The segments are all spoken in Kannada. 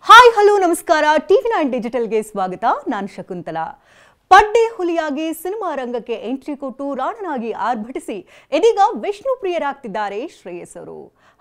ಹಾಯ್ ಹಲೋ ನಮಸ್ಕಾರ ಟಿವಿ9 ಡಿಜಿಟಲ್ಗೆ ಸ್ವಾಗತ ನಾನು ಶಕುಂತಲಾ ಪಡ್ಡೆ ಹುಲಿಯಾಗಿ ಸಿನಿಮಾ ರಂಗಕ್ಕೆ ಎಂಟ್ರಿ ಕೊಟ್ಟು ರಾಣನಾಗಿ ಆರ್ಭಟಿಸಿ ಇದೀಗ ವಿಷ್ಣು ಪ್ರಿಯರಾಗ್ತಿದ್ದಾರೆ ಶ್ರೇಯಸ್ ಅವರು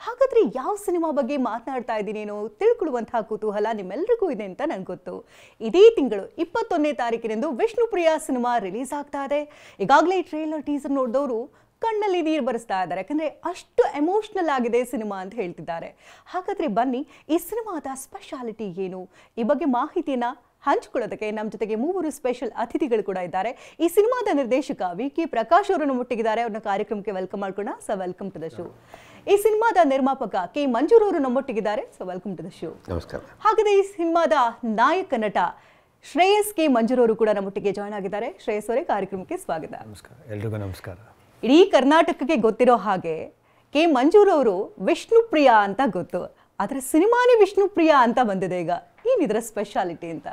ಹಾಗಾದ್ರೆ ಯಾವ ಸಿನಿಮಾ ಬಗ್ಗೆ ಮಾತನಾಡ್ತಾ ಇದ್ದೀನೇನೋ ತಿಳ್ಕೊಳ್ಳುವಂತಹ ಕುತೂಹಲ ನಿಮ್ಮೆಲ್ಲರಿಗೂ ಇದೆ ಅಂತ ನನಗೆ ಗೊತ್ತು ಇದೇ ತಿಂಗಳು 21ನೇ ತಾರೀಕಿನಂದು ವಿಷ್ಣು ಪ್ರಿಯ ಸಿನಿಮಾ ರಿಲೀಸ್ ಆಗ್ತಾ ಇದೆ ಈಗಾಗಲೇ ಟ್ರೇಲರ್ ಟೀಸರ್ ನೋಡಿದವರು ಕಣ್ಣಲ್ಲಿ ನೀರು ಬರಿಸ್ತಾ ಇದ್ದಾರೆ ಯಾಕಂದ್ರೆ ಅಷ್ಟು ಎಮೋಷನಲ್ ಆಗಿದೆ ಸಿನಿಮಾ ಅಂತ ಹೇಳ್ತಿದ್ದಾರೆ ಹಾಗಾದ್ರೆ ಬನ್ನಿ ಈ ಸಿನಿಮಾದ ಸ್ಪೆಷಾಲಿಟಿ ಏನು ಈ ಬಗ್ಗೆ ಮಾಹಿತಿಯನ್ನ ಹಂಚಿಕೊಳ್ಳೋದಕ್ಕೆ ನಮ್ಮ ಜೊತೆಗೆ ಮೂವರು ಸ್ಪೆಷಲ್ ಅತಿಥಿಗಳು ಕೂಡ ಇದ್ದಾರೆ ಈ ಸಿನಿಮಾದ ನಿರ್ದೇಶಕ ವಿ.ಕೆ. ಪ್ರಕಾಶ್ ಅವರನ್ನು ಮುಟ್ಟಿದ್ದಾರೆ ಅವ್ರನ್ನ ಕಾರ್ಯಕ್ರಮಕ್ಕೆ ವೆಲ್ಕಮ್ ಮಾಡ್ಕೊಳ್ಳೋಣ so welcome to the show ಈ ಸಿನಿಮಾದ ನಿರ್ಮಾಪಕ ಕೆ ಮಂಜೂರ್ ಅವರು ನಮ್ಮೊಟ್ಟಿಗಿದ್ದಾರೆ so welcome to the show ನಮಸ್ಕಾರ ಹಾಗಾದ್ರೆ ಈ ಸಿನಿಮಾದ ನಾಯಕ ನಟ ಶ್ರೇಯಸ್ ಕೆ ಮಂಜೂರ್ ಅವರು ಕೂಡ ನಮ್ಮೊಟ್ಟಿಗೆ ಜಾಯ್ನ್ ಆಗಿದ್ದಾರೆ ಶ್ರೇಯಸ್ ಅವರೇ ಕಾರ್ಯಕ್ರಮಕ್ಕೆ ಸ್ವಾಗತ ನಮಸ್ಕಾರ ಎಲ್ರಿಗೂ ನಮಸ್ಕಾರ ಇಡೀ ಕರ್ನಾಟಕಕ್ಕೆ ಗೊತ್ತಿರೋ ಹಾಗೆ ಕೆ ಮಂಜೂರ್ ಅವರು ವಿಷ್ಣು ಪ್ರಿಯ ಅಂತ ಗೊತ್ತು ಆದರೆ ಸಿನಿಮಾನೇ ವಿಷ್ಣು ಪ್ರಿಯ ಅಂತ ಬಂದಿದೆ ಈಗ ಏನಿದ್ರ ಸ್ಪೆಷಾಲಿಟಿ ಅಂತ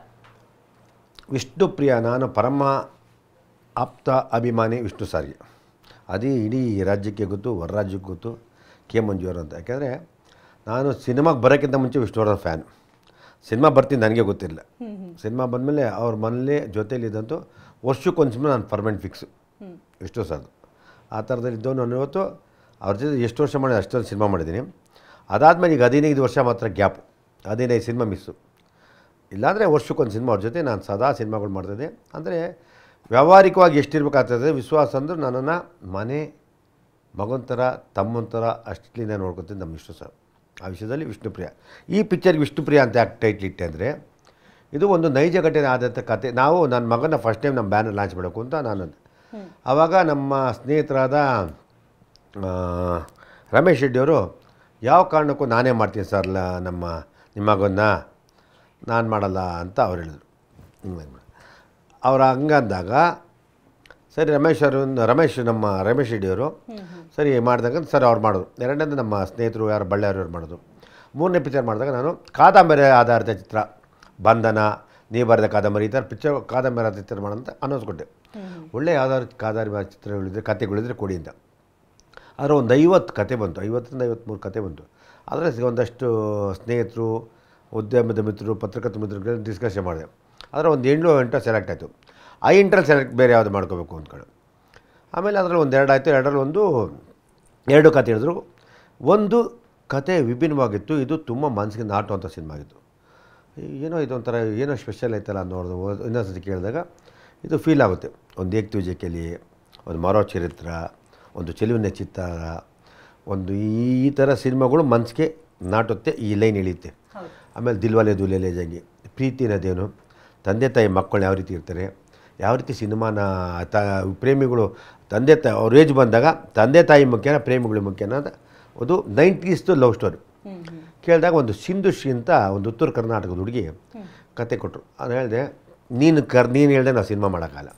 ವಿಷ್ಣು ಪ್ರಿಯ ನಾನು ಪರಮ ಆಪ್ತ ಅಭಿಮಾನಿ ವಿಷ್ಣು ಸಾರಿಗೆ ಅದೇ ಇಡೀ ರಾಜ್ಯಕ್ಕೆ ಗೊತ್ತು ಹೊರ ರಾಜ್ಯಕ್ಕೆ ಗೊತ್ತು ಕೆ ಮಂಜೂರ್ ಅಂತ ಯಾಕೆಂದರೆ ನಾನು ಸಿನಿಮಾಗೆ ಬರೋಕ್ಕಿಂತ ಮುಂಚೆ ವಿಷ್ಣುವರ ಫ್ಯಾನ್ ಸಿನಿಮಾ ಬರ್ತೀನಿ ನನಗೆ ಗೊತ್ತಿಲ್ಲ ಸಿನಿಮಾ ಬಂದಮೇಲೆ ಅವ್ರ ಮನೇಲಿ ಜೊತೆಯಲ್ಲಿದ್ದಂತೂ ವರ್ಷಕ್ಕೊಂದು ಸಿನಿಮಾ ನಾನು ಪರ್ಮನೆಂಟ್ ಫಿಕ್ಸು ವಿಷ್ಣು ಸಾರ್ದು ಆ ಥರದಲ್ಲಿದ್ದು ನಾನು ಇವತ್ತು ಅವ್ರ ಜೊತೆ ಎಷ್ಟು ವರ್ಷ ಮಾಡಿದೆ ಅಷ್ಟೊಂದು ಸಿನಿಮಾ ಮಾಡಿದ್ದೀನಿ ಅದಾದಮೇಲೆ ಈಗ 15 ವರ್ಷ ಮಾತ್ರ ಗ್ಯಾಪು 15 ಸಿನಿಮಾ ಮಿಸ್ಸು ಇಲ್ಲಾಂದರೆ ವರ್ಷಕ್ಕೊಂದು ಸಿನಿಮಾ ಅವ್ರ ಜೊತೆ ನಾನು ಸದಾ ಸಿನಿಮಾಗಳು ಮಾಡ್ತಿದ್ದೆ ಅಂದರೆ ವ್ಯಾವಹಾರಿಕವಾಗಿ ಎಷ್ಟಿರ್ಬೇಕಾಗ್ತದೆ ವಿಶ್ವಾಸ ಅಂದ್ರೆ ನನ್ನನ್ನು ಮನೆ ಮಗನ ಥರ ತಮ್ಮನ ಥರ ಅಷ್ಟಲಿಂದ ನೋಡ್ಕೊತೀನಿ ನಮ್ಮ ವಿಷ್ಣು ಸರ್ ಆ ವಿಷಯದಲ್ಲಿ ವಿಷ್ಣುಪ್ರಿಯ ಈ ಪಿಕ್ಚರ್ಗೆ ವಿಷ್ಣುಪ್ರಿಯ ಅಂತ ಯಾಕೆ ಟೈಟ್ಲ್ ಇಟ್ಟೆ ಅಂದರೆ ಇದು ಒಂದು ನೈಜ ಘಟನೆ ಆದಂಥ ಕತೆ ನಾವು ನನ್ನ ಮಗನ ಫಸ್ಟ್ ಟೈಮ್ ನಮ್ಮ ಬ್ಯಾನರ್ ಲಾಂಚ್ ಮಾಡಬೇಕು ಅಂತ ನಾನು ಆವಾಗ ನಮ್ಮ ಸ್ನೇಹಿತರಾದ ರಮೇಶ್ ರೆಡ್ಡಿಯವರು ಯಾವ ಕಾರಣಕ್ಕೂ ನಾನೇ ಮಾಡ್ತೀನಿ ಸರ್ ನಿಮ್ಮ ಮಗನ್ನ ನಾನು ಮಾಡಲ್ಲ ಅಂತ ಅವ್ರು ಹೇಳಿದ್ರು ಅವ್ರು ಹಂಗಂದಾಗ ಸರಿ ನಮ್ಮ ರಮೇಶ್ ರೆಡ್ಡಿಯವರು ಸರಿ ಮಾಡಿದಾಗ ಸರ್ ಅವ್ರು ಮಾಡೋದು ಎರಡನೇದು ನಮ್ಮ ಸ್ನೇಹಿತರು ಯಾರು ಬಳ್ಳಾರಿಯವ್ರು ಮಾಡೋದು ಮೂರನೇ ಪಿಕ್ಚರ್ ಮಾಡಿದಾಗ ನಾನು ಕಾದಂಬರಿ ಆಧಾರಿತ ಚಿತ್ರ ಬಂಧನ ನೀ ಬರೆದ ಕಾದಂಬರಿ ಈ ಥರ ಪಿಕ್ಚರ್ ಕಾದಂಬರಿ ಆಧಾರಿತ ಚಿತ್ರ ಮಾಡೋಂತ ಅನ್ನೋದು ಕೊಟ್ಟೆ ಒಳ್ಳೆಯ ಆಧಾರಿತ ಕಾದಂಬರಿ ಚಿತ್ರಗಳಿದ್ರೆ ಕತೆಗಳಿದ್ರೆ ಕೊಡಿ ಅಂತ ಆದರೆ ಒಂದು 50 ಕತೆ ಬಂತು 50ರಿಂದ 53 ಕತೆ ಬಂತು ಆದರೆ ಒಂದಷ್ಟು ಸ್ನೇಹಿತರು ಉದ್ಯಮದ ಮಿತ್ರರು ಪತ್ರಕರ್ತ ಮಿತ್ರರು ಡಿಸ್ಕಷನ್ ಮಾಡಿದೆ ಆದರೆ ಒಂದು 8 ಸೆಲೆಕ್ಟ್ ಆಯಿತು ಆ 8ರಲ್ಲಿ ಸೆಲೆಕ್ಟ್ ಬೇರೆ ಯಾವುದು ಮಾಡ್ಕೋಬೇಕು ಅಂದ್ಕೊಂಡು ಆಮೇಲೆ ಅದರಲ್ಲಿ ಒಂದು 2 ಆಯಿತು 2ರಲ್ಲಿ ಒಂದು 2 ಕತೆ ಹೇಳಿದ್ರು ಒಂದು ಕತೆ ವಿಭಿನ್ನವಾಗಿತ್ತು ಇದು ತುಂಬ ಮನಸ್ಸಿಗೆ ನಾಟುವಂಥ ಸಿನಿಮಾ ಆಗಿತ್ತು ಏನೋ ಇದೊಂಥರ ಏನೋ ಸ್ಪೆಷಲ್ ಐತಲ್ಲ ನೋಡಿದು ಇನ್ನೊಂದ್ಸತಿ ಕೇಳಿದಾಗ ಇದು ಫೀಲ್ ಆಗುತ್ತೆ ಒಂದು ಏಕ್ತುಜೆಕೆಲಿ ಒಂದು ಮಾರೋ ಚರಿತ್ರ ಒಂದು ಚೆಲುವಿನ ಚಿತ್ತಾರ ಒಂದು ಈ ಥರ ಸಿನಿಮಾಗಳು ಮನಸ್ಸಿಗೆ ನಾಟುತ್ತೆ ಈ ಲೈನ್ ಎಳೆಯುತ್ತೆ ಆಮೇಲೆ ದಿಲ್ವಾಲೆ ದುಲೇಲೆ ಜಂಗಿ ಪ್ರೀತಿನದೇನು ತಂದೆ ತಾಯಿ ಮಕ್ಕಳು ಯಾವ ರೀತಿ ಇರ್ತಾರೆ ಯಾವ ರೀತಿ ಸಿನಿಮಾನ ಪ್ರೇಮಿಗಳು ತಂದೆ ತಾಯಿ ಅವ್ರ ಏಜ್ ಬಂದಾಗ ತಂದೆ ತಾಯಿ ಮುಖ್ಯನ ಪ್ರೇಮಿಗಳು ಮುಖ್ಯನ ಅದು 90s ಲವ್ ಸ್ಟೋರಿ ಕೇಳಿದಾಗ ಒಂದು ಸಿಂಧುಶ್ರೀ ಅಂತ ಒಂದು ಉತ್ತರ ಕರ್ನಾಟಕದ ಹುಡುಗಿ ಕತೆ ಕೊಟ್ಟರು ನಾನು ಹೇಳಿದೆ ನೀನು ಹೇಳಿದೆ ನಾವು ಸಿನಿಮಾ ಮಾಡೋಕ್ಕಲ್ಲ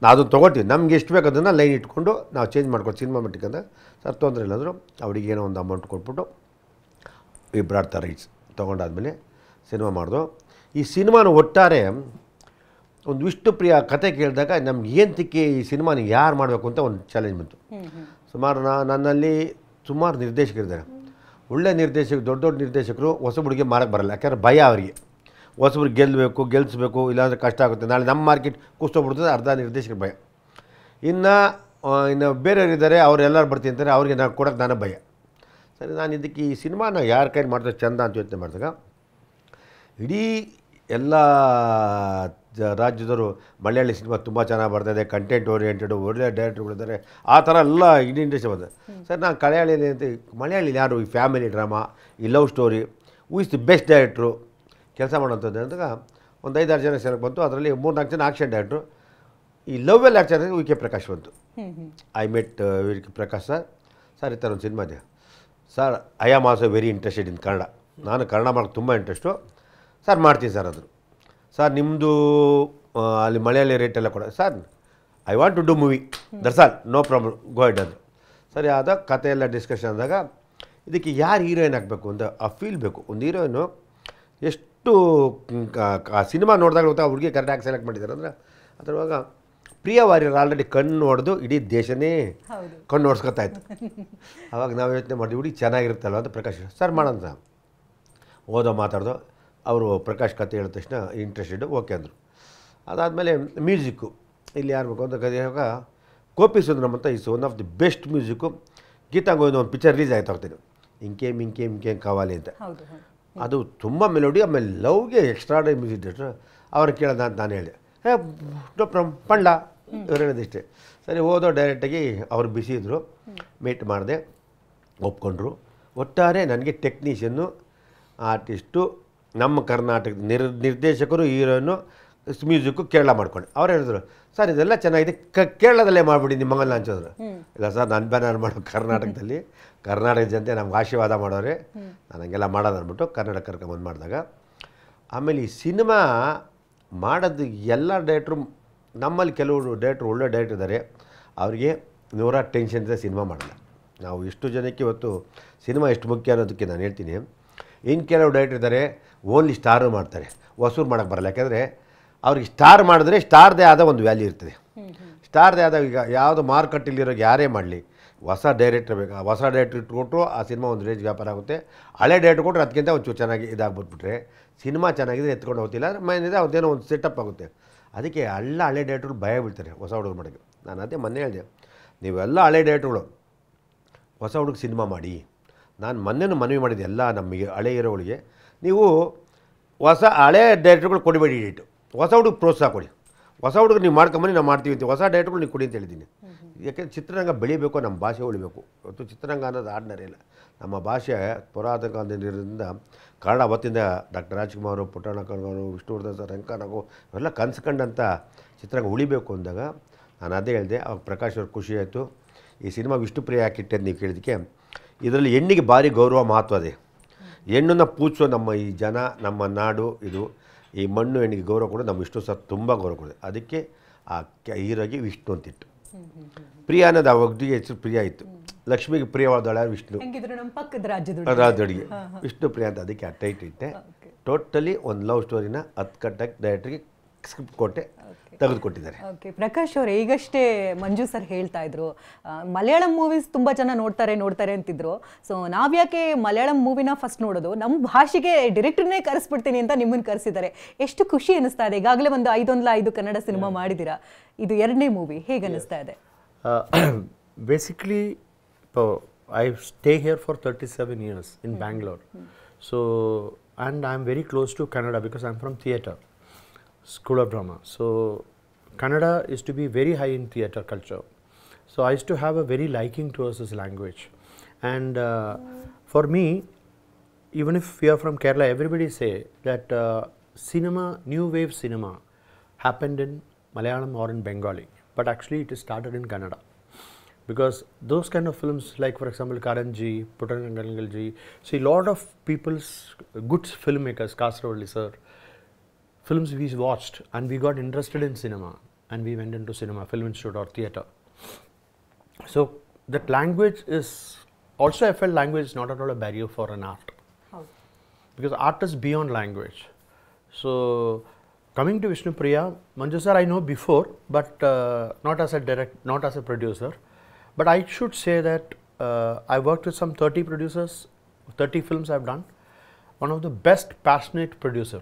ನಾವು ಅದನ್ನು ತೊಗೊಳ್ತೀವಿ ನಮ್ಗೆ ಎಷ್ಟು ಬೇಕು ಅದನ್ನು ಲೈನ್ ಇಟ್ಕೊಂಡು ನಾವು ಚೇಂಜ್ ಮಾಡ್ಕೊಂಡು ಸಿನಿಮಾ ಮಟ್ಟಿಗೆ ಅಂದರೆ ಸರ್ ತೊಂದರೆ ಇಲ್ಲಾಂದರೂ ಅವಳಿಗೆ ಏನೋ ಒಂದು ಅಮೌಂಟ್ ಕೊಟ್ಬಿಟ್ಟು ಇಬ್ಬರಾಡ್ತಾ ರೈಟ್ಸ್ ತೊಗೊಂಡಾದ್ಮೇಲೆ ಸಿನಿಮಾ ಮಾಡಿದು ಈ ಸಿನಿಮಾನ ಒಟ್ಟಾರೆ ಒಂದು ವಿಷ್ಣುಪ್ರಿಯ ಕತೆ ಕೇಳಿದಾಗ ನಮ್ಗೆ ಏನಕ್ಕೆ ಈ ಸಿನಿಮಾನ ಯಾರು ಮಾಡಬೇಕು ಅಂತ ಒಂದು ಚಾಲೆಂಜ್ ಬಂತು ಸುಮಾರು ನನ್ನಲ್ಲಿ ಸುಮಾರು ನಿರ್ದೇಶಕರಿದ್ದಾರೆ ಒಳ್ಳೆ ನಿರ್ದೇಶಕರು ದೊಡ್ಡ ನಿರ್ದೇಶಕರು ಹೊಸಬರಿಗೆ ಮಾಡೋಕ್ಕೆ ಬರಲ್ಲ ಯಾಕಂದರೆ ಭಯ ಅವರಿಗೆ ಹೊಸಬ್ರಿಗೆ ಗೆಲ್ಲಿಸ್ಬೇಕು ಇಲ್ಲಾಂದರೆ ಕಷ್ಟ ಆಗುತ್ತೆ ನಾಳೆ ನಮ್ಮ ಮಾರ್ಕೆಟ್ ಕುಸ್ತೋಗ್ಬಿಡ್ತದೆ ಅರ್ಧ ನಿರ್ದೇಶಕರ ಭಯ ಇನ್ನು ಬೇರೆಯವರಿದ್ದಾರೆ ಅವ್ರು ಎಲ್ಲರೂ ಬರ್ತೀನಿ ಅಂತಾರೆ ಅವ್ರಿಗೆ ನಾನು ಕೊಡೋಕ್ಕೆ ನಾನು ಭಯ ಸರಿ ನಾನು ಇದಕ್ಕೆ ಈ ಸಿನಿಮಾನ ಯಾರ ಕೈ ಮಾಡಿದ್ರೆ ಚಂದ ಅಂತ ಯೋಚನೆ ಮಾಡಿದಾಗ ಇಡೀ ಎಲ್ಲ ರಾಜ್ಯದವರು ಮಲಯಾಳಿ ಸಿನಿಮಾ ತುಂಬ ಚೆನ್ನಾಗಿ ಬರ್ತಾಯಿದೆ ಕಂಟೆಂಟ್ ಓರಿಯೆಂಟೆಡು ಒಳ್ಳೆ ಡೈರೆಕ್ಟರ್ಗಳಿದ್ದಾರೆ ಆ ಥರ ಎಲ್ಲ ಇಡೀ ಇಂಡಸ್ಟ್ರಿ ಬಂದಿದೆ ಸರ್ ನಾನು ಮಲಯಾಳಿಲಿ ಅಂತ ಮಲಯಾಳಿ ಯಾರು ಈ ಫ್ಯಾಮಿಲಿ ಡ್ರಾಮಾ ಈ love story who is the best director ಕೆಲಸ ಮಾಡೋಂಥದ್ದು ಅಂದಾಗ ಒಂದು 5-6 ಜನ ಸೆಲೆಕ್ಟ್ ಬಂತು ಅದರಲ್ಲಿ 3-4 ಜನ ಆಕ್ಷನ್ ಡೈರೆಕ್ಟ್ರು ಈ ಲವ್ವೆಲ್ಲಿ ಆ್ಯಕ್ಚರ್ ವಿ.ಕೆ. ಪ್ರಕಾಶ್ ಬಂತು I met VK. Prakash sir ಈ ಥರ ಒಂದು ಸಿನಿಮಾ ಇದೆ sir I am also very interested in Kannada ನಾನು ಕನ್ನಡ ಮಾಡೋಕ್ಕೆ ತುಂಬ ಇಂಟ್ರೆಸ್ಟು ಸರ್ ಮಾಡ್ತೀನಿ ಸರ್ ಅದು ಸರ್ ನಿಮ್ಮದು ಅಲ್ಲಿ ಮಲಯಾಳಿ ರೇಟೆಲ್ಲ ಕೊಡ sir I want to do movie that's all no problem go ahead ಅದು ಸರಿ ಆದ ಕತೆ ಎಲ್ಲ ಡಿಸ್ಕಷನ್ ಆದಾಗ ಇದಕ್ಕೆ ಯಾರು ಹೀರೋಯಿನ್ ಹಾಕಬೇಕು ಅಂತ ಆ ಫೀಲ್ ಬೇಕು ಒಂದು ಹೀರೋಯಿನು ಎಷ್ಟು ಸಿನಿಮಾ ನೋಡಿದಾಗ ಗೊತ್ತಾ ಹುಡುಗಿ ಕರೆಕ್ಟಾಗಿ ಸೆಲೆಕ್ಟ್ ಮಾಡಿದ್ದಾರೆ ಅಂದರೆ ಅದರವಾಗ ಪ್ರಿಯ ವಾರಿಯರ್ ಆಲ್ರೆಡಿ ಕಣ್ಣು ಹೊಡೆದು ಇಡೀ ದೇಶನೇ ಕಣ್ಣು ಹೊಡ್ಸ್ಕೊತಾ ಇತ್ತು ಆವಾಗ ನಾವು ಯೋಚನೆ ಮಾಡಿದ್ವಿ ಹುಡುಗಿ ಚೆನ್ನಾಗಿರುತ್ತಲ್ವ ಅಂತ ಪ್ರಕಾಶ್ ಸರ್ ಮಾಡೋಣ ಓದೋ ಮಾತಾಡ್ದು ಅವರು ಪ್ರಕಾಶ್ ಕತೆ ಹೇಳಿದ ತಕ್ಷಣ ಇಂಟ್ರೆಸ್ಟೆಡ್ ಓಕೆ ಅಂದರು. ಅದಾದಮೇಲೆ ಮ್ಯೂಸಿಕ್ಕು ಇಲ್ಲಿ ಯಾರು ಬೇಕು ಅಂತ ಕರೆಯುವಾಗ ಗೋಪಿ ಸುಂದರಂ ಅಂತ is one of the best music. Geetha Govinda ಒಂದು ಪಿಕ್ಚರ್ ರಿಲೀಸ್ ಆಯ್ತು ಹೋಗ್ತೀನಿ, ಇಂಕೆ ಕವಾಲಿ ಅಂತ. ಅದು ತುಂಬ ಮೆಲೋಡಿ, ಆಮೇಲೆ ಲವ್ಗೆ ಎಕ್ಸ್ಟ್ರಾಡರಿ ಮ್ಯೂಸಿಕ್ ಡೈರೆಕ್ಟರ್. ಅವ್ರು ಕೇಳೋದ ಅಂತ ನಾನು ಹೇಳಿದೆ, ನೋ ಪ್ರಾಬ್ಲಮ್ ಪಂಡ ಇವ್ರು ಹೇಳೋದಿಷ್ಟೇ. ಸರಿ ಹೋದೋ ಡೈರೆಕ್ಟಾಗಿ ಅವ್ರು ಬಿಸಿ ಇದ್ದರು, ಮೀಟ್ ಮಾಡಿದೆ, ಒಪ್ಕೊಂಡ್ರು. ಒಟ್ಟಾರೆ ನನಗೆ ಟೆಕ್ನಿಷಿಯನ್ನು, ಆರ್ಟಿಸ್ಟು, ನಮ್ಮ ಕರ್ನಾಟಕದ ನಿರ್ದೇಶಕರು, ಹೀರೋನು, ಮ್ಯೂಸಿಕ್ಕು ಕೇರಳ ಮಾಡ್ಕೊಂಡೆ. ಅವ್ರು ಹೇಳಿದ್ರು, ಸರ್ ಇದೆಲ್ಲ ಚೆನ್ನಾಗಿದೆ, ಕೇರಳದಲ್ಲೇ ಮಾಡಿಬಿಡಿ ನಿಮ್ಮಂಗಲ್ಲ ಹಂಚೋದ್ರು. ಇಲ್ಲ ಸರ್ ನನ್ನ ಬ್ಯಾನರ್ ಮಾಡೋ ಕರ್ನಾಟಕದಲ್ಲಿ, ಕರ್ನಾಟಕ ಜನತೆ ನಮ್ಗೆ ಆಶೀರ್ವಾದ ಮಾಡೋರೆ, ನಾನು ಹಂಗೆಲ್ಲ ಮಾಡೋದು ಅಂದ್ಬಿಟ್ಟು ಕರ್ನಾಟಕ ಕರ್ಕೊಂಬಂದು ಮಾಡಿದಾಗ. ಆಮೇಲೆ ಈ ಸಿನಿಮಾ ಮಾಡೋದು ಎಲ್ಲ ಡೈರೆಕ್ಟ್ರು, ನಮ್ಮಲ್ಲಿ ಕೆಲವರು ಡೈರೆಕ್ಟ್ರು ಒಳ್ಳೆ ಡೈರೆಕ್ಟ್ರ್ ಇದ್ದಾರೆ, ಅವರಿಗೆ ನೂರ ಟೆನ್ಷನ್ ಇದೆ ಸಿನಿಮಾ ಮಾಡಲ್ಲ. ನಾವು ಇಷ್ಟು ಜನಕ್ಕೆ ಇವತ್ತು ಸಿನಿಮಾ ಎಷ್ಟು ಮುಖ್ಯ ಅನ್ನೋದಕ್ಕೆ ನಾನು ಹೇಳ್ತೀನಿ. ಇನ್ನು ಕೆಲವು ಡೈರೆಕ್ಟ್ರ್ ಇದ್ದಾರೆ ಓನ್ಲಿ ಸ್ಟಾರು ಮಾಡ್ತಾರೆ, ಹೊಸೂರು ಮಾಡೋಕ್ಕೆ ಬರಲ್ಲ. ಯಾಕೆಂದರೆ ಅವ್ರಿಗೆ ಸ್ಟಾರ್ ಮಾಡಿದ್ರೆ ಸ್ಟಾರ್ದೇ ಆದ ಒಂದು ವ್ಯಾಲ್ಯೂ ಇರ್ತದೆ. ಸ್ಟಾರ್ದೇ ಆದ ಈಗ ಯಾವುದು ಮಾರುಕಟ್ಟೆಯಲ್ಲಿರೋ ಯಾರೇ ಮಾಡಲಿ, ಹೊಸ ಡೈರೆಕ್ಟ್ರ್ ಬೇಕು. ಹೊಸ ಡೈರೆಕ್ಟ್ರ್ ಇಟ್ಕೊಟ್ರು ಆ ಸಿನಿಮಾ ಒಂದು ರೇಂಜ್ ವ್ಯಾಪಾರ ಆಗುತ್ತೆ. ಹಳೆ ಡೈರೆಕ್ಟ್ರ್ ಕೊಟ್ಟರೆ ಅದಕ್ಕಿಂತ ಒಂಚೂರು ಚೆನ್ನಾಗಿ ಇದಾಗ್ಬಿಟ್ಬಿಟ್ರೆ ಸಿನಿಮಾ ಚೆನ್ನಾಗಿದೆ ಎತ್ಕೊಂಡು ಹೋಗ್ತಿಲ್ಲ, ಮೈನಿದೆ ಅವ್ರದ್ದೇನೋ ಒಂದು ಸೆಟಪ್ ಆಗುತ್ತೆ. ಅದಕ್ಕೆ ಹಳೆ ಡೈರೆಕ್ಟ್ರು ಭಯ ಬೀಳ್ತಾರೆ ಹೊಸ ಹುಡುಗರು ಮಾಡೋಕ್ಕೆ. ನಾನು ಅದೇ ಮೊನ್ನೆ ಹೇಳಿದೆ, ನೀವೆಲ್ಲ ಹಳೆ ಡೈರೆಕ್ಟ್ರುಗಳು ಹೊಸ ಹುಡುಗ ಸಿನಿಮಾ ಮಾಡಿ. ನಾನು ಮೊನ್ನೆನೂ ಮನವಿ ಮಾಡಿದ್ದೆ ಎಲ್ಲ ನಮಗೆ ಹಳೆ ಹೀರೋಗಳಿಗೆ, ನೀವು ಹಳೆ ಡೈರೆಕ್ಟ್ರುಗಳು ಕೊಡಬೇಡಿ ಡೇಟು, ಹೊಸ ಹುಡುಗ ಪ್ರೋತ್ಸಾಹ ಕೊಡಿ. ಹೊಸ ಹುಡುಗ ನೀವು ಮಾಡ್ಕೊಂಬನ್ನಿ, ನಾವು ಮಾಡ್ತೀವಿ ಅಂತ. ಹೊಸ ಡೈರೆಕ್ಟ್ರುಗಳು ನೀವು ಕೊಡಿ ಅಂತ ಹೇಳಿದ್ದೀನಿ. ಯಾಕೆಂದರೆ ಚಿತ್ರರಂಗ ಬೆಳಿಬೇಕು, ನಮ್ಮ ಭಾಷೆ ಉಳಿಬೇಕು. ಇವತ್ತು ಚಿತ್ರರಂಗ ಅನ್ನೋದು ಆರ್ಡಿನರಿ ಇಲ್ಲ. ನಮ್ಮ ಭಾಷೆ ಪುರಾತನ ಕಾಲದಿಂದ ಕನ್ನಡ ಅವತ್ತಿಂದ ಡಾಕ್ಟರ್ ರಾಜ್ಕುಮಾರ್, ಪುಟ್ಟಣ್ಣಕರು, ವಿಷ್ಣುವರ್ಧನ್ ಸರ್, ರಂಗನಾಗು ಇವೆಲ್ಲ ಕನಸ್ಕೊಂಡಂಥ ಚಿತ್ರರಂಗ ಉಳಿಬೇಕು ಅಂದಾಗ ನಾನು ಅದೇ ಹೇಳಿದೆ. ಅವಾಗ ಪ್ರಕಾಶ್ ಅವ್ರಿಗೆ ಖುಷಿ ಆಯಿತು. ಈ ಸಿನಿಮಾ ವಿಷ್ಣುಪ್ರಿಯ ಯಾಕಿಟ್ಟೆ ಅಂತ ನೀವು ಕೇಳಿದ್ದಕ್ಕೆ, ಇದರಲ್ಲಿ ಹೆಣ್ಣಿಗೆ ಭಾರಿ ಗೌರವ ಮಹತ್ವ ಇದೆ. ಹೆಣ್ಣನ್ನು ಪೂಜಿಸೋ ನಮ್ಮ ಈ ಜನ, ನಮ್ಮ ನಾಡು, ಇದು ಈ ಮಣ್ಣು ಹೆಣ್ಣಿಗೆ ಗೌರವ ಕೊಡೋದು ನಮ್ಮ ವಿಷ್ಣು ಸರ್ ತುಂಬ ಗೌರವ ಕೊಡೋದು. ಅದಕ್ಕೆ ಆ ಹೀರೋಗೆ ವಿಷ್ಣು ಅಂತಿತ್ತು. ಪ್ರಿಯ ಅನ್ನೋದು ಆ ಒಗ್ದಿಗೆ ಹೆಸರು ಪ್ರಿಯ ಇತ್ತು. ಲಕ್ಷ್ಮಿಗೆ ಪ್ರಿಯವಾದಳ ವಿಷ್ಣು, ರಾಜ್ಯದೊಡಿಗೆ ವಿಷ್ಣು ಪ್ರಿಯ ಅಂತ ಅದಕ್ಕೆ ಆ ಟೈಟ್ ಇಟ್ಟೆ. ಟೋಟಲಿ ಒಂದು ಲವ್ ಸ್ಟೋರಿನ 10 ಕಟ್ಟಕ್ಕೆ ಡೈರೆಕ್ಟ್ರಿಗೆ ಸ್ಕ್ರಿಪ್ಟ್ ಕೊಟ್ಟೆ, ತೆಗೆದುಕೊಟ್ಟಿದ್ದಾರೆ. ಓಕೆ, ಪ್ರಕಾಶ್ ಅವರೇ, ಈಗಷ್ಟೇ ಮಂಜು ಸರ್ ಹೇಳ್ತಾ ಇದ್ರು ಮಲಯಾಳಂ ಮೂವೀಸ್ ತುಂಬ ಜನ ನೋಡ್ತಾರೆ ಅಂತಿದ್ರು. ಸೊ ನಾವ್ಯಾಕೆ ಮಲಯಾಳಂ ಮೂವಿನ ಫಸ್ಟ್ ನೋಡೋದು, ನಮ್ಮ ಭಾಷೆಗೆ ಡೈರೆಕ್ಟರ್ನೇ ಕರೆಸ್ಬಿಡ್ತೀನಿ ಅಂತ ನಿಮ್ಮನ್ನು ಕರೆಸಿದ್ದಾರೆ. ಎಷ್ಟು ಖುಷಿ ಅನಿಸ್ತಾ ಇದೆ. ಈಗಾಗಲೇ ಒಂದು 5 ಕನ್ನಡ ಸಿನಿಮಾ ಮಾಡಿದ್ದೀರಾ, ಇದು 2ನೇ ಮೂವಿ, ಹೇಗೆ ಅನಿಸ್ತಾ ಇದೆ? Basically, I stay here for 37 years in Bangalore. So, and I'm very close to Kannada because I'm from theatre, School of Drama. So, Kannada is to be very high in theatre culture. So, I used to have a very liking towards this language. And for me, even if we are from Kerala, everybody say that cinema, new wave cinema happened in Malayalam or in Bengali. But actually it is started in Kannada. Because those kind of films, like for example Karanji, Puttanangalji, see lot of people's good filmmakers, Kasaragolli sir, films we watched and we got interested in cinema and we went into cinema, film institute or theatre. So that language is also, I felt language is not at all a barrier for an art. How? Because art is beyond language. So coming to Vishnupriya, Manju sir I know before, but not as a producer. But I should say that I worked with some 30 producers, 30 films I've done. One of the best passionate producer.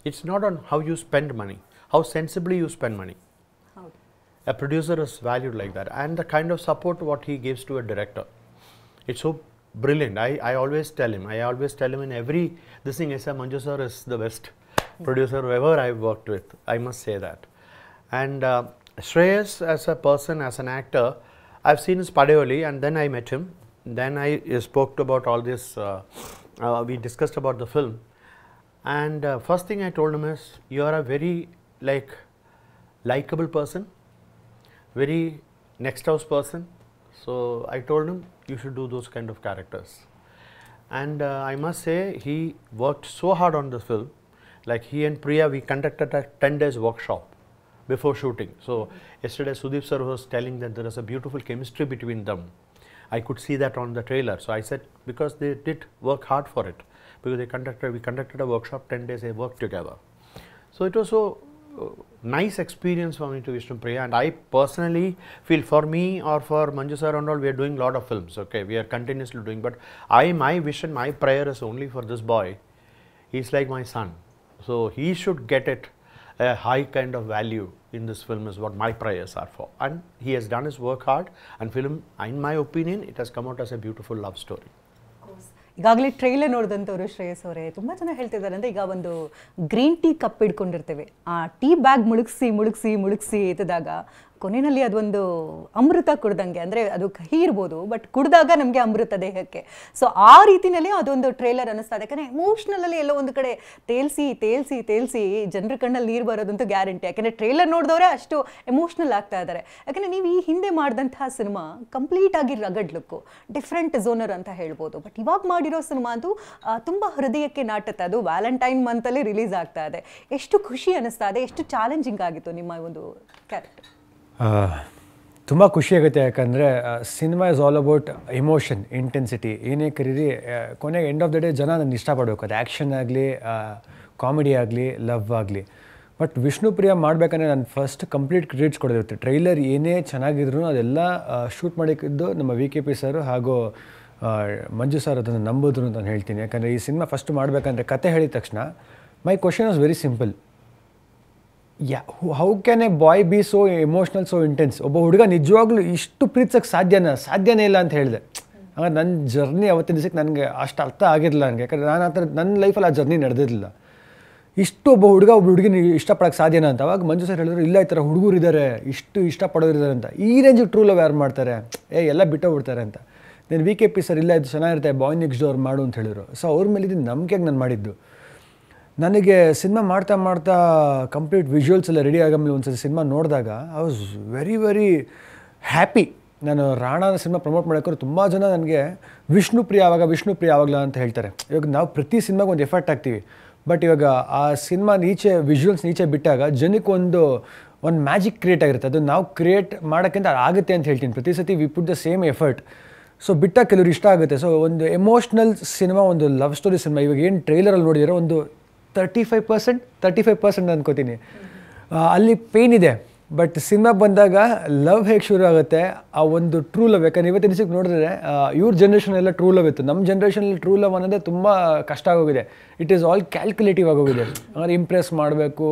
It's not on how you spend money, how sensibly you spend money. How? A producer is valued like that, and the kind of support what he gives to a director. It's so brilliant. I always tell him in every this thing, I say Manju sir is the best producer whoever I've worked with. I must say that. And Shreyas as a person, as an actor, I've seen his Padayoli and then I met him. Then I spoke about all this, we discussed about the film. And first thing I told him is, you are a very likable person, very next house person. So I told him, you should do those kind of characters. And I must say, he worked so hard on the film. Like he and Priya, we conducted a 10 days workshop before shooting. So yesterday Sudeep sir was telling that there is a beautiful chemistry between them. I could see that on the trailer. So I said, because they did work hard for it, because we conducted a workshop, 10 days they worked together. So it was so nice experience for me to Vishnupriya, and I personally feel for me or for Manju sir and all, we are doing lot of films, okay, we are continuously doing, but my vision, my prayer is only for this boy. He's like my son. So he should get it a high kind of value in this film is what my prayers are for. And he has done his work hard, and film, in my opinion, it has come out as a beautiful love story. ಈಗಾಗಲೇ ಟ್ರೈಲರ್ ನೋಡಿದಂಥವ್ರು ಶ್ರೇಯಸ್ ಅವರೇ ತುಂಬ ಜನ ಹೇಳ್ತಿದ್ದಾರೆ ಅಂದರೆ ಈಗ ಒಂದು ಗ್ರೀನ್ ಟೀ ಕಪ್ ಇಟ್ಕೊಂಡಿರ್ತೇವೆ, ಆ ಟೀ ಬ್ಯಾಗ್ ಮುಳುಗಿಸಿ ಎತ್ತಿದಾಗ ಕೊನೆಯಲ್ಲಿ ಅದೊಂದು ಅಮೃತ ಕುಡ್ದಂಗೆ, ಅಂದರೆ ಅದು ಕಹಿ ಇರ್ಬೋದು ಬಟ್ ಕುಡ್ದಾಗ ನಮಗೆ ಅಮೃತ ದೇಹಕ್ಕೆ. ಸೊ ಆ ರೀತಿಯಲ್ಲಿ ಅದೊಂದು ಟ್ರೇಲರ್ ಅನ್ನಿಸ್ತಾ ಇದೆ. ಯಾಕಂದರೆ ಎಮೋಷ್ನಲಲ್ಲಿ ಎಲ್ಲೋ ಒಂದು ಕಡೆ ತೇಲ್ಸಿ ಜನರ ಕಣ್ಣಲ್ಲಿ ನೀರು ಬರೋದಂತೂ ಗ್ಯಾರಂಟಿ. ಯಾಕೆಂದರೆ ಟ್ರೇಲರ್ ನೋಡಿದವರೇ ಅಷ್ಟು ಎಮೋಷ್ನಲ್ ಆಗ್ತಾ ಇದ್ದಾರೆ. ಯಾಕಂದರೆ ನೀವು ಈ ಹಿಂದೆ ಮಾಡಿದಂತಹ ಸಿನಿಮಾ ಕಂಪ್ಲೀಟ್ ಆಗಿ ರಗಡ್ ಲುಕ್ಕು, ಡಿಫ್ರೆಂಟ್ ಝೋನರ್ ಅಂತ ಹೇಳ್ಬೋದು. ಬಟ್ ಇವಾಗ ಮಾಡಿರೋ ಸಿನಿಮಾ ಅಂತೂ ತುಂಬ ಹೃದಯಕ್ಕೆ ನಾಟುತ್ತೆ. ಅದು ವ್ಯಾಲೆಂಟೈನ್ ಮಂತಲ್ಲಿ ರಿಲೀಸ್ ಆಗ್ತಾ ಇದೆ. ಎಷ್ಟು ಖುಷಿ ಅನ್ನಿಸ್ತಾ ಇದೆ, ಎಷ್ಟು ಚಾಲೆಂಜಿಂಗ್ ಆಗಿತ್ತು ನಿಮ್ಮ ಒಂದು ಕ್ಯಾರೆಕ್ಟರ್? ತುಂಬ ಖುಷಿಯಾಗುತ್ತೆ. ಯಾಕಂದರೆ cinema is all about emotion, intensity. ಏನೇ ಕರೀರಿ ಕೊನೆಗೆ ಎಂಡ್ ಆಫ್ ದ ಡೇ ಜನ ನನ್ನ ಇಷ್ಟಪಡಬೇಕು. ಅದು ಆ್ಯಕ್ಷನ್ ಆಗಲಿ, ಕಾಮಿಡಿ ಆಗಲಿ, ಲವ್ ಆಗಲಿ. ಬಟ್ ವಿಷ್ಣುಪ್ರಿಯ ಮಾಡಬೇಕಂದ್ರೆ ನಾನು ಫಸ್ಟ್ ಕಂಪ್ಲೀಟ್ ಕ್ರೆಡಿಟ್ಸ್ ಕೊಡೋದಿರುತ್ತೆ. ಟ್ರೈಲರ್ ಏನೇ ಚೆನ್ನಾಗಿದ್ರು ಅದೆಲ್ಲ ಶೂಟ್ ಮಾಡಿದ್ದು ನಮ್ಮ VKP ಸರ್ ಹಾಗೂ ಮಂಜು ಸರ್ ಅದನ್ನು ನಂಬೋದ್ರು ಅಂತ ನಾನು ಹೇಳ್ತೀನಿ. ಯಾಕಂದರೆ ಈ ಸಿನಿಮಾ ಫಸ್ಟ್ ಮಾಡಬೇಕಂದ್ರೆ ಕತೆ ಹೇಳಿದ ತಕ್ಷಣ my question was very simple. How can a boy be so emotional, so intense? ಒಬ್ಬ ಹುಡುಗ ನಿಜವಾಗ್ಲೂ ಇಷ್ಟು ಪ್ರೀತಿಸೋಕ್ಕೆ ಸಾಧ್ಯನೇ ಇಲ್ಲ ಅಂತ ಹೇಳಿದೆ. ಹಾಗಾಗಿ ನನ್ನ ಜರ್ನಿ ಅವತ್ತಿನ ದಿವಸಕ್ಕೆ ನನಗೆ ಅಷ್ಟು ಅರ್ಥ ಆಗಿರಲಿಲ್ಲ ನನಗೆ. ಯಾಕಂದರೆ ನಾನು ಆ ಥರ ನನ್ನ ಲೈಫಲ್ಲಿ ಆ ಜರ್ನಿ ನಡೆದಿರಲಿಲ್ಲ. ಇಷ್ಟು ಒಬ್ಬ ಹುಡುಗಿನ ಇಷ್ಟಪಡೋಕ್ಕೆ ಸಾಧ್ಯನಾ ಅಂತ. ಅವಾಗ ಮಂಜು ಸರ್ ಹೇಳಿದ್ರು, ಇಲ್ಲ ಈ ಥರ ಹುಡುಗರು ಇದ್ದಾರೆ, ಇಷ್ಟು ಇಷ್ಟಪಡೋರಿದ್ದಾರೆ ಅಂತ. ಈ ರೇಂಜಿಗೆ ಟ್ರೂ ಲವ್ ಯಾರು ಮಾಡ್ತಾರೆ, ಎಲ್ಲ ಬಿಟ್ಟೋಗ್ಬಿಡ್ತಾರೆ ಅಂತ. ದೆನ್ VKP ಸರ್, ಇಲ್ಲ ಇದು ಚೆನ್ನಾಗಿರುತ್ತೆ, ಬಾಯ್ ನೆಕ್ಸ್ಟ್ ಡೋರ್ ಮಾಡು ಅಂತ ಹೇಳಿದ್ರು. ಸೊ ಅವ್ರ ಮೇಲೆ ಇದು ನಂಬಿಕೆಗೆ ನಾನು ಮಾಡಿದ್ದು. ನನಗೆ ಸಿನಿಮಾ ಮಾಡ್ತಾ ಕಂಪ್ಲೀಟ್ ವಿಜುವಲ್ಸ್ ಎಲ್ಲ ರೆಡಿ ಆಗೋಮೇಲೆ ಒಂದ್ಸತಿ ಸಿನಿಮಾ ನೋಡಿದಾಗ ಐ ವಾಸ್ ವೆರಿ ಹ್ಯಾಪಿ. ನಾನು ರಾಣಾನ ಸಿನಿಮಾ ಪ್ರಮೋಟ್ ಮಾಡೋಕ್ಕೋರು ತುಂಬ ಜನ ನನಗೆ ವಿಷ್ಣುಪ್ರಿಯ ಆವಾಗಲ ಅಂತ ಹೇಳ್ತಾರೆ. ಇವಾಗ ನಾವು ಪ್ರತಿ ಸಿನಿಮಾಗೆ ಒಂದು ಎಫರ್ಟ್ ಹಾಕ್ತೀವಿ. ಬಟ್ ಇವಾಗ ಆ ಸಿನಿಮಾ ವಿಜುವಲ್ಸ್ ನೀಚೆ ಬಿಟ್ಟಾಗ ಜನಕ್ಕೆ ಒಂದು ಮ್ಯಾಜಿಕ್ ಕ್ರಿಯೇಟ್ ಆಗಿರುತ್ತೆ. ಅದು ನಾವು ಕ್ರಿಯೇಟ್ ಮಾಡೋಕ್ಕಿಂತ ಆಗುತ್ತೆ ಅಂತ ಹೇಳ್ತೀನಿ. ಪ್ರತಿ ಸತಿ we put the same effort. So ಬಿಟ್ಟಾಗ ಕೆಲವ್ರು ಇಷ್ಟ ಆಗುತ್ತೆ. ಸೊ ಒಂದು ಎಮೋಷ್ನಲ್ ಸಿನಿಮಾ, ಒಂದು ಲವ್ ಸ್ಟೋರಿ ಸಿನಿಮಾ. ಇವಾಗ ಏನು ಟ್ರೈಲರಲ್ಲಿ ನೋಡಿದರೆ ಒಂದು 35% ಅನ್ಕೋತೀನಿ ಅಲ್ಲಿ ಪೇನ್ ಇದೆ. ಬಟ್ ಸಿನಿಮಾ ಬಂದಾಗ ಲವ್ ಹೇಗೆ ಶುರು ಆಗುತ್ತೆ, ಆ ಒಂದು ಟ್ರೂ ಲವ್. ಯಾಕಂದ್ರೆ ಇವತ್ತಿನ ದಿವಸಕ್ಕೆ ನೋಡಿದ್ರೆ ಇವ್ರ ಜನ್ರೇಷನ್ ಎಲ್ಲ ಟ್ರೂ ಲವ್ ಇತ್ತು. ನಮ್ಮ ಜನ್ರೇಷನಲ್ಲಿ ಟ್ರೂ ಲವ್ ಅನ್ನೋದೇ ತುಂಬ ಕಷ್ಟ ಆಗೋಗಿದೆ. ಇಟ್ ಈಸ್ ಆಲ್ ಕ್ಯಾಲ್ಕುಲೇಟಿವ್ ಆಗೋಗಿದೆ. ಅಂದರೆ ಇಂಪ್ರೆಸ್ ಮಾಡಬೇಕು,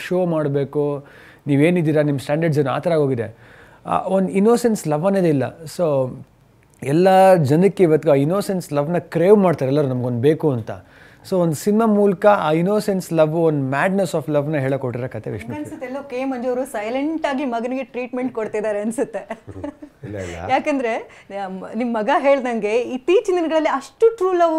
ಶೋ ಮಾಡಬೇಕು, ನೀವೇನಿದ್ದೀರಾ, ನಿಮ್ಮ ಸ್ಟ್ಯಾಂಡರ್ಡ್ಸ್ ಏನು, ಆ ಥರ ಆಗೋಗಿದೆ. ಒಂದು ಇನ್ನೋಸೆನ್ಸ್ ಲವ್ ಅನ್ನೋದೇ ಇಲ್ಲ. ಸೊ ಎಲ್ಲ ಜನಕ್ಕೆ ಇವತ್ತು ಆ ಇನ್ನೋಸೆನ್ಸ್ ಲವ್ನ ಕ್ರೇವ್ ಮಾಡ್ತಾರೆ ಎಲ್ಲರೂ, ನಮ್ಗೊಂದು ಬೇಕು ಅಂತ. ಸೊ ಒಂದು ಸಿನಿಮಾ ಮೂಲಕ ಆ ಇನ್ನೋಸೆನ್ಸ್ ಲವ್, ಒಂದು ಮ್ಯಾಡ್ನೆಸ್ ಆಫ್ ಲವ್ನ ಹೇಳಕೊಟ್ಟಿರೋ ಕತೆ ವಿಷ್ಣು. ಅನ್ಸುತ್ತೆಲ್ಲೋ ಕೆ ಮಂಜು ಅವರು ಸೈಲೆಂಟ್ ಆಗಿ ಮಗನಿಗೆ ಟ್ರೀಟ್ಮೆಂಟ್ ಕೊಡ್ತಿದ್ದಾರೆ ಅನ್ಸುತ್ತೆ. ಯಾಕಂದ್ರೆ ನಿಮ್ಮ ಮಗ ಹೇಳ್ದಂಗೆ ಇತ್ತೀಚಿನ ದಿನಗಳಲ್ಲಿ ಅಷ್ಟು ಟ್ರೂ ಲವ್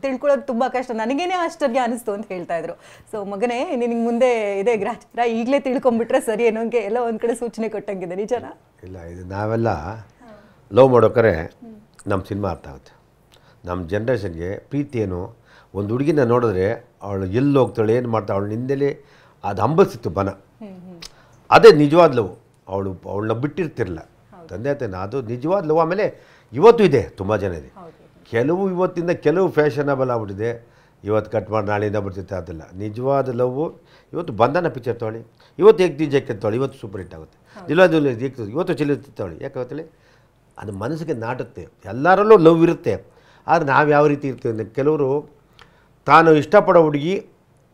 ತಿಳ್ಕೊಳ್ಳೋದು ತುಂಬಾ ಕಷ್ಟ, ನನಗೇನೆ ಅಷ್ಟೊಂದು ಅನಿಸ್ತು ಅಂತ ಹೇಳ್ತಾ ಇದ್ರು. ಸೊ ಮಗನೇ, ನಿನಗೆ ಮುಂದೆ ಇದೆ ಗ್ರಾಚಾರ, ಈಗಲೇ ತಿಳ್ಕೊಂಡ್ಬಿಟ್ರೆ ಸರಿ ಅನ್ನೋಂಗೆ ಎಲ್ಲ ಒಂದ್ ಕಡೆ ಸೂಚನೆ ಕೊಟ್ಟಂಗಿದೆ. ನಿಜನಾ? ಇಲ್ಲ, ಇದು ನಾವೆಲ್ಲ ಲವ್ ಮಾಡೋಕರೆ ನಮ್ಮ ಸಿನಿಮಾ ಅರ್ಥ ಆಗುತ್ತೆ. ನಮ್ಮ ಜನ್ರೇಷನ್ಗೆ ಪ್ರೀತಿ ಏನು, ಒಂದು ಹುಡುಗಿನ ನೋಡಿದ್ರೆ ಅವಳು ಎಲ್ಲಿ ಹೋಗ್ತಾಳೆ, ಏನು ಮಾಡ್ತಾಳೆ, ಅವಳು ಹಿಂದೆಲೇ ಅದು ಹಂಬಲಿಸಿತ್ತು ಬನ. ಅದೇ ನಿಜವಾದ ಲವ್. ಅವಳನ್ನ ಬಿಟ್ಟಿರ್ತಿರಲ್ಲ ತಂದೆ ತಾನೆ, ಅದು ನಿಜವಾದ ಲವ್. ಆಮೇಲೆ ಇವತ್ತು ಇದೆ, ತುಂಬ ಜನ ಇದೆ. ಕೆಲವು ಇವತ್ತಿಂದ ಕೆಲವು ಫ್ಯಾಷನಬಲ್ ಆಗ್ಬಿಟ್ಟಿದೆ, ಇವತ್ತು ಕಟ್ ಮಾಡಿ ನಾಳೆಯಿಂದ ಬರ್ತಿತ್ತು. ಅದಲ್ಲ ನಿಜವಾದ ಲವ್. ಇವತ್ತು ಬಂಧನ ಪಿಕ್ಚರ್ ತೊಗೊಳ್ಳಿ, ಇವತ್ತು ಏಕ್ ದಿಜಕ್ಕೆ ತೊಗೊಳ್ಳಿ, ಇವತ್ತು ಸೂಪರ್ ಹಿಟ್ ಆಗುತ್ತೆ. ಇವತ್ತು ಚಿಲ್ಲಿರ್ತಿತ್ತವಳಿ, ಯಾಕಾಗತ್ತಲ್ಲಿ ಅದು ಮನಸ್ಸಿಗೆ ನಾಟುತ್ತೆ. ಎಲ್ಲರಲ್ಲೂ ಲವ್ ಇರುತ್ತೆ. ಆದರೆ ನಾವು ಯಾವ ರೀತಿ ಇರ್ತೀವಿ ಅಂದರೆ, ಕೆಲವರು ತಾನು ಇಷ್ಟಪಡೋ ಹುಡುಗಿ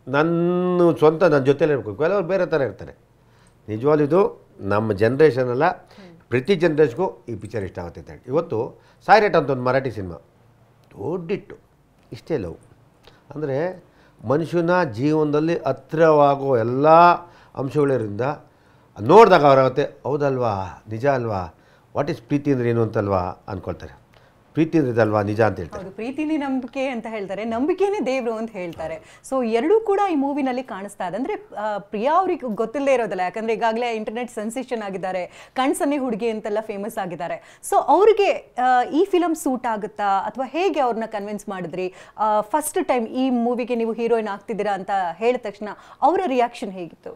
ನನ್ನ ಜೊತೆಲೇ ಇರಬೇಕು, ಕೆಲವರು ಬೇರೆ ಥರ ಇರ್ತಾರೆ. ನಿಜವಾಗ್ಲೂ ಇದು ನಮ್ಮ ಜನ್ರೇಷನಲ್ಲ, ಪ್ರತಿ ಜನ್ರೇಷನ್ಗೂ ಈ ಪಿಕ್ಚರ್ ಇಷ್ಟ ಆಗುತ್ತೆ ಅಂತ ಹೇಳಿ. ಇವತ್ತು ಸಾಯ್ರೇಟ್ ಅಂತ ಒಂದು ಮರಾಠಿ ಸಿನಿಮಾ ದೊಡ್ಡಿಟ್ಟು ಇಷ್ಟೇ ಲವ್. ಅಂದರೆ ಮನುಷ್ಯನ ಜೀವನದಲ್ಲಿ ಹತ್ತಿರವಾಗೋ ಎಲ್ಲ ಅಂಶಗಳಿಂದ ನೋಡಿದಾಗ ಅವರಾಗುತ್ತೆ, ಹೌದಲ್ವಾ, ನಿಜ ಅಲ್ವಾ, ವಾಟ್ ಈಸ್ ಪ್ರೀತಿ ಅಂದರೆ ಏನು ಅಂತಲ್ವಾ ಅಂದ್ಕೊಳ್ತಾರೆ. ಪ್ರೀತಿ ಅಂದ್ರೆ ಇದಲ್ವಾ ನಿಜ ಅಂತ ಹೇಳ್ತಾರೆ. ಪ್ರೀತಿನೇ ನಂಬಿಕೆ ಅಂತ ಹೇಳ್ತಾರೆ, ನಂಬಿಕೆನೇ ದೇವರು ಅಂತ ಹೇಳ್ತಾರೆ. ಸೊ ಎರಡೂ ಕೂಡ ಈ ಮೂವಿನಲ್ಲಿ ಕಾಣಿಸ್ತಾ ಇದೆ. ಅಂದ್ರೆ ಪ್ರಿಯಾ ಅವ್ರಿಗೆ ಗೊತ್ತಿಲ್ಲದೆ ಇರೋದಿಲ್ಲ, ಯಾಕಂದ್ರೆ ಈಗಾಗಲೇ ಇಂಟರ್ನೆಟ್ ಸೆನ್ಸೇಷನ್ ಆಗಿದ್ದಾರೆ, ಕಣ್ಸನ್ನೆ ಹುಡುಗಿ ಅಂತೆಲ್ಲ ಫೇಮಸ್ ಆಗಿದ್ದಾರೆ. ಸೊ ಅವ್ರಿಗೆ ಈ ಫಿಲಮ್ ಸೂಟ್ ಆಗುತ್ತಾ, ಅಥವಾ ಹೇಗೆ ಅವ್ರನ್ನ ಕನ್ವಿನ್ಸ್ ಮಾಡಿದ್ರಿ? ಫಸ್ಟ್ ಟೈಮ್ ಈ ಮೂವಿಗೆ ನೀವು ಹೀರೋಯಿನ್ ಆಗ್ತಿದ್ದೀರಾ ಅಂತ ಹೇಳಿದ ತಕ್ಷಣ ಅವರ ರಿಯಾಕ್ಷನ್ ಹೇಗಿತ್ತು?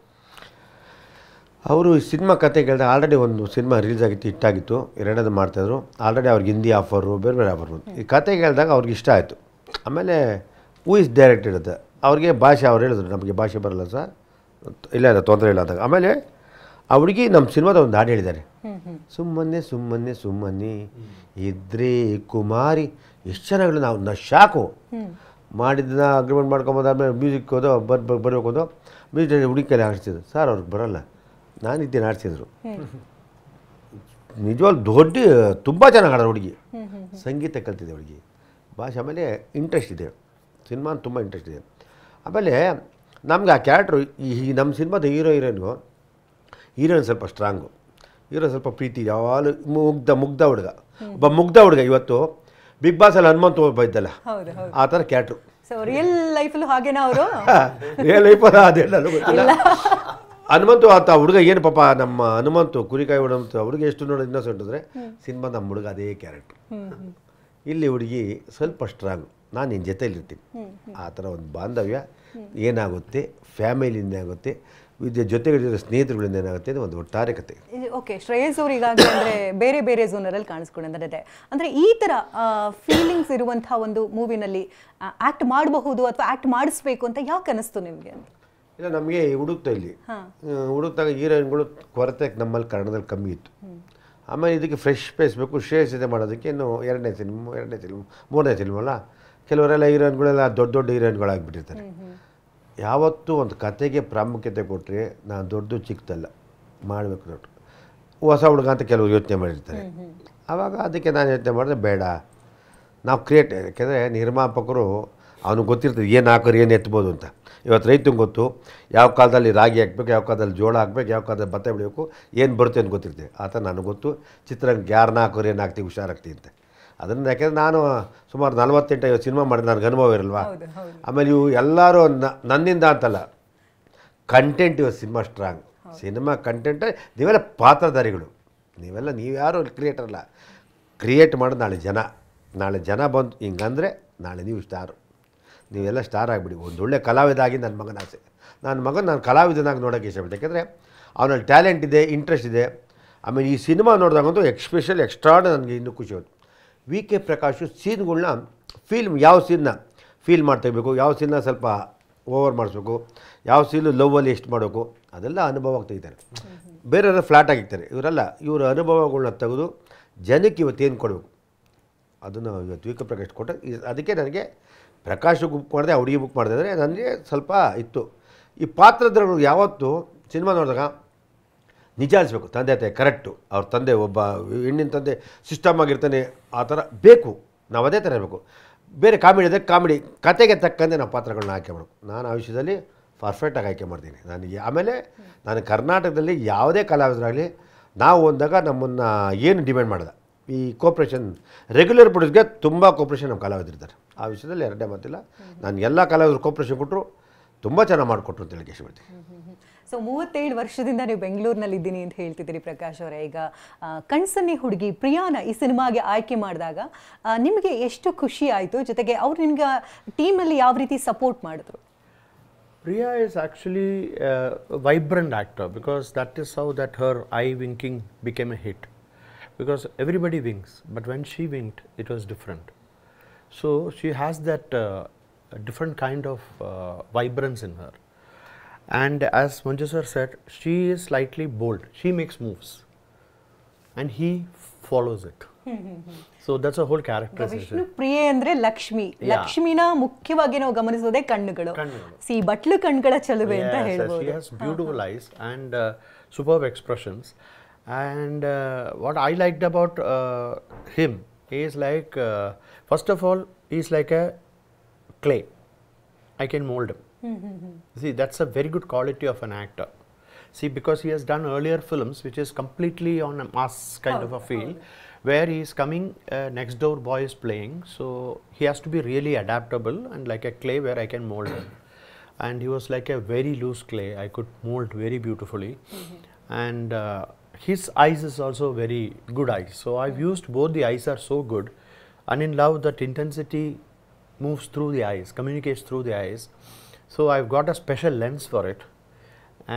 ಅವರು ಸಿನಿಮಾ ಕತೆ ಕೇಳಿದಾಗ ಆಲ್ರೆಡಿ ಒಂದು ಸಿನಿಮಾ ರಿಲೀಸ್ ಆಗಿತ್ತು, ಹಿಟ್ಟಾಗಿತ್ತು, ಎರಡನೇದು ಮಾಡ್ತಾಯಿದ್ರು. ಆಲ್ರೆಡಿ ಅವ್ರಿಗೆ ಹಿಂದಿ ಆಫರು, ಬೇರೆ ಆಫರ್ ಬಂತು. ಈ ಕತೆ ಕೇಳಿದಾಗ ಅವ್ರಿಗೆ ಇಷ್ಟ ಆಯಿತು. ಆಮೇಲೆ ಹೂ ಇಸ್ ಡೈರೆಕ್ಟೆಡ್ ಅಂತ ಅವ್ರಿಗೆ ಭಾಷೆ ಅವ್ರು ಹೇಳಿದ್ರು, ನಮಗೆ ಭಾಷೆ ಬರಲ್ಲ ಸರ್, ಇಲ್ಲ ತೊಂದರೆ ಇಲ್ಲ ಅಂದಾಗ. ಆಮೇಲೆ ಆ ಹುಡುಗಿ ನಮ್ಮ ಸಿನಿಮಾದ ಒಂದು ಹಾಡು ಹೇಳಿದ್ದಾರೆ, ಸುಮ್ಮನೆ ಇದ್ರೆ ಕುಮಾರಿ. ಎಷ್ಟು ಚೆನ್ನಾಗಿ ನಾವು ಶಾಕು. ಮಾಡಿದ್ದನ್ನ ಅಗ್ರಿಮೆಂಟ್ ಮಾಡ್ಕೊಂಬಂದಾದ್ಮೇಲೆ ಮ್ಯೂಸಿಕ್ ಹೋದೋ ಬರಬೇಕು ಹೋದೋ ಮ್ಯೂಸಿಕ್ ಹುಡುಗಿ ಕೈಲಿ ಆಡಿಸ್ತಿದ್ರು. ಸರ್ ಅವ್ರಿಗೆ ಬರೋಲ್ಲ, ನಾನಿದ್ದೇನೆ ಆಡಿಸಿದ್ರು. ನಿಜವಾಗ್ಲೂ ದೊಡ್ಡ ತುಂಬ ಚೆನ್ನಾಗಿ ಆಡೋದು ಹುಡುಗಿ, ಸಂಗೀತ ಕಲ್ತಿದೆ ಹುಡುಗಿ, ಭಾಷೆ. ಆಮೇಲೆ ಇಂಟ್ರೆಸ್ಟ್ ಇದೆ, ಸಿನಿಮಾ ತುಂಬ ಇಂಟ್ರೆಸ್ಟ್ ಇದೆ. ಆಮೇಲೆ ನಮ್ಗೆ ಆ ಕ್ಯಾರೆಕ್ಟ್ರು ಈ ನಮ್ಮ ಸಿನಿಮಾದ ಹೀರೋಯಿನ್ ಸ್ವಲ್ಪ ಸ್ಟ್ರಾಂಗು, ಹೀರೋ ಸ್ವಲ್ಪ ಪ್ರೀತಿ, ಯಾವಾಗಲೂ ಮುಗ್ಧ ಹುಡುಗ, ಒಬ್ಬ ಮುಗ್ಧ ಹುಡುಗ. ಇವತ್ತು ಬಿಗ್ ಬಾಸಲ್ಲಿ ಹನುಮಂತ ಒಬ್ಬ ಇದ್ದಲ್ಲ, ಆ ಥರ ಕ್ಯಾರೆಕ್ಟ್ರು. ರಿಯಲ್ ಲೈಫಲ್ಲೂ ಹಾಗೇನಾ ಅವರು? ರಿಯಲ್ ಲೈಫಲ್ಲ ಅದೆಲ್ಲ ಗೊತ್ತಿಲ್ಲ. ಹನುಮಂತು ಆತ ಹುಡುಗ ಏನು ಪಾಪ, ನಮ್ಮ ಹನುಮಂತು ಕುರಿಕಾಯಿ ಹನುಮಂತು ಅವ್ರಿಗೆ ಎಷ್ಟು ನೋಡಿ ಇನ್ನೊಸೆಂಟ್ ಅಂದರೆ ಸಿನಿಮಾ ನಮ್ಮ ಹುಡುಗ ಅದೇ ಕ್ಯಾರೆಕ್ಟ್ರು. ಇಲ್ಲಿ ಹುಡುಗಿ ಸ್ವಲ್ಪ ಸ್ಟ್ರಾಂಗ್, ನಾನು ನಿನ್ನ ಜೊತೆಯಲ್ಲಿರ್ತೀನಿ. ಆ ಥರ ಒಂದು ಬಾಂಧವ್ಯ ಏನಾಗುತ್ತೆ, ಫ್ಯಾಮಿಲಿಯಿಂದ ಆಗುತ್ತೆ, ಜೊತೆಗೆ ಸ್ನೇಹಿತರುಗಳಿಂದ ಏನಾಗುತ್ತೆ, ಒಂದು ಒಟ್ಟಾರೆ ಕತೆ. ಓಕೆ, ಶ್ರೇಯಸ್ ಅವ್ರು ಈಗಾಗಲೇ ಅಂದರೆ ಬೇರೆ ಬೇರೆ ಝೋನರಲ್ಲಿ ಕಾಣಿಸ್ಕೊಂಡಿದ್ದಾರೆ. ಅಂದರೆ ಈ ಥರ ಫೀಲಿಂಗ್ಸ್ ಇರುವಂತಹ ಒಂದು ಮೂವಿನಲ್ಲಿ ಆ್ಯಕ್ಟ್ ಮಾಡಬಹುದು ಅಥವಾ ಆ್ಯಕ್ಟ್ ಮಾಡಿಸ್ಬೇಕು ಅಂತ ಯಾಕೆ ಅನ್ನಿಸ್ತು ನಿಮಗೆ ಅಂತ? ಇಲ್ಲ, ನಮಗೆ ಹುಡುಕ್ತಾ ಇಲ್ಲಿ ಹುಡುಕ್ತಾಗ ಹೀರೋಯಿನ್ಗಳು ಕೊರತೆ ನಮ್ಮಲ್ಲಿ ಕನ್ನಡದಲ್ಲಿ ಕಮ್ಮಿ ಇತ್ತು. ಆಮೇಲೆ ಇದಕ್ಕೆ ಫ್ರೆಶ್ ಫೇಸ್ ಬೇಕು, ಶ್ರೇಯಸ್ ಇದೆ ಮಾಡೋದಕ್ಕೆ. ಇನ್ನು ಎರಡನೇ ಫಿಲ್ಮ್ ಮೂರನೇ ಫಿಲ್ಮ್ ಅಲ್ಲ, ಕೆಲವರೆಲ್ಲ ಹೀರೋಯಿನ್ಗಳೆಲ್ಲ ದೊಡ್ಡ ದೊಡ್ಡ ಹೀರೋಯಿನ್ಗಳಾಗಿಬಿಟ್ಟಿರ್ತಾರೆ. ಯಾವತ್ತೂ ಒಂದು ಕತೆಗೆ ಪ್ರಾಮುಖ್ಯತೆ ಕೊಟ್ಟರೆ ನಾನು ದೊಡ್ಡ ಚಿಕ್ಕದಲ್ಲ ಮಾಡಬೇಕು. ದೊಡ್ಡ ಹೊಸ ಹುಡುಗ ಅಂತ ಕೆಲವರು ಯೋಚನೆ ಮಾಡಿರ್ತಾರೆ. ಆವಾಗ ಅದಕ್ಕೆ ನಾನು ಯೋಚನೆ ಮಾಡಿದೆ, ಬೇಡ ನಾವು ಕ್ರಿಯೇಟ್, ಯಾಕೆಂದರೆ ನಿರ್ಮಾಪಕರು ಅವನಿಗೆ ಗೊತ್ತಿರ್ತದೆ ಏನು ಹಾಕೋರು ಏನು ಎತ್ಬೋದು ಅಂತ. ಇವತ್ತು ರೈತಂಗೆ ಗೊತ್ತು ಯಾವ ಕಾಲದಲ್ಲಿ ರಾಗಿ ಹಾಕ್ಬೇಕು, ಯಾವ ಕಾಲದಲ್ಲಿ ಜೋಳ ಹಾಕ್ಬೇಕು, ಯಾವ ಕಾಲದಲ್ಲಿ ಭತ್ತ ಬೆಳಿಬೇಕು, ಏನು ಬರುತ್ತೆ ಅಂತ ಗೊತ್ತಿರ್ತದೆ. ಆ ಥರ ನನಗೆ ಗೊತ್ತು ಚಿತ್ರರಂಗಕ್ಕೆ ಯಾರನ್ನ ಹಾಕೋರು ಏನು ಹಾಕ್ತೀವಿ ಹುಷಾರಾಗ್ತೀವಿ ಅಂತ. ಅದನ್ನು ಯಾಕೆಂದರೆ ನಾನು ಸುಮಾರು 48 ಸಿನಿಮಾ ಮಾಡಿದೆ, ನನಗೆ ಅನುಭವ ಇರಲ್ವಾ. ಆಮೇಲೆ ಇವು ಎಲ್ಲರೂ ನನ್ನಿಂದ ಅಂತಲ್ಲ, ಕಂಟೆಂಟ್ ಇವತ್ತು ಸಿನಿಮಾ ಸ್ಟ್ರಾಂಗ್. ಸಿನಿಮಾ ಕಂಟೆಂಟ್ ನೀವೆಲ್ಲ ಪಾತ್ರಧಾರಿಗಳು, ನೀವು ಯಾರು ಕ್ರಿಯೇಟರ್ ಅಲ್ಲ. ಕ್ರಿಯೇಟ್ ಮಾಡೋದು ನಾಳೆ ಜನ ಬಂದು ಹಿಂಗಂದರೆ ನಾಳೆ ನೀವು ಸ್ಟಾರು, ನೀವೆಲ್ಲ ಸ್ಟಾರ್ ಆಗಿಬಿಡಿ. ಒಂದೊಳ್ಳೆ ಕಲಾವಿದ ಆಗಿ ನನ್ನ ಮಗನ ಆಸೆ. ನಾನು ಕಲಾವಿದನಾಗಿ ನೋಡೋಕ್ಕೆ ಇಷ್ಟಪಡ್ತೀನಿ. ಯಾಕೆಂದರೆ ಅವನಲ್ಲಿ ಟ್ಯಾಲೆಂಟ್ ಇದೆ, ಇಂಟ್ರೆಸ್ಟ್ ಇದೆ. ಆಮೇಲೆ ಈ ಸಿನಿಮಾ ನೋಡಿದಾಗಂತೂ ಎಕ್ಸ್ಟ್ರಾಡ್ ನನಗೆ ಇನ್ನೂ ಖುಷಿ ಆಯಿತು. ವಿ ಕೆ ಪ್ರಕಾಶು ಸೀನ್ಗಳನ್ನ ಯಾವ ಸೀನ್ನ ಫೀಲ್ ಮಾಡ್ತಾಯಿಬೇಕು, ಯಾವ ಸೀನ್ನ ಸ್ವಲ್ಪ ಓವರ್ ಮಾಡಿಸ್ಬೇಕು, ಯಾವ ಸೀನು ಲವ್ವಲ್ಲಿ ಎಷ್ಟು ಮಾಡಬೇಕು, ಅದೆಲ್ಲ ಅನುಭವ ತೆಗಿತಾರೆ. ಬೇರೆಯವರು ಫ್ಲಾಟ್ ಆಗಿರ್ತಾರೆ, ಇವರ ಅನುಭವಗಳನ್ನ ತೆಗೆದು ಜನಕ್ಕೆ ಇವತ್ತೇನು ಕೊಡಬೇಕು ಅದನ್ನು ಇವತ್ತು ವಿ ಕೆ ಪ್ರಕಾಶ್ ಕೊಟ್ಟರೆ. ಅದಕ್ಕೆ ನನಗೆ ಪ್ರಕಾಶ್ ಬುಕ್ ಮಾಡಿದೆ, ಹುಡುಗಿ ಬುಕ್ ಮಾಡಿದೆ ಅಂದರೆ ನನಗೆ ಸ್ವಲ್ಪ ಇತ್ತು. ಈ ಪಾತ್ರಧಾರಿಗಳು ಯಾವತ್ತು ಸಿನಿಮಾ ನೋಡಿದಾಗ ನಿಜ ಅನಿಸ್ಬೇಕು, ತಂದೆ ತಾಯಿ ಕರೆಕ್ಟು. ಅವ್ರ ತಂದೆ ಒಬ್ಬ ಹೆಣ್ಣಿನ ತಂದೆ ಸಿಸ್ಟಮ್ ಆಗಿರ್ತಾನೆ, ಆ ಥರ ಬೇಕು. ನಾವು ಅದೇ ಥರ ಇರಬೇಕು. ಬೇರೆ ಕಾಮಿಡಿ ಕತೆಗೆ ತಕ್ಕಂತೆ ನಾವು ಪಾತ್ರಗಳನ್ನ ಆಯ್ಕೆ ಮಾಡಬೇಕು. ನಾನು ಆ ವಿಷಯದಲ್ಲಿ ಪರ್ಫೆಕ್ಟಾಗಿ ಆಯ್ಕೆ ಮಾಡ್ತೀನಿ. ಆಮೇಲೆ ನಾನು ಕರ್ನಾಟಕದಲ್ಲಿ ಯಾವುದೇ ಕಲಾವಿದರಾಗಲಿ ನಾವು ಒಂದಾಗ ನಮ್ಮನ್ನು ಏನು ಡಿಮ್ಯಾಂಡ್ ಮಾಡಿದ ಈ ಕೋಪ್ರೇಷನ್ ರೆಗ್ಯುಲರ್ ಪ್ರೊಡ್ಯೂಸ್ಗೆ ತುಂಬ ಕೋಪ್ರೇಷನ್ ನಮ್ಮ ಕಲಾವಿದರಿದ್ದಾರೆ. ಆ ವಿಷಯದಲ್ಲಿ ಎರಡೇ ಮಾತಿಲ್ಲ. ನಾನು ಎಲ್ಲ ಕಲಾವಿದರು ಕೋಪ್ರೇಷನ್ ಕೊಟ್ಟರು, ತುಂಬ ಚೆನ್ನಾಗಿ ಮಾಡಿಕೊಟ್ರು ಅಂತ ಹೇಳಿ ಹೇಳ್ತೀನಿ. ಸೊ 37 ವರ್ಷದಿಂದ ನೀವು ಬೆಂಗಳೂರಿನಲ್ಲಿ ಇದ್ದೀನಿ ಅಂತ ಹೇಳ್ತಿದ್ದೀರಿ ಪ್ರಕಾಶ್ ಅವರೇ. ಈಗ ಕಣ್ಸನ್ನೆ ಹುಡುಗಿ ಪ್ರಿಯಾನ ಈ ಸಿನಿಮಾಗೆ ಆಯ್ಕೆ ಮಾಡಿದಾಗ ನಿಮಗೆ ಎಷ್ಟು ಖುಷಿ ಆಯಿತು, ಜೊತೆಗೆ ಅವ್ರು ನಿಮ್ಗೆ ಟೀಮಲ್ಲಿ ಯಾವ ರೀತಿ ಸಪೋರ್ಟ್ ಮಾಡಿದ್ರು? Priya is actually a vibrant actor, because that is how that her eye winking became a hit. Because everybody winks, but when she winked, it was different. So she has that different kind of vibrance in her. And as Manju sir said, she is slightly bold. She makes moves, and he follows it. So that's a whole characterization. Vishnu ಪ್ರಿಯೆ ಅಂದ್ರೆ ಲಕ್ಷ್ಮಿನ ಮುಖ್ಯವಾಗಿ ನಾವು ಗಮನಿಸೋದೇ ಕಣ್ಣುಗಳು. ಸಿ ಬಟ್ಲು ಕಣ್ಗಳ ಚಲುವೆ ಅಂತ ಹೇಳ್ಬೋದು. She has beautiful eyes and superb expressions. And what I liked about him is like, first of all, he's like a clay. I can mold him. See, that's a very good quality of an actor. See, because he has done earlier films which is completely on a mass kind of a feel, where he is coming, next door boy is playing, so he has to be really adaptable and like a clay where I can mold him. And he was like a very loose clay, I could mold very beautifully. And his eyes is also very good eyes, so I've used both. The eyes are so good, and in love that intensity moves through the eyes, communicates through the eyes. So I've got a special lens for it,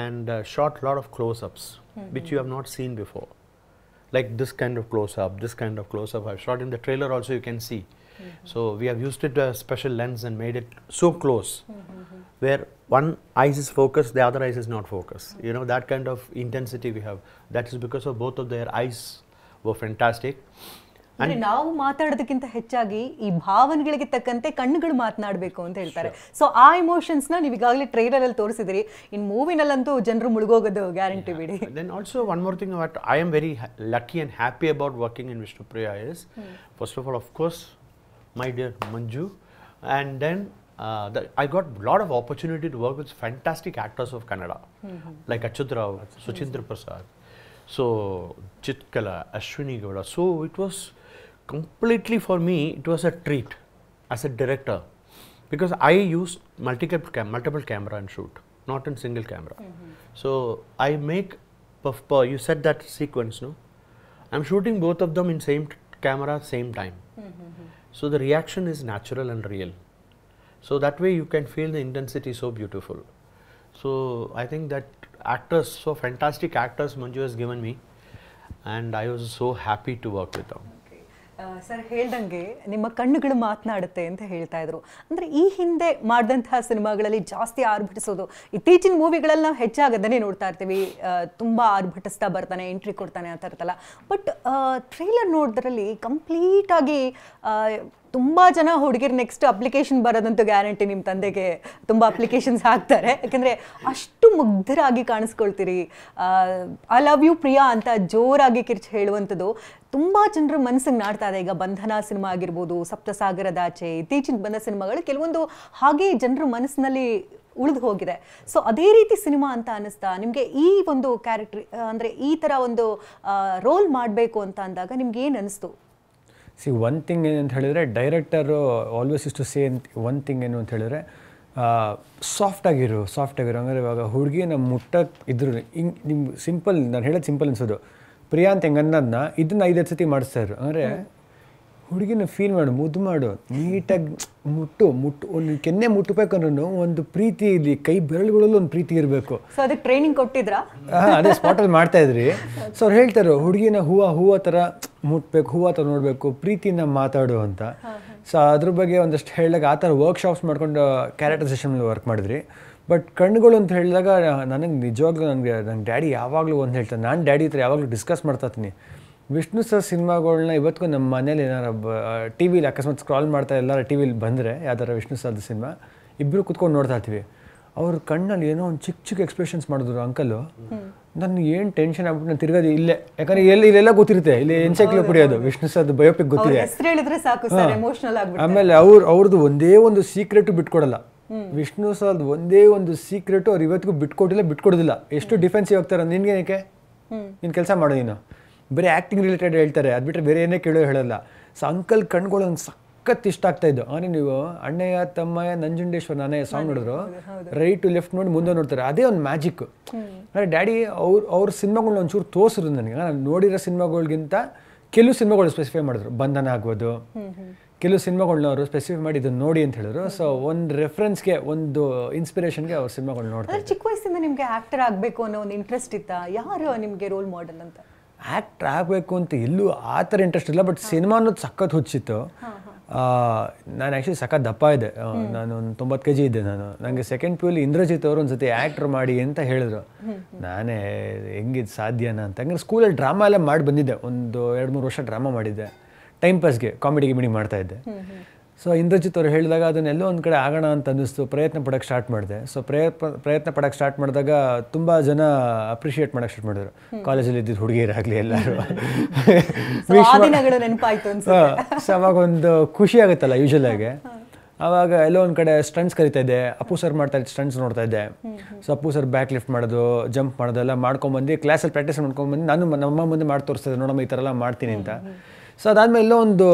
and shot a lot of close-ups which you have not seen before, like this kind of close-up, this kind of close-up I've shot in the trailer also, you can see. So we have used it a special lens and made it so close, where one eye is focused, the other eye is not focused. You know, that kind of intensity we have. That is because of both of their eyes were fantastic. ಅಂದ್ರೆ ನಾವು ಮಾತಾಡೋದಕ್ಕಿಂತ ಹೆಚ್ಚಾಗಿ ಈ ಭಾವನೆಗಳಿಗೆ ತಕ್ಕಂತೆ ಕಣ್ಣುಗಳು ಮಾತನಾಡಬೇಕು ಅಂತ ಹೇಳ್ತಾರೆ. ಸೊ ಆ ಇಮೋಷನ್ಸ್ ನ ನೀವು ಈಗಾಗಲೇ ಟ್ರೈಲರ್ ಅಲ್ಲಿ ತೋರಿಸಿದಿರಿ, ಇನ್ ಮೂವಿನಲ್ಲಂತೂ ಜನರು ಮುಳುಗೋಗೋದು ಗ್ಯಾರಂಟಿ ಬಿಡಿ. Then also one more thing what I am very lucky and happy about working in Vishnupriya is first of all, of course, my dear Manju, and then I got a lot of opportunity to work with fantastic actors of Kannada, like Achyut Rao, Suchindra Prasad, so Chitkala, Ashwini Gowda. So it was completely, for me, it was a treat as a director, because I used multiple camera and shoot, not in single camera. So I make, you said that sequence, no? I'm shooting both of them in same camera, same time. So the reaction is natural and real. So that way you can feel the intensity so beautiful. So I think that actors, so fantastic actors Manju has given me, and I was so happy to work with them. Sir ಹೇಳ್ದಂಗೆ ನಿಮ್ಮ ಕಣ್ಣುಗಳು ಮಾತನಾಡುತ್ತೆ ಅಂತ ಹೇಳ್ತಾ ಇದ್ರು. ಅಂದ್ರೆ ಈ ಹಿಂದೆ ಮಾಡಿದಂತಹ ಸಿನಿಮಾಗಳಲ್ಲಿ ಜಾಸ್ತಿ ಆರ್ಭಟಿಸೋದು, ಇತ್ತೀಚಿನ ಮೂವಿಗಳಲ್ಲಿ ನಾವು ಹೆಚ್ಚಾಗದನ್ನೇ ನೋಡ್ತಾ ಇರ್ತೀವಿ, ತುಂಬಾ ಆರ್ಭಟಿಸ್ತಾ ಬರ್ತಾನೆ, ಎಂಟ್ರಿ ಕೊಡ್ತಾನೆ ಅಂತ ಇರ್ತಲ್ಲ. ಬಟ್ ಟ್ರೈಲರ್ ನೋಡಿದ್ರಲ್ಲಿ ಕಂಪ್ಲೀಟ್ ಆಗಿ ತುಂಬಾ ಜನ ಹುಡುಗಿರು ನೆಕ್ಸ್ಟ್ ಅಪ್ಲಿಕೇಶನ್ ಬರೋದಂತೂ ಗ್ಯಾರಂಟಿ. ನಿಮ್ಮ ತಂದೆಗೆ ತುಂಬಾ ಅಪ್ಲಿಕೇಶನ್ಸ್ ಹಾಕ್ತಾರೆ, ಯಾಕಂದ್ರೆ ಅಷ್ಟು ಮುಗ್ಧರಾಗಿ ಕಾಣಿಸ್ಕೊಳ್ತೀರಿ. ಐ ಲವ್ ಯು ಪ್ರಿಯಾ ಅಂತ ಜೋರಾಗಿ ಕಿರ್ಚಿ ಹೇಳುವಂಥದ್ದು ತುಂಬಾ ಜನರ ಮನಸ್ಸಿಗೆ ನಾಡ್ತಾ ಇದೆ. ಈಗ ಬಂಧನ ಸಿನಿಮಾ ಆಗಿರ್ಬೋದು, ಸಪ್ತಸಾಗರದಾಚೆ, ಇತ್ತೀಚಿನ ಬಂದ ಸಿನಿಮಾಗಳು ಕೆಲವೊಂದು ಹಾಗೆ ಜನರ ಮನಸ್ಸಿನಲ್ಲಿ ಉಳಿದು ಹೋಗಿದೆ. ಸೊ ಅದೇ ರೀತಿ ಸಿನಿಮಾ ಅಂತ ಅನ್ನಿಸ್ತಾ ನಿಮಗೆ ಈ ಒಂದು ಕ್ಯಾರೆಕ್ಟರ್, ಅಂದರೆ ಈ ಥರ ಒಂದು ರೋಲ್ ಮಾಡಬೇಕು ಅಂತ ಅಂದಾಗ ನಿಮ್ಗೆ ಏನು ಅನಿಸ್ತು? ಒನ್ ಥಿಂಗ್ ಏನಂತ ಹೇಳಿದರೆ, director always is to say one thing ಏನು ಅಂತ ಹೇಳಿದ್ರೆ, ಸಾಫ್ಟಾಗಿರು ಹಂಗಾರೆ ಇವಾಗ ಹುಡುಗಿನ ಮುಟ್ಟಕ್ಕೆ ಇದ್ರು ಹಿಂಗೆ ನಿಮ್ಗೆ ಸಿಂಪಲ್, ನಾನು ಹೇಳೋದು ಸಿಂಪಲ್ ಅನ್ಸೋದು, ಪ್ರಿಯಾ ಅಂತ ಹೆಂಗೆ ಅನ್ನೋದನ್ನ ಇದನ್ನ 5 ಸತಿ ಮಾಡಿಸ್ತಾಯಿದ್ರು. ಅಂದರೆ ಹುಡುಗಿನ ಫೀಲ್ ಮಾಡು, ಮುದ್ದು ಮಾಡು, ನೀಟಾಗಿ ಮುಟ್ಟು ಒಂದು ಕೆನ್ನೆ ಮುಟ್ಟಬೇಕಂದ್ರೂ ಒಂದು ಪ್ರೀತಿ ಇಲ್ಲಿ ಕೈ ಬೆರಳುಗಳಲ್ಲೂ ಒಂದು ಪ್ರೀತಿ ಇರಬೇಕು. ಸೊ ಅದಕ್ಕೆ ಟ್ರೈನಿಂಗ್ ಕೊಟ್ಟಿದ್ರಾ? ಅದೇ ಸ್ಪಾಟಲ್ಲಿ ಮಾಡ್ತಾಯಿದ್ರಿ. ಸೊ ಅವ್ರು ಹೇಳ್ತಾರೆ ಹುಡುಗಿನ ಹೂವು ಥರ ಮುಟ್ಬೇಕು, ಹೂವು ಥರ ನೋಡಬೇಕು, ಪ್ರೀತಿನ ಮಾತಾಡು ಅಂತ. ಸೊ ಅದ್ರ ಬಗ್ಗೆ ಒಂದಷ್ಟು ಹೇಳಿದಾಗ ಆ ಥರ ವರ್ಕ್ಶಾಪ್ಸ್ ಮಾಡ್ಕೊಂಡು ಕ್ಯಾರೆಕ್ಟರೈಸೇಷನ್ ವರ್ಕ್ ಮಾಡಿದ್ರಿ. ಬಟ್ ಕಣ್ಣುಗಳು ಅಂತ ಹೇಳಿದಾಗ ನನಗೆ ನಿಜವಾಗ್ಲೂ ನನ್ನ ಡ್ಯಾಡಿ ಯಾವಾಗಲೂ ಒಂದು ಹೇಳ್ತಾರೆ, ನಾನು ಡ್ಯಾಡಿ ಹತ್ರ ಯಾವಾಗಲೂ ಡಿಸ್ಕಸ್ ಮಾಡ್ತಾ ಇರ್ತೀನಿ. ವಿಷ್ಣು ಸರ್ ಸಿನಿಮಾಗಳನ್ನ ಇವತ್ತಿಗೂ ನಮ್ಮ ಮನೇಲಿ ಏನಾರು ಟಿ ವಿಲಿ ಅಕಸ್ಮಾತ್ ಸ್ಕ್ರಾಲ್ ಮಾಡ್ತಾ ಎಲ್ಲಾರು ಟಿ ವಿಲಿ ಬಂದರೆ ಯಾವ್ದಾರ ವಿಷ್ಣು ಸರ್ದು ಸಿನಿಮಾ ಇಬ್ಬರು ಕುತ್ಕೊಂಡು ನೋಡ್ತಾ ಇರ್ತೀವಿ. ಅವ್ರ ಕಣ್ಣಲ್ಲಿ ಏನೋ ಒಂದು ಚಿಕ್ಕ ಎಕ್ಸ್ಪ್ರೆಷನ್ಸ್ ಮಾಡಿದ್ರು ಅಂಕಲು. ನನಗೆ ಏನು ಟೆನ್ಷನ್ ಆಗ್ಬಿಟ್ಟು ನಾನು ತಿರ್ಗೋದು ಇಲ್ಲೇ, ಯಾಕಂದರೆ ಇಲ್ಲೆಲ್ಲ ಗೊತ್ತಿರುತ್ತೆ, ಇಲ್ಲಿ ಎನ್ಸೈಕ್ಲೋಪೀಡಿಯಾ ಅದು ವಿಷ್ಣು ಸರ್ದು ಬಯೋಪಿಕ್ ಗೊತ್ತಿದೆ. ಆಮೇಲೆ ಅವ್ರದ್ದು ಒಂದೇ ಒಂದು ಸೀಕ್ರೆಟು ಬಿಟ್ಕೊಡಲ್ಲ. ವಿಷ್ಣು ಸರ್ದು ಒಂದೇ ಒಂದು ಸೀಕ್ರೆಟು ಅವ್ರು ಇವತ್ತಿಗೂ ಬಿಟ್ಕೊಡೋದಿಲ್ಲ. ಎಷ್ಟು ಡಿಫೆನ್ಸಿವ್ ಆಗ್ತಾರೆ, ನಿನ್ಗೇನಕ್ಕೆ ನೀನು ಕೆಲಸ ಮಾಡೋ, ನೀನು ಬರೀ ಆ್ಯಕ್ಟಿಂಗ್ ರಿಲೇಟೆಡ್ ಹೇಳ್ತಾರೆ, ಅದು ಬಿಟ್ಟರೆ ಬೇರೆ ಏನೇ ಹೇಳಲ್ಲ. ಸೊ ಅಂಕಲ್ ಕಣ್ಗಳು ನಂಗೆ ಸಖತ್ ಇಷ್ಟ ಆಗ್ತಾಯಿದ್ದು. ಅಂದರೆ ನೀವು ಅಣ್ಣಯ್ಯ ತಮ್ಮಯ್ಯ ನಂಜುಂಡೇಶ್ವರ ನಾನಯ್ಯ ಸಾಂಗ್ ನೋಡಿದ್ರು, ರೈಟ್ ಟು ಲೆಫ್ಟ್ ನೋಡಿ ಮುಂದೆ ನೋಡ್ತಾರೆ, ಅದೇ ಒಂದು ಮ್ಯಾಜಿಕ್ಕು. ಅಂದರೆ ಡ್ಯಾಡಿ ಅವ್ರ ಸಿನಿಮಾಗಳನ್ನ ಒಂಚೂರು ತೋರಿಸಿದ್ರು ನನಗೆ. ನಾನು ನೋಡಿರೋ ಸಿನಿಮಾಗಳಿಗಿಂತ ಕೆಲವು ಸಿನಿಮಾಗಳು ಸ್ಪೆಸಿಫೈ ಮಾಡಿದ್ರು, ಬಂಧನ ಆಗ್ಬೋದು, ಕೆಲವು ಸಿನಿಮಾಗಳನ್ನ ಅವರು ಸ್ಪೆಸಿಫೈ ಮಾಡಿ ಇದನ್ನು ನೋಡಿ ಅಂತ ಹೇಳಿದ್ರು. ಸೊ ಒಂದು ರೆಫರೆನ್ಸ್ಗೆ, ಒಂದು ಇನ್ಸ್ಪಿರೇಷನ್ಗೆ ಅವ್ರ ಸಿನಿಮಾಗಳು ನೋಡ್ತಾರೆ. ಚಿಕ್ಕ ವಯಸ್ಸಿಂದ ನಿಮಗೆ ಆ್ಯಕ್ಟರ್ ಆಗಬೇಕು ಅನ್ನೋ ಒಂದು ಇಂಟ್ರೆಸ್ಟ್ ಇತ್ತಾ? ಯಾರು ನಿಮಗೆ ರೋಲ್ ಮಾಡೆಲ್ ಅಂತ? ಆ್ಯಕ್ಟ್ರ್ ಆಗಬೇಕು ಅಂತ ಎಲ್ಲೂ ಆ ಥರ ಇಂಟ್ರೆಸ್ಟ್ ಇಲ್ಲ, ಬಟ್ ಸಿನಿಮಾ ಅನ್ನೋದು ಸಖತ್ ಹುಚ್ಚಿತ್ತು. ನಾನು ಆ್ಯಕ್ಚುಲಿ ಸಖತ್ ದಪ್ಪ ಇದೆ, ನಾನು ಒಂದು 90 kg ಇದ್ದೆ. ನನಗೆ ಸೆಕೆಂಡ್ PU ಇಂದ್ರಜಿತ್ ಅವರು ಒಂದು ಸತಿ ಆ್ಯಕ್ಟ್ರ್ ಮಾಡಿ ಅಂತ ಹೇಳಿದ್ರು. ನಾನೇ ಹೆಂಗಿದ್ದು ಸಾಧ್ಯನಾ ಅಂತ. ಹಂಗೆ ಸ್ಕೂಲಲ್ಲಿ ಡ್ರಾಮಾ ಎಲ್ಲ ಮಾಡಿ ಬಂದಿದ್ದೆ, ಒಂದು 2-3 ವರ್ಷ ಡ್ರಾಮಾ ಮಾಡಿದ್ದೆ, ಟೈಮ್ ಪಾಸ್ಗೆ ಕಾಮಿಡಿ ಮಾಡ್ತಾಯಿದ್ದೆ. ಸೊ ಇಂದ್ರಜಿತ್ ಅವ್ರು ಹೇಳಿದಾಗ ಅದನ್ನೆಲ್ಲೋ ಒಂದು ಕಡೆ ಆಗೋಣ ಅಂತ ಅನ್ನಿಸ್ತು, ಪ್ರಯತ್ನ ಪಡೋಕ್ಕೆ ಸ್ಟಾರ್ಟ್ ಮಾಡಿದೆ. ಸೊ ಪ್ರಯತ್ನ ಪಡೋಕ್ಕೆ ಸ್ಟಾರ್ಟ್ ಮಾಡಿದಾಗ ತುಂಬ ಜನ ಅಪ್ರಿಷಿಯೇಟ್ ಮಾಡೋಕ್ಕೆ ಸ್ಟಾರ್ಟ್ ಮಾಡಿದ್ರು, ಕಾಲೇಜಲ್ಲಿ ಇದ್ದಿದ್ದು ಹುಡುಗಿಯರಾಗಲಿ ಎಲ್ಲರೂ. ಸೊ ಅವಾಗ ಒಂದು ಖುಷಿ ಆಗುತ್ತಲ್ಲ ಯೂಶಲ್ ಆಗಿ. ಆವಾಗ ಎಲ್ಲೋ ಒಂದು ಕಡೆ ಸ್ಟಂಟ್ಸ್ ಕರಿತಾ ಇದ್ದೆ, ಅಪ್ಪು ಸರ್ ಮಾಡ್ತಾ ಇದ್ದ ಸ್ಟಂಟ್ಸ್ ನೋಡ್ತಾ ಇದ್ದೆ. So Appu sir back lift ಮಾಡೋದು, ಜಂಪ್ ಮಾಡೋದೆಲ್ಲ ಮಾಡ್ಕೊಂಬಂದು ಕ್ಲಾಸಲ್ಲಿ ಪ್ರಾಕ್ಟೀಸ್ ಮಾಡ್ಕೊಂಬಂದು ನಾನು ನಮ್ಮ ಮುಂದೆ ಮಾಡಿ ತೋರಿಸ್ತಾ ಇದ್ದೆ, ನೋಡಮ್ಮ ಈ ಥರ ಎಲ್ಲ ಮಾಡ್ತೀನಿ ಅಂತ. ಸೊ ಅದಾದಮೇಲೆ ಎಲ್ಲೋ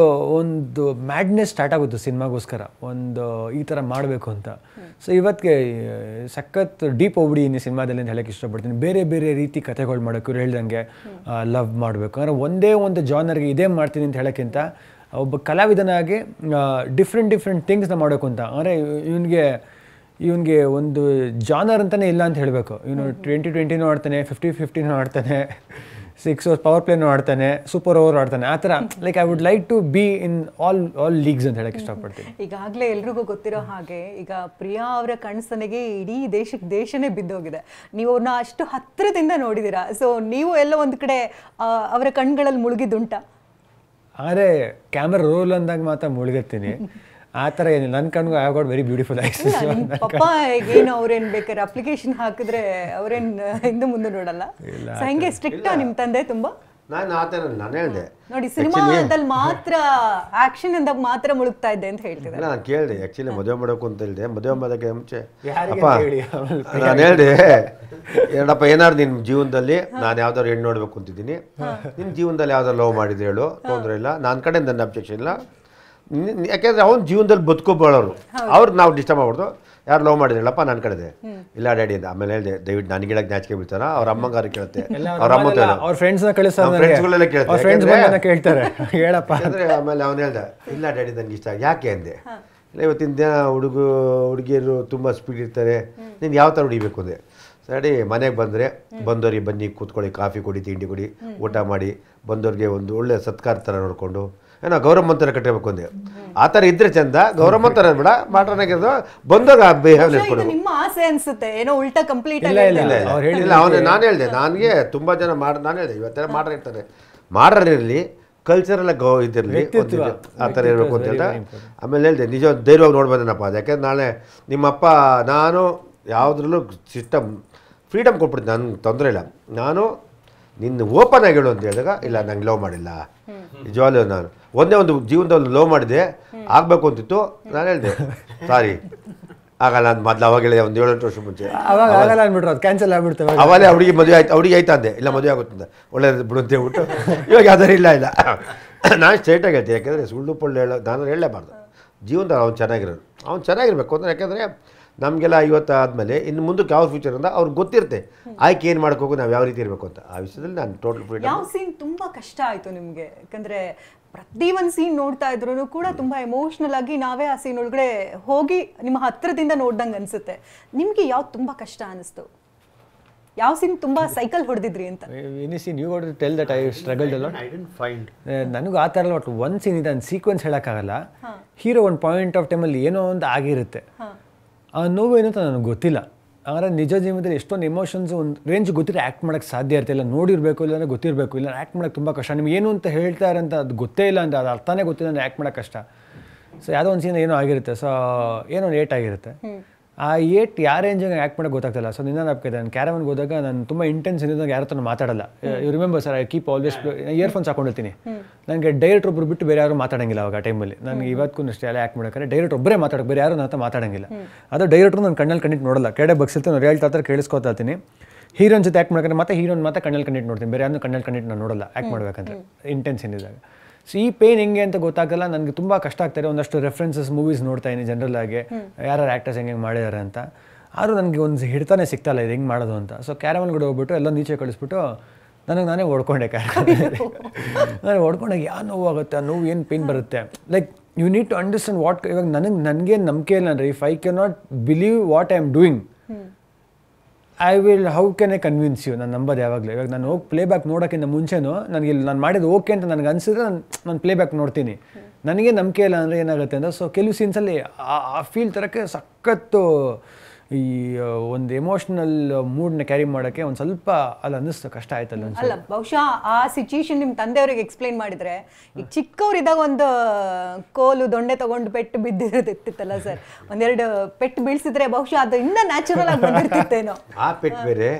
ಒಂದು ಮ್ಯಾಡ್ನೆಸ್ ಸ್ಟಾರ್ಟ್ ಆಗುತ್ತೆ ಸಿನಿಮಾಗೋಸ್ಕರ, ಒಂದು ಈ ಥರ ಮಾಡಬೇಕು ಅಂತ. ಸೊ ಇವತ್ತಿಗೆ ಸಖತ್ ಡೀಪ್ ಹೋಗ್ಬಿಟ್ಟಿದ್ದೀನಿ ಸಿನಿಮಾದಲ್ಲಿ ಅಂತ ಹೇಳೋಕ್ಕೆ ಇಷ್ಟಪಡ್ತೀನಿ. ಬೇರೆ ಬೇರೆ ರೀತಿ ಕಥೆಗಳು ಮಾಡೋಕ್ಕೆ, ಇವ್ರು ಹೇಳ್ದಂಗೆ ಲವ್ ಮಾಡಬೇಕು ಅಂದರೆ ಒಂದೇ ಒಂದು ಜಾನರ್ಗೆ ಇದೇ ಮಾಡ್ತೀನಿ ಅಂತ ಹೇಳೋಕ್ಕಿಂತ ಒಬ್ಬ ಕಲಾವಿದನಾಗಿ ಡಿಫ್ರೆಂಟ್ ಥಿಂಗ್ಸ್ನ ಮಾಡಬೇಕು ಅಂತ. ಅಂದರೆ ಇವನಿಗೆ ಒಂದು ಜಾನರ್ ಅಂತಲೇ ಇಲ್ಲ ಅಂತ ಹೇಳಬೇಕು. ಇವನು 20-20 ಆಡ್ತಾನೆ, 50-50 ಆಡ್ತಾನೆ, 6 hours ಪವರ್ ಪ್ಲೇನೂ ಆಡ್ತಾನೆ, ಸೂಪರ್ ಓವರ್ ಆಡ್ತಾನೆ, ಆ ಥರ. Like I would like to be in all leagues ಅಂತ ಹೇಳಕ್ಕೆ ಇಷ್ಟಪಡ್ತೀನಿ. ಈಗಾಗಲೇ ಎಲ್ರಿಗೂ ಗೊತ್ತಿರೋ ಹಾಗೆ ಈಗ ಪ್ರಿಯಾ ಅವರ ಕಣ್ಸನೆಗೆ ಇಡೀ ದೇಶನೇ ಬಿದ್ದೋಗಿದೆ. ನೀವು ಅವ್ರನ್ನ ಅಷ್ಟು ಹತ್ತಿರದಿಂದ ನೋಡಿದ್ದೀರಾ. ಸೊ ನೀವು ಎಲ್ಲ ಒಂದು ಕಡೆ ಅವರ ಕಣ್ಗಳಲ್ಲಿ ಮುಳುಗಿದ್ದುಂಟಾ? ಆದರೆ ಕ್ಯಾಮ್ರಾ ರೋಲ್ ಅಂದಾಗ ಮಾತ್ರ ಮುಳುಗಿರ್ತೀನಿ. ಆ ಥರ ಏನಿಲ್ಲ, ನನ್ನ ಕಣ್ಗೂ I got very beautiful eyes. ಪಪ್ಪ ಏನು ಅವ್ರೇನ್ ಬೇಕಾದ್ರೆ ಅಪ್ಲಿಕೇಶನ್ ಹಾಕಿದ್ರೆ ಅವ್ರೇನ್ ಹಿಂದೆ ಮುಂದೆ ನೋಡಲ್ಲ. ಸೊ ಹಂಗೆ ಸ್ಟ್ರಿಕ್ಟ್ ನಿಮ್ಮ ತಂದೆ ತುಂಬಾ? ನಾನು ಆ ಥರ ನಾನು ಹೇಳಿದೆ ನೋಡಿ, ಸಿನಿಮಾದಲ್ಲಿ ಮಾತ್ರ ಆಕ್ಷನ್ ಅಂದಾಗ ಮಾತ್ರ ಮುಳುಗ್ತಾ ಇದ್ದೆ ಅಂತ ಹೇಳ್ತಿದ್ದಾರೆ. ನಾನು ಕೇಳಿದೆ ಆ್ಯಕ್ಚುಲಿ ಮದುವೆ ಮಾಡೋಕು ಅಂತ ಹೇಳಿದೆ. ಮದುವೆ ಮಾಡೋಕ್ಕೆ ಮುಂಚೆ ಯಾರಿಗೆ ಅಪ್ಪ ಅಂತ ಹೇಳಿ ನಾನು ಹೇಳಿದೆ, ಏನಪ್ಪ ಏನಾದ್ರು ನಿನ್ನ ಜೀವನದಲ್ಲಿ ನಾನು ಯಾವ್ದಾದ್ರು ಹೆಣ್ಣು ನೋಡ್ಬೇಕು ಅಂತಿದ್ದೀನಿ, ನಿನ್ನ ಜೀವನದಲ್ಲಿ ಯಾವ್ದಾರು ಲವ್ ಮಾಡಿದ್ರೆ ಹೇಳು, ತೊಂದರೆ ಇಲ್ಲ, ನನ್ನ ಕಡೆ ನನ್ನ ಅಬ್ಜೆಕ್ಷನ್ ಇಲ್ಲ. ಯಾಕೆಂದ್ರೆ ಅವ್ನ ಜೀವನದಲ್ಲಿ ಬದುಕೋಬೋಳವ್ರು, ಅವ್ರು ನಾವು ಡಿಸ್ಟರ್ಬ್ ಮಾಡ್ಬಾರ್ದು. ಯಾರು ಲವ್ ಮಾಡಿದ್ರಲ್ಲಪ್ಪ ನನ್ನ ಕಡೆದೆ, ಇಲ್ಲ ಡ್ಯಾಡಿ ಅಂತ. ಆಮೇಲೆ ಹೇಳಿದೆ, ದಯವಿಟ್ಟು ನನಗೆ ಹೇಳಕ್ಕೆ ನಾಚಿಕೆ ಬೀಳ್ತಾರ, ಅವ್ರ ಅಮ್ಮಂಗಾರು ಕೇಳುತ್ತೆ, ಅವ್ರ ಅಮ್ಮ ಅವ್ರ ಫ್ರೆಂಡ್ಸ್ನ ಕಳಿಸ್ತಾರೆ, ಫ್ರೆಂಡ್ಸ್ಗಳೆಲ್ಲ ಕೇಳ್ತಾರೆ ಹೇಳಪ್ಪ ಅಂದರೆ. ಆಮೇಲೆ ಅವನು ಹೇಳ್ದ, ಇಲ್ಲ ಡ್ಯಾಡಿ ನನಗೆ ಇಷ್ಟ. ಯಾಕೆ ಅಂದೆ, ಇಲ್ಲ ಇವತ್ತಿನ ದಿನ ಹುಡುಗಿಯರು ತುಂಬ ಸ್ಪೀಡ್ ಇರ್ತಾರೆ, ನೀನು ಯಾವ ಥರ ಹೊಡಿಬೇಕು ಅಂದೆ. ಸರಿ, ಮನೆಗೆ ಬಂದರೆ ಬಂದವ್ರಿಗೆ ಬನ್ನಿ ಕೂತ್ಕೊಳ್ಳಿ, ಕಾಫಿ ಕುಡಿ, ತಿಂಡಿ ಕುಡಿ, ಊಟ ಮಾಡಿ, ಬಂದವ್ರಿಗೆ ಒಂದು ಒಳ್ಳೆ ಸತ್ಕಾರ ಥರ ನೋಡಿಕೊಂಡು ಏನೋ ಗೌರಮ್ಮ ಥರ ಕಟ್ಟಬೇಕು ಅಂದೆ. ಆ ಥರ ಇದ್ರೆ ಚಂದ, ಗೌರಮ್ಮ ಥರ ಬೇಡ, ಮಾಡ್ರನಾಗಿರೋದು ಬಂದಾಗ ಬಿಹೇವ್ ಇಟ್ಕೊಡು. ನಿಮ್ಮ ಆಸೆ ಅನ್ಸುತ್ತೆ ಏನೋ ಉಲ್ಟಾ ಕಂಪ್ಲೀಟ್ ಇಲ್ಲ ಅವನು ನಾನು ಹೇಳಿದೆ, ನನಗೆ ತುಂಬ ಜನ ನಾನು ಹೇಳಿದೆ ಇವತ್ತೆಲ್ಲ ಮಾಡ್ರ ಇರ್ತಾರೆ, ಮಾಡ್ರಿರಲಿ, ಕಲ್ಚರೆಲ್ಲ ಇದಿರಲಿ, ಆ ಥರ ಇರಬೇಕು ಅಂತ ಹೇಳ್ದೆ. ಆಮೇಲೆ ಹೇಳಿದೆ, ನಿಜ ಧೈರ್ಯವಾಗಿ ನೋಡ್ಬೋದೇನಪ್ಪ ಅದು, ಯಾಕೆಂದ್ರೆ ನಾಳೆ ನಿಮ್ಮಪ್ಪ ನಾನು ಯಾವುದ್ರಲ್ಲೂ ಸಿಸ್ಟಮ್ ಫ್ರೀಡಮ್ ಕೊಟ್ಬಿಡ್ತೀನಿ, ನನಗೆ ತೊಂದರೆ ಇಲ್ಲ, ನಾನು ನಿನ್ನ ಓಪನ್ ಆಗಿ ಹೇಳು ಅಂತ ಹೇಳಿದಾಗ, ಇಲ್ಲ ನಂಗೆ ಲವ್ ಮಾಡಿಲ್ಲ, ನಿಜವಾಗ್ಲೂ ನಾನು ಒಂದೇ ಒಂದು ಜೀವನದಲ್ಲಿ ಲವ್ ಮಾಡಿದೆ, ಆಗಬೇಕು ಅಂತಿತ್ತು. ನಾನು ಹೇಳಿದೆ ಸಾರಿ ಆಗಲ್ಲ ಅಂತ. ಮೊದಲು ಅವಾಗ ಹೇಳಿದೆ, ಒಂದು 7-8 ವರ್ಷ ಮುಂಚೆ. ಅವಾಗ ಆಗಲ್ಲ ಅಂದ್ಬಿಟ್ರು, ಅದು ಕ್ಯಾನ್ಸಲ್ ಆಗ್ಬಿಡ್ತವೆ. ಅವಾಗಲೇ ಅವ್ರಿಗೆ ಮದುವೆ ಆಯ್ತು, ಅವ್ರಿಗೆ ಆಯ್ತಾ ಅಂದೆ, ಇಲ್ಲ ಮದುವೆ ಆಗುತ್ತಿದ್ದ ಒಳ್ಳೇದು ಬಿಡು ಅಂತ ಹೇಳ್ಬಿಟ್ಟು. ಇವಾಗ ಯಾವ್ದಾರು ಇಲ್ಲ ನಾನು ಸ್ಟ್ರೈಟಾಗಿ ಹೇಳ್ತೀನಿ, ಯಾಕೆಂದರೆ ಸುಳ್ಳು ಪಳ್ಳು ನಾನು ಹೇಳಲೇಬಾರ್ದು. ಜೀವನದಲ್ಲಿ ಅವ್ನು ಚೆನ್ನಾಗಿರೋದು, ಅವ್ನು ಚೆನ್ನಾಗಿರ್ಬೇಕು ಅಂದರೆ, ಯಾಕೆಂದರೆ ನಮಗೆಲ್ಲ 50 ಆದಮೇಲೆ ಇನ್ನು ಮುಂದಕ್ಕೆ ಯಾವ ಫ್ಯೂಚರ್ ಅಂತ ಅವ್ರಿಗೆ ಗೊತ್ತಿರುತ್ತೆ, ಆಯ್ಕೆ ಏನು ಮಾಡ್ಕೋಬೇಕು, ನಾವು ಯಾವ ರೀತಿ ಇರಬೇಕು ಅಂತ. ಆ ವಿಷಯದಲ್ಲಿ ನಾನು ಟೋಟಲ್ ಫ್ರೀಡಮ್. ಯಾವ ಸೀನ್ ತುಂಬಾ ಕಷ್ಟ ಆಯ್ತು ನಿಮ್ಗೆ? ಯಾಕಂದ್ರೆ ಪ್ರತಿ ಒಂದು ಸೀನ್ ನೋಡ್ತಾ ಇದ್ರು ಕೂಡ ತುಂಬಾ ಎಮೋಷನಲ್ ಆಗಿ ನಾವೇ ಆ ಸೀನ್ ಒಳಗಡೆ ಹೋಗಿ ನಿಮ್ಮ ಹತ್ರದಿಂದ ನೋಡ್ದಂಗೆ ಅನ್ಸುತ್ತೆ. ನಿಮ್ಗೆ ಯಾವ್ದು ತುಂಬಾ ಕಷ್ಟ ಅನಿಸ್ತು? ಯಾವ ಸೀನ್ ತುಂಬಾ ಸೈಕಲ್ ಹೊಡೆದಿದ್ರಿ ಅಂತ? Any scene you got to tell that I struggled a lot. I didn't find. ನನಗೂ ಆ ಥರ ಒಟ್ಟು ಒಂದು ಸೀನ್ ಇದೆ, ಒಂದು ಸೀಕ್ವೆನ್ಸ್ ಹೇಳೋಕ್ಕಾಗಲ್ಲ. ಹೀರೋ ಒಂದು ಪಾಯಿಂಟ್ ಆಫ್ ಟೈಮಲ್ಲಿ ಏನೋ ಒಂದು ಆಗಿರುತ್ತೆ, ಆ ನೋವು ಏನು ಅಂತ ನನಗೆ ಗೊತ್ತಿಲ್ಲ. ಆದರೆ ನಿಜ ಜೀವನದಲ್ಲಿ ಎಷ್ಟೊಂದು ಎಮೋಷನ್ಸ್ ಒಂದು ರೇಂಜ್ ಗೊತ್ತಿದ್ರೆ ಆ್ಯಕ್ಟ್ ಮಾಡೋಕ್ಕೆ ಸಾಧ್ಯ ಇರ್ತಿಲ್ಲ. ನೋಡಿರಬೇಕು, ಇಲ್ಲಾಂದರೆ ಗೊತ್ತಿರಬೇಕು, ಇಲ್ಲ ಆ್ಯಕ್ಟ್ ಮಾಡೋಕ್ಕೆ ತುಂಬ ಕಷ್ಟ. ನಿಮ್ಗೆ ಏನು ಅಂತ ಹೇಳ್ತಾರೆ ಅಂತ ಅದು ಗೊತ್ತೇ ಇಲ್ಲ ಅಂತ, ಅದು ಅರ್ಥನೇ ಗೊತ್ತಿಲ್ಲ ಅಂದರೆ ಆ್ಯಕ್ಟ್ ಮಾಡೋಕ್ಕೆ ಕಷ್ಟ. ಸೊ ಯಾವುದೋ ಒಂದು ಸೀನ್ ಏನೋ ಆಗಿರುತ್ತೆ, ಸೊ ಏನೋ ಒಂದು ಏಟ್ ಆಗಿರುತ್ತೆ. ಆ ಏಟ್ ಯಾವ ರೇಂಜಿಗೆ ಆ್ಯಕ್ಟ್ ಮಾಡೋಕ್ಕೆ ಗೊತ್ತಾಗ್ತಿಲ್ಲ. ಸೊ ನಿನ್ನ ನಾಪ್ಕಿದೆ, ನಾನು ಕ್ಯಾರವನ್ಗೆ ಹೋದಾಗ ನಾನು ತುಂಬ ಇಂಟೆನ್ಸ್ ಇದ್ದಾಗ ಯಾರ ಹತ್ರ ಮಾತಾಡಲ್ಲ. You remember sir, I keep always earphones ಹಾಕೊಂಡಿರ್ತೀನಿ. ನನಗೆ ಡೈರೆಕ್ಟರ್ ಒಬ್ರು ಬಿಟ್ಟು ಬೇರೆ ಯಾರು ಮಾತಾಡೋಂಗಿಲ್ಲ ಅವಾಗ ಟೈಮಲ್ಲಿ. ನನಗೆ ಇವತ್ತಿಗೂ ಅಷ್ಟೇ ಎಲ್ಲ ಆ್ಯಕ್ಟ್ ಮಾಡೋಕೆ ಡೈರೆಕ್ಟ್ ಒಬ್ಬರೇ ಮಾತಾಡೋಕೆ, ಬೇರೆ ಯಾರು ನನ್ನ ಹತ್ರ ಮಾತಾಡೋಂಗಿಲ್ಲ. ಅದು ಡೈರೆಕ್ಟ್ರು ನಾನು ಕಣ್ಣಲ್ಲಿ ಕಂಡಿಟ್ಟು ನೋಡಲ್ಲ, ಕೆಡೆ ಬಗ್ಸಿರ್ತೀನಿ, ಅವ್ರು ಹೇಳ್ತಾ ಹತ್ರ ಕೇಳಿಸ್ಕೊತಾ ಇರ್ತೀನಿ. ಹೀರೋನ್ ಜೊತೆ ಆ್ಯಕ್ಟ್ ಮಾಡ್ಕೊಂಡು ಮತ್ತೆ ಹೀರೋನ್ ಮತ್ತೆ ಕಣ್ಣಲ್ಲಿ ಕಂಡಿಟ್ಟು ನೋಡ್ತೀನಿ, ಬೇರೆ ಯಾರನ್ನೂ ಕಣ್ಣಲ್ಲಿ ಕಂಡಿಟ್ಟು ನಾನು ನೋಡಲ್ಲ ಆ್ಯಕ್ಟ್ ಮಾಡ್ಬೇಕಂತ ಇಂಟೆನ್ಸ್ ಏನಿದ್ದಾಗ. ಸೊ ಈ ಪೇನ್ ಹೆಂಗೆ ಅಂತ ಗೊತ್ತಾಗಲ್ಲ, ನನಗೆ ತುಂಬ ಕಷ್ಟ ಆಗ್ತಾರೆ. ಒಂದಷ್ಟು ರೆಫರೆನ್ಸಸ್ ಮೂವೀಸ್ ನೋಡ್ತಾ ಇದ್ದೀನಿ ಜನರಲ್ ಆಗಿ, ಯಾರು ಆ್ಯಕ್ಟರ್ಸ್ ಹೆಂಗೆ ಮಾಡಿದ್ದಾರೆ ಅಂತ. ಆದರೂ ನನಗೆ ಒಂದು ಹಿಡ್ತಾನೆ ಸಿಗ್ತಾಯಿಲ್ಲ ಇದು ಹೆಂಗೆ ಮಾಡೋದು ಅಂತ. ಸೊ ಕ್ಯಾರವನ್ ಕೂಡ ಹೋಗ್ಬಿಟ್ಟು ಎಲ್ಲ ನೀಚೆ ಕಳಿಸ್ಬಿಟ್ಟು ನಾನೇ ಓಡ್ಕೊಂಡೆ ನಾನು ಓಡ್ಕೊಂಡಾಗ ಯಾವ ನೋವು ಆಗುತ್ತೆ, ಆ ನೋವು ಏನು ಪೇನ್ ಬರುತ್ತೆ. Like you need to understand what. ಇವಾಗ ನನಗೆ ನಂಬಿಕೆ ಇಲ್ಲ ಅಂದರೆ, if I can not believe what I am doing, I will how can I convince you? ನಾನು ನಂಬೋದು ಯಾವಾಗಲೂ. ಇವಾಗ ನಾನು ಹೋಗಿ ಪ್ಲೇಬ್ಯಾಕ್ ನೋಡೋಕ್ಕಿಂತ ಮುಂಚೆನೂ ನನಗೆ ಇಲ್ಲಿ ನಾನು ಮಾಡಿದ್ದು ಓಕೆ ಅಂತ ನನಗೆ ಅನಿಸಿದ್ರೆ ನಾನು ಪ್ಲೇಬ್ಯಾಕ್ ನೋಡ್ತೀನಿ. ನನಗೆ ನಂಬಿಕೆ ಇಲ್ಲ ಅಂದರೆ ಏನಾಗುತ್ತೆ ಅಂದರೆ, ಸೊ ಕೆಲವು ಸೀನ್ಸಲ್ಲಿ ಆ ಫೀಲ್ ತರೋಕ್ಕೆ ಸಖತ್ತು ಈ ಒಂದು ಎಮೋಷ್ನಲ್ ಮೂಡ್ನ ಕ್ಯಾರಿ ಮಾಡೋಕ್ಕೆ ಒಂದು ಸ್ವಲ್ಪ ಅಲ್ಲಿ ಅನ್ನಿಸ್ತು, ಕಷ್ಟ ಆಯ್ತಲ್ಲ. ಅಲ್ಲ, ಬಹುಶಃ ಆ ಸಿಚುಯೇಷನ್ ನಿಮ್ಮ ತಂದೆಯವ್ರಿಗೆ ಎಕ್ಸ್ಪ್ಲೈನ್ ಮಾಡಿದ್ರೆ, ಈಗ ಚಿಕ್ಕವರಿದ್ದಾಗ ಒಂದು ಕೋಲು ದೊಂಡೆ ತಗೊಂಡು ಪೆಟ್ಟು ಬಿದ್ದಿರೋದಿತ್ತಿತ್ತಲ್ಲ ಸರ್, ಒಂದೆರಡು ಪೆಟ್ಟು ಬೀಳ್ಸಿದ್ರೆ ಬಹುಶಃ ಅದು ಇನ್ನೂ ನ್ಯಾಚುರಲ್ ಆಗಿ ಬಂದಿರ್ತಿತ್ತೇನೋ. ಆ ಪೆಟ್ಟು ಬೇರೆ,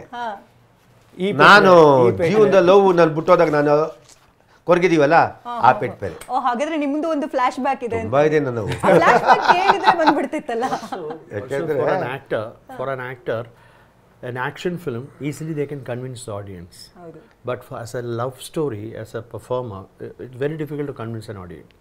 ನಾನು ಜೀವನದ ಲವ್ ನಾನು ಬಿಟ್ಟೋದಾಗ ನಾನು ಕೊರಗಿದೀವಲ್ಲ, ಆ ಪೆಟ್ಟು ಬೇರೆ. ಓ, ಹಾಗಾದ್ರೆ ನಿಮ್ದು ಒಂದು ಫ್ಲಾಶ್ ಬ್ಯಾಕ್ ಇದೆ. ತುಂಬಾ ಇದೆ ನಾನು. ಫ್ಲಾಶ್ ಬ್ಯಾಕ್ ಕೇಳಿದ್ರೆ ಬಂದ್ಬಿಡ್ತಿತ್ತಲ್ಲ. For an actor, an action film, easily they can convince the audience. But as a love story, as a performer, it's very difficult to convince an audience.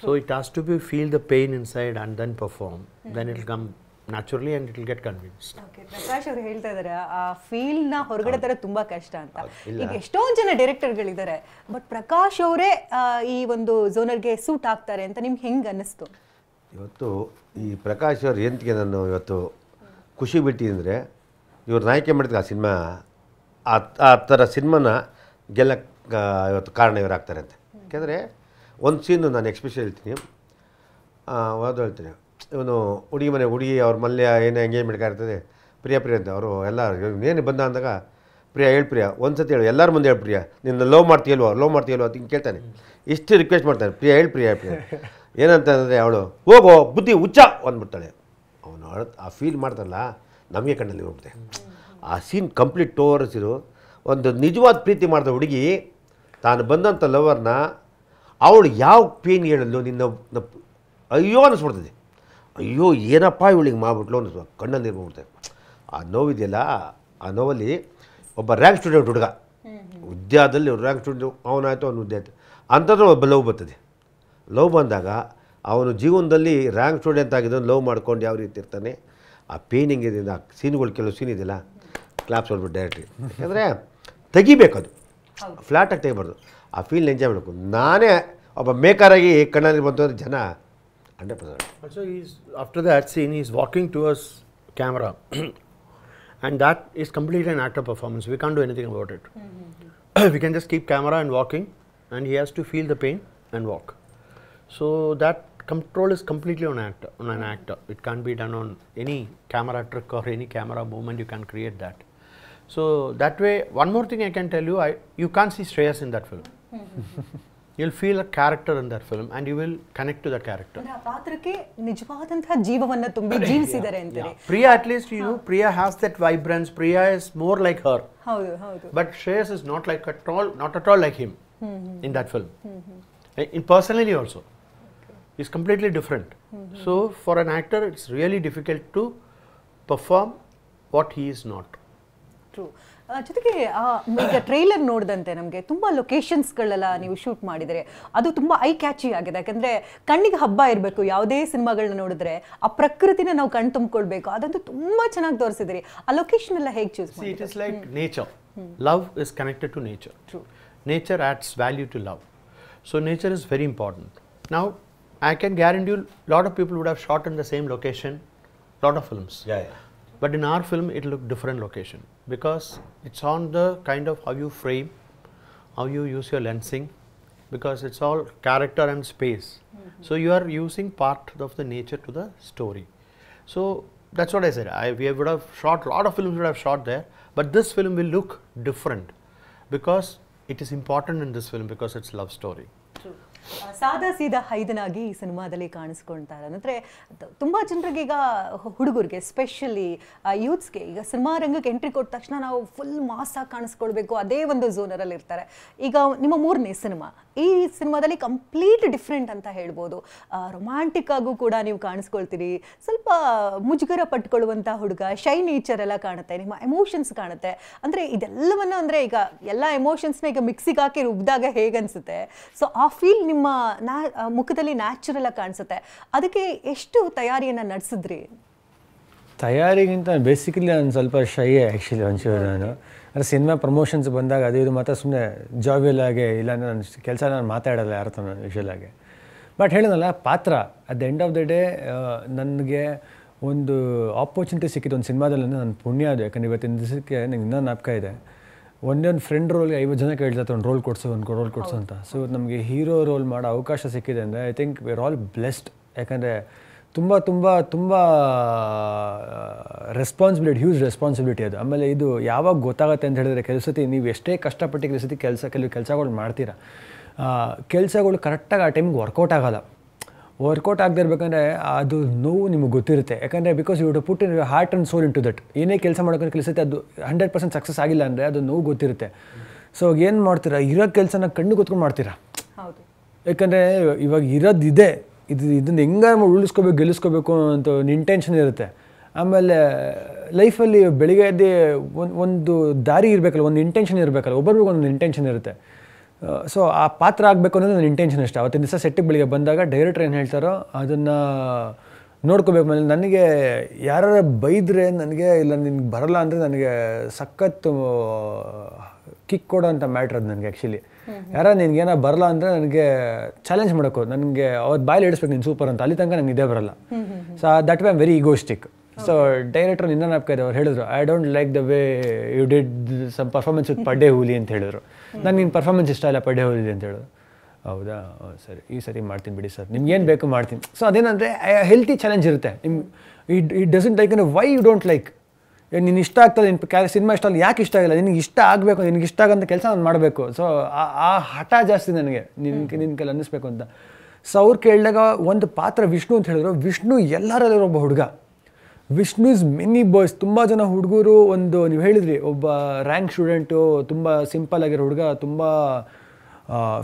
So it has to be feel the pain inside and then perform. Then it will come naturally and it will get convinced. Okay, Prakash ಅವರು ಹೇಳ್ತಾ ಇದ್ದಾರೆ ಆ ಫೀಲ್ ನ ಹೊರಗಡೆ ತರ ತುಂಬಾ ಕಷ್ಟ ಅಂತ. ಈಗ ಎಷ್ಟೊಂದು ಜನ ಡೈರೆಕ್ಟರ್ಗಳಿದ್ದಾರೆ, ಬಟ್ ಪ್ರಕಾಶ್ ಅವರೇ ಈ ಒಂದು ಝೋನರ್ಗೆ ಸೂಟ್ ಆಗ್ತಾರೆ ಅಂತ ನಿಮ್ಗೆ ಹೆಂಗೆ ಅನ್ನಿಸ್ತು? ಇವತ್ತು ಈ ಪ್ರಕಾಶ್ ಅವ್ರು ಎಂತಿಗೆ ನಾನು ಇವತ್ತು ಖುಷಿ ಬಿಟ್ಟಿದ್ರೆ, ಇವ್ರು ನಾಯಕಿ ಮಾಡಿದ್ರೆ ಆ ಸಿನಿಮಾ ಆ ಥರ ಸಿನಿಮಾನ ಗೆಲ್ಲಕ್ಕೆ ಇವತ್ತು ಕಾರಣ ಇವ್ರು ಆಗ್ತಾರೆ ಅಂತ. ಯಾಕೆಂದರೆ ಒಂದು ಸೀನು ನಾನು ಎಕ್ಸ್ಪೆಷಲ್ ಹೇಳ್ತೀನಿ, ಯಾವುದು ಹೇಳ್ತೀನಿ, ಇವನು ಹುಡುಗಿ ಅವ್ರ ಮಲ್ಯ ಏನು ಎಂಗೇಜ್ಮೆಂಟ್ ಇರ್ತದೆ, ಪ್ರಿಯ ಅಂತ ಅವರು ಎಲ್ಲ ಏನು ಬಂದ ಅಂದಾಗ ಪ್ರಿಯಾ ಹೇಳಿ ಪ್ರಿಯಾ ಒಂದು ಸತಿ ಹೇಳು, ಎಲ್ಲರ ಮುಂದೆ ಹೇಳಿ ಪ್ರಿಯಾ, ನಿನ್ನ ಲವ್ ಮಾಡ್ತೀಯಲ್ವೋ ಅಂತ ಹಿಂಗೆ ಕೇಳ್ತಾನೆ. ಇಷ್ಟು ರಿಕ್ವೆಸ್ಟ್ ಮಾಡ್ತಾನೆ, ಪ್ರಿಯಾ ಹೇಳಿ ಪ್ರಿಯಾ ಏನಂತ ಅಂದರೆ ಅವಳು ಹೋಗೋ ಬುದ್ಧಿ ಹುಚ್ಚ ಅಂದ್ಬಿಡ್ತಾಳೆ. ಅವನು ಆ ಫೀಲ್ ಮಾಡ್ತಾರಲ್ಲ ನಮಗೆ ಕಣ್ಣಲ್ಲಿ ಹೋಗ್ಬಿಡುತ್ತೆ. ಆ ಸೀನ್ ಕಂಪ್ಲೀಟ್ ತೋರಿಸಿರು. ಒಂದು ನಿಜವಾದ ಪ್ರೀತಿ ಮಾಡಿದ ಹುಡುಗಿ ತಾನು ಬಂದಂಥ ಲವರ್ನ ಅವಳು ಯಾವ ಪೇನ್ ಹೇಳಲು ನಿನ್ನ ಅಯ್ಯೋ ಅನ್ನಿಸ್ಬಿಡ್ತದೆ. ಅಯ್ಯೋ ಏನಪ್ಪ ಇವಳಿಗೆ ಮಾಡ್ಬಿಟ್ಲು ಅನ್ನಿಸ್ಬೋದು, ಕಣ್ಣಲ್ಲಿ ಇರ್ಬಿಡ್ತದೆ. ಆ ನೋವಿದೆಯಲ್ಲ, ಆ ನೋವಲ್ಲಿ ಒಬ್ಬ ರ್ಯಾಂಕ್ ಸ್ಟೂಡೆಂಟ್ ಹುಡುಗ, ವಿದ್ಯಾದಲ್ಲಿ ರ್ಯಾಂಕ್ ಸ್ಟೂಡೆಂಟ್ ಅವನಾಯಿತು, ಅವನು ವಿದ್ಯಾರ್ಥಿ ಅಂಥದ್ದು ಒಬ್ಬ ಲವ್ ಬರ್ತದೆ. ಲವ್ ಬಂದಾಗ ಅವನು ಜೀವನದಲ್ಲಿ ರ್ಯಾಂಕ್ ಸ್ಟೂಡೆಂಟ್ ಆಗಿದ್ದನ್ನು ಲವ್ ಮಾಡ್ಕೊಂಡು ಯಾವ ರೀತಿ ಇರ್ತಾನೆ, ಆ ಪೇನಿಂಗ್ ಇದೆ. ಆ ಸೀನ್ಗಳು ಕೆಲವು ಸೀನ್ ಇದೆಯಲ್ಲ, ಕ್ಲಾಪ್ಸ್ ಹೊಡ್ಬಿಟ್ಟು ಡೈರೆಕ್ಟ್ಲಿ, ಯಾಕೆಂದರೆ ತೆಗಿಬೇಕದು, ಫ್ಲ್ಯಾಟಾಗಿ ತೆಗಿಬಾರ್ದು. ಆ ಫೀಲ್ನ ಎಂಜಾಯ್ ಮಾಡಬೇಕು. ನಾನೇ ಒಬ್ಬ ಮೇಕರಾಗಿ ಕಣ್ಣಲ್ಲಿ ಬಂತು ಅಂದರೆ ಜನ 100%. Also, after that scene, he's walking towards camera, and that is completely an actor performance. We can't do anything about it. We can just keep camera and walking, and he has to feel the pain and walk. So that control is completely on an actor. It can't be done on any camera trick or any camera movement. You can create that. So that way, one more thing I can tell you, you can't see Shreyas in that film. You'll feel a character in that film and you will connect to that character. ಆ ಪಾತ್ರಕ್ಕೆ ನಿಜವಾದಂತಹ ಜೀವವನ್ನ ತುಂಬಿ ಜೀವಿಸಿದ್ದಾರೆ ಅಂತಾರೆ. Priya, at least Priya has that vibrance. Priya is more like her. ಹೌದು ಹೌದು. But Shreyas is not at all like him in that film. In personally also, he's completely different. So for an actor, it's really difficult to perform what he is not. True. ಜೊತೆಗೆ ಈಗ ಟ್ರೈಲರ್ ನೋಡಿದಂತೆ ನಮಗೆ ತುಂಬ ಲೊಕೇಶನ್ಸ್ಗಳೆಲ್ಲ ನೀವು ಶೂಟ್ ಮಾಡಿದರೆ ಅದು ತುಂಬ ಐ ಕ್ಯಾಚಿ ಆಗಿದೆ. ಯಾಕಂದರೆ ಕಣ್ಣಿಗೆ ಹಬ್ಬ ಇರಬೇಕು. ಯಾವುದೇ ಸಿನಿಮಾಗಳನ್ನ ನೋಡಿದ್ರೆ ಆ ಪ್ರಕೃತಿನ ನಾವು ಕಣ್ ತುಂಬಿಕೊಳ್ಬೇಕು. ಅದಂತೂ ತುಂಬ ಚೆನ್ನಾಗಿ ತೋರಿಸಿದಿರಿ. ಆ ಲೊಕೇಶನ್ ಎಲ್ಲ ಹೇಗೆ ಚೂಸ್ ಮಾಡಿ? It is like nature. Love is connected to nature. True. Nature adds value to love. So nature is very important. Now, I can guarantee you, lot of people would have shot in the same location, lot of films. Yeah. But in our film, it looked different location because it's on the kind of how you frame, how you use your lensing, because it's all character and space. So you are using part of the nature to the story. So that's what I said. We would have shot, lot of films would have shot there, but this film will look different because it is important in this film because it's love story. ಸಾದಾ ಸೀದಾ ಹೈದನಾಗಿ ಈ ಸಿನಿಮಾದಲ್ಲಿ ಕಾಣಿಸ್ಕೊಳ್ತಾರೆ. ಅಂದರೆ ತುಂಬ ಜನರಿಗೆ ಈಗ ಹುಡುಗರಿಗೆ ಸ್ಪೆಷಲಿ ಯೂತ್ಸ್ಗೆ ಈಗ ಸಿನಿಮಾ ರಂಗಕ್ಕೆ ಎಂಟ್ರಿ ಕೊಟ್ಟ ತಕ್ಷಣ ನಾವು ಫುಲ್ ಮಾಸಾಗಿ ಕಾಣಿಸ್ಕೊಳ್ಬೇಕು ಅದೇ ಒಂದು ಝೋನರಲ್ಲಿ ಇರ್ತಾರೆ. ಈಗ ನಿಮ್ಮ 3ನೇ ಸಿನಿಮಾ, ಈ ಸಿನಿಮಾದಲ್ಲಿ ಕಂಪ್ಲೀಟ್ ಡಿಫ್ರೆಂಟ್ ಅಂತ ಹೇಳ್ಬೋದು. ರೊಮ್ಯಾಂಟಿಕ್ ಆಗೂ ಕೂಡ ನೀವು ಕಾಣಿಸ್ಕೊಳ್ತೀರಿ. ಸ್ವಲ್ಪ ಮುಜುಗರ ಪಟ್ಕೊಳ್ಳುವಂಥ ಹುಡುಗ, ಶೈ ನೇಚರ್ ಎಲ್ಲ ಕಾಣುತ್ತೆ, ನಿಮ್ಮ ಎಮೋಷನ್ಸ್ ಕಾಣುತ್ತೆ. ಅಂದರೆ ಇದೆಲ್ಲವನ್ನು ಅಂದರೆ ಈಗ ಎಲ್ಲ ಎಮೋಷನ್ಸ್ನ ಈಗ ಮಿಕ್ಸಿಗೆ ಹಾಕಿ ರುಬ್ಬಿದಾಗ ಹೇಗನ್ಸುತ್ತೆ, ಸೊ ಆ ಫೀಲ್ ನಿಮ್ಮ ಮುಖದಲ್ಲಿ ನ್ಯಾಚುರಲ್ ಆಗಿ ಕಾಣಿಸುತ್ತೆ. ಅದಕ್ಕೆ ಎಷ್ಟು ತಯಾರಿಯನ್ನು ನಡೆಸಿದ್ರಿ? ತಯಾರಿಗಿಂತ ಬೇಸಿಕಲಿ ನಾನು ಸ್ವಲ್ಪ ಶೈಯೇ ಆ್ಯಕ್ಚುಲಿ ಒಂಚೂರು. ನಾನು ಅಂದರೆ ಸಿನಿಮಾ ಪ್ರಮೋಷನ್ಸ್ ಬಂದಾಗ ಅದು ಇದು ಮಾತ್ರ ಸುಮ್ಮನೆ ಜಾವಿಯಲ್ ಆಗಿ, ಇಲ್ಲಾಂದರೆ ನನ್ನ ಕೆಲಸ ನಾನು ಮಾತಾಡೋಲ್ಲ ಯಾರ ಹತ್ರ ನಾನು ಯೂಶ್ವಲ್ ಆಗಿ. ಬಟ್ ಹೇಳಿದ್ನಲ್ಲ, ಪಾತ್ರ at the end of the day ನನಗೆ ಒಂದು ಆಪರ್ಚುನಿಟಿ ಸಿಕ್ಕಿದ್ದು ಒಂದು ಸಿನಿಮಾದಲ್ಲಿ. ನನ್ನ ಪುಣ್ಯ ಅದು. ಯಾಕಂದರೆ ಇವತ್ತಿನ ದಿವಸಕ್ಕೆ ನನಗೆ ಇನ್ನೂ ಜ್ಞಾಪಕ ಇದೆ, ಒಂದೊಂದು ಫ್ರೆಂಡ್ ರೋಲ್ಗೆ 50 ಜನ ಕೇಳ್ತಾರೆ ಒಂದು ರೋಲ್ ಕೊಡಿಸು ಅಂತ. ಸೊ ನಮಗೆ ಹೀರೋ ರೋಲ್ ಮಾಡೋ ಅವಕಾಶ ಸಿಕ್ಕಿದೆ ಅಂದರೆ I think we are all blessed. ಯಾಕಂದರೆ ತುಂಬ ತುಂಬ ತುಂಬ ಹ್ಯೂಜ್ ರೆಸ್ಪಾನ್ಸಿಬಿಲಿಟಿ ಅದು. ಆಮೇಲೆ ಇದು ಯಾವಾಗ ಗೊತ್ತಾಗುತ್ತೆ ಅಂತ ಹೇಳಿದ್ರೆ, ಕೆಲವು ಸತಿ ನೀವು ಎಷ್ಟೇ ಕಷ್ಟಪಟ್ಟು ಕೆಲವು ಕೆಲಸಗಳು ಮಾಡ್ತೀರಾ, ಕೆಲಸಗಳು ಕರೆಕ್ಟಾಗಿ ಆ ಟೈಮಿಗೆ ವರ್ಕೌಟ್ ಆಗದೆ ಇರಬೇಕಂದ್ರೆ ಅದು ನೋವು ನಿಮಗೆ ಗೊತ್ತಿರುತ್ತೆ. ಯಾಕಂದರೆ because you to put in heart and soul into that. ಏನೇ ಕೆಲಸ ಮಾಡೋಕೆ ಕೆಲಸತ್ತೆ ಅದು 100% ಸಕ್ಸಸ್ ಆಗಿಲ್ಲ ಅಂದರೆ ಅದು ನೋವು ಗೊತ್ತಿರುತ್ತೆ. ಸೊ ಏನು ಮಾಡ್ತೀರಾ, ಇರೋ ಕೆಲಸನ ಕಣ್ಣು ಕೂತ್ಕೊಂಡು ಮಾಡ್ತೀರಾ. ಯಾಕಂದರೆ ಇವಾಗ ಇರೋದಿದೆ, ಇದನ್ನು ಹೆಂಗಾರು ಗೆಲ್ಲಿಸ್ಕೋಬೇಕು ಅಂತ ಒಂದು ಇಂಟೆನ್ಷನ್ ಇರುತ್ತೆ. ಆಮೇಲೆ ಲೈಫಲ್ಲಿ ಬೆಳಿಗ್ಗೆ ಎದ್ದು ಒಂದು ದಾರಿ ಇರಬೇಕಲ್ಲ, ಒಂದು ಇಂಟೆನ್ಷನ್ ಇರಬೇಕಲ್ಲ, ಒಬ್ಬರಿಗೂ ಒಂದು ಇಂಟೆನ್ಷನ್ ಇರುತ್ತೆ. ಸೊ ಆ ಪಾತ್ರ ಆಗಬೇಕು ಅನ್ನೋದು ನನ್ನ ಇಂಟೆನ್ಷನ್ ಅಷ್ಟೇ. ಅವತ್ತಿನ ದಿವಸ ಸೆಟ್ಟಿಗೆ ಬೆಳಿಗ್ಗೆ ಬಂದಾಗ ಡೈರೆಕ್ಟ್ರ್ ಏನು ಹೇಳ್ತಾರೋ ಅದನ್ನು ನೋಡ್ಕೋಬೇಕು. ಮೇಲೆ ನನಗೆ ಯಾರು ಬೈದರೆ ನನಗೆ, ಇಲ್ಲ ನಿನ್ಗೆ ಬರಲ್ಲ ಅಂದರೆ ನನಗೆ ಸಖತ್ತು ಕಿಕ್ ಕೊಡೋ ಅಂಥ ಮ್ಯಾಟ್ರ್ ಅದು ನನಗೆ ಆ್ಯಕ್ಚುಲಿ. ನಿನ್ಗೇನೋ ಬರಲ್ಲ ಅಂದರೆ ನನಗೆ ಚಾಲೆಂಜ್ ಮಾಡೋಕ್ಕೋ, ನನಗೆ ಅವತ್ತು ಬಾಯಲ್ಲಿ ಇಡಿಸ್ಬೇಕು ನೀನು ಸೂಪರ್ ಅಂತ. ಅಲ್ಲಿ ತನಕ ನನಗೆ ಇದೇ ಬರಲ್ಲ. So that way I am very egoistic. So director ನಿನ್ನ ನಾಪಕ ಇದೆ, ಅವ್ರು ಹೇಳಿದ್ರು I don't like the way you did some performance with Padde Huli ಅಂತ ಹೇಳಿದ್ರು. ನಾನು ನಿನ್ನ ಪರ್ಫಾರ್ಮೆನ್ಸ್ ಇಷ್ಟ ಇಲ್ಲ ಪಡ್ಡೆ ಹುಲಿ ಅಂತ ಹೇಳಿದ್ರು. ಹೌದಾ, ಸರಿ ಈ ಸರಿ ಮಾಡ್ತೀನಿ ಬಿಡಿ ಸರ್, ನಿಮ್ಗೇನು ಬೇಕು ಮಾಡ್ತೀನಿ. ಸೊ ಅದೇನಂದರೆ ಹೆಲ್ತಿ ಚಾಲೆಂಜ್ ಇರುತ್ತೆ. ಇಟ್ ಡಸಂಟ್ ಲೈಕ್ ಅಂದರೆ ವೈ ಯು ಡೋಂಟ್ ಲೈಕ್. ನೀನು ಇಷ್ಟ ಆಗ್ತದೆ ನಿನ್ನ ಸಿನಿಮಾ ಇಷ್ಟ ಅಲ್ಲ, ಯಾಕೆ ಇಷ್ಟ ಆಗಿಲ್ಲ, ನಿನಗೆ ಇಷ್ಟ ಆಗಬೇಕು, ನಿನಗೆ ಇಷ್ಟ ಆಗಂತ ಕೆಲಸ ನಾನು ಮಾಡಬೇಕು. ಸೊ ಆ ಹಠ ಜಾಸ್ತಿ ನನಗೆ, ನಿನ್ನ ಕೈಲಿ ಅನ್ನಿಸ್ಬೇಕು ಅಂತ. ಸೊ ಅವ್ರು ಕೇಳಿದಾಗ ಒಂದು ಪಾತ್ರ ವಿಷ್ಣು ಅಂತ ಹೇಳಿದ್ರು. ವಿಷ್ಣು ಎಲ್ಲರಲ್ಲಿರೋ ಒಬ್ಬ ಹುಡುಗ. Vishnu is many boys. ತುಂಬ ಜನ ಹುಡುಗರು ನೀವು ಹೇಳಿದ್ರಿ, ಒಬ್ಬ ರ್ಯಾಂಕ್ ಸ್ಟೂಡೆಂಟು, ತುಂಬ ಸಿಂಪಲ್ ಆಗಿರೋ ಹುಡುಗ ತುಂಬ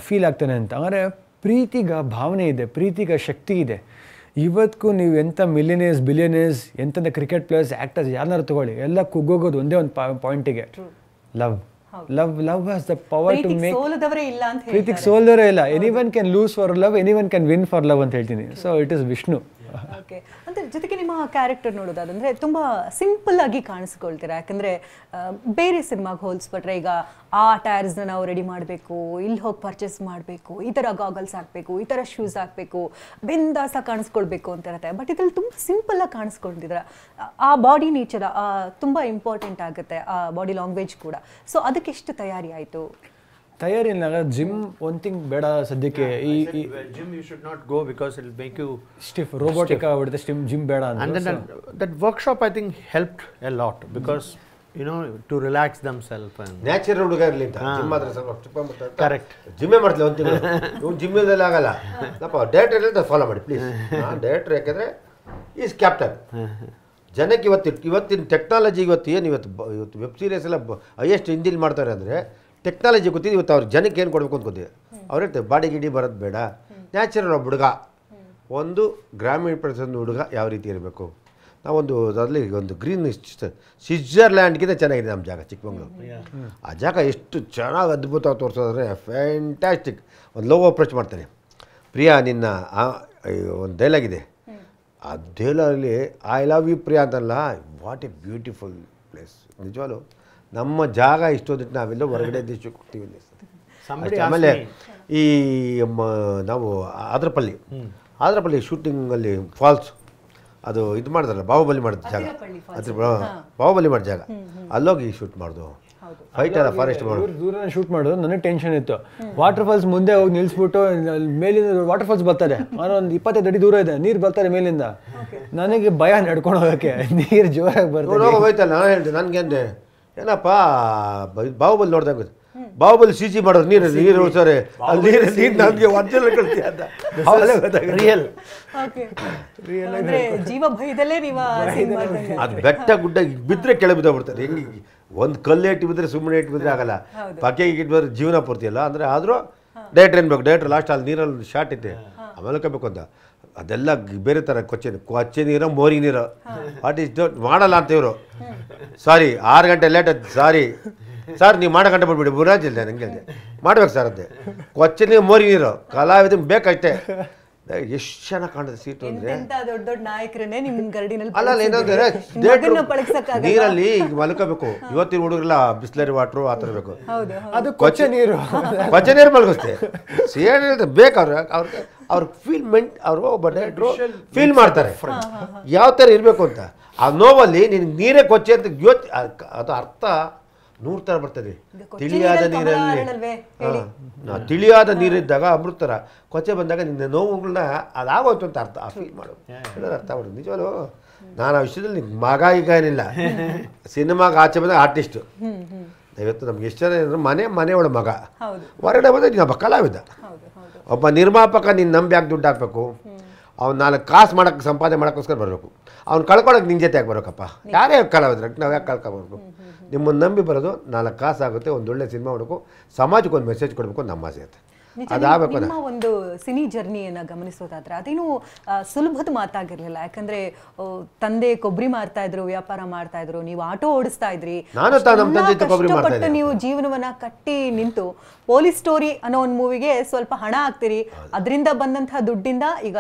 ಫೀಲ್ ಆಗ್ತಾನೆ ಅಂತ. ಅಂದರೆ ಪ್ರೀತಿಗ ಭಾವನೆ ಇದೆ, ಪ್ರೀತಿಗ ಶಕ್ತಿ ಇದೆ. ಇವತ್ತಿಗೂ ನೀವು ಎಂಥ ಮಿಲಿಯನೇರ್ಸ್, ಬಿಲಿಯನೇರ್ಸ್, ಎಂಥ ಕ್ರಿಕೆಟ್ ಪ್ಲೇಯರ್ಸ್, ಆ್ಯಕ್ಟರ್ಸ್ ಯಾರನ್ನಾರು ತಗೊಳ್ಳಿ, ಎಲ್ಲ ಕುಗ್ಗೋಗೋದು ಒಂದೇ ಒಂದು ಪಾಯಿಂಟಿಗೆ, love. Love has the power to make. ಪ್ರೀತಿಗೆ ಸೋಲ್ದವರೇ ಇಲ್ಲ. Anyone can lose for love, anyone can win for love ಅಂತ ಹೇಳ್ತೀನಿ. So it is Vishnu. Okay. ಅಂದರೆ ಜೊತೆಗೆ ನಿಮ್ಮ ಕ್ಯಾರೆಕ್ಟರ್ ನೋಡೋದಾದಂದರೆ ತುಂಬ ಸಿಂಪಲ್ ಆಗಿ ಕಾಣಿಸ್ಕೊಳ್ತೀರಾ. ಯಾಕಂದರೆ ಬೇರೆ ಸಿನಿಮಾಗೆ ಹೋಲಿಸ್ಬಿಟ್ರೆ ಈಗ ಆ ಟೈರ್ಸ್ನ ನಾವು ರೆಡಿ ಮಾಡಬೇಕು, ಇಲ್ಲಿ ಹೋಗಿ ಪರ್ಚೇಸ್ ಮಾಡಬೇಕು, ಈ ಥರ ಗಾಗಲ್ಸ್ ಹಾಕಬೇಕು, ಈ ಥರ ಶೂಸ್ ಹಾಕಬೇಕು, ಬಿಂದಾಸ ಕಾಣಿಸ್ಕೊಳ್ಬೇಕು ಅಂತ ಇರುತ್ತೆ. ಬಟ್ ಇದ್ರಲ್ಲಿ ತುಂಬ ಸಿಂಪಲ್ಲಾಗಿ ಕಾಣಿಸ್ಕೊಂಡಿದ್ದೀರ. ಆ ಬಾಡಿ ನೇಚರ್ ತುಂಬ ಇಂಪಾರ್ಟೆಂಟ್ ಆಗುತ್ತೆ, ಆ ಬಾಡಿ ಲ್ಯಾಂಗ್ವೇಜ್ ಕೂಡ. ಸೊ ಅದಕ್ಕೆ ಎಷ್ಟು ತಯಾರಿ ಆಯಿತು? ತಯಾರಿ ಇಲ್ಲ. ಜಿಮ್ ಒಂದು ಥಿಂಗ್ ಬೇಡ ಸದ್ಯಕ್ಕೆ. ಈ gym you should not go because it will make you stiff, robotic ಆಗ್ಬಿಡುತ್ತೆ. ಜಿಮ್ ಬೇಡ ಅಂತ. And then that workshop I think helped a lot because you know to relax themselves and natural ಹುಡುಗ ಇರಲಿ ಅಂತ ಜಿಮ್ ಮಾತ್ರ ಸ್ವಲ್ಪ ಕರೆಕ್ಟ್. ಜಿಮ್ಮೇ ಮಾಡ್ತಿಲ್ಲ ಒಂದು ತಿಂಗಳು. ಇವ್ನು ಜಿಮ್ಮಿದಲ್ಲಿ ಆಗಲ್ಲ. ಸ್ವಲ್ಪ ಡೈರೆಕ್ಟರ್ ಹೇಳಿದ್ರೆ ಫಾಲೋ ಮಾಡಿ ಪ್ಲೀಸ್. ಡೈರೆಕ್ಟರ್ ಯಾಕೆಂದರೆ ಈಸ್ ಕ್ಯಾಪ್ಟನ್. ಜನಕ್ಕೆ ಇವತ್ತಿನ ಟೆಕ್ನಾಲಜಿ ಇವತ್ತು ವೆಬ್ ಸೀರೀಸ್ ಎಲ್ಲ ಹೈಯೆಸ್ಟ್ ಹಿಂದಿಲಿ ಮಾಡ್ತಾರೆ ಅಂದರೆ ಟೆಕ್ನಾಲಜಿ ಗೊತ್ತಿದೆ. ಇವತ್ತು ಅವ್ರ ಜನಕ್ಕೆ ಏನು ಕೊಡಬೇಕು ಅಂತ ಗೊತ್ತಿದೆ. ಅವ್ರು ಹೇಳ್ತಾರೆ ಬಾಡಿ ಗಿಡಿ ಬರೋದು ಬೇಡ, ನ್ಯಾಚುರಲ್ ಒಬ್ಬ ಹುಡುಗ, ಒಂದು ಗ್ರಾಮೀಣ ಪ್ರದೇಶದ ಹುಡುಗ ಯಾವ ರೀತಿ ಇರಬೇಕು. ನಾವೊಂದು ಅದರಲ್ಲಿ ಒಂದು ಗ್ರೀನ್ ಸ್ವಿಟ್ಜರ್ಲ್ಯಾಂಡ್ಗಿಂತ ಚೆನ್ನಾಗಿದೆ ನಮ್ಮ ಜಾಗ, ಚಿಕ್ಕಮಂಗ್ಳೂರು. ಆ ಜಾಗ ಎಷ್ಟು ಚೆನ್ನಾಗಿ ಅದ್ಭುತವಾಗಿ ತೋರಿಸೋದ್ರೆ ಫ್ಯಾಂಟಾಸ್ಟಿಕ್. ಒಂದು ಲವ್ ಅಪ್ರೋಚ್ ಮಾಡ್ತಾನೆ, ಪ್ರಿಯಾ ನಿನ್ನ ಒಂದು ಡೈಲಾಗ್ ಇದೆ. ಆ ಡೈಲಾಗಲ್ಲಿ ಐ ಲವ್ ಯು ಪ್ರಿಯಾ ಅಂತಲ್ಲ, ವಾಟ್ ಎ ಬ್ಯೂಟಿಫುಲ್ ಪ್ಲೇಸ್. ನಿಜವಾಗ್ಲೂ ನಮ್ಮ ಜಾಗ ಇಷ್ಟೊಂದಿಟ್ಟು ನಾವೆಲ್ಲ ಹೊರಗಡೆ ದೇಶಕ್ಕೆ ಹೋಗ್ತೀವಿ. ಆಮೇಲೆ ಈ ನಾವು ಆದ್ರಪಲ್ಲಿ ಶೂಟಿಂಗಲ್ಲಿ ಫಾಲ್ಸ್ ಅದು ಇದು ಮಾಡಿದ್ರಲ್ಲ, ಬಾಹುಬಲಿ ಮಾಡಿದ ಜಾಗ, ಬಾಹುಬಲಿ ಮಾಡಿದ ಜಾಗ, ಅಲ್ಲೋಗಿ ಶೂಟ್ ಮಾಡೋದು. ಫೈಟ್ ಅಲ್ಲ, ಫಾರೆಸ್ಟ್ ಮಾಡೋದು, ದೂರ ಶೂಟ್ ಮಾಡೋದು. ನನಗೆ ಟೆನ್ಷನ್ ಇತ್ತು. ವಾಟರ್ ಫಾಲ್ಸ್ ಮುಂದೆ ಹೋಗಿ ನಿಲ್ಲಿಸ್ಬಿಟ್ಟು ಮೇಲಿಂದ ವಾಟರ್ ಫಾಲ್ಸ್ ಬರ್ತಾರೆ, ಒಂದು 25 ಅಡಿ ದೂರ ಇದೆ, ನೀರು ಬರ್ತಾರೆ ಮೇಲಿಂದ. ನನಗೆ ಭಯ ನಡ್ಕೊಂಡು ಹೋಗೋಕ್ಕೆ, ನೀರು ಜೋರಾಗಿ ಬರ್ತಾರೆ. ಹೋಯ್ತಲ್ಲ, ನಾನು ಹೇಳ್ದೆ ನನಗೆ ಏನಪ್ಪ ಬಾಹುಬಲಿ ನೋಡ್ದಾಗ ಬಾಹುಬಲಿ CG ಮಾಡೋದು, ನೀರು ಉಳಿಸೋರೆ ಅಲ್ಲಿ ನೀರು ನನಗೆ ಒರಿಜಿನಲ್ ಕಳಿಸಿ ಅಂತ ರಿಯಲ್. ಜೀವ ಭಯದಲ್ಲೇ ನೀವು ಅದು ಬೆಟ್ಟ ಗುಡ್ಡ ಬಿದ್ದರೆ ಕೆಳಗೆ ಬಿದ್ದೋಗ್ಬಿಡ್ತಾರೆ. ಹೆಂಗೆ ಒಂದು ಕಲ್ಲು ಇಟ್ಟು ಬಿದ್ದರೆ ಸುಮ್ಮನೆ ಇಟ್ಟು ಬಿದ್ದರೆ ಆಗಲ್ಲ, ಪಕ್ಕೆ ಇಟ್ಟು ಬಿದ್ದರೆ ಜೀವನ ಪೂರ್ತಿ ಅಲ್ಲ. ಅಂದರೆ ಆದರೂ ಡೈರೆಕ್ಟರ್ ಏನ್ಬೇಕು, ಡೈರೆಕ್ಟರ್ ಲಾಸ್ಟ್ ಅಲ್ಲಿ ನೀರಲ್ಲಿ ಶಾರ್ಟ್ ಐತೆ ಆಮೇಲೆ ಕಬೇಕು ಅಂತ. ಅದೆಲ್ಲ ಬೇರೆ ಥರ ಕೊಚ್ಚೆ ನೀರು, ಮೋರಿ ನೀರು, ವಾಟ್ ಇಸ್ ಮಾಡಲ್ಲ ಅಂತ ಇವರು. ಸಾರಿ 6 ಗಂಟೆ ಲೇಟ್ ಆಯ್ತು, ಸಾರಿ ಸರ್ ನೀವು ಮಾಡೋ ಗಂಟೆ ಬಿಡ್ಬಿಡಿ, ಬುರಾಜ್ ಇಲ್ಲ ನಂಗೆ ಹೇಳಿದೆ ಮಾಡ್ಬೇಕು ಸರ್ ಅಂತೆ. ಕೊಚ್ಚೆ ನೀರು, ಮೋರಿ ನೀರು, ಕಲಾವಿದ ಬೇಕಷ್ಟೇ. ಎಷ್ಟು ಚೆನ್ನಾಗಿ ಕಾಣುತ್ತೆ ಸೀಟು ಅಂದರೆ. ದೊಡ್ಡ ದೊಡ್ಡ ನಾಯಕರನ್ನೇ ನಿಮ್ಮ ಗರಡಿನಲ್ಲಿ ಅಲ್ಲ ಏನಂದ್ರೆ ನೀರಲ್ಲಿ ಈಗ ಮಲ್ಕೋಬೇಕು. ಇವತ್ತಿನ ಹುಡುಗರೆಲ್ಲ ಬಿಸ್ಲರಿ ವಾಟ್ರು ಆ ಥರ ಬೇಕು, ಅದು ಕೊಚ್ಚೆ ನೀರು ಮಲ್ಗಿಸ್ತೆ. ಏನು ಬೇಕು ಅವ್ರ ಫೀಲ್ಮೆಂಟ್, ಅವರು ಒಬ್ಬ ಡೈರೆಕ್ಟ್ರು ಫೀಲ್ ಮಾಡ್ತಾರೆ ಯಾವ ಥರ ಇರಬೇಕು ಅಂತ. ಆ ನೋವಲ್ಲಿ ನಿನಗೆ ನೀರೇ ಕೊಚ್ಚೆ ಅಂತ ಅದು ಅರ್ಥ 100 ಥರ ಬರ್ತದೆ. ತಿಳಿಯಾದ ನೀರಲ್ಲಿ ತಿಳಿಯಾದ ನೀರಿದ್ದಾಗ ಅಮೃತ ಥರ, ಕೊಚ್ಚೆ ಬಂದಾಗ ನಿನ್ನ ನೋವುಗಳನ್ನ ಅದಾಗೋಯ್ತು ಅಂತ ಅರ್ಥ ಫೀಲ್ ಮಾಡೋದು, ಅರ್ಥ ಮಾಡೋದು. ನಿಜವಲ್ಲೂ ನಾನು ಆ ವಿಷಯದಲ್ಲಿ ಮಗ ಈಗ ಏನಿಲ್ಲ, ಸಿನಿಮಾಗೆ ಆಚೆ ಬಂದಾಗ ಆರ್ಟಿಸ್ಟು. ಇವತ್ತು ನಮ್ಗೆ ಎಷ್ಟು ಜನ ಮನೆಯೊಳ ಮಗ, ಹೊರಗಡೆ ಬಂದರೆ ನೀನು ಕಲಾವಿದ, ಒಬ್ಬ ನಿರ್ಮಾಪಕ. ನೀನು ನಂಬಿ ಯಾಕೆ ದುಡ್ಡು ಹಾಕಬೇಕು, ಅವ್ನು 4 ಕಾಸು ಮಾಡೋಕ್ಕೆ ಸಂಪಾದನೆ ಮಾಡೋಕ್ಕೋಸ್ಕರ ಬರಬೇಕು. ಅವ್ನು ಕಳ್ಕೊಳಕ್ಕೆ ನಿನ್ನ ಜೊತೆ ಯಾಕೆ ಬರೋಕಪ್ಪ, ಯಾರೇ ಕಲಾವಿದ್ರೆ ನಾವು ಯಾಕೆ ಕಳ್ಕೊಬರ್ಬೇಕು. ನಿಮ್ಮನ್ನು ನಂಬಿ ಬರೋದು 4 ಕಾಸು ಆಗುತ್ತೆ, ಒಂದು ಒಳ್ಳೆ ಸಿನಿಮಾ ಮಾಡಬೇಕು, ಸಮಾಜಕ್ಕೆ ಒಂದು ಮೆಸೇಜ್ ಕೊಡಬೇಕು, ನಮ್ಮ ಆಸೆ ಇರುತ್ತೆ. ಅದಾಗಬೇಕು. ನಿಮ್ಮ ಒಂದು ಸಿನಿ ಜರ್ನಿಯನ್ನು ಗಮನಿಸೋದಾದ್ರೆ ಅದೇನು ಸುಲಭದ ಮಾತಾಗಿರ್ಲಿಲ್ಲ. ಯಾಕಂದ್ರೆ ತಂದೆ ಕೊಬ್ಬರಿ ಮಾರ್ತಾ ಇದ್ರು, ವ್ಯಾಪಾರ ಮಾಡ್ತಾ ಇದ್ರು, ನೀವು ಆಟೋ ಓಡಿಸ್ತಾ ಇದ್ರಿ, ಕಷ್ಟಪಟ್ಟು ನೀವು ಜೀವನವನ್ನ ಕಟ್ಟಿ ನಿಂತು ಪೊಲೀಸ್ ಸ್ಟೋರಿ ಅನ್ನೋ ಒಂದು ಮೂವಿಗೆ ಸ್ವಲ್ಪ ಹಣ ಹಾಕ್ತೀರಿ. ಅದರಿಂದ ಬಂದಂತಹ ದುಡ್ಡಿಂದ ಈಗ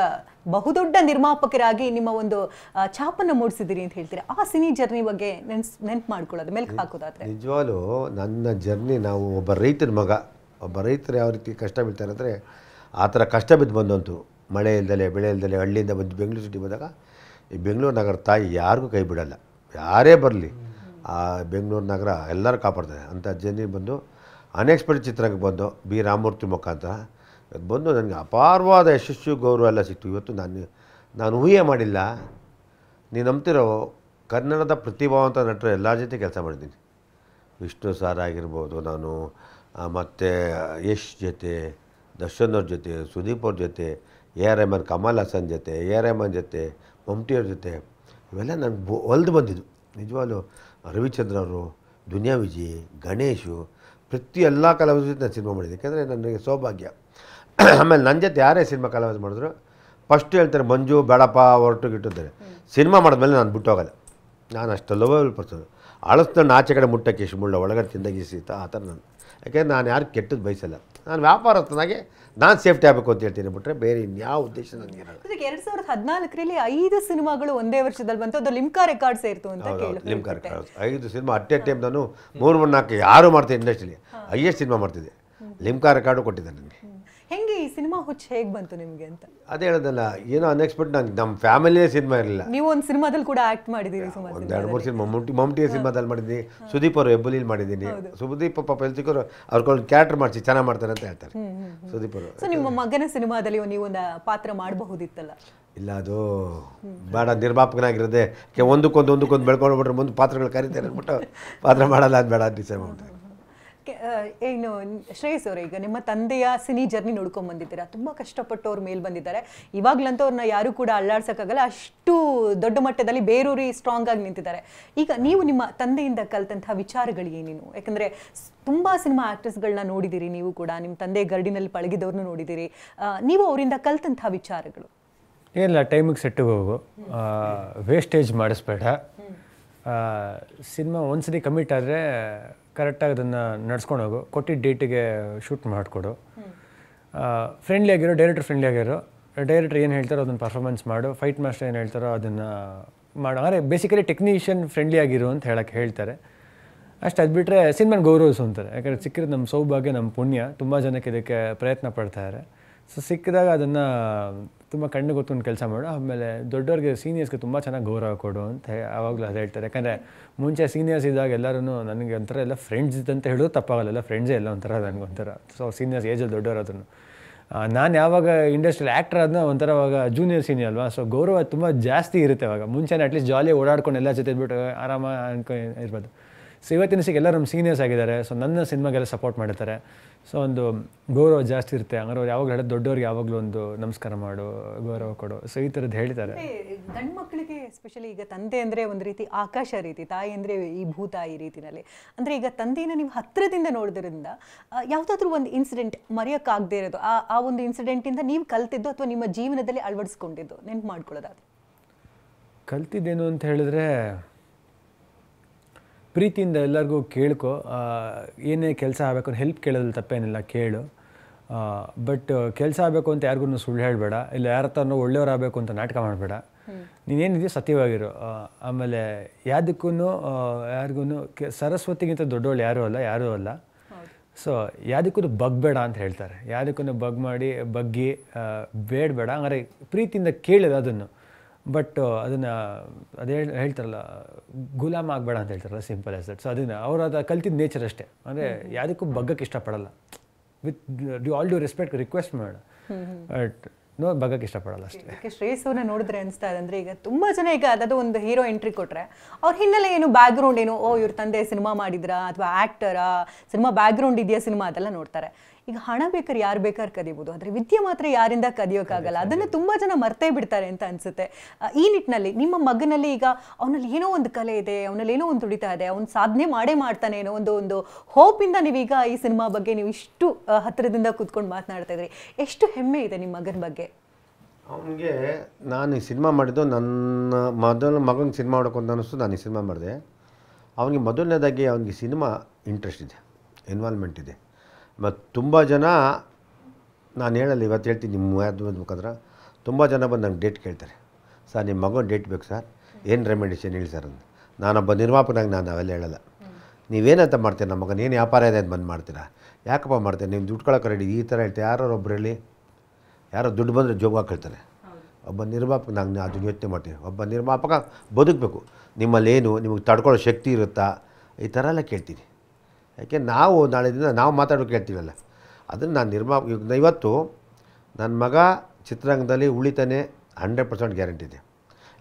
ಬಹುದೊಡ್ಡ ನಿರ್ಮಾಪಕರಾಗಿ ನಿಮ್ಮ ಒಂದು ಛಾಪನ್ನು ಮೂಡಿಸಿದಿರಿ ಅಂತ ಹೇಳ್ತೀರಿ. ಆ ಸಿನಿ ಜರ್ನಿ ಬಗ್ಗೆ ನೆನ್ಪು ಮಾಡ್ಕೊಳ್ಳೋದು, ಮೆಲ್ಕು ಹಾಕೋದಾದ್ರೆ. ನಿಜವಾಗ್ಲೂ ನನ್ನ ಜರ್ನಿ, ನಾವು ಒಬ್ಬ ರೈತನ ಮಗ, ಒಬ್ಬ ರೈತರು ಯಾವ ರೀತಿ ಕಷ್ಟ ಬೀಳ್ತಾರೆ ಅಂದರೆ ಆ ಥರ ಕಷ್ಟ ಬಿದ್ದು ಬಂದಂತು. ಮಳೆ ಇಲ್ದಲೆ ಬೆಳೆ ಇಲ್ದಲೆ ಹಳ್ಳಿಯಿಂದ ಬಂದು ಬೆಂಗಳೂರು ಸಿಟಿ ಬಂದಾಗ ಈ ಬೆಂಗಳೂರು ನಗರ ತಾಯಿ ಯಾರಿಗೂ ಕೈ ಬಿಡಲ್ಲ, ಯಾರೇ ಬರಲಿ ಆ ಬೆಂಗಳೂರು ನಗರ ಎಲ್ಲರೂ ಕಾಪಾಡ್ತಾರೆ ಅಂತ ಜನ ಬಂದು ಅನ್ಎಕ್ಸ್ಪೆಕ್ಟೆಡ್ ಚಿತ್ರಕ್ಕೆ ಬಂದು ಬಿ ರಾಮಮೂರ್ತಿ ಮುಖಾಂತರ ಬಂದು ನನಗೆ ಅಪಾರವಾದ ಯಶಸ್ಸು ಗೌರವ ಎಲ್ಲ ಸಿಕ್ತು. ಇವತ್ತು ನಾನು ಊಹೆ ಮಾಡಿಲ್ಲ. ನೀನು ನಂಬ್ತಿರೋ ಕನ್ನಡದ ಪ್ರತಿಭಾವಂತ ನಟರು ಎಲ್ಲರ ಜೊತೆ ಕೆಲಸ ಮಾಡಿದ್ದೀನಿ. ವಿಷ್ಣು ಸಾರ್ ಆಗಿರ್ಬೋದು, ನಾನು ಮತ್ತು ಯಶ್ ಜೊತೆ, ದರ್ಶನ್ ಅವ್ರ ಜೊತೆ, ಸುದೀಪ್ ಅವ್ರ ಜೊತೆ, AR ರೆಹಮಾನ್, ಕಮಲ್ ಹಾಸನ್ ಜೊತೆ, AR ರೆಹಮಾನ್ ಜೊತೆ, ಮಮ್ಟಿ ಅವ್ರ ಜೊತೆ, ಇವೆಲ್ಲ ನಾನು ಒಲ್ದು ಬಂದಿದ್ದು. ನಿಜವಾಗ್ಲೂ ರವಿಚಂದ್ರ ಅವರು, ದುನಿಯಾ ವಿಜಯ್, ಗಣೇಶು, ಪ್ರತಿ ಎಲ್ಲ ಕಲಾವಿದ್ರ ಜೊತೆ ನಾನು ಸಿನಿಮಾ ಮಾಡಿದ್ದೆ. ಯಾಕೆಂದರೆ ನನಗೆ ಸೌಭಾಗ್ಯ. ಆಮೇಲೆ ನನ್ನ ಜೊತೆ ಯಾರೇ ಸಿನಿಮಾ ಕಲಾವಿದ್ರು ಮಾಡಿದ್ರು ಫಸ್ಟ್ ಹೇಳ್ತಾರೆ ಮಂಜು ಬೇಡಪ್ಪ ಹೊರಟು ಗಿಟ್ಟಿದ್ದಾರೆ. ಸಿನಿಮಾ ಮಾಡಿದ್ಮೇಲೆ ನಾನು ಬಿಟ್ಟು ಹೋಗಲ್ಲ. ನಾನು ಅಷ್ಟು ಲವಬಲ್ ಪರ್ಸನ್. ಅಳಸ್ಕೊಂಡು ಆಚೆ ಕಡೆ ಮುಟ್ಟಕ್ಕೆ ಇಷ್ಟು ಮುಳ್ಳ ಒಳಗಡೆ ತಿಂದಾಗಿಸಿತ ಆ ಥರ ನಾನು. ಯಾಕೆಂದರೆ ನಾನು ಯಾರು ಕೆಟ್ಟದ್ದು ಬಯಸಲ್ಲ. ನಾನು ವ್ಯಾಪಾರಸ್ಥನಾಗೆ ನಾನು ಸೇಫ್ಟಿ ಆಗಬೇಕು ಅಂತ ಹೇಳ್ತೀನಿ ಬಿಟ್ಟರೆ ಬೇರೆ ಇನ್ಯಾವ ಉದ್ದೇಶ ನನಗಿರಲ್ಲ. 2014ರಲ್ಲಿ 5 ಸಿನಿಮಾಗಳು ಒಂದೇ ವರ್ಷದಲ್ಲಿ ಬಂತು. ಅದು ಲಿಮ್ಕಾ ರೆಕಾರ್ಡ್ ಸೇರ್ತು ಅಂತ Limca records 5 cinema at A time. ನಾನು 3-4 ಯಾರು ಮಾಡ್ತೀನಿ ಇಂಡಸ್ಟ್ರಿಲಿ ಹೈಯೆಸ್ಟ್ ಸಿನಿಮಾ ಮಾಡ್ತಿದ್ದೆ. ಲಿಮ್ಕಾ ರೆಕಾರ್ಡು ಕೊಟ್ಟಿದ್ದೆ ನನಗೆ. ಹೆಂಗೆ ಈ ಸಿನಿಮಾ ಹುಚ್ಚು ಹೇಗೆ ಬಂತು ನಿಮಗೆ ಅಂತ? ಅದೇ ಹೇಳೋದಲ್ಲ, ಏನೋ ಅನ್ಎಕ್ಸ್ಪೆಕ್ಟ್. ನಂಗೆ ನಮ್ಮ ಫ್ಯಾಮಿಲಿಯೇ ಸಿನಿಮಾ ಇರಲಿಲ್ಲ. ನೀವು ಒಂದು ಸಿನಿಮಾದಲ್ಲಿ ಕೂಡ ಆಕ್ಟ್ ಮಾಡಿದ್ದೀರಿ ಸುಮಾರು. ಒಂದು 2-3 ಸಿನಿಮಾ ಮಮ್ಟಿಯ ಸಿನಿಮಾದಲ್ಲಿ ಮಾಡಿದ್ದೀನಿ. ಸುದೀಪ್ ಅವರು ಹೆಬ್ಬುಲಿಲಿ ಮಾಡಿದ್ದೀನಿ. ಸುದೀಪ್ ಪಾಪ ಎಲ್ತಿಕೋರು ಅವ್ರಿಗೊಂದು ಕ್ಯಾರೆಕ್ಟರ್ ಮಾಡಿಸಿ ಚೆನ್ನಾಗಿ ಮಾಡ್ತಾರೆ ಅಂತ ಹೇಳ್ತಾರೆ ಸುದೀಪ್ ಅವರು. ಸೊ ನಿಮ್ಮ ಮಗನ ಸಿನಿಮಾದಲ್ಲಿ ನೀವು ಒಂದು ಪಾತ್ರ ಮಾಡಬಹುದಿತ್ತಲ್ಲ? ಇಲ್ಲ, ಅದು ಬೇಡ, ನಿರ್ಮಾಪಕನಾಗಿರೋದೆ ಒಂದಕ್ಕೊಂದು ಬೆಳ್ಕೊಂಡು ಮುಂದೆ ಪಾತ್ರಗಳು ಕರೀತಾರೆ ಅಂದ್ಬಿಟ್ಟು ಪಾತ್ರ ಮಾಡಲ್ಲ, ಅದು ಬೇಡ ಡಿಸೈಡ್ ಮಾಡ್ತಾರೆ. ಏನು ಶ್ರೇಯಸ್ ಅವರೇ, ಈಗ ನಿಮ್ಮ ತಂದೆಯ ಸಿನಿ ಜರ್ನಿ ನೋಡ್ಕೊಂಡು ಬಂದಿದ್ದೀರಾ. ತುಂಬ ಕಷ್ಟಪಟ್ಟು ಅವ್ರ ಮೇಲೆ ಬಂದಿದ್ದಾರೆ. ಇವಾಗಲಂತೂ ಅವ್ರನ್ನ ಯಾರು ಕೂಡ ಅಲ್ಲಾಡ್ಸೋಕ್ಕಾಗಲ್ಲ, ಅಷ್ಟು ದೊಡ್ಡ ಮಟ್ಟದಲ್ಲಿ ಬೇರೂರಿ ಸ್ಟ್ರಾಂಗ್ ಆಗಿ ನಿಂತಿದ್ದಾರೆ. ಈಗ ನೀವು ನಿಮ್ಮ ತಂದೆಯಿಂದ ಕಲಿತಂತಹ ವಿಚಾರಗಳು ಏನೇನು? ಯಾಕಂದರೆ ತುಂಬ ಸಿನಿಮಾ ಆ್ಯಕ್ಟರ್ಸ್ಗಳನ್ನ ನೋಡಿದ್ದೀರಿ, ನೀವು ಕೂಡ ನಿಮ್ಮ ತಂದೆ ಗರ್ಡಿನಲ್ಲಿ ಪಳಗಿದವ್ರನ್ನೂ ನೋಡಿದ್ದೀರಿ. ನೀವು ಅವರಿಂದ ಕಲಿತಂಥ ವಿಚಾರಗಳು ಏನಿಲ್ಲ, ಟೈಮಿಗೆ ಸೆಟ್ಟಿಗೆ ಹೋಗು, ವೇಸ್ಟೇಜ್ ಮಾಡಿಸ್ಬೇಡ, ಸಿನಿಮಾ ಒಂದ್ಸರಿ ಕಮಿಟ್ ಆದರೆ ಕರೆಕ್ಟಾಗಿ ಅದನ್ನು ನಡ್ಸ್ಕೊಂಡು ಹೋಗು, ಕೊಟ್ಟಿದ್ದ ಡೇಟಿಗೆ ಶೂಟ್ ಮಾಡಿಕೊಡು, ಫ್ರೆಂಡ್ಲಿ ಆಗಿರೋ, ಡೈರೆಕ್ಟರ್ ಫ್ರೆಂಡ್ಲಿ ಆಗಿರೋ, ಡೈರೆಕ್ಟರ್ ಏನು ಹೇಳ್ತಾರೋ ಅದನ್ನು ಪರ್ಫಾರ್ಮೆನ್ಸ್ ಮಾಡು, ಫೈಟ್ ಮಾಸ್ಟರ್ ಏನು ಹೇಳ್ತಾರೋ ಅದನ್ನು ಮಾಡು. ಅಂದರೆ ಬೇಸಿಕಲಿ ಟೆಕ್ನಿಷಿಯನ್ ಫ್ರೆಂಡ್ಲಿ ಆಗಿರು ಅಂತ ಹೇಳ್ತಾರೆ ಅಷ್ಟು. ಅದು ಬಿಟ್ಟರೆ ಸಿನಿಮಾನ ಗೌರವಿಸು ಅಂತಾರೆ. ಯಾಕಂದರೆ ಸಿಕ್ಕಿರೋದು ನಮ್ಮ ಸೌಭಾಗ್ಯ, ನಮ್ಮ ಪುಣ್ಯ. ತುಂಬ ಜನಕ್ಕೆ ಇದಕ್ಕೆ ಪ್ರಯತ್ನ ಪಡ್ತಾರೆ. ಸೊ ಸಿಕ್ಕಿದಾಗ ಅದನ್ನು ತುಂಬ ಕಣ್ಣು ಗೊತ್ತೊಂದು ಕೆಲಸ ಮಾಡು. ಆಮೇಲೆ ದೊಡ್ಡವ್ರಿಗೆ, ಸೀನಿಯರ್ಸ್ಗೆ ತುಂಬ ಚೆನ್ನಾಗಿ ಗೌರವ ಕೊಡು ಅಂತ ಆವಾಗಲೂ ಅದು ಹೇಳ್ತಾರೆ. ಯಾಕಂದರೆ ಮುಂಚೆ ಸೀನಿಯರ್ಸ್ ಇದ್ದಾಗ ಎಲ್ಲರೂ ನನಗೆ ಒಂಥರ ಎಲ್ಲ ಫ್ರೆಂಡ್ಸ್ ಅಂತ ಹೇಳೋದು ತಪ್ಪಾಗಲ್ಲ, ಎಲ್ಲ ಫ್ರೆಂಡ್ಸೇ ಎಲ್ಲ ಒಂಥರ ನನಗೊಂಥರ. ಸೊ ಸೀನಿಯರ್ಸ್ ಏಜಲ್ಲಿ ದೊಡ್ಡವರು ಅದನ್ನು. ನಾನು ಯಾವಾಗ ಇಂಡಸ್ಟ್ರಿಯಲ್ ಆ್ಯಕ್ಟರ್ ಆದ್ನೋ ಒಂಥರ ಅವಾಗ ಜೂನಿಯರ್ ಸೀನಿಯರ್ ಅಲ್ವಾ, ಸೊ ಗೌರವ ತುಂಬ ಜಾಸ್ತಿ ಇರುತ್ತೆ ಅವಾಗ. ಮುಂಚೆನೇ ಅಟ್ಲೀಸ್ಟ್ ಜಾಲಿ ಓಡಾಡ್ಕೊಂಡು ಎಲ್ಲ ಜೊತೆ ಇದ್ಬಿಟ್ಟು ಆರಾಮ ಇರ್ಬೋದು. ಸೊ ಇವತ್ತಿನ ಸಿಕ್ಕ ಎಲ್ಲ ನಮ್ಮ ಸೀನಿಯರ್ಸ್ ಆಗಿದ್ದಾರೆ. ಸೊ ನನ್ನ ಸಿನಿಮಾಗೆಲ್ಲ ಸಪೋರ್ಟ್ ಮಾಡಿರ್ತಾರೆ. ಸೊ ಒಂದು ಗೌರವ ಜಾಸ್ತಿ ಇರುತ್ತೆ. ಹಂಗಾರೆ ಅವ್ರು ಯಾವಾಗಲೂ ಹೇಳೋದು ದೊಡ್ಡವ್ರಿಗೆ ಯಾವಾಗಲೂ ಒಂದು ನಮಸ್ಕಾರ ಮಾಡು, ಗೌರವ ಕೊಡು. ಸೊ ಈ ಥರದ್ದು ಹೇಳ್ತಾರೆ. ಗಂಡು ಮಕ್ಕಳಿಗೆ ಎಸ್ಪೆಷಲಿ ಈಗ ತಂದೆ ಅಂದರೆ ಒಂದು ರೀತಿ ಆಕಾಶ ರೀತಿ, ತಾಯಿ ಅಂದರೆ ಈ ಭೂತಾಯಿ ರೀತಿನಲ್ಲಿ. ಅಂದರೆ ಈಗ ತಂದೆಯನ್ನು ನೀವು ಹತ್ತಿರದಿಂದ ನೋಡೋದ್ರಿಂದ ಯಾವುದಾದ್ರೂ ಒಂದು ಇನ್ಸಿಡೆಂಟ್ ಮರೆಯೋಕ್ಕಾಗದೇ ಇರೋದು, ಆ ಒಂದು ಇನ್ಸಿಡೆಂಟಿಂದ ನೀವು ಕಲ್ತಿದ್ದು ಅಥವಾ ನಿಮ್ಮ ಜೀವನದಲ್ಲಿ ಅಳವಡಿಸ್ಕೊಂಡಿದ್ದು ನೆನ್ಪು ಮಾಡ್ಕೊಳ್ಳೋದಾದ್ರೆ? ಕಲ್ತಿದ್ದೇನು ಅಂತ ಹೇಳಿದ್ರೆ, ಪ್ರೀತಿಯಿಂದ ಎಲ್ಲರಿಗೂ ಕೇಳ್ಕೊ, ಏನೇ ಕೆಲಸ ಆಗಬೇಕು ಹೆಲ್ಪ್ ಕೇಳೋದ್ರಲ್ಲಿ ತಪ್ಪೇನಿಲ್ಲ, ಕೇಳು. ಬಟ್ ಕೆಲಸ ಆಗಬೇಕು ಅಂತ ಯಾರಿಗೂ ಸುಳ್ಳು ಹೇಳಬೇಡ, ಇಲ್ಲ ಯಾರ ಹತ್ರನೂ ಒಳ್ಳೆಯವರಾಗಬೇಕು ಅಂತ ನಾಟಕ ಮಾಡಬೇಡ. ನೀನೇನಿದೆಯೋ ಸತ್ಯವಾಗಿರು. ಆಮೇಲೆ ಯಾವುದಕ್ಕೂ ಯಾರಿಗೂ ಸರಸ್ವತಿಗಿಂತ ದೊಡ್ಡವಳು ಯಾರೂ ಅಲ್ಲ. ಸೊ ಯಾವುದಕ್ಕೂ ಬಗ್ಬೇಡ ಅಂತ ಹೇಳ್ತಾರೆ. ಯಾವುದಕ್ಕೂ ಬಗ್ಗಿ ಬೇಡಬೇಡ. ಹಂಗಾರೆ ಪ್ರೀತಿಯಿಂದ ಕೇಳಿದ ಅದನ್ನು. ಬಟ್ ಅದನ್ನು ಹೇಳ್ತಾರಲ್ಲ, ಗುಲಾಮ ಆಗಬೇಡ ಅಂತ ಹೇಳ್ತಾರಲ್ಲ, ಸಿಂಪಲ್ ಆಸ್ ದಟ್. ಸೊ ಅದನ್ನು ಅವರು ಅದು ಕಲ್ತಿದ್ದ ನೇಚರ್ ಅಷ್ಟೇ. ಅಂದರೆ ಯಾವುದಕ್ಕೂ ಬಗ್ಗಕ್ಕೆ ಇಷ್ಟಪಡಲ್ಲ. With all due respect request ಮಾಡ, ಬಟ್ ಬಗ್ಗಕ್ಕೆ ಇಷ್ಟಪಡಲ್ಲ ಅಷ್ಟೇ. ಶ್ರೇಯಸ್ ಅವ್ರನ್ನ ನೋಡಿದ್ರೆ ಅನಿಸ್ತಾ ಇದೆ ಅಂದರೆ, ಈಗ ತುಂಬ ಜನ ಈಗ ಅದಾದ ಒಂದು ಹೀರೋ ಎಂಟ್ರಿ ಕೊಟ್ಟರೆ ಅವ್ರ ಹಿನ್ನೆಲೆ ಏನು, ಬ್ಯಾಕ್ಗ್ರೌಂಡ್ ಏನು, ಇವ್ರ ತಂದೆ ಸಿನಿಮಾ ಮಾಡಿದ್ರಾ ಅಥವಾ ಆ್ಯಕ್ಟರಾ, ಸಿನಿಮಾ ಬ್ಯಾಕ್ಗ್ರೌಂಡ್ ಇದೆಯಾ ಸಿನಿಮಾ, ಅದೆಲ್ಲ ನೋಡ್ತಾರೆ. ಈಗ ಹಣ ಬೇಕಾದ್ರೆ ಯಾರು ಬೇಕಾದ್ರೆ ಕದಿಬೋದು, ಆದರೆ ವಿದ್ಯೆ ಮಾತ್ರ ಯಾರಿಂದ ಕದಿಯೋಕ್ಕಾಗಲ್ಲ. ಅದನ್ನು ತುಂಬ ಜನ ಮರ್ತೇ ಬಿಡ್ತಾರೆ ಅಂತ ಅನಿಸುತ್ತೆ. ಈ ನಿಟ್ಟಿನಲ್ಲಿ ನಿಮ್ಮ ಮಗನಲ್ಲಿ ಈಗ ಅವನಲ್ಲಿ ಏನೋ ಒಂದು ಕಲೆ ಇದೆ, ಅವನಲ್ಲಿ ಏನೋ ಒಂದು ತುಡಿತಾ ಇದೆ, ಅವ್ನು ಸಾಧನೆ ಮಾಡೇ ಮಾಡ್ತಾನೆ ಏನೋ ಒಂದು ಹೋಪಿಂದ ನೀವೀಗ ಈ ಸಿನಿಮಾ ಬಗ್ಗೆ ನೀವು ಇಷ್ಟು ಹತ್ತಿರದಿಂದ ಕೂತ್ಕೊಂಡು ಮಾತನಾಡ್ತಾ ಇದ್ರಿ. ಎಷ್ಟು ಹೆಮ್ಮೆ ಇದೆ ನಿಮ್ಮ ಮಗನ ಬಗ್ಗೆ? ಅವನಿಗೆ ನಾನು ಈ ಸಿನಿಮಾ ಮಾಡಿದ್ದು, ನನ್ನ ಮಗನಿಗೆ ಸಿನಿಮಾ ಮಾಡೋಕೆ ಅಂತ ಅನ್ನಿಸ್ತು. ನಾನು ಈ ಸಿನಿಮಾ ಮಾಡಿದೆ. ಅವನಿಗೆ ಮೊದಲನೇದಾಗಿ ಅವನಿಗೆ ಸಿನಿಮಾ ಇಂಟ್ರೆಸ್ಟ್ ಇದೆ, ಇನ್ವಾಲ್ವ್ಮೆಂಟ್ ಇದೆ. ಮತ್ತು ತುಂಬ ಜನ, ನಾನು ಹೇಳಲ್ಲ, ಇವತ್ತು ಹೇಳ್ತೀನಿ ನಿಮ್ಮ ಮುಖಾಂತರ, ತುಂಬ ಜನ ಬಂದು ನಂಗೆ ಡೇಟ್ ಕೇಳ್ತಾರೆ. ಸರ್ ನಿಮ್ಮ ಮಗನ ಡೇಟ್ ಬೇಕು ಸರ್, ಏನು ರೆಮಿಡೇಷನ್ ಹೇಳಿ ಸರ್ ಅಂತ. ನಾನೊಬ್ಬ ನಿರ್ಮಾಪಕನಾಗಿ ನಾನು ಅವೆಲ್ಲ ಹೇಳಲ್ಲ. ನೀವೇನಂತ ಮಾಡ್ತೀರ, ನಮ್ಮ ಮಗನ ಏನು ವ್ಯಾಪಾರ ಇದೆ ಅಂತ ಬಂದು ಮಾಡ್ತೀರಾ? ಯಾಕಪ್ಪ ಮಾಡ್ತೀರಾ? ನೀವು ದುಡ್ಡು ಕೊಡೋಕೆ ರೆಡಿ, ಈ ಥರ ಹೇಳ್ತೀವಿ. ಯಾರೊಬ್ರು ಹೇಳಿ, ಯಾರೋ ದುಡ್ಡು ಬಂದರೆ ಜೋಬಾಗಿ ಕೇಳ್ತಾರೆ. ಒಬ್ಬ ನಿರ್ಮಾಪಕ ನಾನು ಅದನ್ನು ಯೋಚನೆ ಮಾಡ್ತೀನಿ. ಒಬ್ಬ ನಿರ್ಮಾಪಕ ಬದುಕಬೇಕು, ನಿಮ್ಮಲ್ಲೇನು ನಿಮಗೆ ತಡ್ಕೊಳ್ಳೋ ಶಕ್ತಿ ಇರುತ್ತಾ, ಈ ಥರ ಎಲ್ಲ ಕೇಳ್ತೀನಿ. ಯಾಕೆ ನಾವು ನಾಳೆ ದಿನ ನಾವು ಮಾತಾಡೋಕೆ ಹೇಳ್ತೀವಲ್ಲ, ಅದನ್ನು ನಾನು ಇವತ್ತು ನನ್ನ ಮಗ ಚಿತ್ರರಂಗದಲ್ಲಿ ಉಳಿತಾನೆ 100% ಗ್ಯಾರಂಟಿ ಇದೆ.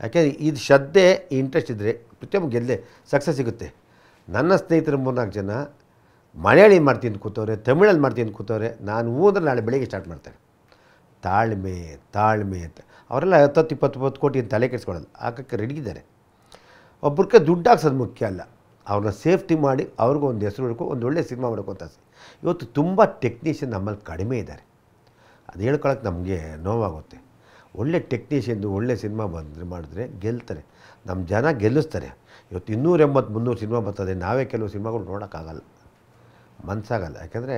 ಯಾಕೆಂದರೆ ಇದು ಶ್ರದ್ಧೆ ಇಂಟ್ರೆಸ್ಟ್ ಇದ್ದರೆ ಪ್ರತಿಯೊಬ್ಬ ಗೆಲ್ಲದೆ ಸಕ್ಸಸ್ ಸಿಗುತ್ತೆ. ನನ್ನ ಸ್ನೇಹಿತರು 3-4 ಜನ ಮಲಯಾಳಿ ಮಾಡ್ತೀನಿ ಕೂತವ್ರೆ, ತಮಿಳಲ್ಲಿ ಮಾಡ್ತೀನಿ ಕೂತವ್ರೆ. ನಾನು ಅಂದ್ರೆ ನಾಳೆ ಬೆಳಿಗ್ಗೆ ಸ್ಟಾರ್ಟ್ ಮಾಡ್ತಾರೆ. ತಾಳ್ಮೆ ಅಂತ ಅವರೆಲ್ಲ 10-20 ಕೋಟಿ ಅಂತ ತಲೆ ಕೆಡಿಸ್ಕೊಳ್ಳೋದು ಹಾಕೋಕ್ಕೆ ರೆಡಿ ಇದ್ದಾರೆ. ಒಬ್ರಿಗೆ ದುಡ್ಡು ಹಾಕ್ಸೋದು ಮುಖ್ಯ ಅಲ್ಲ, ಅವ್ರನ್ನ ಸೇಫ್ಟಿ ಮಾಡಿ ಅವ್ರಿಗೂ ಒಂದು ಹೆಸರು ಹಿಡ್ಕೊ ಒಂದು ಒಳ್ಳೆ ಸಿನಿಮಾ ಮಾಡೋಕೆ ಅಂತ ಆಸೆ. ಇವತ್ತು ತುಂಬ ಟೆಕ್ನಿಷಿಯನ್ ನಮ್ಮಲ್ಲಿ ಕಡಿಮೆ ಇದ್ದಾರೆ. ಅದು ಹೇಳ್ಕೊಳಕ್ಕೆ ನಮಗೆ ನೋವಾಗುತ್ತೆ. ಒಳ್ಳೆ ಟೆಕ್ನಿಷಿಯನ್ದು ಒಳ್ಳೆ ಸಿನಿಮಾ ಮಾಡಿದ್ರೆ ಗೆಲ್ತಾರೆ, ನಮ್ಮ ಜನ ಗೆಲ್ಲಿಸ್ತಾರೆ. ಇವತ್ತು 280-300 ಸಿನಿಮಾ ಬರ್ತದೆ, ನಾವೇ ಕೆಲವು ಸಿನಿಮಾಗಳು ನೋಡೋಕ್ಕಾಗಲ್ಲ, ಮನಸ್ಸಾಗಲ್ಲ. ಯಾಕೆಂದರೆ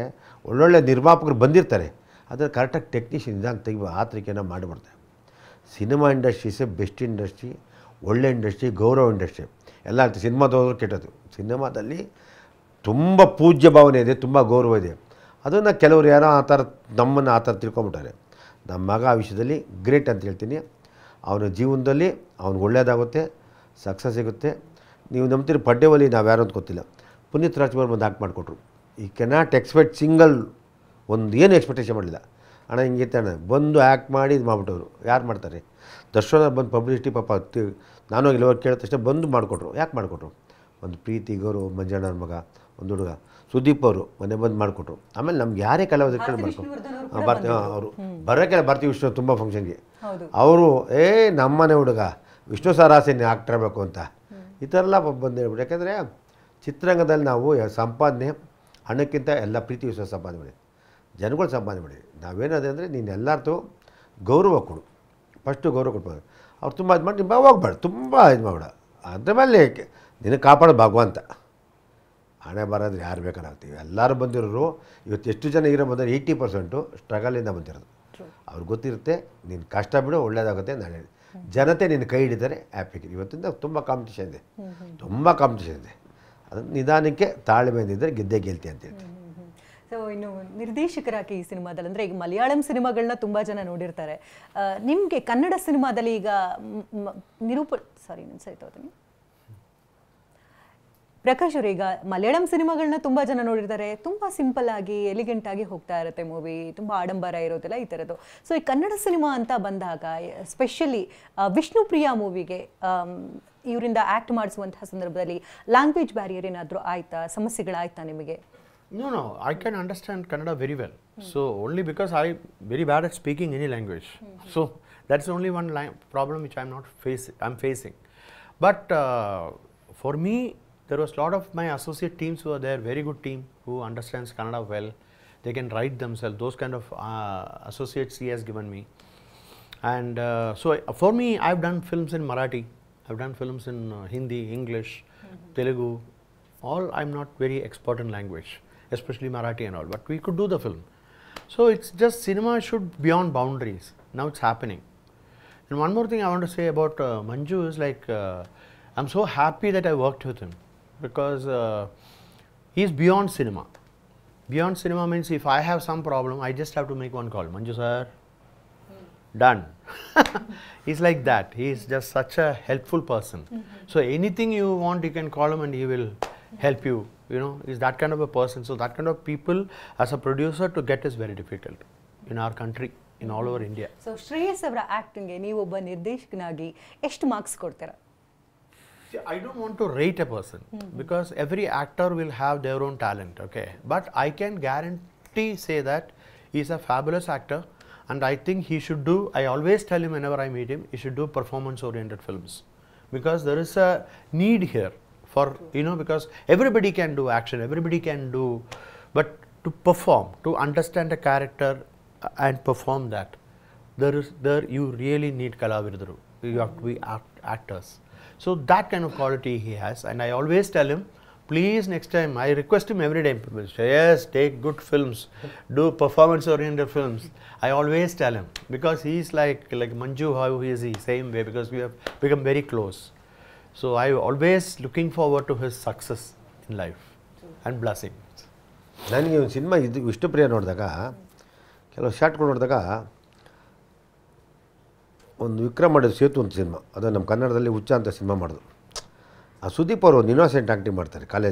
ಒಳ್ಳೊಳ್ಳೆ ನಿರ್ಮಾಪಕರು ಬಂದಿರ್ತಾರೆ, ಆದರೆ ಕರೆಕ್ಟಾಗಿ ಟೆಕ್ನಿಷಿಯನ್ ಇದ್ದಾಗ ತೆಗಿ ಆ ತರೀಕೆನ ಮಾಡಿಬಿಡ್ತಾರೆ. ಸಿನಿಮಾ ಇಂಡಸ್ಟ್ರೀಸೇ ಬೆಸ್ಟ್ ಇಂಡಸ್ಟ್ರಿ, ಒಳ್ಳೆ ಇಂಡಸ್ಟ್ರಿ, ಗೌರವ ಇಂಡಸ್ಟ್ರಿ ಎಲ್ಲ ಇರ್ತದೆ. ಸಿನಿಮಾದವರು ಕೆಟ್ಟದ್ದು, ಸಿನಿಮಾದಲ್ಲಿ ತುಂಬ ಪೂಜ್ಯ ಭಾವನೆ ಇದೆ, ತುಂಬ ಗೌರವ ಇದೆ. ಅದನ್ನು ಕೆಲವರು ಯಾರೋ ಆ ಥರ ನಮ್ಮನ್ನು ಆ ಥರ ತಿಳ್ಕೊಂಬಿಟ್ಟಾರೆ. ನಮ್ಮ ಮಗ ಆ ವಿಷಯದಲ್ಲಿ ಗ್ರೇಟ್ ಅಂತ ಹೇಳ್ತೀನಿ. ಅವನ ಜೀವನದಲ್ಲಿ ಅವ್ನಿಗೆ ಒಳ್ಳೆಯದಾಗುತ್ತೆ, ಸಕ್ಸಸ್ ಸಿಗುತ್ತೆ. ನೀವು ನಂಬ್ತೀರಿ, ಪಡ್ಡೆವಲ್ಲಿ ನಾವು ಯಾರು ಅಂತ ಗೊತ್ತಿಲ್ಲ, ಪುನೀತ್ ರಾಜ್ಕುಮಾರ್ ಬಂದು ಆ್ಯಕ್ಟ್ ಮಾಡಿಕೊಟ್ರು. ಈ ಕೆನಾಟ್ ಎಕ್ಸ್ಪೆಕ್ಟ್ ಸಿಂಗಲ್ ಒಂದು ಏನು ಎಕ್ಸ್ಪೆಕ್ಟೇಷನ್ ಮಾಡಲಿಲ್ಲ. ಅಣ್ಣ ಹಿಂಗೆ ತಾನೆ ಬಂದು ಆ್ಯಕ್ಟ್ ಮಾಡಿ ಇದು ಮಾಡಿಬಿಟ್ಟವರು. ಯಾರು ಮಾಡ್ತಾರೆ? ದರ್ಶನ ಬಂದು ಪಬ್ಲಿಸಿಟಿ ಪಾಪ ನಾನು ಇಲ್ಲವರು ಕೇಳಿದ ತಕ್ಷಣ ಬಂದು ಮಾಡಿಕೊಟ್ರು. ಯಾಕೆ ಮಾಡಿಕೊಟ್ರು? ಒಂದು ಪ್ರೀತಿ ಗೌರವ, ಮಂಜಣ್ಣನ ಮಗ, ಒಂದು ಹುಡುಗ ಸುದೀಪ್ ಅವರು ಮನೆ ಬಂದು ಮಾಡಿಕೊಟ್ರು. ಆಮೇಲೆ ನಮ್ಗೆ ಯಾರೇ ಕಲಾವಿದರು ಕೇಳಿ ಮಾಡ್ಕೊಂಡು ಅವರು ಬರೋಕ್ಕೆಲ್ಲ ಬರ್ತೀವಿ ವಿಷ್ಣು ತುಂಬ ಫಂಕ್ಷನ್ಗೆ. ಅವರು ನಮ್ಮನೆ ಹುಡುಗ ವಿಷ್ಣು ಸಾರಾಸೇನೆ ಆಗ್ತಿರಬೇಕು ಅಂತ ಈ ಥರ ಎಲ್ಲ ಬಂದು ಹೇಳ್ಬಿಟ್ಟು. ಯಾಕೆಂದರೆ ಚಿತ್ರರಂಗದಲ್ಲಿ ನಾವು ಸಂಪಾದನೆ ಹಣಕ್ಕಿಂತ ಎಲ್ಲ ಪ್ರೀತಿ ವಿಶ್ವಾಸ ಸಂಪಾದನೆ ಮಾಡಿ, ಜನಗಳು ಸಂಪಾದನೆ ಮಾಡಿ. ನಾವೇನದೆ ಅಂದರೆ ನೀನು ಎಲ್ಲರೂ ಗೌರವ ಕೊಡು, ಫಸ್ಟು ಗೌರವ ಕೊಡ್ಬೋದು. ಅವ್ರು ತುಂಬ ಇದು ಮಾಡಿ ನಿಮ್ಮ ಹೋಗ್ಬೇಡ, ತುಂಬ ಇದು ಮಾಡಬೇಡ. ಅದ್ರ ಮೇಲೆ ನಿನಗೆ ಕಾಪಾಡೋ ಭಗವಂತ. ಹಣೆ ಬರೋದ್ರೆ ಯಾರು ಬೇಕಾಗ್ತೀವಿ, ಎಲ್ಲರೂ ಬಂದಿರೋರು. ಇವತ್ತು ಎಷ್ಟು ಜನ ಇರೋ ಬಂದರೆ 80% ಸ್ಟ್ರಗಲಿಂದ ಬಂದಿರೋದು. ಅವ್ರಿಗೆ ಗೊತ್ತಿರುತ್ತೆ ನೀನು ಕಷ್ಟ ಬಿಡು, ಒಳ್ಳೇದಾಗುತ್ತೆ. ನಾನು ಜನತೆ ನಿನ್ನ ಕೈ ಹಿಡಿದರೆ ಹ್ಯಾಪಿ. ಇವತ್ತಿಂದ ತುಂಬ ಕಾಂಪಿಟೇಷನ್ ಇದೆ, ತುಂಬ ಕಾಂಪಿಟೇಷನ್ ಇದೆ. ಅದನ್ನು ನಿಧಾನಕ್ಕೆ ತಾಳ್ಮೆಯಿಂದಿದ್ದರೆ ಗೆದ್ದೇ ಗೆಲ್ತಿ ಅಂತ ಹೇಳ್ತೀನಿ. ಸೊ ಇನ್ನು ನಿರ್ದೇಶಕರಾಗಿ ಈ ಸಿನಿಮಾದಲ್ಲಿ ಅಂದರೆ ಈಗ ಮಲಯಾಳಂ ಸಿನಿಮಾಗಳನ್ನ ತುಂಬ ಜನ ನೋಡಿರ್ತಾರೆ. ನಿಮಗೆ ಕನ್ನಡ ಸಿನಿಮಾದಲ್ಲಿ ಈಗ ಪ್ರಕಾಶ್ ಅವರು ಈಗ ಮಲಯಾಳಂ ಸಿನಿಮಾಗಳನ್ನ ತುಂಬ ಜನ ನೋಡಿರ್ತಾರೆ. ತುಂಬ ಸಿಂಪಲ್ ಆಗಿ ಎಲಿಗೆಂಟ್ ಆಗಿ ಹೋಗ್ತಾ ಇರುತ್ತೆ ಮೂವಿ, ತುಂಬ ಆಡಂಬರ ಇರೋದಿಲ್ಲ ಈ ಥರದ್ದು. ಸೊ ಈ ಕನ್ನಡ ಸಿನಿಮಾ ಅಂತ ಬಂದಾಗ ಸ್ಪೆಷಲಿ ವಿಷ್ಣುಪ್ರಿಯಾ ಮೂವಿಗೆ ಇವರಿಂದ ಆ್ಯಕ್ಟ್ ಮಾಡಿಸುವಂತಹ ಸಂದರ್ಭದಲ್ಲಿ ಲ್ಯಾಂಗ್ವೇಜ್ ಬ್ಯಾರಿಯರ್ ಏನಾದರೂ ಆಯ್ತಾ, ಸಮಸ್ಯೆಗಳಾಯ್ತಾ ನಿಮಗೆ? No, I can understand Kannada very well. So only because I'm very bad at speaking any language. So that's only one problem which I'm facing. But for me, there was a lot of my associate teams who are there, very good team who understands Kannada well. They can write themselves. Those kind of associates he has given me. And so for me, I've done films in Marathi. I've done films in Hindi, English, Telugu. All I'm not very expert in language, especially Marathi and all, but we could do the film. So it's just cinema should beyond boundaries. Now it's happening. And one more thing I want to say about Manju is like, I'm so happy that I worked with him because he's beyond cinema. Beyond cinema means if I have some problem, I just have to make one call. Manju sir, done. He's like that. He's just such a helpful person. So anything you want, you can call him and he will help you. You know, he's that kind of a person. So that kind of people as a producer to get is very difficult in our country, in all over India. So Shreyas ಅವರ ಆಕ್ಟಿಂಗ್ ಗೆ ನೀವು ಒಬ್ಬ ನಿರ್ದೇಶಕನಾಗಿ ಎಷ್ಟು ಮಾರ್ಕ್ಸ್ ಕೊಡ್ತೀರಾ? See, I don't want to rate a person because every actor will have their own talent, okay? But I can guarantee say that he's a fabulous actor and I think he should do, I always tell him whenever I meet him, he should do performance oriented films because there is a need here. For, you know, because everybody can do action, everybody can do, but to perform, to understand a character and perform that, there you really need Kalavidaru. You have to be actors. So that kind of quality he has, and I always tell him, please next time, I request him every day, yes, take good films, do performance oriented films. I always tell him because he's like Manju, how he is, same way, because we have become very close. So I always looking forward to his success in life and blessings. ನನಗೆ ಒಂದು ಸಿನಿಮಾ ಇದು ವಿಷ್ಣುಪ್ರಿಯ ನೋಡಿದಾಗ ಕೆಲವು ಶಾರ್ಟ್ಗಳು ನೋಡಿದಾಗ ಒಂದು ವಿಕ್ರಮ್ ಮಾಡಿದ ಸೇತು ಅಂತ ಸಿನಿಮಾ, ಅದು ನಮ್ಮ ಕನ್ನಡದಲ್ಲಿ ಹುಚ್ಚ ಅಂತ ಸಿನಿಮಾ ಮಾಡೋದು. ಆ ಸುದೀಪ್ ಅವರು ಒಂದು ಇನ್ನೋಸೆಂಟ್ ಆ್ಯಕ್ಟಿಂಗ್ ಮಾಡ್ತಾರೆ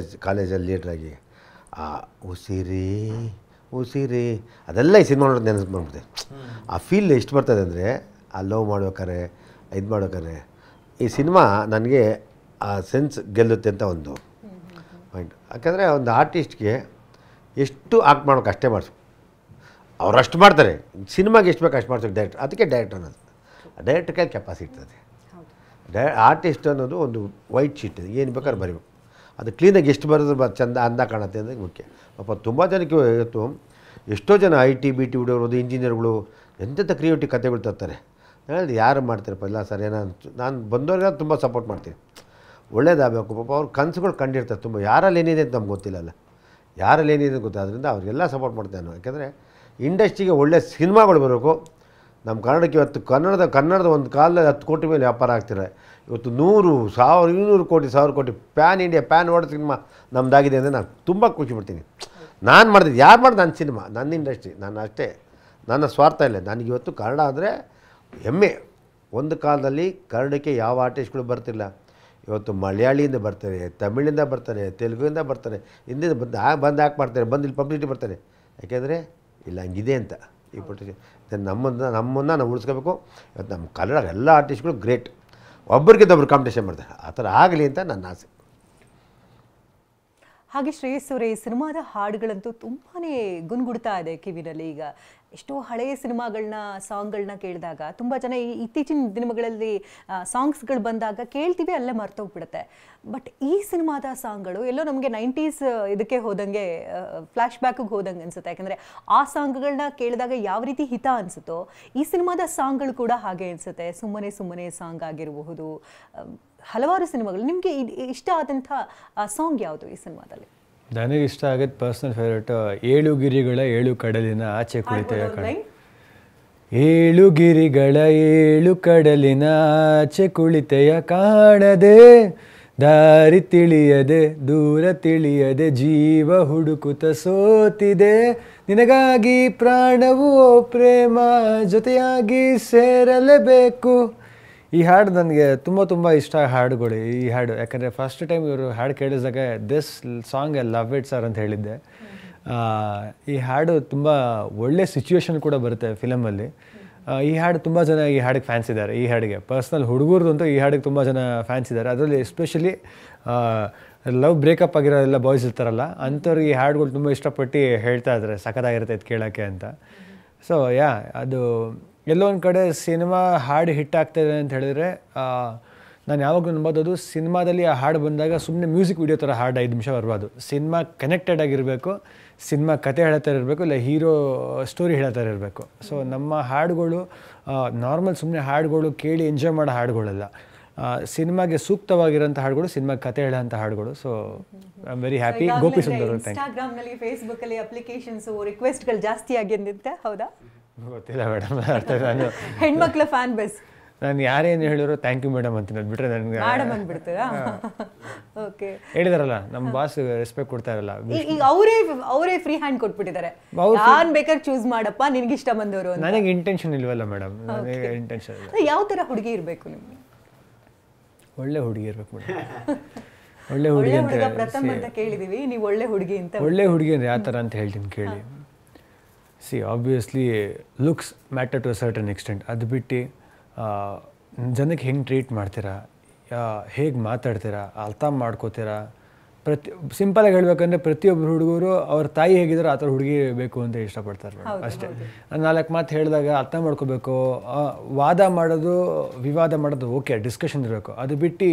ಕಾಲೇಜಲ್ಲಿ ಲೀಡ್ರಾಗಿ. ಆ ಉಸಿರಿ ಅದೆಲ್ಲ ಈ ಸಿನಿಮಾ ನೋಡೋದು ನೆನೆಸ್ಕೊಂಡ್ಬಿಡ್ತೆ. ಆ ಫೀಲ್ ಎಷ್ಟು ಬರ್ತದೆ ಅಂದರೆ ಆ ಲವ್ ಮಾಡ್ಬೇಕಾರೆ ಇದು ಮಾಡ್ಬೇಕಾರೆ ಈ ಸಿನಿಮಾ ನನಗೆ ಆ ಸೆನ್ಸ್ ಗೆಲ್ಲುತ್ತೆ ಅಂತ ಒಂದು ಪಾಯಿಂಟ್. ಯಾಕಂದರೆ ಒಂದು ಆರ್ಟಿಸ್ಟ್ಗೆ ಎಷ್ಟು ಆಕ್ಟ್ ಮಾಡೋಕೆ ಅಷ್ಟೇ ಮಾಡಿಸು, ಅವ್ರು ಅಷ್ಟು ಮಾಡ್ತಾರೆ. ಸಿನಿಮಾಗೆ ಎಷ್ಟು ಬೇಕು ಅಷ್ಟು ಮಾಡ್ಸೋಕೆ ಡೈರೆಕ್ಟ್, ಅದಕ್ಕೆ ಡೈರೆಕ್ಟ್ ಅನ್ನೋದು. ಡೈರೆಕ್ಟ್ ಕೈ ಕೆಪಾಸಿಟಿ ಇರ್ತದೆ. ಆರ್ಟಿಸ್ಟ್ ಅನ್ನೋದು ಒಂದು ವೈಟ್ ಶೀಟ್, ಏನು ಬೇಕಾದ್ರೆ ಬರೀಬೇಕು, ಅದು ಕ್ಲೀನಾಗಿ ಎಷ್ಟು ಬರೋದು ಚೆಂದ ಅಂದ ಕಾಣುತ್ತೆ ಅಂದರೆ ಮುಖ್ಯ. ಪಾಪ ತುಂಬ ಜನಕ್ಕೆ ಇವತ್ತು ಎಷ್ಟೋ ಜನ IT BT ಹುಡುಗರು, ಇಂಜಿನಿಯರ್ಗಳು ಎಂತೆಂಥ ಕ್ರಿಯೇಟಿವ್ ಕಥೆಗಳು ತರ್ತಾರೆ. ಹೇಳಿದೆ ಯಾರು ಮಾಡ್ತಾರಪ್ಪ, ಇಲ್ಲ ಸರ್ ಏನೋ ನಾನು ಬಂದವ್ರಿಗೆ ತುಂಬ ಸಪೋರ್ಟ್ ಮಾಡ್ತೀನಿ, ಒಳ್ಳೇದಾಗಬೇಕು. ಪಾಪ ಅವ್ರು ಕನಸುಗಳು ಕಂಡಿರ್ತಾರೆ ತುಂಬ, ಯಾರಲ್ಲಿ ಏನಿದೆ ಅಂತ ನಮ್ಗೆ ಗೊತ್ತಿಲ್ಲಲ್ಲ, ಯಾರಲ್ಲಿ ಏನಿದೆ ಗೊತ್ತಾದ್ರಿಂದ ಅವ್ರಿಗೆಲ್ಲ ಸಪೋರ್ಟ್ ಮಾಡ್ತೇನೆ ನಾನು. ಯಾಕೆಂದರೆ ಇಂಡಸ್ಟ್ರಿಗೆ ಒಳ್ಳೆ ಸಿನಿಮಾಗಳು ಬರಬೇಕು. ನಮ್ಮ ಕನ್ನಡಕ್ಕೆ ಇವತ್ತು ಕನ್ನಡದ ಒಂದು ಕಾಲದಲ್ಲಿ 10 ಕೋಟಿ ಮೇಲೆ ವ್ಯಾಪಾರ ಆಗ್ತಿದೆ. ಇವತ್ತು 100, 1000, 200 crore, 1000 crore pan India, pan world cinema ನಮ್ಮದಾಗಿದೆ ಅಂದರೆ ನಾನು ತುಂಬ ಖುಷಿ ಪಡ್ತೀನಿ. ನಾನು ಮಾಡಿದ್ದು ಯಾರು ಮಾಡಿದೆ, ನನ್ನ ಸಿನಿಮಾ, ನನ್ನ ಇಂಡಸ್ಟ್ರಿ, ನಾನು ಅಷ್ಟೇ, ನನ್ನ ಸ್ವಾರ್ಥ ಇಲ್ಲ. ನನಗೆ ಇವತ್ತು ಕನ್ನಡ ಅಂದರೆ ಹೆಮ್ಮೆ. ಒಂದು ಕಾಲದಲ್ಲಿ ಕನ್ನಡಕ್ಕೆ ಯಾವ ಆರ್ಟಿಸ್ಟ್ಗಳು ಬರ್ತಿಲ್ಲ, ಇವತ್ತು ಮಲಯಾಳಿಯಿಂದ ಬರ್ತಾರೆ, ತಮಿಳಿಂದ ಬರ್ತಾರೆ, ತೆಲುಗಿಂದ ಬರ್ತಾರೆ, ಹಿಂದಿನ ಬಂದು ಯಾಕೆ ಮಾಡ್ತಾರೆ, ಬಂದು ಇಲ್ಲಿ ಪಬ್ಲಿಸಿಟಿ ಬರ್ತಾರೆ. ಯಾಕೆಂದರೆ ಇಲ್ಲ ಹಂಗಿದೆ ಅಂತ ಈ ಪಬ್ಲಿಸಿಟಿ. ನಮ್ಮನ್ನು ನಾವು ಉಳಿಸ್ಕೋಬೇಕು. ಇವತ್ತು ನಮ್ಮ ಕನ್ನಡ ಎಲ್ಲ ಆರ್ಟಿಸ್ಟ್ಗಳು ಗ್ರೇಟ್, ಒಬ್ಬರಿಗಿದ್ದೊಬ್ರು ಕಾಂಪಿಟೇಷನ್ ಮಾಡ್ತಾರೆ. ಆ ಥರ ಆಗಲಿ ಅಂತ ನನ್ನ ಆಸೆ. ಹಾಗೆ ಶ್ರೇಯಸ್ ಅವರೇ, ಸಿನಿಮಾದ ಹಾಡುಗಳಂತೂ ತುಂಬಾ ಗುನ್ಗುಡ್ತಾ ಇದೆ ಕಿವಿನಲ್ಲಿ. ಈಗ ಎಷ್ಟೋ ಹಳೆಯ ಸಿನಿಮಾಗಳನ್ನ, ಸಾಂಗ್ಗಳನ್ನ ಕೇಳಿದಾಗ ತುಂಬ ಜನ ಇತ್ತೀಚಿನ ದಿನಗಳಲ್ಲಿ ಸಾಂಗ್ಸ್ಗಳು ಬಂದಾಗ ಕೇಳ್ತೀವಿ, ಅಲ್ಲೇ ಮರ್ತೋಗ್ಬಿಡುತ್ತೆ. ಬಟ್ ಈ ಸಿನಿಮಾದ ಸಾಂಗ್ಗಳು ಎಲ್ಲೋ ನಮಗೆ 90s ಇದಕ್ಕೆ ಹೋದಂಗೆ, ಫ್ಲ್ಯಾಶ್ ಬ್ಯಾಕಿಗೆ ಹೋದಂಗೆ ಅನಿಸುತ್ತೆ. ಯಾಕಂದರೆ ಆ ಸಾಂಗ್ಗಳನ್ನ ಕೇಳಿದಾಗ ಯಾವ ರೀತಿ ಹಿತ ಅನಿಸುತ್ತೋ ಈ ಸಿನಿಮಾದ ಸಾಂಗ್ಗಳು ಕೂಡ ಹಾಗೆ ಅನಿಸುತ್ತೆ. ಸುಮ್ಮನೆ ಸುಮ್ಮನೆ ಸಾಂಗ್ ಆಗಿರಬಹುದು, ಹಲವಾರು ಸಿನಿಮಾಗಳು. ನಿಮಗೆ ಇಷ್ಟ ಆದಂಥ ಸಾಂಗ್ ಯಾವುದು ಈ ಸಿನಿಮಾದಲ್ಲಿ? ನನಗೆ ಇಷ್ಟ ಆಗೋದು ಪರ್ಸ್ನಲ್ ಫೇವ್ರೇಟ್, 7 ಗಿರಿಗಳ 7 ಕಡಲಿನ ಆಚೆ ಕುಳಿತೆಯ ಕಣ. 7 ಗಿರಿಗಳ 7 ಕಡಲಿನ ಆಚೆ ಕುಳಿತೆಯ ಕಾಣದೆ, ದಾರಿ ತಿಳಿಯದೆ ದೂರ ತಿಳಿಯದೆ ಜೀವ ಹುಡುಕುತ್ತ ಸೋತಿದೆ, ನಿನಗಾಗಿ ಪ್ರಾಣವು ಪ್ರೇಮ ಜೊತೆಯಾಗಿ ಸೇರಲೇಬೇಕು. ಈ ಹಾಡು ನನಗೆ ತುಂಬ ಇಷ್ಟ ಹಾಡುಗಳು ಈ ಹಾಡು. ಯಾಕಂದರೆ ಫಸ್ಟ್ ಟೈಮ್ ಇವರು ಹಾಡು ಕೇಳಿದಾಗ this song I love it sir ಅಂತ ಹೇಳಿದ್ದೆ. ಈ ಹಾಡು ತುಂಬ ಒಳ್ಳೆ ಸಿಚುವೇಶನ್ ಕೂಡ ಬರುತ್ತೆ ಫಿಲಮಲ್ಲಿ. ಈ ಹಾಡು ತುಂಬ ಜನ ಈ ಹಾಡಿಗೆ ಫ್ಯಾನ್ಸ್ ಇದ್ದಾರೆ. ಈ ಹಾಡಿಗೆ ಪರ್ಸ್ನಲ್ ಹುಡುಗರದಂತೂ ಈ ಹಾಡಿಗೆ ತುಂಬ ಜನ ಫ್ಯಾನ್ಸ್ ಇದ್ದಾರೆ. ಅದರಲ್ಲಿ ಎಸ್ಪೆಷಲಿ ಲವ್ ಬ್ರೇಕಪ್ ಆಗಿರೋರೆಲ್ಲ ಬಾಯ್ಸ್ ಇರ್ತಾರಲ್ಲ, ಅಂಥವ್ರಿಗೆ ಈ ಹಾಡುಗಳು ತುಂಬ ಇಷ್ಟಪಟ್ಟು ಹೇಳ್ತಾ ಇದ್ದಾರೆ ಸಖತ್ತಾಗಿರುತ್ತೆ ಇದು ಕೇಳೋಕ್ಕೆ ಅಂತ. ಸೊ ಅದು ಎಲ್ಲೋ ಒಂದು ಕಡೆ ಸಿನಿಮಾ ಹಾಡು ಹಿಟ್ ಆಗ್ತಾಯಿದೆ ಅಂತ ಹೇಳಿದ್ರೆ, ನಾನು ಯಾವಾಗಲೂ ನಂಬೋದು ಸಿನಿಮಾದಲ್ಲಿ ಆ ಹಾಡು ಬಂದಾಗ ಸುಮ್ಮನೆ ಮ್ಯೂಸಿಕ್ ವೀಡಿಯೋ ಥರ ಹಾಡು 5 ನಿಮಿಷ ಬರ್ಬೋದು. ಸಿನಿಮಾ ಕನೆಕ್ಟೆಡ್ ಆಗಿರಬೇಕು, ಸಿನಿಮಾ ಕತೆ ಹೇಳ್ತಾ ಇರಬೇಕು, ಇಲ್ಲ ಹೀರೋ ಸ್ಟೋರಿ ಹೇಳ್ತಾ ಇರಬೇಕು. ಸೊ ನಮ್ಮ ಹಾಡುಗಳು ನಾರ್ಮಲ್ ಸುಮ್ಮನೆ ಹಾಡುಗಳು ಕೇಳಿ ಎಂಜಾಯ್ ಮಾಡೋ ಹಾಡುಗಳಲ್ಲ, ಸಿನಿಮಾಗೆ ಸೂಕ್ತವಾಗಿರೋಂಥ ಹಾಡುಗಳು, ಸಿನಿಮಾಗೆ ಕತೆ ಹೇಳೋಂಥ ಹಾಡುಗಳು. So I am very happy. Gopi Sundar, ಇನ್ಸ್ಟಾಗ್ರಾಮ್ನಲ್ಲಿ, ಫೇಸ್ಬುಕ್ಕಲ್ಲಿ ಅಪ್ಲಿಕೇಶನ್ಸು, ರಿಕ್ವೆಸ್ಟ್ಗಳು ಜಾಸ್ತಿ ಆಗಿದ್ದಂತೆ, ಹೌದಾ? ಗೊತ್ತಿಲ್ಲ ಮೇಡಮ್, ನಾನು ಹೆಣ್ಮಕ್ಳ ಫ್ಯಾನ್ ಬೇಸ್. ನಾನು ಯಾರೇನು ಹೇಳಿದ್ರು ಥ್ಯಾಂಕ್ ಯು ಮೇಡಮ್ ಅಂತೀನಿ, ಅದು ಬಿಟ್ಟರೆ ನನಗೆ ಮೇಡಮ್ ಅಂದ್ಬಿಡ್ತೀರಾ? ಓಕೆ, ಹೇಳಿದಾರಲ್ಲ ನಮ್ಮ ಬಾಸ್ ರೆಸ್ಪೆಕ್ಟ್ ಕೊಡ್ತಾ ಇರಲ್ಲ. ಈಗ ಅವರೇ ಫ್ರೀ ಹ್ಯಾಂಡ್ ಕೊಟ್ಬಿಟ್ಟಿದ್ದಾರೆ, ಯಾರು ಬೇಕಾದ್ರೆ ಚೂಸ್ ಮಾಡಪ್ಪ ನಿನ್ಗೆ ಇಷ್ಟ ಬಂದವರು. ನನಗೆ ಇಂಟೆನ್ಷನ್ ಇಲ್ವಲ್ಲ ಮೇಡಮ್, ನನಗೆ ಇಂಟೆನ್ಷನ್ ಇಲ್ಲ. ಯಾವ ಥರ ಹುಡುಗಿ ಇರಬೇಕು ನಿಮಗೆ? ಒಳ್ಳೆ ಹುಡುಗಿ ಇರಬೇಕು ಮೇಡಮ್. ಒಳ್ಳೆ ಹುಡುಗಿ ಅಂತ ಪ್ರಥಮ ಅಂತ ಕೇಳಿದೀವಿ, ನೀವು ಒಳ್ಳೆ ಹುಡುಗಿ ಅಂತ. ಒಳ್ಳೆ ಹುಡುಗಿ ಅಂದರೆ ಯಾವ ಥರ ಅಂತ ಹೇಳ್ತೀನಿ ಕೇಳಿ. See obviously looks matter to a certain extent. ಅದು ಬಿಟ್ಟು ಜನಕ್ಕೆ ಹೆಂಗೆ ಟ್ರೀಟ್ ಮಾಡ್ತೀರಾ, ಹೇಗೆ ಮಾತಾಡ್ತೀರಾ, ಅರ್ಥ ಮಾಡ್ಕೋತೀರಾ. ಸಿಂಪಲಾಗಿ ಹೇಳ್ಬೇಕಂದ್ರೆ ಪ್ರತಿಯೊಬ್ಬರು ಹುಡುಗರು ಅವ್ರ ತಾಯಿ ಹೇಗಿದ್ದಾರೋ ಆ ಥರ ಹುಡುಗಿ ಬೇಕು ಅಂತ ಇಷ್ಟಪಡ್ತಾರೆ ಅಷ್ಟೇ. 4 ಮಾತು ಹೇಳಿದಾಗ ಅರ್ಥ ಮಾಡ್ಕೋಬೇಕು. ವಾದ ಮಾಡೋದು, ವಿವಾದ ಮಾಡೋದು ಓಕೆ, ಡಿಸ್ಕಷನ್ ಇರಬೇಕು. ಅದು ಬಿಟ್ಟು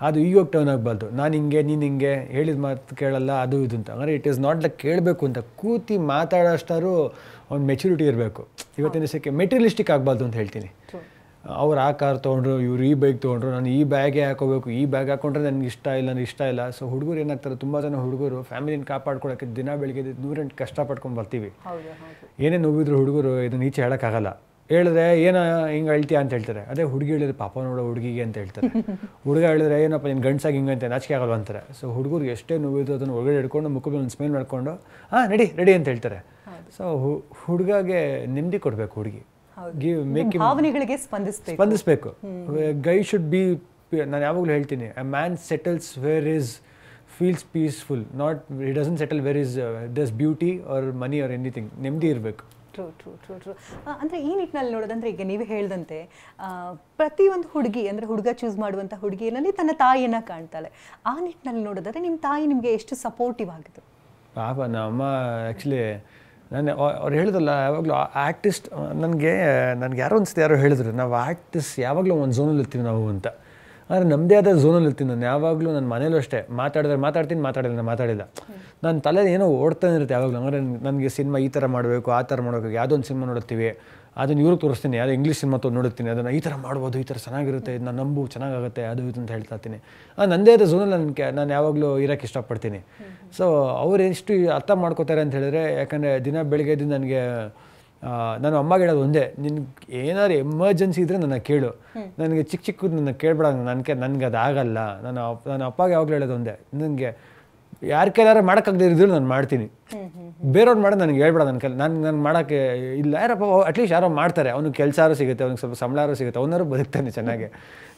ಅದು ಈಗೋಗಿ ಟರ್ನ್ ಆಗಬಾರ್ದು. ನಾನು ಹಿಂಗೆ, ನೀನು ಹಿಂಗೆ, ಹೇಳಿದ ಮಾತು ಕೇಳಲ್ಲ, ಅದು ಇದು ಅಂತ. ಅಂದರೆ ಇಟ್ ಈಸ್ ನಾಟ್ ಲೈಕ್ ಕೇಳಬೇಕು ಅಂತ ಕೂತಿ ಮಾತಾಡೋಷ್ಟಾರು ಒಂದು ಮೆಚುರಿಟಿ ಇರಬೇಕು. ಇವತ್ತಿನ ದಿವಸಕ್ಕೆ ಮೆಟೀರಿಯಲಿಸ್ಟಿಕ್ ಆಗಬಾರ್ದು ಅಂತ ಹೇಳ್ತೀನಿ. ಅವ್ರು ಆ ಕಾರ್ ತೊಗೊಂಡ್ರು, ಇವರು ಈ ಬೈಕ್ ತೊಗೊಂಡ್ರು, ನಾನು ಈ ಬ್ಯಾಗೇ ಹಾಕೋಬೇಕು, ಈ ಬ್ಯಾಗ್ ಹಾಕೊಂಡ್ರೆ ನನಗೆ ಇಷ್ಟ ಇಲ್ಲ, ನನಗೆ ಇಷ್ಟ ಇಲ್ಲ. ಸೊ ಹುಡುಗರು ಏನಾಗ್ತಾರೆ, ತುಂಬ ಜನ ಹುಡುಗರು ಫ್ಯಾಮಿಲಿನ ಕಾಪಾಡ್ಕೊಳ್ಳೋಕ್ಕೆ ದಿನ ಬೆಳಿಗ್ಗೆ 100 ಕಷ್ಟಪಡ್ಕೊಂಡು ಬರ್ತೀವಿ. ಏನೇ ನೋವಿದ್ರು ಹುಡುಗರು ಇದನ್ನು ಈಚೆ ಹೇಳೋಕ್ಕಾಗಲ್ಲ. ಹೇಳಿದ್ರೆ ಏನೋ ಹಿಂಗೆ ಹೇಳ್ತೀಯ ಅಂತ ಹೇಳ್ತಾರೆ. ಅದೇ ಹುಡುಗಿ ಹೇಳಿದ್ರೆ ಪಾಪ ನೋಡೋ ಹುಡುಗಿಗೆ ಅಂತ ಹೇಳ್ತಾರೆ. ಹುಡುಗ ಹೇಳಿದ್ರೆ ಏನಪ್ಪ ನೀನು ಗಂಡ್ಸಾಗಿ ಹಿಂಗಂತೆ ನಾಚಿಕೆ ಆಗಲ್ವ ಅಂತಾರೆ. ಸೊ ಹುಡುಗರು ಎಷ್ಟೇ ನೋವಿದ್ರು ಅದನ್ನು ಒಳಗಡೆ ಹಿಡ್ಕೊಂಡು ಮುಖದಲ್ಲಿ ಒಂದು ಸ್ಮೇಲ್ ಮಾಡ್ಕೊಂಡು ರೆಡಿ ಅಂತ ಹೇಳ್ತಾರೆ. ಸೊ ಹುಡುಗಗೆ ನೆಮ್ಮದಿ ಕೊಡಬೇಕು ಹುಡುಗಿ, ಭಾವನೆಗಳಿಗೆ ಸ್ಪಂದಿಸಬೇಕು. ಗೈ ಶುಡ್ ಬಿ, ನಾನು ಯಾವಾಗಲೂ ಹೇಳ್ತೀನಿ, a man settles where is feels peaceful, not he doesn't settle where is does beauty or money or anything. ನೆಮ್ಮದಿ ಇರಬೇಕು. ಟ್ರೂ ಟ್ರೂ ಟ್ರೂ ಟ್ರೂ ಅಂದರೆ ಈ ನಿಟ್ಟಿನಲ್ಲಿ ನೋಡೋದಂದ್ರೆ ಈಗ ನೀವು ಹೇಳ್ದಂತೆ ಪ್ರತಿಯೊಂದು ಹುಡುಗಿ ಅಂದರೆ ಹುಡುಗ ಚೂಸ್ ಮಾಡುವಂಥ ಹುಡುಗಿಯಲ್ಲಿ ತನ್ನ ತಾಯಿಯನ್ನು ಕಾಣ್ತಾಳೆ. ಆ ನಿಟ್ಟಿನಲ್ಲಿ ನೋಡೋದಾದ್ರೆ ನಿಮ್ಮ ತಾಯಿ ನಿಮಗೆ ಎಷ್ಟು ಸಪೋರ್ಟಿವ್ ಆಗಿತ್ತು? ಪಾಪ ನಮ್ಮ ಆ್ಯಕ್ಚುಲಿ ನಾನು ಅವ್ರು ಹೇಳಿದ್ರಲ್ಲ ಯಾವಾಗಲೂ ಆರ್ಟಿಸ್ಟ್, ನನಗೆ ಯಾರೋ ಅನ್ಸುತ್ತೆ ಯಾರೋ ಹೇಳಿದ್ರು ನಾವು ಆರ್ಟಿಸ್ಟ್ ಯಾವಾಗಲೂ ಒಂದು ಝೋನಲ್ಲಿ ಇರ್ತೀವಿ ನಾವು ಅಂತ. ಆದರೆ ನಮ್ಮದೇ ಆದ ಝೋನಲ್ಲಿ ಇರ್ತೀನಿ ನಾನು ಯಾವಾಗಲೂ. ನನ್ನ ಮನೇಲೂ ಅಷ್ಟೇ, ಮಾತಾಡ್ತೀನಿ, ಮಾತಾಡಿಲ್ಲ. ನನ್ನ ತಲೆ ಏನೋ ಓಡ್ತಾನೆ ಇರುತ್ತೆ ಯಾವಾಗಲೂ. ಅಂದರೆ ನನಗೆ ಸಿನಿಮಾ ಈ ಥರ ಮಾಡಬೇಕು, ಆ ಥರ ಮಾಡಬೇಕು. ಯಾವುದೋ ಒಂದು ಸಿನಿಮಾ ನೋಡ್ತೀವಿ, ಅದನ್ನು ಇವ್ರಿಗೆ ತೋರಿಸ್ತೀನಿ. ಯಾವುದೋ ಇಂಗ್ಲೀಷ್ ಸಿನಿಮಾ ನೋಡುತ್ತೀನಿ, ಅದನ್ನು ಈ ಥರ ಮಾಡ್ಬೋದು, ಈ ಥರ ಚೆನ್ನಾಗಿರುತ್ತೆ, ಇದು ನಾನು ನಂಬು ಚೆನ್ನಾಗಾಗುತ್ತೆ, ಅದು ಇದು ಅಂತ ಹೇಳ್ತಾ ಇರ್ತೀನಿ. ನನ್ನದೇ ಆದ ಝೋನಲ್ಲಿ ನಾನು ಯಾವಾಗಲೂ ಇರೋಕ್ಕೆ ಇಷ್ಟಪಡ್ತೀನಿ. ಸೊ ಅವ್ರು ಎಷ್ಟು ಅರ್ಥ ಮಾಡ್ಕೋತಾರೆ ಅಂತ ಹೇಳಿದ್ರೆ, ಯಾಕಂದರೆ ದಿನ ಬೆಳಗ್ಗೆ ಎದ್ದು ನನಗೆ ನಾನು ಅಮ್ಮಗೆ ಹೇಳೋದು ಒಂದೇ, ನಿನ್ಗೆ ಏನಾದ್ರು ಎಮರ್ಜೆನ್ಸಿ ಇದ್ದರೆ ನನ್ನ ಕೇಳು, ನನಗೆ ಚಿಕ್ಕದು ನನ್ನ ಕೇಳಬೇಡ, ನನಗೆ ಅದು ಆಗಲ್ಲ. ನನ್ನ ಅಪ್ಪಗೆ ಯಾವಾಗಲೂ ಹೇಳೋದು ಒಂದೇ, ನನಗೆ ಯಾರ ಕೈಲಾರ ಮಾಡೋಕ್ಕಾಗದೇ ಇದ್ರೂ ನಾನು ಮಾಡ್ತೀನಿ, ಬೇರೆಯವ್ರು ಮಾಡೋದು ನನಗೆ ಹೇಳ್ಬೇಡ, ನಾನು ಮಾಡೋಕ್ಕೆ ಇಲ್ಲ. ಯಾರಪ್ಪ ಅಟ್ಲೀಸ್ಟ್ ಯಾರೋ ಮಾಡ್ತಾರೆ, ಅವ್ನಿಗೆ ಕೆಲಸ ಸಿಗುತ್ತೆ, ಅವ್ನಿಗೆ ಸ್ವಲ್ಪ ಸಂಬಳ ಸಿಗುತ್ತೆ, ಅವನಾರು ಬದುಕ್ತಾನೆ ಚೆನ್ನಾಗಿ.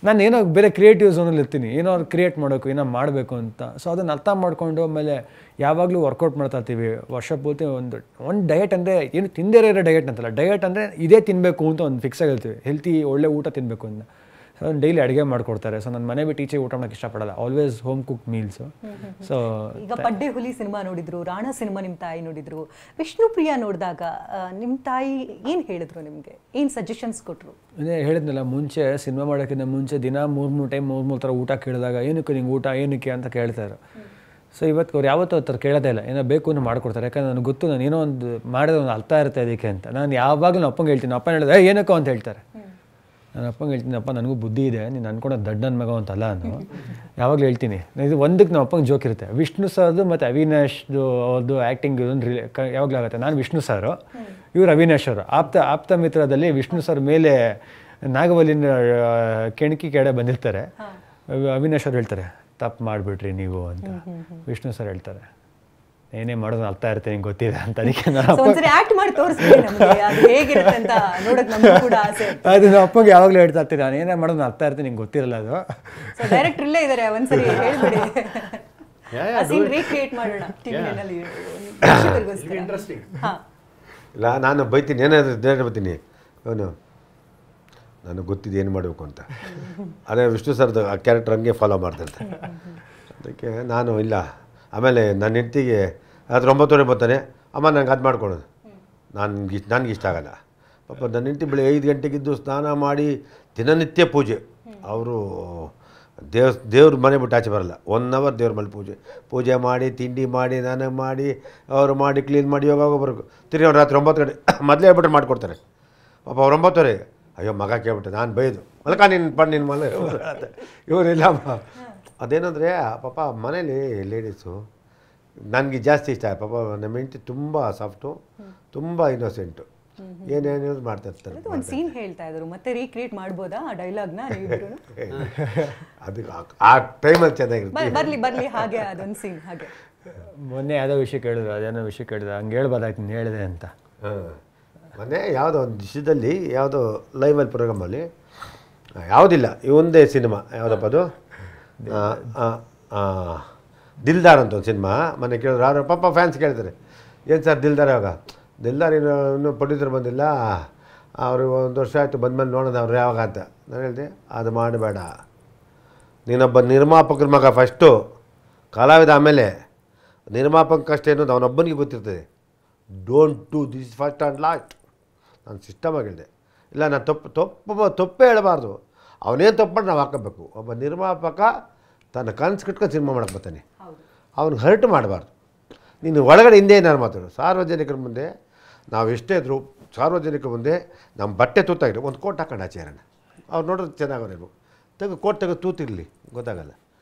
ನಾನು ಏನೋ ಬೇರೆ ಕ್ರಿಯೇಟಿವ್ ಝೋನಲ್ಲಿ ಇರ್ತೀನಿ, ಏನೋ ಕ್ರಿಯೇಟ್ ಮಾಡೋಕು, ಏನೋ ಮಾಡಬೇಕು ಅಂತ. ಸೊ ಅದನ್ನು ಅರ್ಥ ಮಾಡಿಕೊಂಡು ಆಮೇಲೆ ಯಾವಾಗಲೂ ವರ್ಕೌಟ್ ಮಾಡ್ತಾ ಇರ್ತೀವಿ. ವರ್ಷ ಪೂರ್ತಿ ಒಂದು ಡಯಟ್ ಅಂದರೆ ಏನು ತಿಂದೇ ಇರೋ ಡಯಟ್ ಅಂತಲ್ಲ, ಡಯಟ್ ಅಂದರೆ ಇದೇ ತಿನ್ನಬೇಕು ಅಂತ ಒಂದು ಫಿಕ್ಸ್ ಆಗಿರ್ತೀವಿ, ಹೆಲ್ತಿ ಒಳ್ಳೆ ಊಟ ತಿನ್ನಬೇಕು ಅಂತ. ಸೊ ಡೈಲಿ ಅಡುಗೆ ಮಾಡಿಕೊಡ್ತಾರೆ. ಸೊ ನನ್ನ ಮನೆ ಬಿಟ್ಟು ಈಚೆ ಊಟ ಮಾಡೋಕ್ಕೆ ಇಷ್ಟಪಡಲ್ಲ, always home cook meals. So ಈಗ ಪಡ್ಡೆ ಹುಲಿ ಸಿನಿಮಾ ನೋಡಿದ್ರು, ರಾಣಾ ಸಿನಿಮಾ ನಿಮ್ಮ ತಾಯಿ ನೋಡಿದ್ರು, ವಿಷ್ಣುಪ್ರಿಯಾ ನೋಡಿದಾಗ ನಿಮ್ಮ ತಾಯಿ ಏನು ಹೇಳಿದ್ರು ನಿಮಗೆ, ಏನು ಸಜೆಷನ್ಸ್ ಕೊಟ್ಟರು? ಅದೇ ಹೇಳಿದ್ನಲ್ಲ, ಮುಂಚೆ ಸಿನಿಮಾ ಮಾಡೋಕ್ಕಿಂತ ಮುಂಚೆ ದಿನ 3 ಟೈಮ್ 3 ಥರ ಊಟ ಕೇಳಿದಾಗ ಏನಕ್ಕೆ ನಿಂಗೆ ಊಟ ಏನಕ್ಕೆ ಅಂತ ಕೇಳ್ತಾರೆ. ಸೊ ಇವತ್ತು ಅವ್ರು ಯಾವತ್ತೂ ಆ ಥರ ಕೇಳೋದೇ ಇಲ್ಲ, ಏನೋ ಬೇಕು ಅಂತ ಮಾಡ್ಕೊಡ್ತಾರೆ. ಯಾಕಂದ್ರೆ ನನಗೆ ಗೊತ್ತು ನಾನು ಏನೋ ಒಂದು ಮಾಡಿದ್ರೆ ಒಂದು ಅರ್ಥ ಇರುತ್ತೆ ಅದಕ್ಕೆ ಅಂತ. ನಾನು ಯಾವಾಗಲೂ ನಮ್ಮ ಅಪ್ಪಂಗೆ ಹೇಳ್ತೀನಿ, ಅಪ್ಪ ಹೇಳಿದ್ರೆ ಏನಕ್ಕೋ ಅಂತ ಹೇಳ್ತಾರೆ. ನಾನು ಅಪ್ಪಂಗೆ ಹೇಳ್ತೀನಿ, ಅಪ್ಪ ನನಗೂ ಬುದ್ಧಿ ಇದೆ, ನೀನು ಅನ್ಕೊಳೋದು ದಡ್ಡ ನನ್ನ ಮಗ ಅಂತಲ್ಲ ನಾನು ಯಾವಾಗಲೂ ಹೇಳ್ತೀನಿ. ಇದು ಒಂದಕ್ಕೆ ನಮ್ಮ ಅಪ್ಪಂಗೆ ಜೋಕ್ ಇರುತ್ತೆ. ವಿಷ್ಣು ಸರ್ದು ಮತ್ತು ಅವಿನಾಶ್ದು ಅವ್ರದ್ದು ಆ್ಯಕ್ಟಿಂಗ್ ಒಂದು ಯಾವಾಗಲೂ ಆಗುತ್ತೆ. ನಾನು ವಿಷ್ಣು ಸಾರು, ಇವರು ಅವಿನಾಶ್ ಅವರು. ಆಪ್ತ ಮಿತ್ರದಲ್ಲಿ ವಿಷ್ಣು ಸರ್ ಮೇಲೆ ನಾಗವಲ್ಲಿನ ಕೆಣಕಿ ಕೆಡೆ ಬಂದಿರ್ತಾರೆ. ಅವಿನಾಶ್ ಅವ್ರು ಹೇಳ್ತಾರೆ, ತಪ್ಪು ಮಾಡಿಬಿಟ್ರಿ ನೀವು ಅಂತ. ವಿಷ್ಣು ಸರ್ ಹೇಳ್ತಾರೆ, ಏನೇ ಮಾಡೋದು ಅರ್ಥ ಇರುತ್ತೆ, ನಿಂಗೆ ಗೊತ್ತಿದೆ ಅಂತ. ಅದಕ್ಕೆ ಅದು ನಮ್ಮ ಅಪ್ಪಗೆ ಯಾವಾಗಲೂ ಹೇಳ್ತಾ ಇರ್ತೀನಿ, ನಾನು ಏನೇ ಮಾಡೋದು ಅರ್ಥ ಇರುತ್ತೆ, ನಿಂಗೆ ಗೊತ್ತಿರಲ್ಲ ಅದು. ಇಲ್ಲ, ನಾನು ಬೈತೀನಿ, ಏನಾದರೂ ಬೈತೀನಿ, ಅವನು ನನಗೆ ಗೊತ್ತಿದೆ ಏನು ಮಾಡಬೇಕು ಅಂತ. ಅದೇ ವಿಷ್ಣು ಸರ್ದು ಆ ಕ್ಯಾರೆಕ್ಟರ್ ಹಂಗೆ ಫಾಲೋ ಮಾಡ್ತಿರ್ತಾರೆ. ಅದಕ್ಕೆ ನಾನು ಇಲ್ಲ. ಆಮೇಲೆ ನನ್ನ ಹೆಂಡತಿಗೆ ರಾತ್ರಿ 9:00 ಬರ್ತಾನೆ, ಅಮ್ಮ ನನಗೆ ಅದು ಮಾಡ್ಕೊಡೋದು, ನನಗೆ ಇಷ್ಟ ಆಗಲ್ಲ. ಪಾಪ ನನ್ನ ಹೆಂಡತಿ ಬೆಳಗ್ಗೆ 5 ಗಂಟೆಗಿದ್ದು ಸ್ನಾನ ಮಾಡಿ ದಿನನಿತ್ಯ ಪೂಜೆ. ಅವರು ದೇವ್ರ ಮನೆ ಬಿಟ್ಟು ಆಚೆ ಬರಲ್ಲ. 1 ಅವರ್ ದೇವ್ರ ಮನೆ ಪೂಜೆ ಮಾಡಿ, ತಿಂಡಿ ಮಾಡಿ, ನನಗೆ ಮಾಡಿ, ಅವರು ಮಾಡಿ, ಕ್ಲೀನ್ ಮಾಡಿ, ಯೋಗ ಬರಬೇಕು. ತಿರ್ಗಿ ಅವ್ರು ರಾತ್ರಿ 9 ಗಂಟೆ ಮೊದಲೇ ಹೇಳ್ಬಿಟ್ರೆ ಮಾಡಿಕೊಡ್ತಾರೆ. ಪಾಪ ಅವ್ರು 9:00 ಅಯ್ಯೋ ಮಗ ಕೇಳ್ಬಿಟ್ಟೆ, ನಾನು ಬೈದು ಮಲ್ಕ ನಿನ್ನ ಮನೆ ಇವರಿಲ್ಲ. ಅದೇನಂದರೆ ಪಾಪ ಮನೇಲಿ ಲೇಡೀಸು ನನಗೆ ಜಾಸ್ತಿ ಇಷ್ಟ. ಪಾಪ ನಮ್ಮ ಹೆಂಡತಿ ತುಂಬ ಸಾಫ್ಟು, ತುಂಬ ಇನ್ನೋಸೆಂಟು, ಏನೇನು ಮಾಡ್ತಾ ಇರ್ತಾರೆ. ಒಂದು ಸೀನ್ ಹೇಳ್ತಾ ಇದ್ರು, ಮತ್ತೆ ರೀಕ್ರಿಯೇಟ್ ಮಾಡ್ಬೋದಾ ಆ ಡೈಲಾಗ್ನ? ಅದು ಆ ಟೈಮಲ್ಲಿ ಚೆನ್ನಾಗಿರುತ್ತೆ. ಬರ್ಲಿ ಹಾಗೆ ಅದೊಂದು ಸೀನ್ ಹಾಗೆ. ಮೊನ್ನೆ ಯಾವುದೋ ವಿಷಯ ಕೇಳಿದ್ರು, ಅದೇನೋ ವಿಷಯ ಕೇಳಿದ್ರು, ಹಂಗೆ ಹೇಳ್ಬೋದಾಯ್ತು ನೀನು ಹೇಳಿದೆ ಅಂತ. ಮೊನ್ನೆ ಯಾವುದೋ ಒಂದು ವಿಷಯದಲ್ಲಿ, ಯಾವುದೋ ಲೈವಲ್ಲಿ ಪ್ರೋಗ್ರಾಮಲ್ಲಿ, ಯಾವುದಿಲ್ಲ ಇವೊಂದೇ ಸಿನಿಮಾ, ಯಾವುದಪ್ಪ ಅದು, ದಿಲ್ದಾರ್ ಅಂತ ಒಂದು ಸಿನಿಮಾ. ಮೊನ್ನೆ ಕೇಳಿದ್ರು, ಯಾರು ಪಾಪ ಫ್ಯಾನ್ಸ್ ಕೇಳ್ತಾರೆ, ಏನು ಸರ್ ದಿಲ್ದಾರ್ ಯಾವಾಗ? ದಿಲ್ದಾರ್ ಇನ್ನೂ ಪ್ರೊಡ್ಯೂಸರ್ ಬಂದಿಲ್ಲ, ಅವರು 1 ವರ್ಷ ಆಯಿತು ಬಂದ್ಮೇಲೆ ನೋಡೋದು ಅವ್ರು ಯಾವಾಗ ಅಂತ. ನಾನು ಹೇಳಿದೆ, ಅದು ಮಾಡಬೇಡ, ನೀನೊಬ್ಬ ನಿರ್ಮಾಪಕರ ಮಗ ಫಸ್ಟು, ಕಲಾವಿದ ಆಮೇಲೆ. ನಿರ್ಮಾಪಕಷ್ಟೇ ಅನ್ನೋದು ಅವನೊಬ್ಬನಿಗೆ ಗೊತ್ತಿರ್ತದೆ. Don't do this first and last. ನಾನು ಸಿಸ್ಟಮಾಗಿ ಹೇಳಿದೆ, ಇಲ್ಲ ನಾನು ತಪ್ಪೇ ಹೇಳಬಾರ್ದು, ಅವನೇನು ತಪ್ಪು ಮಾಡಿ ನಾವು ಹಾಕೋಬೇಕು. ಒಬ್ಬ ನಿರ್ಮಾಪಕ ತನ್ನ ಕನಸು ಕಟ್ಕೊಂಡು ಸಿನಿಮಾ ಮಾಡಕ್ಕೆ ಬರ್ತಾನೆ, ಅವ್ನಿಗೆ ಹರ್ಟ್ ಮಾಡಬಾರ್ದು. ನೀನು ಒಳಗಡೆ ಹಿಂದೆ ಏನಾರು ಮಾತಾಡು. ಸಾರ್ವಜನಿಕರ ಮುಂದೆ ನಾವು ಎಷ್ಟೇ ಇದ್ರು, ಸಾರ್ವಜನಿಕರ ಮುಂದೆ ನಮ್ಮ ಬಟ್ಟೆ ತೂತಾಗಿರೋ ಒಂದು ಕೋಟ್ ಹಾಕೊಂಡು ಆಚೆರೋಣ, ಅವ್ರು ನೋಡೋದು ಚೆನ್ನಾಗಿರ್ಬೇಕು. ಕೋಟ್ ತೆಗೆದು ತೂತಿರಲಿ, ಗೊತ್ತಾಗಲ್ಲ.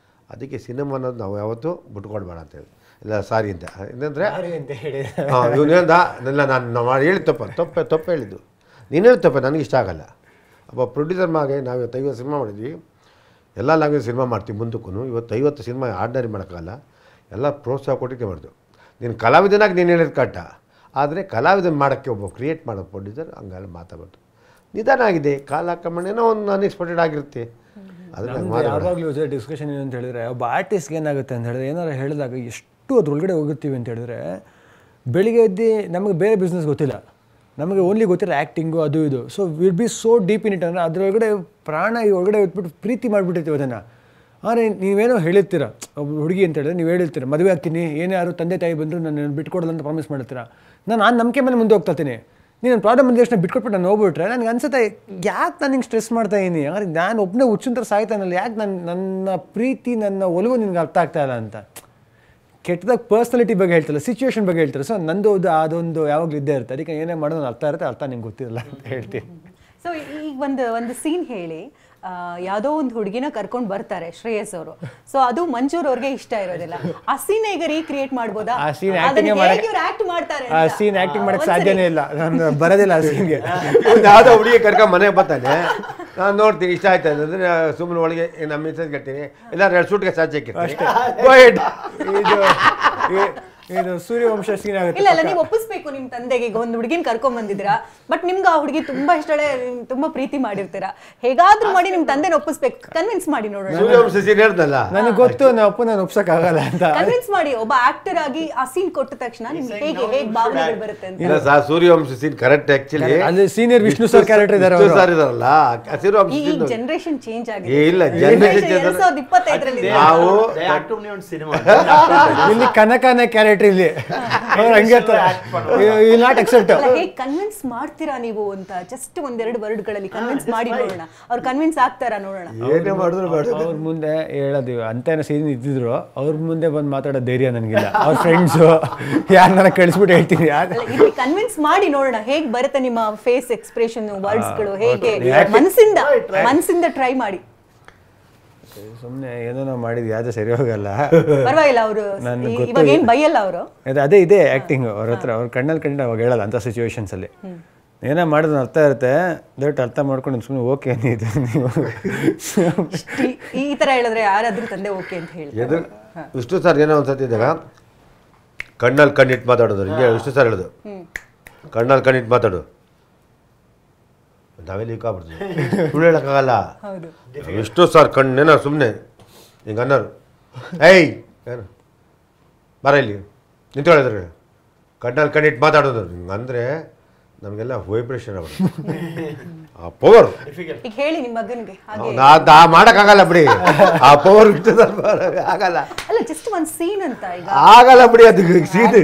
ಅದಕ್ಕೆ ಸಿನಿಮಾ ಅನ್ನೋದು ನಾವು ಯಾವತ್ತೂ ಬಿಟ್ಕೊಡ್ಬೇಡ ಅಂತೇಳಿ. ಇಲ್ಲ ಸಾರಿ ಅಂತ ಏನಂದರೆ ಇವನೇಂದ ಇಲ್ಲ, ನಾನು ಹೇಳಿದ ತಪ್ಪು ಹೇಳಿದ್ದು, ನೀನು ಹೇಳಿದ ತಪ್ಪೆ, ನನಗೆ ಇಷ್ಟ ಆಗಲ್ಲ. ಒಬ್ಬ ಪ್ರೊಡ್ಯೂಸರ್ ಮಾಗೆ ನಾವು ಇವತ್ತು 50 ಸಿನಿಮಾ ಮಾಡಿದ್ವಿ, ಎಲ್ಲ ಲ್ಯಾಂಗ್ವೇಜ್ ಸಿನಿಮಾ ಮಾಡ್ತೀವಿ ಮುಂದಕ್ಕೂ. ಇವತ್ತು 50 ಸಿನಿಮಾ ಆರ್ಡಿನರಿ ಮಾಡೋಕ್ಕಲ್ಲ, ಎಲ್ಲ ಪ್ರೋತ್ಸಾಹ ಕೊಟ್ಟಿದ್ದೆ ಮಾಡಿದ್ವು. ನೀನು ಕಲಾವಿದನಾಗಿ ನೀನು ಹೇಳಿದ ಕಟ್ಟ, ಆದರೆ ಕಲಾವಿದನ ಮಾಡೋಕ್ಕೆ ಒಬ್ಬ ಕ್ರಿಯೇಟ್ ಮಾಡೋ ಪ್ರೊಡ್ಯೂಸರ್ ಹಂಗೆಲ್ಲ ಮಾತಾಡೋದು ನಿಧಾನ ಆಗಿದೆ. ಕಾಲ ಕ್ರಮೇಣ ಒಂದು ಅನ್ಎಕ್ಸ್ಪೆಕ್ಟೆಡ್ ಆಗಿರುತ್ತೆ. ಅದನ್ನು ಯಾವಾಗಲೂ ಡಿಸ್ಕಷನ್ ಏನು ಅಂತ ಹೇಳಿದ್ರೆ, ಒಬ್ಬ ಆರ್ಟಿಸ್ಟ್ಗೆ ಏನಾಗುತ್ತೆ ಅಂತ ಹೇಳಿದ್ರೆ, ಏನಾರು ಹೇಳಿದಾಗ ಎಷ್ಟು ಅದ್ರೊಳಗಡೆ ಹೋಗಿರ್ತೀವಿ ಅಂತ ಹೇಳಿದ್ರೆ, ಬೆಳಿಗ್ಗೆ ಎದ್ದು ನಮಗೆ ಬೇರೆ ಬಿಸ್ನೆಸ್ ಗೊತ್ತಿಲ್ಲ, ನಮಗೆ ಓನ್ಲಿ ಗೊತ್ತಿರೋ ಆ್ಯಕ್ಟಿಂಗು ಅದು ಇದು. So will be so deep in it ಅಂದರೆ ಅದರೊಳಗಡೆ ಪ್ರಾಣ ಈ ಒಳಗಡೆ ಇಟ್ಬಿಟ್ಟು ಪ್ರೀತಿ ಮಾಡಿಬಿಟ್ಟಿರ್ತೀವಿ ಅದನ್ನು. ಆದರೆ ನೀವೇನೋ ಹೇಳಿರ್ತೀರ ಒಬ್ಬ ಹುಡುಗಿ ಅಂತ ಹೇಳಿದ್ರೆ ನೀವು ಹೇಳಿರ್ತೀರ ಮದುವೆ ಆಗ್ತೀನಿ, ಏನೇ ಯಾರು ತಂದೆ ತಾಯಿ ಬಂದರೂ ನಾನು ಬಿಟ್ಕೊಡಲ್ಲ ಅಂತ ಪ್ರಾಮಿಸ್ ಮಾಡಿರ್ತೀರ. ನಾನು ಆ ನಂಬಿಕೆ ಮೇಲೆ ಮುಂದೆ ಹೋಗ್ತಾತೀನಿ. ನೀನು ಪ್ರಾಬ್ಲಮ್ ಬಂದ ತಕ್ಷಣ ಬಿಟ್ಕೊಟ್ಬಿಟ್ಟು ನಾನು ಹೋಗ್ಬಿಟ್ರೆ ನನಗೆ ಅನ್ಸುತ್ತೆ ಯಾಕೆ ನಾನು ಹಿಂಗೆ ಸ್ಟ್ರೆಸ್ ಮಾಡ್ತಾ ಇದ್ದೀನಿ, ಅಂದರೆ ನಾನು ಒಬ್ಬನೇ ಹುಚ್ಚಂತರ ಸಾಯ್ತಾನಲ್ಲ, ಯಾಕೆ ನನ್ನ ಪ್ರೀತಿ ನನ್ನ ಒಲವು ನಿನ್ಗೆ ಅರ್ಥ ಆಗ್ತಾ ಇಲ್ಲ ಅಂತ. ಕೆಟ್ಟದಾಗ ಪರ್ಸ್ನಾಲಿಟಿ ಬಗ್ಗೆ ಹೇಳ್ತಾರೆ, ಸಿಚುವೇಶನ್ ಬಗ್ಗೆ ಹೇಳ್ತಾರೆ. ಸೊ ನಂದು ಅದೊಂದು ಯಾವಾಗಲೂ ಇದ್ದೇ ಇರುತ್ತೆ. ಅದಕ್ಕೆ ಏನೇ ಮಾಡೋದು ಅರ್ಥ ಇರುತ್ತೆ, ಅರ್ಥ ನಿಮ್ಗೆ ಗೊತ್ತಿರಲ್ಲ ಅಂತ ಹೇಳ್ತೀನಿ. ಸೊ ಈಗ ಒಂದು ಸೀನ್ ಹೇಳಿ, ಯಾವುದೋ ಒಂದು ಹುಡುಗಿನ ಕರ್ಕೊಂಡು ಬರ್ತಾರೆ ಶ್ರೇಯಸ್ ಅವರು. ಸೊ ಅದು ಮಂಜೂರ್ ಅವ್ರಿಗೆ ಇಷ್ಟ ಇರೋದಿಲ್ಲ. ಆ ಸೀನ್ ಈಗ ರೀಕ್ರಿಯೇಟ್ ಮಾಡ್ಬೋದಾ? ಆ ಸೀನ್ ಆಕ್ಟಿಂಗ್ ಮಾಡಕ್ಕೆ ಸಾಧ್ಯನೇ ಇಲ್ಲ, ನಾನು ಬರೋದಿಲ್ಲ ಆ ಸೀನ್ಗೆ. ಯಾವುದೋ ಹುಡುಗಿ ಕರ್ಕೊಂಡು ಮನೆಗೆ ಬರ್ತಾನೆ, ನಾನು ನೋಡ್ತೀನಿ ಇಷ್ಟ ಆಯ್ತಾ ಅಂದರೆ ಸುಮ್ಮನೆ ಒಳಗೆ ನಮ್ಮ ಮಿಸ್ಸಸ್ ಕೇಳ್ತೀನಿ, ಎಲ್ಲರೂ 2 ಸೂಟ್ಗೆ ಸಾಚಿರ್ತೀನಿ. ಇದು ಸೂರ್ಯವಂಶ ಸೀನ್ ಆಗುತ್ತೆ. ಇಲ್ಲ ನೀವು ಒಪ್ಪಿಸ್ಬೇಕು ನಿಮ್ಮ ತಂದೆಗೆ. ಈಗ ಒಂದು ಹುಡುಗಿನ ಕರ್ಕೊಂಡ್ ಬಂದಿದ್ದೀರಾ, ಬಟ್ ನಿಮ್ಗೆ ಆ ಹುಡುಗಿ ತುಂಬಾ ಇಷ್ಟಳೆ, ತುಂಬಾ ಪ್ರೀತಿ ಮಾಡಿರ್ತೀರಾ. ಹೇಗಾದ್ರೂ ಮಾಡಿ ನಿಮ್ ತಂದೆನ ಒಪ್ಪಿಸ್ಬೇಕು, ಕನ್ವಿನ್ಸ್ ಮಾಡಿ ನೋಡೋಣ. ಸೂರ್ಯವಂಶ ಸೀನ್ ಹೇಳ್ದಲ್ಲ, ನನಗೆ ಗೊತ್ತು ನಮ್ಮ ಅಪ್ಪ ನಾನು ಒಪ್ಸಕ್ ಆಗಲ್ಲ ಅಂತ. ಕನ್ವಿನ್ಸ್ ಮಾಡಿ, ಒಬ್ಬ ಆಕ್ಟರ್ ಆಗಿ ಆ ಸೀನ್ ಕೊಟ್ಟ ತಕ್ಷಣ ನಿಮ್ಗೆ ಹೇಗೆ ಭಾವನೆಗಳು ಬರುತ್ತೆ ಅಂತ. ಇಲ್ಲ ಸರ್, ಸೂರ್ಯವಂಶ ಸೀನ್ ಕರೆಕ್ಟ್. ಆಕ್ಚುಲಿ ಅಲ್ಲಿ ಸೀನಿಯರ್ ವಿಷ್ಣು ಸರ್ ಕ್ಯಾರೆಕ್ಟರ್ ಇದ್ದಾರೆ, ಸರ್ ಇದಾರಲ್ಲ, ಸೂರ್ಯವಂಶ ಈ ಜನರೇಷನ್ ಚೇಂಜ್ ಆಗಿದೆ. ಇಲ್ಲ ಜನರೇಷನ್ 2025ರಲ್ಲಿ ನಾವು ಇಲ್ಲಿ ಕನಕನ ಕ್ಯಾರೆಕ್ಟರ್ ಇಲ್ಲಿ ನಾಟ್ ಅಕ್ಸೆಪ್ಟ್. ಹೇಗೆ ಕನ್ವಿನ್ಸ್ ಮಾಡ್ತೀರಾ ನೀವು ಅಂತ ಜಸ್ಟ್ ಒಂದೆರಡು ವರ್ಡ್ಗಳಲ್ಲಿ ಕನ್ವಿನ್ಸ್ ಮಾಡಿ ನೋಡೋಣ. ಅವ್ರು ಕನ್ವಿನ್ಸ್ ಆಗ್ತಾರಾ ನೋಡೋಣ. ಏನೇ ಮಾಡಿದ್ರು ಅವ್ರ ಮುಂದೆ ಹೇಳೋದು ಅಂತ ಸೀನ್ ಇದ್ದಿದ್ರು, ಅವ್ರ ಮುಂದೆ ಬಂದು ಮಾತಾಡೋ ಧೈರ್ಯ ನನಗಿಲ್ಲ. ಅವ್ರ ಫ್ರೆಂಡ್ಸು ಯಾರನ್ನ ಕಳಿಸ್ಬಿಟ್ಟು ಹೇಳ್ತೀನಿ. ಕನ್ವಿನ್ಸ್ ಮಾಡಿ ನೋಡೋಣ ಹೇಗೆ ಬರುತ್ತೆ ನಿಮ್ಮ ಫೇಸ್ ಎಕ್ಸ್ಪ್ರೆಷನ್, ವರ್ಡ್ಸ್ಗಳು ಹೇಗೆ ಮನಸ್ಸಿಂದ ಟ್ರೈ ಮಾಡಿ. ಸುಮ್ಮನೆ ಏನೋ ನಾವು ಮಾಡಿದ್ವಿ, ಯಾವುದೇ ಸರಿ ಹೋಗಲ್ಲ. ಪರವಾಗಿಲ್ಲ, ಅವರು ಇವಾಗ ಏನು ಬೈಯಲ್ಲ ಅವರು. ಅದೇ ಇದೆ ಆ್ಯಕ್ಟಿಂಗ್ ಅವ್ರ ಹತ್ರ. ಅವ್ರ ಕಣ್ಣಲ್ಲಿ ಕಂಡು ಅವಾಗ ಹೇಳಲ್ಲ ಅಂಥ ಸಿಚುವೇಶನ್ಸಲ್ಲಿ. ಏನೋ ಮಾಡಿದ್ರು ಅರ್ಥ ಇರುತ್ತೆ, ದೊಡ್ಡ ಅರ್ಥ ಮಾಡ್ಕೊಂಡು ಸುಮ್ಮನೆ ಓಕೆ ಅನ್ನಿದೆ ನೀವು. ಈ ಥರ ಹೇಳಿದ್ರೆ ಯಾರಾದ್ರೂ ತಂದೆ ಓಕೆ ಅಂತ ಹೇಳಿ. ವಿಷ್ಣು ಸರ್ ಏನೋ ಒಂದ್ಸತಿ ಇದ್ದಾಗ ಕಣ್ಣಲ್ಲಿ ಕಣ್ಣಿಟ್ಟು ಮಾತಾಡೋದು. ಹಿಂಗೆ ವಿಷ್ಣು ಸರ್ ಹೇಳೋದು, ಕಣ್ಣಲ್ಲಿ ಕಣ್ಣಿಟ್ಟು ಮಾತಾಡು. ನಾವೆಲ್ಲಿ ಇಕ್ಕಾಗ್ಬಿಡ್ತೀವಿ, ಸುಳ್ಳು ಹೇಳೋಕ್ಕಾಗಲ್ಲ. ವಿಷ್ಣು ಸರ್ ಕಣ್ಣೇನೋ ಸುಮ್ಮನೆ ಹಿಂಗೆ ಅನ್ನೋರು, ಏಯ್ ಏನು ಬರ ಇಲ್ಲಿ ನಿಂತು ಹೇಳಿದ್ರು, ಕಣ್ಣಲ್ಲಿ ಕಣ್ಣಿಟ್ಟು ಮಾತಾಡೋದು. ಹಿಂಗಂದರೆ ನಮಗೆಲ್ಲ ವೈಬ್ರೇಷನ್ ಆಗ್ಬಿಡುತ್ತೆ, ಆ ಪವರ್. ಈಗ ಹೇಳಿ ನಿಮ್ಮ ಮಗನಿಗೆ ಮಾಡೋಕ್ಕಾಗಲ್ಲ ಬಿಡಿ, ಆ ಪವರ್ ಆಗಲ್ಲ. ಅಲ್ಲ ಜಸ್ಟ್ ಒಂದು ಸೀನ್ ಅಂತ ಈಗ ಆಗಲ್ಲ ಬಿಡಿ, ಅದು ಸೀನ್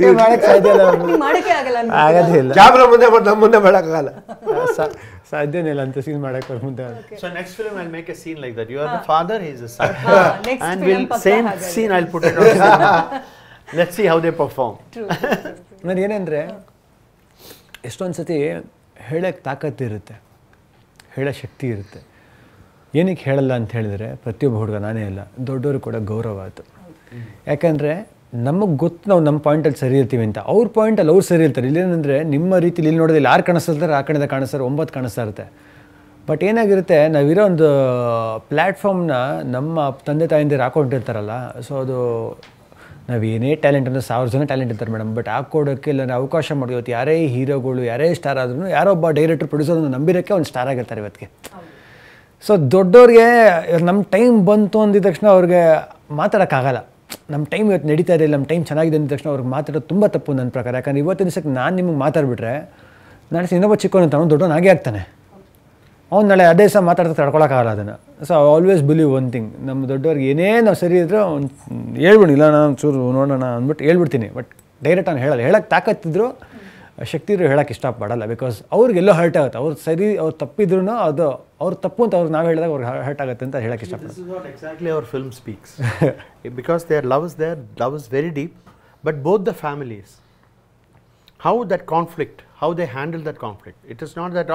ಮಾಡಕ್ಕೆ ಆಗಲ್ಲ, ಆಗೋದೇ ಇಲ್ಲ. ಕ್ಯಾಮ್ರಾ ಮುಂದೆ ನಮ್ಮ ಮುಂದೆ ಮಾಡೋಕ್ಕಾಗಲ್ಲ, ಸಾಧ್ಯನೇ ಇಲ್ಲ ಅಂತ ಸೀನ್ ಮಾಡಕ್ಕೆ ಅವ್ರ ಮುಂದೆ. So next film I'll make a scene like that. You are the father, he is the son. And we'll same scene I'll put it on cinema. Let's see how they perform. ನಾನು ಏನಂದರೆ ಎಷ್ಟೊಂದು ಸತಿ ಹೇಳೋಕ್ಕೆ ತಾಕತ್ತಿರುತ್ತೆ, ಹೇಳೋ ಶಕ್ತಿ ಇರುತ್ತೆ. ಏನಕ್ಕೆ ಹೇಳಲ್ಲ ಅಂತ ಹೇಳಿದರೆ, ಪ್ರತಿಯೊಬ್ಬ ಹುಡುಗ ನಾನೇ ಅಲ್ಲ, ದೊಡ್ಡವರು ಕೂಡ ಗೌರವ ಆಯಿತು. ಯಾಕಂದರೆ ನಮಗೆ ಗೊತ್ತು ನಾವು ನಮ್ಮ ಪಾಯಿಂಟಲ್ಲಿ ಸರಿ ಇರ್ತೀವಿ ಅಂತ. ಅವ್ರ ಪಾಯಿಂಟಲ್ಲಿ ಅವ್ರು ಸರಿ ಇರ್ತಾರೆ. ಇಲ್ಲೇನಂದರೆ ನಿಮ್ಮ ರೀತಿಲಿ ಇಲ್ಲಿ ನೋಡೋದಿಲ್ಲ, 6 ಕಾಣಿಸ್ತಾರೆ, ಆ ಕಡೆಯಿಂದ ಕಾಣಿಸ್ತಾರೆ, 9 ಕಾಣಿಸ್ತಾ ಇರುತ್ತೆ. ಬಟ್ ಏನಾಗಿರುತ್ತೆ, ನಾವಿರೋ ಒಂದು ಪ್ಲ್ಯಾಟ್ಫಾರ್ಮ್ನ ನಮ್ಮ ತಂದೆ ತಾಯಿಂದಿರು ಹಾಕೊಂಡಿರ್ತಾರಲ್ಲ. ಸೊ ಅದು ನಾವು ಏನೇ ಟ್ಯಾಲೆಂಟ್ ಅಂದರೆ 1000 ಜನ ಟ್ಯಾಲೆಂಟ್ ಇರ್ತಾರೆ ಮೇಡಮ್, ಬಟ್ ಹಾಕ್ಕೊಡೋಕ್ಕೆ ಇಲ್ಲ ಅವಕಾಶ ಮಾಡಿ. ಇವತ್ತು ಯಾರೇ ಹೀರೋಗಳು, ಯಾರೇ ಸ್ಟಾರ್ ಆದ್ರೂ ಯಾರೊಬ್ಬ ಡೈರೆಕ್ಟರ್ ಪ್ರೊಡ್ಯೂಸರ್ನ ನಂಬಿರೋಕ್ಕೆ ಒಂದು ಸ್ಟಾರ್ ಆಗಿರ್ತಾರೆ ಇವತ್ತಿಗೆ. ಸೊ ದೊಡ್ಡವ್ರಿಗೆ ನಮ್ಮ ಟೈಮ್ ಬಂತು ಅಂದಿದ ತಕ್ಷಣ ಅವ್ರಿಗೆ ಮಾತಾಡೋಕ್ಕಾಗಲ್ಲ. ನಮ್ಮ ಟೈಮ್ ಇವತ್ತು ನಡೀತಾ ಇದೆ, ನಮ್ಮ ಟೈಮ್ ಚೆನ್ನಾಗಿದೆ ಅಂದ ತಕ್ಷಣ ಅವ್ರಿಗೆ ಮಾತಾಡೋದು ತುಂಬ ತಪ್ಪು ನನ್ನ ಪ್ರಕಾರ. ಯಾಕಂದರೆ ಇವತ್ತಿನ ದಿವಸಕ್ಕೆ ನಾನು ನಿಮಗೆ ಮಾತಾಡ್ಬಿಟ್ರೆ ನಾಳೆ ಇನ್ನೊಬ್ಬ ಚಿಕ್ಕವನು ಅಂತ ಅವ್ನು ದೊಡ್ಡವನು ಹಾಗೆ ಆಗ್ತಾನೆ. ಅವ್ನು ನಾಳೆ ಅದೇ ಸಹ ಮಾತಾಡ್ತಾ ತಡ್ಕೊಳಕ್ಕಾಗಲ್ಲ ಅದನ್ನು. So always believe one thing, ನಮ್ಮ ದೊಡ್ಡವ್ರಿಗೆ ಏನೇ ನಾವು ಸರಿ ಇದ್ದರೆ ಅವ್ನು ಹೇಳ್ಬಿಡಿ, ಇಲ್ಲ ನಾನು ಚೂರು ನೋಡೋಣ ಅಂದ್ಬಿಟ್ಟು ಹೇಳ್ಬಿಡ್ತೀನಿ. ಬಟ್ ಡೈರೆಕ್ಟ್ ಅವ್ನು ಹೇಳಲ್ಲ. ಹೇಳಕ್ಕೆ ತಾಕತ್ತಿದ್ರು ಶಕ್ತಿ ಇದ್ರು ಹೇಳೋಕ್ಕೆ ಇಷ್ಟಪಡಲ್ಲ. ಬಿಕಾಸ್ ಅವ್ರಿಗೆಲ್ಲೋ ಹರ್ಟ್ ಆಗುತ್ತೆ. ಅವ್ರು ಸರಿ ಅವ್ರು ತಪ್ಪಿದ್ರು ಅದು ಅವ್ರು ತಪ್ಪು ಅಂತ ಅವ್ರಿಗೆ ನಾವು ಹೇಳಿದಾಗ ಅವ್ರಿಗೆ ಹರ್ಟ್ ಆಗುತ್ತೆ ಅಂತ ಹೇಳೋಕ್ಕೆ ಇಷ್ಟಪಡಲ್ಲ. This is what exactly our film speaks. Because their love is very deep, but both the families, how that conflict, how they handle that conflict. It is not that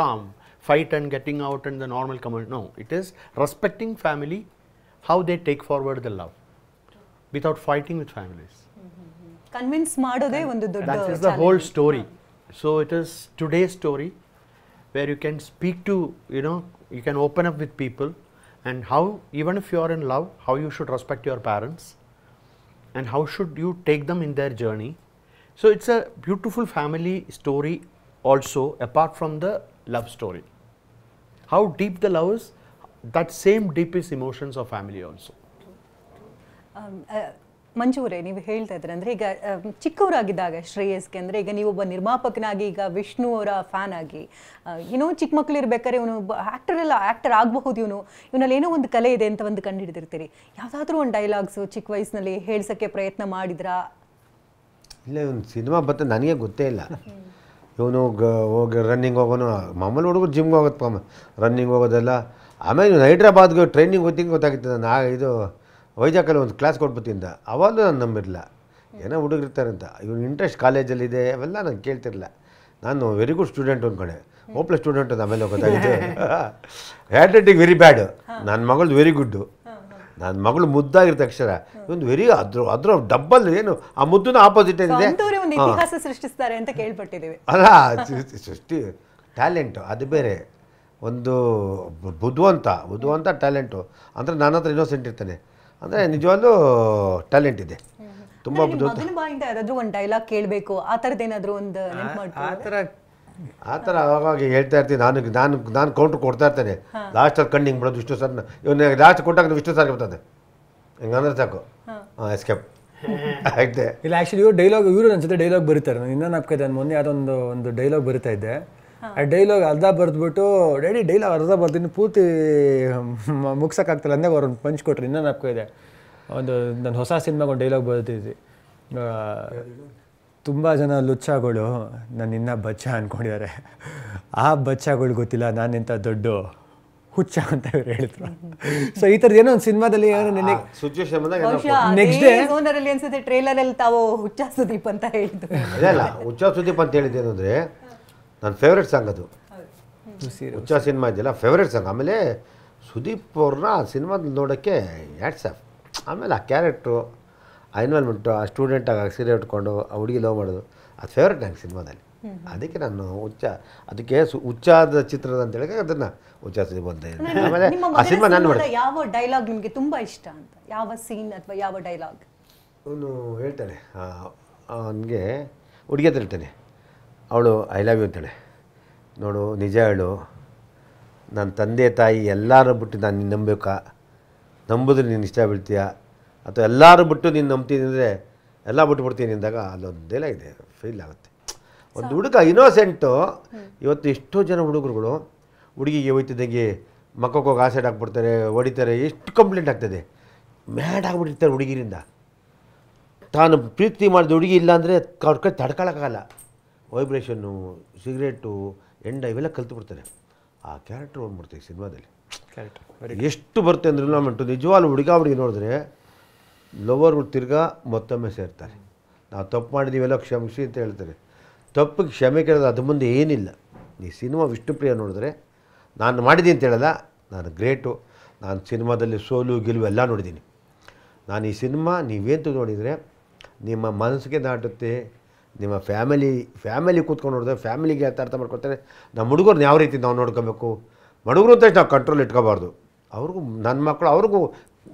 fight and getting out and the normal comedy. No, it is respecting family, how they take forward the love without fighting with families. Convince ಮಾಡೋದೇ ಒಂದು ದೊಡ್ಡ That is the whole story. So it is today's story where you can speak to, you can open up with people, and how, even if you are in love, how you should respect your parents and how should you take them in their journey. So it's a beautiful family story also, apart from the love story. How deep the love is, that same deep is emotions of family also. ಮಂಜು ಅವರೇ, ನೀವು ಹೇಳ್ತಾ ಇದ್ರೆ ಅಂದರೆ ಈಗ ಚಿಕ್ಕವರಾಗಿದ್ದಾಗ ಶ್ರೇಯಸ್ಗೆ ಅಂದರೆ ಈಗ ನೀವೊಬ್ಬ ನಿರ್ಮಾಪಕನಾಗಿ ಈಗ ವಿಷ್ಣು ಅವರ ಫ್ಯಾನ್ ಆಗಿ ಏನೋ ಚಿಕ್ಕ ಮಕ್ಕಳು ಇರ್ಬೇಕಾದ್ರೆ ಇವನು ಆ್ಯಕ್ಟರ್ ಆಗಬಹುದು, ಇವನಲ್ಲಿ ಏನೋ ಒಂದು ಕಲೆ ಇದೆ ಅಂತ ಒಂದು ಕಂಡು ಹಿಡಿದಿರ್ತೀರಿ. ಯಾವುದಾದ್ರೂ ಒಂದು ಡೈಲಾಗ್ಸು ಚಿಕ್ಕ ವಯಸ್ಸಿನಲ್ಲಿ ಹೇಳ್ಸೋಕ್ಕೆ ಪ್ರಯತ್ನ ಮಾಡಿದ್ರಾ? ಇಲ್ಲ, ಇವನು ಸಿನಿಮಾ ಬತ್ತ ನನಗೆ ಗೊತ್ತೇ ಇಲ್ಲ. ಇವನು ಹೋಗಿ ರನ್ನಿಂಗ್ ಹೋಗೋನು, ಮಾಮೂಲಿ ಹುಡುಗರು ಜಿಮ್ಗೆ ಹೋಗುತ್ತೆ, ರನ್ನಿಂಗ್ ಹೋಗೋದೆಲ್ಲ. ಆಮೇಲೆ ಇವನು ಹೈದ್ರಾಬಾದ್ಗೆ ಟ್ರೈನಿಂಗ್ ಗೊತ್ತಾಗಿತ್ತು. ನಾನು ಇದು ವೈಜಾಗಲ್ಲಿ ಒಂದು ಕ್ಲಾಸ್ ಕೊಟ್ಬಿಟ್ಟಿಂದ, ಅವಾಗಲೂ ನಾನು ನಂಬಿರಲಿಲ್ಲ, ಏನೋ ಹುಡುಗಿರ್ತಾರೆ ಅಂತ. ಇವನು ಇಂಟ್ರೆಸ್ಟ್ ಕಾಲೇಜಲ್ಲಿದೆ ಅವೆಲ್ಲ ನಾನು ಕೇಳ್ತಿರಲಿಲ್ಲ. ನಾನು ವೆರಿ ಗುಡ್ ಸ್ಟೂಡೆಂಟ್ ಅಂದ್ಕೊಂಡೆ, ಹೋಪ್ಲೆಸ್ ಸ್ಟೂಡೆಂಟ್ ಅಂತ ಆಮೇಲೆ ಗೊತ್ತಾಗಿತ್ತು. ಹ್ಯಾಂಡ್ ರೈಟಿಂಗ್ ವೆರಿ ಬ್ಯಾಡ್, ನನ್ನ ಮಗಳದ್ದು ವೆರಿ ಗುಡ್ಡು. ನನ್ನ ಮಗಳು ಮುದ್ದಾಗಿರ್ತ ಅಕ್ಷರ, ಇವನು ವೆರಿ ಅದ್ರ ಡಬ್ಬಲ್ ಏನು ಆ ಮುದ್ದಿನ ಆಪೋಸಿಟ್ ಏನಿದೆ, ಇತಿಹಾಸ ಸೃಷ್ಟಿಸ್ತಾರೆ ಅಂತ ಕೇಳ್ಪಟ್ಟಿದ್ದೀವಿ. ಅಲ್ಲ ಸೃಷ್ಟಿ ಟ್ಯಾಲೆಂಟು ಅದು ಬೇರೆ. ಒಂದು ಬುದ್ಧಿವಂತ ಟ್ಯಾಲೆಂಟು ಅಂದರೆ ನನ್ನ ಹತ್ರ ಇನ್ನೋಸೆಂಟ್ ಇರ್ತಾನೆ, ಅಂದರೆ ನಿಜವಾಗ್ಲೂ ಟ್ಯಾಲೆಂಟ್ ಇದೆ, ತುಂಬ ಬುದ್ಧಿವಂತ. ಯಾರಾದ್ರೂ ಒಂದು ಡೈಲಾಗ್ ಕೇಳಬೇಕು ಆ ಥರದ್ದು ಏನಾದರೂ ಒಂದು ಆ ಥರ ಅವಾಗ ಹೇಳ್ತಾ ಇರ್ತೀನಿ. ನಾನು ಕೌಂಟ್ರ್ ಕೊಡ್ತಾ ಇರ್ತೇನೆ. ಲಾಸ್ಟಲ್ಲಿ ಕಣ್ಣು ಹಿಂಗೆ ಬಿಡೋದು ವಿಷ್ಣು ಸರ್, ಇವನು ಲಾಸ್ಟ್ ಕೊಟ್ಟಾಗ ವಿಷ್ಣು ಸರ್ಗೆ ಬರ್ತದೆ, ಹಿಂಗಂದ್ರೆ ಸಾಕು, ಎಸ್ಕೇಪ್ ಆಯ್ತೆ. ಇಲ್ಲ, ಆ್ಯಕ್ಚುಲಿ ಇವರು ನನ್ನ ಜೊತೆ ಡೈಲಾಗ್ ಬರೀತಾರೆ. ನಾನು ಇನ್ನೂ ನಾಪ್ಕೈತೆ, ನಾನು ಮೊನ್ನೆ ಯಾವುದೊಂದು ಡೈಲಾಗ್ ಬರಿತಾ ಇದ್ದೆ. ಆ ಡೈಲಾಗ್ ಅರ್ಧ ಬರೆದ್ಬಿಟ್ಟು ಡ್ಯಾಡಿ ಡೈಲಾಗ್ ಅರ್ಧ ಬರ್ತೀನಿ ಪೂರ್ತಿ ಮುಗ್ಸೋಕ್ಕಾಗ್ತಲ್ಲ ಅಂದಾಗ ಅವ್ರೊಂದು ಪಂಚ್ ಕೊಟ್ರಿ. ಇನ್ನೂ ನಾಪ್ಕೈದೆ, ನನ್ನ ಹೊಸ ಸಿನಿಮಾಗೆ ಒಂದು ಡೈಲಾಗ್ ಬರ್ತಿದ್ವಿ. ತುಂಬ ಜನ ಲುಚ್ಚಾಗಳು ನಾನು ಇನ್ನೂ ಬಚ್ಚ ಅಂದ್ಕೊಂಡಿದ್ದಾರೆ, ಆ ಬಚ್ಚಗಳು ಗೊತ್ತಿಲ್ಲ ನಾನೆಂಥ ದೊಡ್ಡ ಹುಚ್ಚ ಅಂತ ಇವ್ರು ಹೇಳಿದ್ರು. ಸೊ ಈ ಥರದ್ದು ಏನೋ ಒಂದು ಸಿನಿಮಾದಲ್ಲಿ ನೆಕ್ಸ್ಟ್ ಡೇ ಅನ್ಸುತ್ತೆ ಟ್ರೇಲರಲ್ಲಿ ತಾವು ಹುಚ್ಚ ಸುದೀಪ್ ಅಂತ ಹೇಳಿದ್ರು. ಇಲ್ಲ, ಹುಚ್ಚ ಸುದೀಪ್ ಅಂತ ಹೇಳಿದ್ದೇನು ಅಂದರೆ ನನ್ನ ಫೇವ್ರೆಟ್ ಸಾಂಗ್ ಅದು. ಹುಚ್ಚ ಸಿನಿಮಾ ಇದೆಯಲ್ಲ ಫೇವ್ರೆಟ್ ಸಾಂಗ್. ಆಮೇಲೆ ಸುದೀಪ್ ಅವ್ರನ್ನ ಸಿನಿಮಾದಲ್ಲಿ ನೋಡೋಕ್ಕೆ ಹ್ಯಾಟ್ಸ್ ಆಫ್. ಆಮೇಲೆ ಆ ಕ್ಯಾರೆಕ್ಟ್ರು, ಆ ಇನ್ವಾಲ್ವ್ಮೆಂಟು, ಆ ಸ್ಟೂಡೆಂಟಾಗಿ ಸೀರೆ ಉಟ್ಕೊಂಡು ಆ ಹುಡುಗಿ ಲವ್ ಮಾಡೋದು, ಅದು ಫೇವ್ರೆಟ್ ನಂಗೆ ಸಿನಿಮಾದಲ್ಲಿ. ಅದಕ್ಕೆ ನಾನು ಅದಕ್ಕೆ ಹುಚ್ಚಾದ ಚಿತ್ರದ ಅಂತ ಹೇಳಿದ್ರೆ ಅದನ್ನು ಹುಚ್ಚ ಸುದೀಪ್ ಅಂತ ಹೇಳಿದೆ. ಆಮೇಲೆ ಆ ಸಿನಿಮಾ ನಾನು ನೋಡಿದೆ. ಯಾವ ಡೈಲಾಗ್ ನಿಮಗೆ ತುಂಬ ಇಷ್ಟ ಅಂತ, ಯಾವ ಸೀನ್ ಅಥವಾ ಯಾವ ಡೈಲಾಗ್? ಅವನು ಹೇಳ್ತಾನೆ, ಅವನಿಗೆ ಹುಡುಗಿ ಹತ್ರ ಹೇಳ್ತಾನೆ, ಅವಳು ಐ ಲವ್ ಯು ಅಂತಾಳೆ. ನೋಡು ನಿಜ ಹೇಳು, ನನ್ನ ತಂದೆ ತಾಯಿ ಎಲ್ಲರೂ ಬಿಟ್ಟು ನಾನು ನಿನ್ನ ನಂಬೇಕಾ, ನಂಬಿದ್ರೆ ನೀನು ಇಷ್ಟ ಬೀಳ್ತೀಯ, ಅಥವಾ ಎಲ್ಲರೂ ಬಿಟ್ಟು ನೀನು ನಂಬ್ತೀನಿ ಅಂದರೆ ಎಲ್ಲ ಬಿಟ್ಬಿಡ್ತೀನಿ ಅಂದಾಗ ಅಲ್ಲೊಂದು ಡೈಲಾಗ್ ಇದೆ, ಫೀಲ್ ಆಗುತ್ತೆ. ಒಂದು ಹುಡುಗ ಇನ್ನೋಸೆಂಟು. ಇವತ್ತು ಎಷ್ಟೋ ಜನ ಹುಡುಗರುಗಳು ಹುಡುಗಿಗೆ ಹೋಯ್ತಿದ್ದಂಗೆ ಮಕ್ಕಕ್ಕೆ ಹೋಗಿ ಆಸೈಡ್ ಹಾಕ್ಬಿಡ್ತಾರೆ, ಹೊಡಿತಾರೆ, ಎಷ್ಟು ಕಂಪ್ಲೇಂಟ್ ಆಗ್ತದೆ. ಮ್ಯಾಡ್ ಆಗಿಬಿಟ್ಟಿರ್ತಾರೆ ಹುಡುಗಿರಿಂದ. ತಾನು ಪ್ರೀತಿ ಮಾಡಿದ ಹುಡುಗಿ ಇಲ್ಲ ಅಂದರೆ ಅವ್ರ ಕೈ ತಡ್ಕೊಳಕ್ಕಾಗಲ್ಲ. ವೈಬ್ರೇಷನ್ನು, ಸಿಗರೇಟು, ಎಂಡ ಇವೆಲ್ಲ ಕಲ್ತು ಆ ಕ್ಯಾರೆಕ್ಟರ್ ಬಂದ್ಬಿಡ್ತೀವಿ ಸಿನಿಮಾದಲ್ಲಿ. ಎಷ್ಟು ಬರುತ್ತೆ ಅಂದರೆ ಇನ್ವಾಲ್ವ್ಮೆಂಟು. ನಿಜವಾಗ್ಲೂ ಹುಡುಗಿ ನೋಡಿದ್ರೆ ಲವರ್ಗಳು ತಿರ್ಗಾ ಮತ್ತೊಮ್ಮೆ ಸೇರ್ತಾರೆ. ನಾವು ತಪ್ಪು ಮಾಡಿದ್ದೀವೆಲ್ಲ ಕ್ಷಮಿಸಿ ಅಂತ ಹೇಳ್ತಾರೆ. ತಪ್ಪಿಗೆ ಕ್ಷಮೆ ಕೇಳೋದು ಅದು ಮುಂದೆ ಏನಿಲ್ಲ. ಈ ಸಿನಿಮಾ ವಿಷ್ಣುಪ್ರಿಯ ನೋಡಿದ್ರೆ ನಾನು ಮಾಡಿದ್ದೀನಿ ಅಂತ ಹೇಳಲ್ಲ, ನಾನು ಗ್ರೇಟು. ನಾನು ಸಿನಿಮಾದಲ್ಲಿ ಸೋಲು ಗೆಲುವು ಎಲ್ಲ ನೋಡಿದ್ದೀನಿ. ನಾನು ಈ ಸಿನಿಮಾ ನೀವೇಂತು ನೋಡಿದರೆ ನಿಮ್ಮ ಮನಸ್ಸಿಗೆ ನಾಟುತ್ತೆ. ನಿಮ್ಮ ಫ್ಯಾಮಿಲಿ ಕೂತ್ಕೊಂಡು ನೋಡಿದ್ರೆ ಫ್ಯಾಮಿಲಿಗೆ ಅರ್ಥ ಮಾಡ್ಕೊಳ್ತಾರೆ. ನಮ್ಮ ಹುಡುಗರನ್ನ ಯಾವ ರೀತಿ ನಾವು ನೋಡ್ಕೋಬೇಕು, ಹುಡುಗರು ಅಂತ ನಾವು ಕಂಟ್ರೋಲ್ ಇಟ್ಕೋಬಾರ್ದು. ಅವ್ರಿಗೂ ನನ್ನ ಮಕ್ಕಳು ಅವ್ರಿಗೂ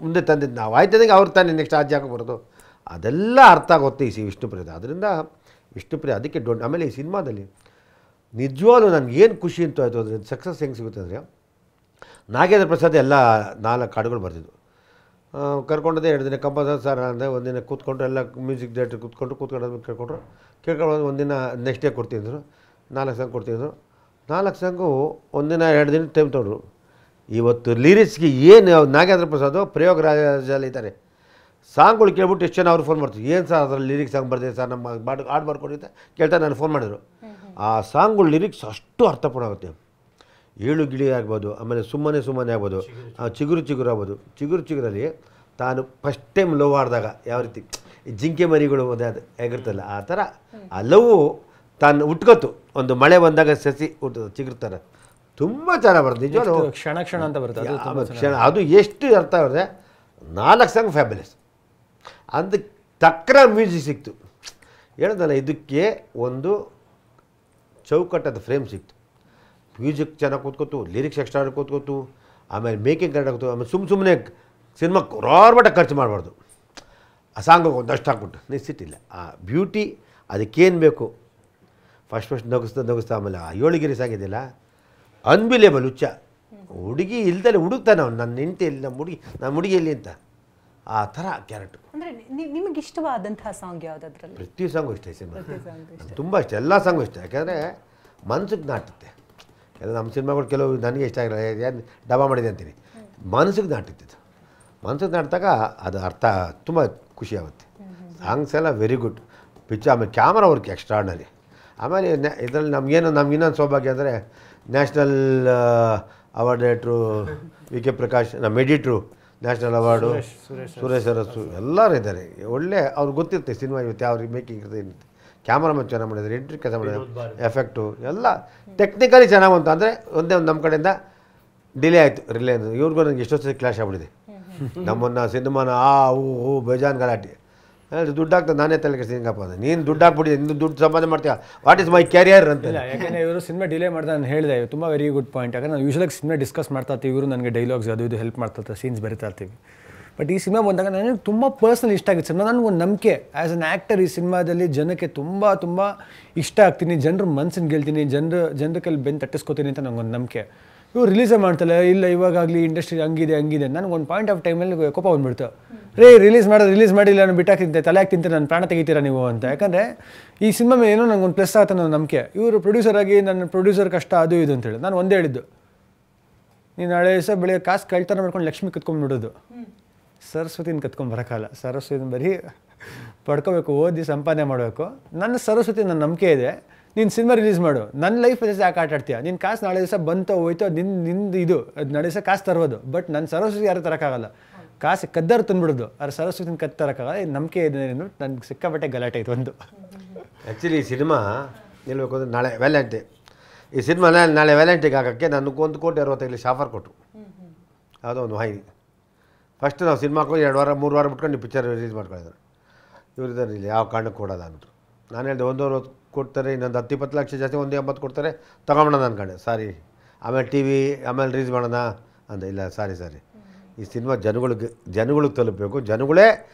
ಮುಂದೆ ತಂದಿದ್ದು ನಾವು ಆಯ್ತದಂಗೆ ಅವ್ರು ತಾನೇ ನೆಕ್ಸ್ಟ್ ಆಚೆ ಹಾಕೋಬಾರ್ದು. ಅದೆಲ್ಲ ಅರ್ಥ ಆಗುತ್ತೆ ಈ ವಿಷ್ಣುಪ್ರಿಯದ. ಅದರಿಂದ ವಿಷ್ಣುಪ್ರಿಯ ಅದಕ್ಕೆ ಆಮೇಲೆ ಈ ಸಿನಿಮಾದಲ್ಲಿ ನಿಜವಾಗ್ಲೂ ನನಗೇನು ಖುಷಿ ಅಂತ ಆಯಿತು ಅಂದರೆ ಸಕ್ಸಸ್ ಹೆಂಗೆ ಸಿಗುತ್ತೆ ಅಂದರೆ, ನಾಗೇಂದ್ರ ಪ್ರಸಾದ್ ಎಲ್ಲ 4 ಹಾಡುಗಳು ಬರ್ತಿದ್ವು. ಕರ್ಕೊಂಡದೇ 2 ದಿನ ಕಂಪೋಸರ್ ಸರ್ ಅಂದರೆ ಒಂದಿನ ಕೂತ್ಕೊಂಡು ಎಲ್ಲ ಮ್ಯೂಸಿಕ್ ಡೈರೆಕ್ಟರ್ ಕೂತ್ಕೊಂಡು ಕೇಳ್ಕೊಂಡು ಒಂದಿನ ನೆಕ್ಸ್ಟ್ ಡೇ ಕೊಡ್ತಿದ್ರು. 4 ಸಾಂಗ್ ಕೊಡ್ತಿದ್ರು. 4 ಸಾಂಗು ಒಂದಿನ 2 ದಿನ ಟೈಮ್ ತೊಗೊಂಡ್ರು. ಇವತ್ತು ಲಿರಿಕ್ಸ್ಗೆ ಏನು ನಾಗೇಂದ್ರ ಪ್ರಸಾದ್ ಪ್ರಯೋಗರಾಜಲ್ಲಿ ಇದ್ದಾರೆ. ಸಾಂಗ್ಗಳು ಕೇಳ್ಬಿಟ್ಟು ಎಷ್ಟು ಜನ ಅವ್ರು ಫೋನ್ ಮಾಡ್ತೀವಿ, ಏನು ಸರ್ ಅದರಲ್ಲಿ ಲಿರಿಕ್ಸ್ ಸಾಂಗ್ ಬರ್ತಿದೆ ಸರ್, ನಮ್ಮ ಹಾಡು ಬರ್ಕೊಂಡಿದ್ದೆ ಕೇಳ್ತಾರೆ. ನಾನು ಫೋನ್ ಮಾಡಿದ್ರು. ಆ ಸಾಂಗ್ಗಳು ಲಿರಿಕ್ಸ್ ಅಷ್ಟು ಅರ್ಥಪೂರ್ಣ ಆಗುತ್ತೆ. ಏಳು ಗಿಳಿ ಆಗ್ಬೋದು, ಆಮೇಲೆ ಸುಮ್ಮನೆ ಆಗ್ಬೋದು, ಚಿಗುರು ಆಗ್ಬೋದು. ಚಿಗುರಲ್ಲಿ ತಾನು ಫಸ್ಟ್ ಟೈಮ್ ಲವ್ ಆಡಿದಾಗ ಯಾವ ರೀತಿ ಈ ಜಿಂಕೆ ಮರಿಗಳು ಅದು ಆಗಿರ್ತಲ್ಲ ಆ ಥರ ಆ ಲವ್ ತಾನು ಹುಟ್ಕೋತು. ಒಂದು ಮಳೆ ಬಂದಾಗ ಸಸಿ ಚಿಗುರ್ತಾರೆ. ತುಂಬ ಚೆನ್ನಾಗಿ ಬರುತ್ತೆ ನಿಜವಾಗ್ಲೂ. ಕ್ಷಣ ಅಂತ ಬರುತ್ತೆ ಕ್ಷಣ. ಅದು ಎಷ್ಟು ಅರ್ಥ ಆಗಿದೆ. 4 ಸಾಂಗ್ ಫ್ಯಾಬ್ಯುಲಸ್. ಅದಕ್ಕೆ ತಕ್ಕನ ಮ್ಯೂಸಿಕ್ ಸಿಕ್ತು. ಹೇಳಿದ್ನಲ್ಲ, ಇದಕ್ಕೆ ಒಂದು ಚೌಕಟ್ಟದ ಫ್ರೇಮ್ ಸಿಕ್ತು. ಮ್ಯೂಸಿಕ್ ಚೆನ್ನಾಗಿ ಕೂತ್ಕೋತು, ಲಿರಿಕ್ಸ್ ಎಕ್ಸ್ಟ್ರಾ ಕೂತ್ಕೋತು, ಆಮೇಲೆ ಮೇಕಿಂಗ್ ಕರೆಕ್ಟ್ ಆಗೋತು. ಆಮೇಲೆ ಸುಮ್ಮನೆ ಸಿನಿಮಾಕ್ಕೆ ರಾರ್ಬಟ್ಟ ಖರ್ಚು ಮಾಡಬಾರ್ದು. ಆ ಸಾಂಗಿಗೆ ಒಂದಷ್ಟು ಹಾಕ್ಬಿಟ್ಟು ನಿಶ್ಚಿಟ್ಟಿಲ್ಲ. ಆ ಬ್ಯೂಟಿ ಅದಕ್ಕೇನು ಬೇಕು ಫಸ್ಟ್ ನಗಿಸ್ತಾ ಆಮೇಲೆ ಆ ಏಳುಗಿರಿ ಸಾಂಗಿದೆಯಲ್ಲ, ಅನ್ಬಿಲೇಬಲ್ ಹುಚ್ಚ. ಹುಡುಗಿ ಇಲ್ದಲೆ ಹುಡುಕ್ತಾನೆ ಅವ್ನು, ನನ್ನ ಹೆಂಡತಿ ಎಲ್ಲಿ, ನಮ್ಮ ಹುಡುಗಿ ಎಲ್ಲಿ ಅಂತ. ಆ ಥರ ಕ್ಯಾರೆಕ್ಟರ್. ಅಂದರೆ ನಿಮಗೆ ಇಷ್ಟವಾದಂತಹ ಸಾಂಗ್ ಯಾವುದಾದ್ರಲ್ಲಿ? ಪ್ರತಿ ಸಾಂಗು ಇಷ್ಟ ಈ ಸಿನಿಮಾ, ತುಂಬ ಇಷ್ಟ, ಎಲ್ಲ ಸಾಂಗು ಇಷ್ಟ. ಯಾಕೆಂದರೆ ಮನ್ಸಿಗೆ ನಾಟುತ್ತೆ. ಎಲ್ಲ ನಮ್ಮ ಸಿನಿಮಾಗಳು ಕೆಲವು ನನಗೆ ಇಷ್ಟ ಆಗಿಲ್ಲ, ಏನು ಡಬಾ ಮಾಡಿದೆ ಅಂತೀನಿ, ಮನಸ್ಸಿಗೆ ನಾಟಿತ್ತು. ಮನಸ್ಸಿಗೆ ನಾಟಿದಾಗ ಅದು ಅರ್ಥ ತುಂಬ ಖುಷಿ ಆಗುತ್ತೆ. ಸಾಂಗ್ಸ್ ಎಲ್ಲ ವೆರಿ ಗುಡ್. ಪಿಕ್ಚರ್ ಆಮೇಲೆ ಕ್ಯಾಮ್ರಾ ವರ್ಕ್ ಎಕ್ಸ್ಟ್ರಾರ್ಡನರಿ. ಆಮೇಲೆ ಇದರಲ್ಲಿ ನಮ್ಗೆ ಇನ್ನೊಂದು ಸೌಭಾಗ್ಯ ಅಂದರೆ national award director VK. Prakash, ನಮ್ಮ editor national award, Suresh Arasu ಎಲ್ಲರೂ ಇದ್ದಾರೆ. ಒಳ್ಳೆ ಅವ್ರಿಗೆ ಗೊತ್ತಿರುತ್ತೆ ಸಿನಿಮಾ ಇವತ್ತು ಯಾವ ಮೇಕಿಂಗ್ ಇರುತ್ತೆ, ಕ್ಯಾಮ್ರಾಮನ್ ಚೆನ್ನಾಗಿ ಮಾಡಿದ್ದಾರೆ, ಎಡಿಟ್ರ್ ಕೆಲಸ ಮಾಡಿದ್ದಾರೆ, ಎಫೆಕ್ಟು ಎಲ್ಲ ಟೆಕ್ನಿಕಲಿ ಚೆನ್ನಾಗಿ ಬಂತು. ಅಂದರೆ ಒಂದೇ ಒಂದು ನಮ್ಮ ಕಡೆಯಿಂದ ಡಿಲೇ ಆಯಿತು ರಿಲೇ. ಇವ್ರಿಗೂ ನನಗೆ ಎಷ್ಟೊತ್ತು ಕ್ಲಾಶ್ ಆಗ್ಬಿಟ್ಟಿದೆ. ನಮ್ಮನ್ನು ಸಿನಿಮಾನ ಹೂ ಬೇಜಾನ್ ಗಲಾಟೆ, ದುಡ್ಡು ಹಾಕ್ತದೆ, ನಾನೇ ತಲೆ ಕೆಡಿಸಿಂಗಪ್ಪ ಅಂದರೆ ನೀನು ದುಡ್ಡು ಹಾಕ್ಬಿಟ್ಟಿದೆ, ನೀನು ದುಡ್ಡು ಸಂಪಾದನೆ ಮಾಡ್ತೀಯ, ವಾಟ್ ಇಸ್ ಮೈ ಕ್ಯಾರಿಯರ್ ಅಂತ. ಇಲ್ಲ, ಯಾಕೆಂದರೆ ಇವರು ಸಿನಿಮಾ ಡಿಲೇ ಮಾಡಿದೆ ನಾನು ಹೇಳಿದೆ, ತುಂಬ ವೆರಿ ಗುಡ್ ಪಾಯಿಂಟ್. ಯಾಕಂದ್ರೆ ನಾವು ಯೂಶ್ವಲಾಗಿ ಸಿನಿಮಾ ಡಿಸ್ಕಸ್ ಮಾಡ್ತಾ ಇರ್ತೀವಿ, ಇವರು ನನಗೆ ಡೈಲಾಗ್ಸ್ ಅದು ಇದು ಹೆಲ್ಪ್ ಮಾಡ್ತಾ ಇರ್ತಾರೆ, ಸೀನ್ಸ್ ಬರಿತಾ ಇರ್ತೀವಿ. ಬಟ್ ಈ ಸಿನಿಮಾ ಬಂದಾಗ ನನಗೆ ತುಂಬ ಪರ್ಸ್ನಲ್ ಇಷ್ಟ ಆಗಿತ್ತು ಸಿನಿಮಾ. ನನಗೊಂದು ನಂಬಿಕೆ ಆ್ಯಸ್ ಅನ್ ಆ್ಯಕ್ಟರ್ ಈ ಸಿನಿಮಾದಲ್ಲಿ ಜನಕ್ಕೆ ತುಂಬ ತುಂಬ ಇಷ್ಟ ಆಗ್ತೀನಿ, ಜನರ ಮನಸ್ಸನ್ನು ಗೆಲ್ತೀನಿ, ಜನರ ಕೈಲಿ ಬೆನ್ನು ತಟ್ಟಿಸ್ಕೋತೀನಿ ಅಂತ ನನಗೊಂದು ನಂಬಿಕೆ. ಇವ್ರು ರಿಲೀಸೇ ಮಾಡ್ತಲ್ಲ, ಇಲ್ಲ ಇವಾಗಲಿ ಇಂಡಸ್ಟ್ರಿ ಹಂಗಿದೆ ನನಗೊಂದು ಪಾಯಿಂಟ್ ಆಫ್ ಟೈಮಲ್ಲಿ ಕೋಪ ಬಂದ್ಬಿಡ್ತು, ರಿಲೀಸ್ ಮಾಡಿಲ್ಲ ನಾನು ಬಿಟ್ಟಾಕಿದ್ದೆ, ತಲೆ ಹಾಕ್ತಿಂತೆ, ನನ್ನ ಪ್ರಾಣ ತೆಗಿತೀರಾ ನೀವು ಅಂತ. ಯಾಕಂದರೆ ಈ ಸಿನಿಮಾ ಮೇಲೆ ಏನೋ ನನಗೊಂದು ಪ್ಲಸ್ ಆಗುತ್ತೆ ಅನ್ನೋ ನಂಬಿಕೆ. ಇವರು ಪ್ರೊಡ್ಯೂಸರ್ ಆಗಿ ನನ್ನ ಪ್ರೊಡ್ಯೂಸರ್ ಕಷ್ಟ ಅದು ಇದು ಅಂತೇಳಿ ನಾನು ಒಂದೇ ಹೇಳಿದ್ದು, ನೀನು ನಾಳೆ ದಿವಸ ಬೆಳಿಗ್ಗೆ ಕಾಸು ಕಳ್ತನ ಮಾಡ್ಕೊಂಡು ಲಕ್ಷ್ಮಿ ಕತ್ಕೊಂಡ್ಬಿಡೋದು, ಸರಸ್ವತಿನ ಕತ್ಕೊಂಡು ಬರೋಕ್ಕಲ್ಲ. ಸರಸ್ವತಿನ ಬರೀ ಪಡ್ಕೋಬೇಕು, ಓದಿ ಸಂಪಾದನೆ ಮಾಡಬೇಕು. ನನ್ನ ಸರಸ್ವತಿ ನನ್ನ ನಂಬಿಕೆ ಇದೆ, ನೀನು ಸಿನಿಮಾ ರಿಲೀಸ್ ಮಾಡು, ನನ್ನ ಲೈಫ್ ಜೊತೆ ಯಾಕೆ ಆಟ ಆಡ್ತೀಯ, ನಿನ್ನ ಕಾಸು ನಾಳೆ ದಿವಸ ಬಂತೋ ಹೋಯ್ತೋ ನಿಂದು ಇದು ಅದು ನಾಳೆ ದಿವಸ ಕಾಸು ತರ್ಬೋದು. ಬಟ್ ನನ್ನ ಸರಸ್ವತಿ ಯಾರು ತರೋಕ್ಕಾಗಲ್ಲ, ಕಾಸು ಕದ್ದಾರು ತಂದುಬಿಡೋದು, ಆದ್ರೆ ಸರಸ್ವತಿನ ತರೋಕ್ಕಾಗಲ್ಲ. ಈ ನಂಬಿಕೆ ಇದೆ ನನಗೆ ಸಿಕ್ಕಾಬಟ್ಟೆ ಗಲಾಟೆ ಇದು ಒಂದು. ಆ್ಯಕ್ಚುಲಿ ಈ ಸಿನಿಮಾ ಹೇಳ್ಬೇಕು ಅಂದರೆ ನಾಳೆ ವ್ಯಾಲೆಂಟೇ, ಈ ಸಿನಿಮಾ ನಾಳೆ ವ್ಯಾಲೆಂಟಿಗೆ ಹಾಕೋಕ್ಕೆ ನನಗೆ 1,65,00,000 ಶಾಫರ್ ಕೊಟ್ಟರು. ಯಾವುದೋ ಒಂದು ವಾಹಿನಿ. ಫಸ್ಟ್ ನಾವು ಸಿನಿಮಾಕ್ಕೂ 2 ವಾರ 3 ವಾರ ಬಿಟ್ಕೊಂಡು ಪಿಕ್ಚರ್ ರಿಲೀಸ್ ಮಾಡ್ಕೊಂಡಿದ್ದಾರೆ. ಇವ್ರಿದ್ದಾರೆ ಇಲ್ಲಿ ಯಾವ ಕಾರಣಕ್ಕೆ ಕೊಡೋದ ಅಂದರು. ನಾನು ಹೇಳಿದೆ 1,60,000 ಕೊಡ್ತಾರೆ, ಇನ್ನೊಂದು 10-20 ಲಕ್ಷ ಜಾಸ್ತಿ 1,80,000 ಕೊಡ್ತಾರೆ, ತೊಗೊಂಬೋಣ ಅಂದ್ಕೊಂಡೆ. ಸಾರಿ, ಆಮೇಲೆ TV ಆಮೇಲೆ ರಿಲೀಸ್ ಮಾಡೋಣ ಅಂದ. ಇಲ್ಲ ಸಾರಿ, ಈ ಸಿನಿಮಾ ಜನಗಳಿಗೆ ತಲುಪಬೇಕು, ಜನಗಳೇ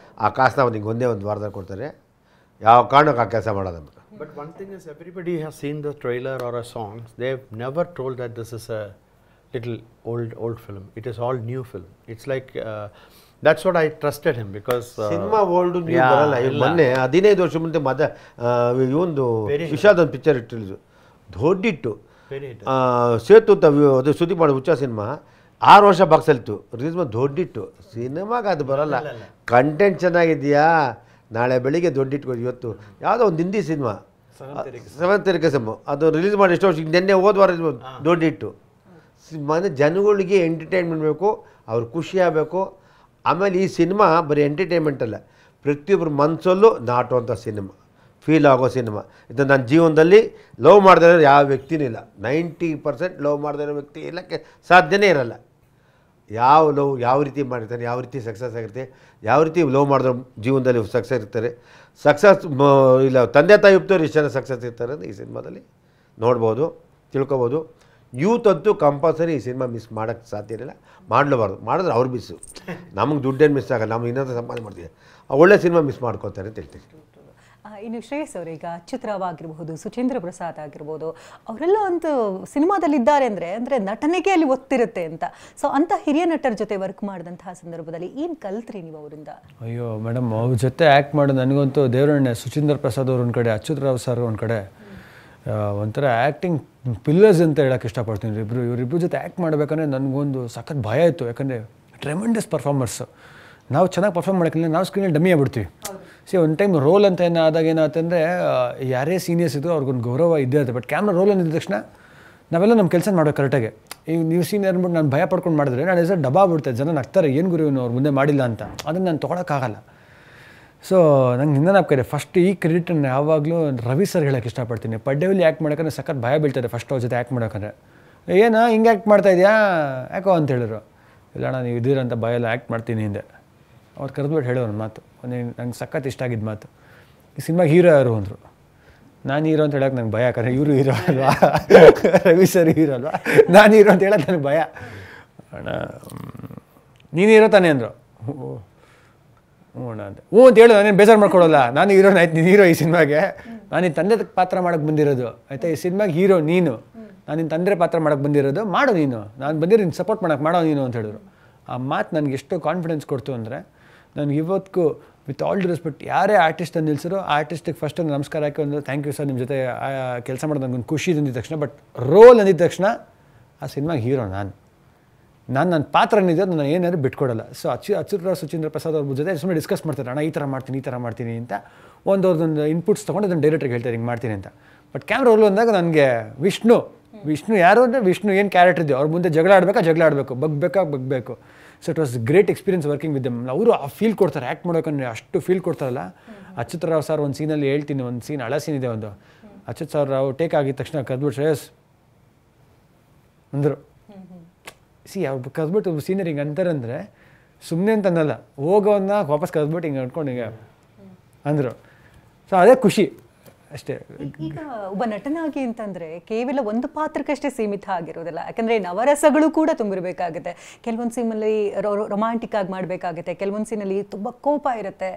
ಆ ಕಾಸನ್ನ ನಿಂಗೆ ಒಂದೇ ಒಂದು ವಾರದಲ್ಲಿ ಕೊಡ್ತಾರೆ, ಯಾವ ಕಾರಣಕ್ಕೆ ಆ ಕೆಲಸ ಮಾಡೋದಂತ. But one thing is, everybody has seen the trailer or a song. They've never told that this is a little old film. It is all new film. It's like that's what I trusted him because cinema old new ಬರಲ್ಲ. ಮೊನ್ನೆ 15 ವರ್ಷ ಮುಂದೆ ಇವೊಂದು ವಿಷಾದೊಂದು ಪಿಕ್ಚರ್ ಇಟ್ಟಿದ್ದು ದೊಡ್ಡಿಟ್ಟು ಸೇತು ಅದು ಸುದ್ದಿ ಮಾಡೋ ಹುಚ್ಚ ಸಿನಿಮಾ 6 ವರ್ಷ ಬಾಕ್ಸಲ್ಲಿತ್ತು, ರಿಲೀಸ್ ಮಾಡಿ ದೊಡ್ಡಿಟ್ಟು. ಸಿನಿಮಾಗೆ ಅದು ಬರಲ್ಲ, ಕಂಟೆಂಟ್ ಚೆನ್ನಾಗಿದೆಯಾ, ನಾಳೆ ಬೆಳಿಗ್ಗೆ ದೊಡ್ಡಿಟ್ಟು. ಇವತ್ತು ಯಾವುದೋ ಒಂದು ಹಿಂದಿ ಸಿನಿಮಾ 7th Kasam ಅದು ರಿಲೀಸ್ ಮಾಡಿ ಎಷ್ಟೋ ವರ್ಷ ನಿನ್ನೆ ಹೋದ್ವಾರ ದೊಡ್ಡಿಟ್ಟು. ಮನೆ ಜನಗಳಿಗೆ ಎಂಟರ್ಟೈನ್ಮೆಂಟ್ ಬೇಕು, ಅವ್ರು ಖುಷಿ ಆಗಬೇಕು. ಆಮೇಲೆ ಈ ಸಿನಿಮಾ ಬರೀ ಎಂಟರ್ಟೈನ್ಮೆಂಟ್ ಅಲ್ಲ, ಪ್ರತಿಯೊಬ್ಬರ ಮನಸ್ಸಲ್ಲೂ ನಾಟುವಂಥ ಸಿನಿಮಾ, ಫೀಲ್ ಆಗೋ ಸಿನಿಮಾ. ಇದು ನನ್ನ ಜೀವನದಲ್ಲಿ ಲವ್ ಮಾಡದೇ ಇರೋ ಯಾವ ವ್ಯಕ್ತಿನೂ ಇಲ್ಲ. 90% ಲವ್ ಮಾಡದೇ ಇರೋ ವ್ಯಕ್ತಿ ಇಲ್ಲಕ್ಕೆ ಸಾಧ್ಯನೇ ಇರಲ್ಲ. ಯಾವ ರೀತಿ ಮಾಡಿರ್ತಾನೆ, ಯಾವ ರೀತಿ ಸಕ್ಸಸ್ ಆಗಿರುತ್ತೆ, ಯಾವ ರೀತಿ ಲವ್ ಮಾಡಿದ್ರೆ ಜೀವನದಲ್ಲಿ ಸಕ್ಸಸ್ ಇರ್ತಾರೆ, ಸಕ್ಸಸ್ ಇಲ್ಲ ತಂದೆ ತಾಯಿ ಇರ್ತಾರೆ, ಎಷ್ಟು ಜನ ಸಕ್ಸಸ್ ಇರ್ತಾರೆ ಅಂತ ಈ ಸಿನಿಮಾದಲ್ಲಿ ನೋಡ್ಬೋದು, ತಿಳ್ಕೊಬೋದು. ಯೂತ್ ಅಂತೂ ಕಂಪಲ್ಸರಿ ಈ ಸಿನಿಮಾ ಮಿಸ್ ಮಾಡೋಕ್ಕೆ ಸಾಧ್ಯ ಇರಲಿಲ್ಲ, ಮಾಡಲೇಬಾರ್ದು. ಮಾಡಿದ್ರೆ ಅವ್ರು ಮಿಸ್ಸು, ನಮಗೆ ದುಡ್ಡೇನು ಮಿಸ್ ಆಗಲ್ಲ, ನಮ್ಗೆ ಇನ್ನೊಂದು ಸಂಪಾದನೆ ಮಾಡ್ತೀವಿ. ಒಳ್ಳೆ ಸಿನಿಮಾ ಮಿಸ್ ಮಾಡ್ಕೊತಾರೆ ಅಂತ ಹೇಳ್ತೀನಿ. ಇನ್ನು ಶ್ರೇಯಸ್ ಅವರು ಈಗ ಚಿತ್ರವಾಗಿರ್ಬೋದು, ಸುಚೇಂದ್ರ ಪ್ರಸಾದ್ ಆಗಿರ್ಬೋದು, ಅವರೆಲ್ಲ ಒಂದು ಸಿನಿಮಾದಲ್ಲಿದ್ದಾರೆ ಅಂದರೆ ನಟನೆಗೆ ಅಲ್ಲಿ ಒತ್ತಿರುತ್ತೆ ಅಂತ. ಸೊ ಅಂಥ ಹಿರಿಯ ನಟರ ಜೊತೆ ವರ್ಕ್ ಮಾಡಿದಂತಹ ಸಂದರ್ಭದಲ್ಲಿ ಏನು ಕಲ್ತ್ರಿ ನೀವು ಅವರಿಂದ? ಅಯ್ಯೋ ಮೇಡಮ್, ಅವ್ರ ಜೊತೆ ಆ್ಯಕ್ಟ್ ಮಾಡೋದು ನನಗಂತೂ ದೇವರಣ್ಣೆ. ಸುಚೇಂದ್ರ ಪ್ರಸಾದ್ ಅವ್ರ ಒಂದು ಕಡೆ, ಅಚ್ಯುತರಾವ್ ಸರ್ ಒಂದು ಕಡೆ, ಒಂಥರ ಆ್ಯಕ್ಟಿಂಗ್ ಪಿಲ್ಲರ್ಸ್ ಅಂತ ಹೇಳೋಕ್ಕೆ ಇಷ್ಟಪಡ್ತೀನಿ. ಇವರಿಬ್ಬರು ಜೊತೆ ಆ್ಯಕ್ಟ್ ಮಾಡಬೇಕಂದ್ರೆ ನನಗೊಂದು ಸಖತ್ ಭಯ ಇತ್ತು. ಯಾಕಂದರೆ ಟ್ರೆಮೆಂಡಸ್ ಪರ್ಫಾರ್ಮರ್ಸು. ನಾವು ಚೆನ್ನಾಗಿ ಪರ್ಫಾರ್ಮ್ ಮಾಡೋಕ್ಕಿಲ್ಲ, ನಾವು ಸ್ಕ್ರೀನಲ್ಲಿ ಡಮ್ಮಿ ಆಗ್ಬಿಡ್ತೀವಿ. ಒಂದು ಟೈಮ್ ರೋಲ್ ಅಂತ ಆದಾಗ ಏನಾಯ್ತಂದರೆ ಯಾರೇ ಸೀನಿಯರ್ಸ್ ಇದ್ದರೂ ಅವ್ರಿಗೊಂದು ಗೌರವ ಇದ್ದೇ ಇರುತ್ತೆ. ಬಟ್ ಕ್ಯಾಮ್ರಾ ರೋಲ್ ಅಂದಿದ ತಕ್ಷಣ ನಾವೆಲ್ಲ ನಮ್ಮ ಕೆಲಸ ಮಾಡಬೇಕು ಕರೆಕ್ಟಾಗಿ. ಈಗ ನೀವು ಸೀನಿಯರ್ ಅಂದ್ಬಿಟ್ಟು ನಾನು ಭಯ ಪಡ್ಕೊಂಡು ಮಾಡಿದ್ರೆ ನಾನು ಹೆಸರು ಡಬ್ಬಾ ಬಿಡ್ತಾರೆ, ಜನ ನಗ್ತಾರೆ, ಏನು ಗುರು ಅವ್ರು ಮುಂದೆ ಮಾಡಿಲ್ಲ ಅಂತ. ಅದನ್ನು ನಾನು ತೊಗೊಳಕ್ಕಾಗಲ್ಲ. ಸೊ ನಂಗೆ ನಿನ್ನ ನಾಪ್ಕಡೆ ಫಸ್ಟ್ ಈ ಕ್ರೆಡಿಟನ್ನು ಯಾವಾಗಲೂ ರವಿ ಸರ್ ಹೇಳೋಕ್ಕೆ ಇಷ್ಟಪಡ್ತೀನಿ. ಪಡ್ಡೆಯಲ್ಲಿ ಆ್ಯಕ್ಟ್ ಮಾಡೋಕ್ಕಂದ್ರೆ ಸಖತ್ ಭಯ ಬೀಳ್ತದೆ ಫಸ್ಟ್ ಅವ್ರ ಜೊತೆ ಆ್ಯಕ್ಟ್ ಮಾಡೋಕ್ಕಂದ್ರೆ. ಏನು ಹಿಂಗೆ ಆ್ಯಕ್ಟ್ ಮಾಡ್ತಾಯಿದ್ಯಾ ಯಾಕೋ ಅಂತ ಹೇಳಿದ್ರು. ಇಲ್ಲ ಅಣ್ಣ ನೀವು ಇದ್ದೀರಂತ ಭಯಲ್ಲ, ಆ್ಯಕ್ಟ್ ಮಾಡ್ತೀನಿ ಹಿಂದೆ. ಅವ್ರು ಕರೆದ್ಬಿಟ್ಟು ಹೇಳೋರು ಮಾತು, ನಂಗೆ ಸಖತ್ ಇಷ್ಟ ಆಗಿದ್ದು ಮಾತು, ಈ ಸಿನಿಮಾಗೆ ಹೀರೋ ಯಾರು ಅಂದರು. ನಾನು ಹೀರೋ ಅಂತ ಹೇಳೋಕೆ ನಂಗೆ ಭಯ, ಯಾಕಂದರೆ ಇವರು ಹೀರೋ ಅಲ್ವಾ, ರವಿ ಸರ್ ಹೀರೋ ಅಲ್ವಾ, ನಾನು ಹೀರೋ ಅಂತ ಹೇಳೋಕೆ ನನಗೆ ಭಯ. ಅಣ್ಣ ನೀನು ಹೀರೋ ತಾನೇ ಅಂದರು. ಹ್ಞೂ ಅಣ್ಣ ಅಂತ ಅಂತ ಹೇಳು, ನಾನೇನು ಬೇಜಾರು ಮಾಡ್ಕೊಡೋಲ್ಲ, ನಾನು ಹೀರೋನ ಆಯ್ತು, ನೀನು ಹೀರೋ ಈ ಸಿನಿಮಾಗೆ, ನಾನು ಈ ತಂದೆ ಪಾತ್ರ ಮಾಡೋಕ್ಕೆ ಬಂದಿರೋದು ಆಯಿತಾ, ಈ ಸಿನಿಮಾಗೆ ಹೀರೋ ನೀನು, ನಾನು ನಿನ್ನ ತಂದೆ ಪಾತ್ರ ಮಾಡೋಕ್ಕೆ ಬಂದಿರೋದು, ಮಾಡು ನೀನು, ನಾನು ಬಂದಿರೋ ನಿನ್ನ ಸಪೋರ್ಟ್ ಮಾಡೋಕ್ಕೆ ಮಾಡೋ ನೀನು ಅಂತ ಹೇಳಿದ್ರು. ಆ ಮಾತು ನನಗೆ ಎಷ್ಟು ಕಾನ್ಫಿಡೆನ್ಸ್ ಕೊಡ್ತು ಅಂದರೆ ನನಗೆ ಇವತ್ತಿಗೂ ವಿತ್ ಆಲ್ ಡಿ ರೆಸ್ಪೆಕ್ಟ್ ಯಾರೇ ಆರ್ಟಿಸ್ಟನ್ನು ನಿಲ್ಸಿರೋ ಆರ್ಟಿಸ್ಟಿಗೆ ಫಸ್ಟ್ ನಮಸ್ಕಾರ ಹಾಕಿ ಒಂದು ಥ್ಯಾಂಕ್ ಯು ಸರ್ ನಿಮ್ಮ ಜೊತೆ ಕೆಲಸ ಮಾಡೋದು ನನಗೊಂದು ಖುಷಿ ಅಂದಿದ ತಕ್ಷಣ, ಬಟ್ ರೋಲ್ ಅಂದಿದ ತಕ್ಷಣ ಆ ಸಿನಿಮಾಗೆ ಹೀರೋ ನಾನು ನನ್ನ ಪಾತ್ರ ಏನಿದೆ ನಾನು ಏನಾದ್ರು ಬಿಟ್ಕೊಡಲ್ಲ. ಸೊ ಅಚ್ಯುತರಾವ್ ಸುಚೀಂದ್ರ ಪ್ರಸಾದ್ ಅವ್ರ ಜೊತೆ ಸುಮ್ಮನೆ ಡಿಸ್ಕಸ್ ಮಾಡ್ತಾರೆ, ಅಣ್ಣ ಈ ಥರ ಮಾಡ್ತೀನಿ ಅಂತ ಅವ್ರದ್ದೊಂದು ಇನ್ಪುಟ್ಸ್ ತೊಗೊಂಡು ಅದನ್ನು ಡೈರೆಕ್ಟ್ರಿಗೆ ಹೇಳ್ತಾರೆ ಹಿಂಗೆ ಮಾಡ್ತೀನಿ ಅಂತ. ಬಟ್ ಕ್ಯಾಮ್ರಾ ರೋಲ್ ಅಂದಾಗ ನನಗೆ ವಿಷ್ಣು ಯಾರು ಅಂದರೆ ವಿಷ್ಣು ಏನು ಕ್ಯಾರೆಕ್ಟರ್ ಇದೆಯೋ ಅವ್ರ ಮುಂದೆ ಜಗಳ ಆಡಬೇಕು, ಬಗ್ಬೇಕು. So it was great experience working with them. ಅವರು ಆ ಫೀಲ್ ಕೊಡ್ತಾರೆ, ಆ್ಯಕ್ಟ್ ಮಾಡೋಕಂದ್ರೆ ಅಷ್ಟು ಫೀಲ್ ಕೊಡ್ತಾರಲ್ಲ. ಅಚ್ಯುತರಾವ್ ಸರ್ ಒಂದು ಸೀನಲ್ಲಿ ಹೇಳ್ತೀನಿ, ಒಂದು ಸೀನ್ ಹಳ ಸೀನ್ ಇದೆ ಒಂದು, ಅಚ್ಯುತ್ ಸರ್ ರಾವ್ ಟೇಕ್ ಆಗಿದ ತಕ್ಷಣ ಕದ್ಬಿಟ್ಟು ಶ್ರೇಯಸ್ ಅಂದರು. ಅವ್ರು ಕದ್ಬಿಟ್ಟು ಸೀನಿಯರ್ ಹಿಂಗೆ ಅಂತಾರಂದರೆ ಸುಮ್ಮನೆ ಅಂತ ಅನ್ನಲ್ಲ, ಹೋಗೋನ್ನ ವಾಪಸ್ ಕದ್ಬಿಟ್ಟು ಹಿಂಗೆ ಅಂದ್ಕೊಂಡು ಹಿಂಗೆ ಅಂದರು. ಸೊ ಅದೇ ಖುಷಿ ಅಷ್ಟೇ. ಈಗ ಒಬ್ಬ ನಟನಾಗಿ ಅಂತಂದ್ರೆ ಕೇವಲ ಒಂದು ಪಾತ್ರಕ್ಕಷ್ಟೇ ಸೀಮಿತ ಆಗಿರೋದಿಲ್ಲ, ಯಾಕಂದ್ರೆ ನವರಸಗಳು ಕೂಡ ತುಂಬಿರಬೇಕಾಗುತ್ತೆ. ಕೆಲವೊಂದು ಸೀನಲ್ಲಿ ರೊಮ್ಯಾಂಟಿಕ್ ಆಗಿ ಮಾಡಬೇಕಾಗುತ್ತೆ, ಕೆಲವೊಂದು ಸೀನಲ್ಲಿ ತುಂಬ ಕೋಪ ಇರುತ್ತೆ,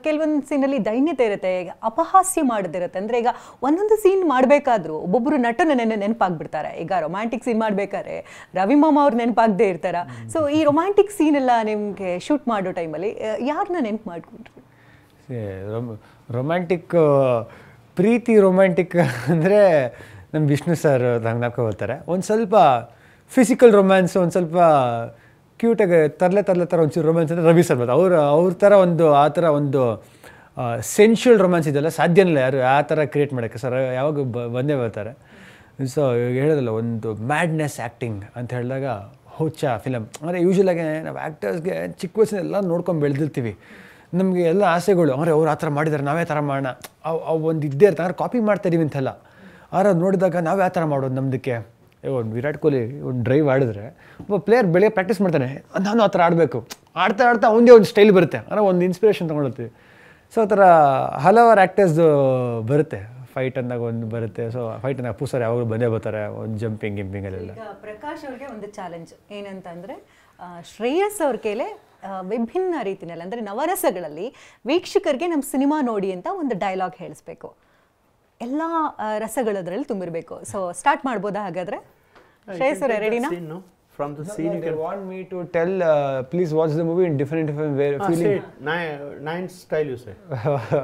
ಕೆಲವೊಂದು ಸೀನಲ್ಲಿ ದೈನ್ಯತೆ ಇರುತ್ತೆ, ಅಪಹಾಸ್ಯ ಮಾಡೋದಿರುತ್ತೆ. ಅಂದರೆ ಈಗ ಒಂದೊಂದು ಸೀನ್ ಮಾಡಬೇಕಾದ್ರೂ ಒಬ್ಬೊಬ್ಬರು ನಟನ ನೆನಪಾಗ್ಬಿಡ್ತಾರೆ. ಈಗ ರೊಮ್ಯಾಂಟಿಕ್ ಸೀನ್ ಮಾಡಬೇಕಾದ್ರೆ ರವಿ ಮಾಮ ಅವ್ರು ನೆನಪಾಗದೇ ಇರ್ತಾರ. ಸೊ ಈ ರೊಮ್ಯಾಂಟಿಕ್ ಸೀನ್ ಎಲ್ಲ ನಿಮಗೆ ಶೂಟ್ ಮಾಡೋ ಟೈಮಲ್ಲಿ ಯಾರನ್ನ ನೆನಪು ಮಾಡ್ಕೊಂಡ್ರು? ಪ್ರೀತಿ ರೊಮ್ಯಾಂಟಿಕ್ ಅಂದರೆ ನಮ್ಮ ವಿಷ್ಣು ಸರ್ ರಂಗನಾಥ್ ಹೋಗ್ತಾರೆ. ಒಂದು ಸ್ವಲ್ಪ ಫಿಸಿಕಲ್ ರೊಮ್ಯಾನ್ಸ್, ಒಂದು ಸ್ವಲ್ಪ ಕ್ಯೂಟಾಗಿ ತರಲೆ ಥರ ಒಂಚೂರು ರೊಮ್ಯಾನ್ಸ್ ಅಂದರೆ ರವಿ ಸರ್ ಅವ್ರ ಥರ ಆ ಥರ ಒಂದು ಸೆನ್ಶುವಲ್ ರೊಮ್ಯಾನ್ಸ್ ಇದೆಲ್ಲ ಸಾಧ್ಯನಿಲ್ಲ ಯಾರು ಆ ಥರ ಕ್ರಿಯೇಟ್ ಮಾಡೋಕ್ಕೆ. ಸರ್ ಯಾವಾಗ ಬಂದೇ ಬರ್ತಾರೆ. ಸೊ ಹೇಳೋದಲ್ಲ, ಒಂದು ಮ್ಯಾಡ್ನೆಸ್ ಆ್ಯಕ್ಟಿಂಗ್ ಅಂತ ಹೇಳಿದಾಗ ಹುಚ್ಚ ಫಿಲಮ್ ಅಂದರೆ ಯೂಶ್ವಲಾಗಿ ನಾವು ಆ್ಯಕ್ಟರ್ಸ್ಗೆ ಚಿಕ್ಕ ವಯಸ್ಸಿನೆಲ್ಲ ನೋಡ್ಕೊಂಡು ಬೆಳೆದಿರ್ತೀವಿ. ನಮಗೆ ಎಲ್ಲ ಆಸೆಗಳು, ಅಂದರೆ ಅವ್ರು ಆ ಥರ ಮಾಡಿದ್ದಾರೆ ನಾವೇ ಥರ ಮಾಡೋಣ, ಅವು ಒಂದು ಇದ್ದೇ ಇರ್ತಾರೆ. ಅಂದ್ರೆ ಕಾಪಿ ಮಾಡ್ತಾಯಿದ್ದೀವಿ ಅಂತೆಲ್ಲ. ಆದ್ರೆ ನೋಡಿದಾಗ ನಾವು ಯಾವ ಥರ ಮಾಡೋದು ನಮ್ಮದಕ್ಕೆ. ಒಂದು ವಿರಾಟ್ ಕೊಹ್ಲಿ ಒಂದು ಡ್ರೈವ್ ಆಡಿದ್ರೆ ಒಬ್ಬ ಪ್ಲೇಯರ್ ಬೆಳಗ್ಗೆ ಪ್ರಾಕ್ಟೀಸ್ ಮಾಡ್ತಾನೆ, ನಾನು ಆ ಥರ ಆಡಬೇಕು, ಆಡ್ತಾ ಅವನದೇ ಒಂದು ಸ್ಟೈಲ್ ಬರುತ್ತೆ, ಅಂದರೆ ಒಂದು ಇನ್ಸ್ಪಿರೇಷನ್ ತೊಗೊಳ್ತೀವಿ. ಸೊ ಆ ಥರ ಹಲವಾರು ಆ್ಯಕ್ಟರ್ಸ್ದು ಬರುತ್ತೆ. ಫೈಟ್ ಅಂದಾಗ ಒಂದು ಬರುತ್ತೆ. ಸೊ ಫೈಟ್ ಅಂದಾಗ ಪೂಸರ್ ಯಾವಾಗಲೂ ಬಂದೇ ಬರ್ತಾರೆ, ಒಂದು ಜಂಪಿಂಗ್ ಅಲ್ಲೆಲ್ಲ. ಪ್ರಕಾಶ್ ಅವ್ರಿಗೆ ಒಂದು ಚಾಲೆಂಜ್ ಏನಂತಂದರೆ, ಶ್ರೇಯಸ್ ಅವ್ರ ಕೈಲೇ ವಿಭಿನ್ನ ರೀತಿಯಲ್ಲಿ ಅಂದರೆ ನವರಸಗಳಲ್ಲಿ ವೀಕ್ಷಕರಿಗೆ ನಮ್ಮ ಸಿನಿಮಾ ನೋಡಿ ಅಂತ ಒಂದು ಡೈಲಾಗ್ ಹೇಳಿಸ್ಬೇಕು. ಎಲ್ಲ ರಸಗಳದ್ರಲ್ಲಿ ತುಂಬಿರಬೇಕು. ಸೊ ಸ್ಟಾರ್ಟ್ ಮಾಡ್ಬೋದಾ ಹಾಗಾದ್ರೆ? ಶ್ರೇಯಸ್ ಅವರೇ ರೆಡಿನಾ? From the scene they want me to tell please watch the movie in different way feeling. Nine style you say.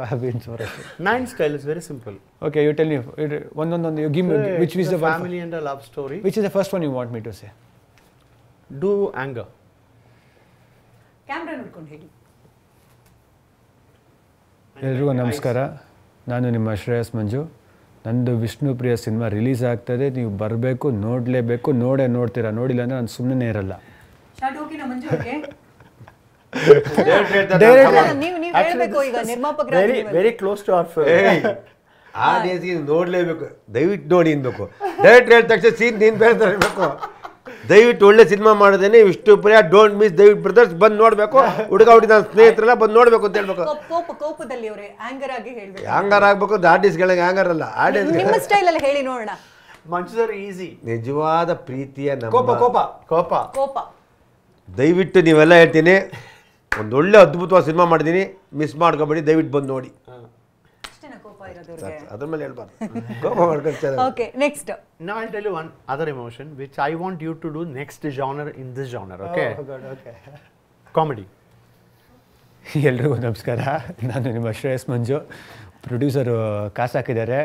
I've been sorry. Nine style is very simple. Okay, you tell me one you give me which is the family and a love story. Which is the first one you want me to say? Do anger. Camera ನೋಡ್ಕೊಂಡು ಹೇಳಿ. ಎಲ್ರಿಗೂ ನಮಸ್ಕಾರ, ನಾನು ನಿಮ್ಮ ಶ್ರೇಯಸ್ ಮಂಜು. ನಂದು ವಿಷ್ಣು ಪ್ರಿಯ ಸಿನಿಮಾ ರಿಲೀಸ್ ಆಗ್ತದೆ, ನೀವು ಬರಬೇಕು, ನೋಡಲೇಬೇಕು, ನೋಡ್ತೀರಾ, ನೋಡಿಲ್ಲ ಅಂದರೆ ನಾನು ಸುಮ್ಮನೆ ಇರಲ್ಲ. Very close to our film. ಆ ಡೇಸ್ಗೆ ನೋಡಲೇಬೇಕು, ದಯವಿಟ್ಟು ನೋಡಿ ಅನ್ಬೇಕು. ಡೈರೆಕ್ಟ್ ಹೇಳಿದ ತಕ್ಷಣ ಸೀನ್ ನೀನು ಬೇರೆ ಇರಬೇಕು. ದಯವಿಟ್ಟು ಒಳ್ಳೆ ಸಿನಿಮಾ ಮಾಡೋದೇನೆ ವಿಷ್ಣು ಪ್ರಿಯ, ಡೋಂಟ್ ಮಿಸ್, ದಯವಿಟ್ಟು ಬ್ರದರ್ಸ್ ಬಂದು ನೋಡಬೇಕು, ಹುಡುಗ ನನ್ನ ಸ್ನೇಹಿತರೆಲ್ಲ ಬಂದು ನೋಡಬೇಕು ಅಂತ ಹೇಳ್ಬೇಕು. ಕೋಪದಲ್ಲಿ ಅವರೇ ಆಂಗರ್ ಆಗಿ ಹೇಳ್ಬೇಕು. ಆಂಗರ್ ಆಗಬೇಕು, ಆರ್ಟಿಸ್ಟ್ಗಳಿಗೆ ಆಂಗರ್ ಅಲ್ಲ, ಆರ್ಟಿಸ್ಟ್ ನಿಮ್ಮ ಸ್ಟೈಲ್ ಅಲ್ಲಿ ಹೇಳಿ ನೋಡೋಣ. ಮಂಚೂರ್ ಈಸಿ. ನಿಜವಾದ ಪ್ರೀತಿಯ ಕೋಪ ದಯವಿಟ್ಟು ನೀವೆಲ್ಲ ಹೇಳ್ತೀನಿ, ಒಂದು ಒಳ್ಳೆ ಅದ್ಭುತವಾದ ಸಿನಿಮಾ ಮಾಡಿದ್ದೀನಿ, ಮಿಸ್ ಮಾಡ್ಕೊಬೇಡಿ, ದಯವಿಟ್ಟು ಬಂದು ನೋಡಿ. ಅದ್ರ ಮೇಲೆ ಹೇಳ್ಬಾರ್ದು, ಕೋಪ ಮಾಡ್ಕೊಂಡು. Okay, next. Now I'll tell you one other emotion which I want you to do next genre in this genre. Okay? Oh God, okay. Comedy. ಎಲ್ರಿಗೂ ನಮಸ್ಕಾರ, ನಾನು ನಿಮ್ಮ ಶ್ರೇಯಸ್ ಮಂಜು. ಪ್ರೊಡ್ಯೂಸರು ಕಾಸು ಹಾಕಿದ್ದಾರೆ,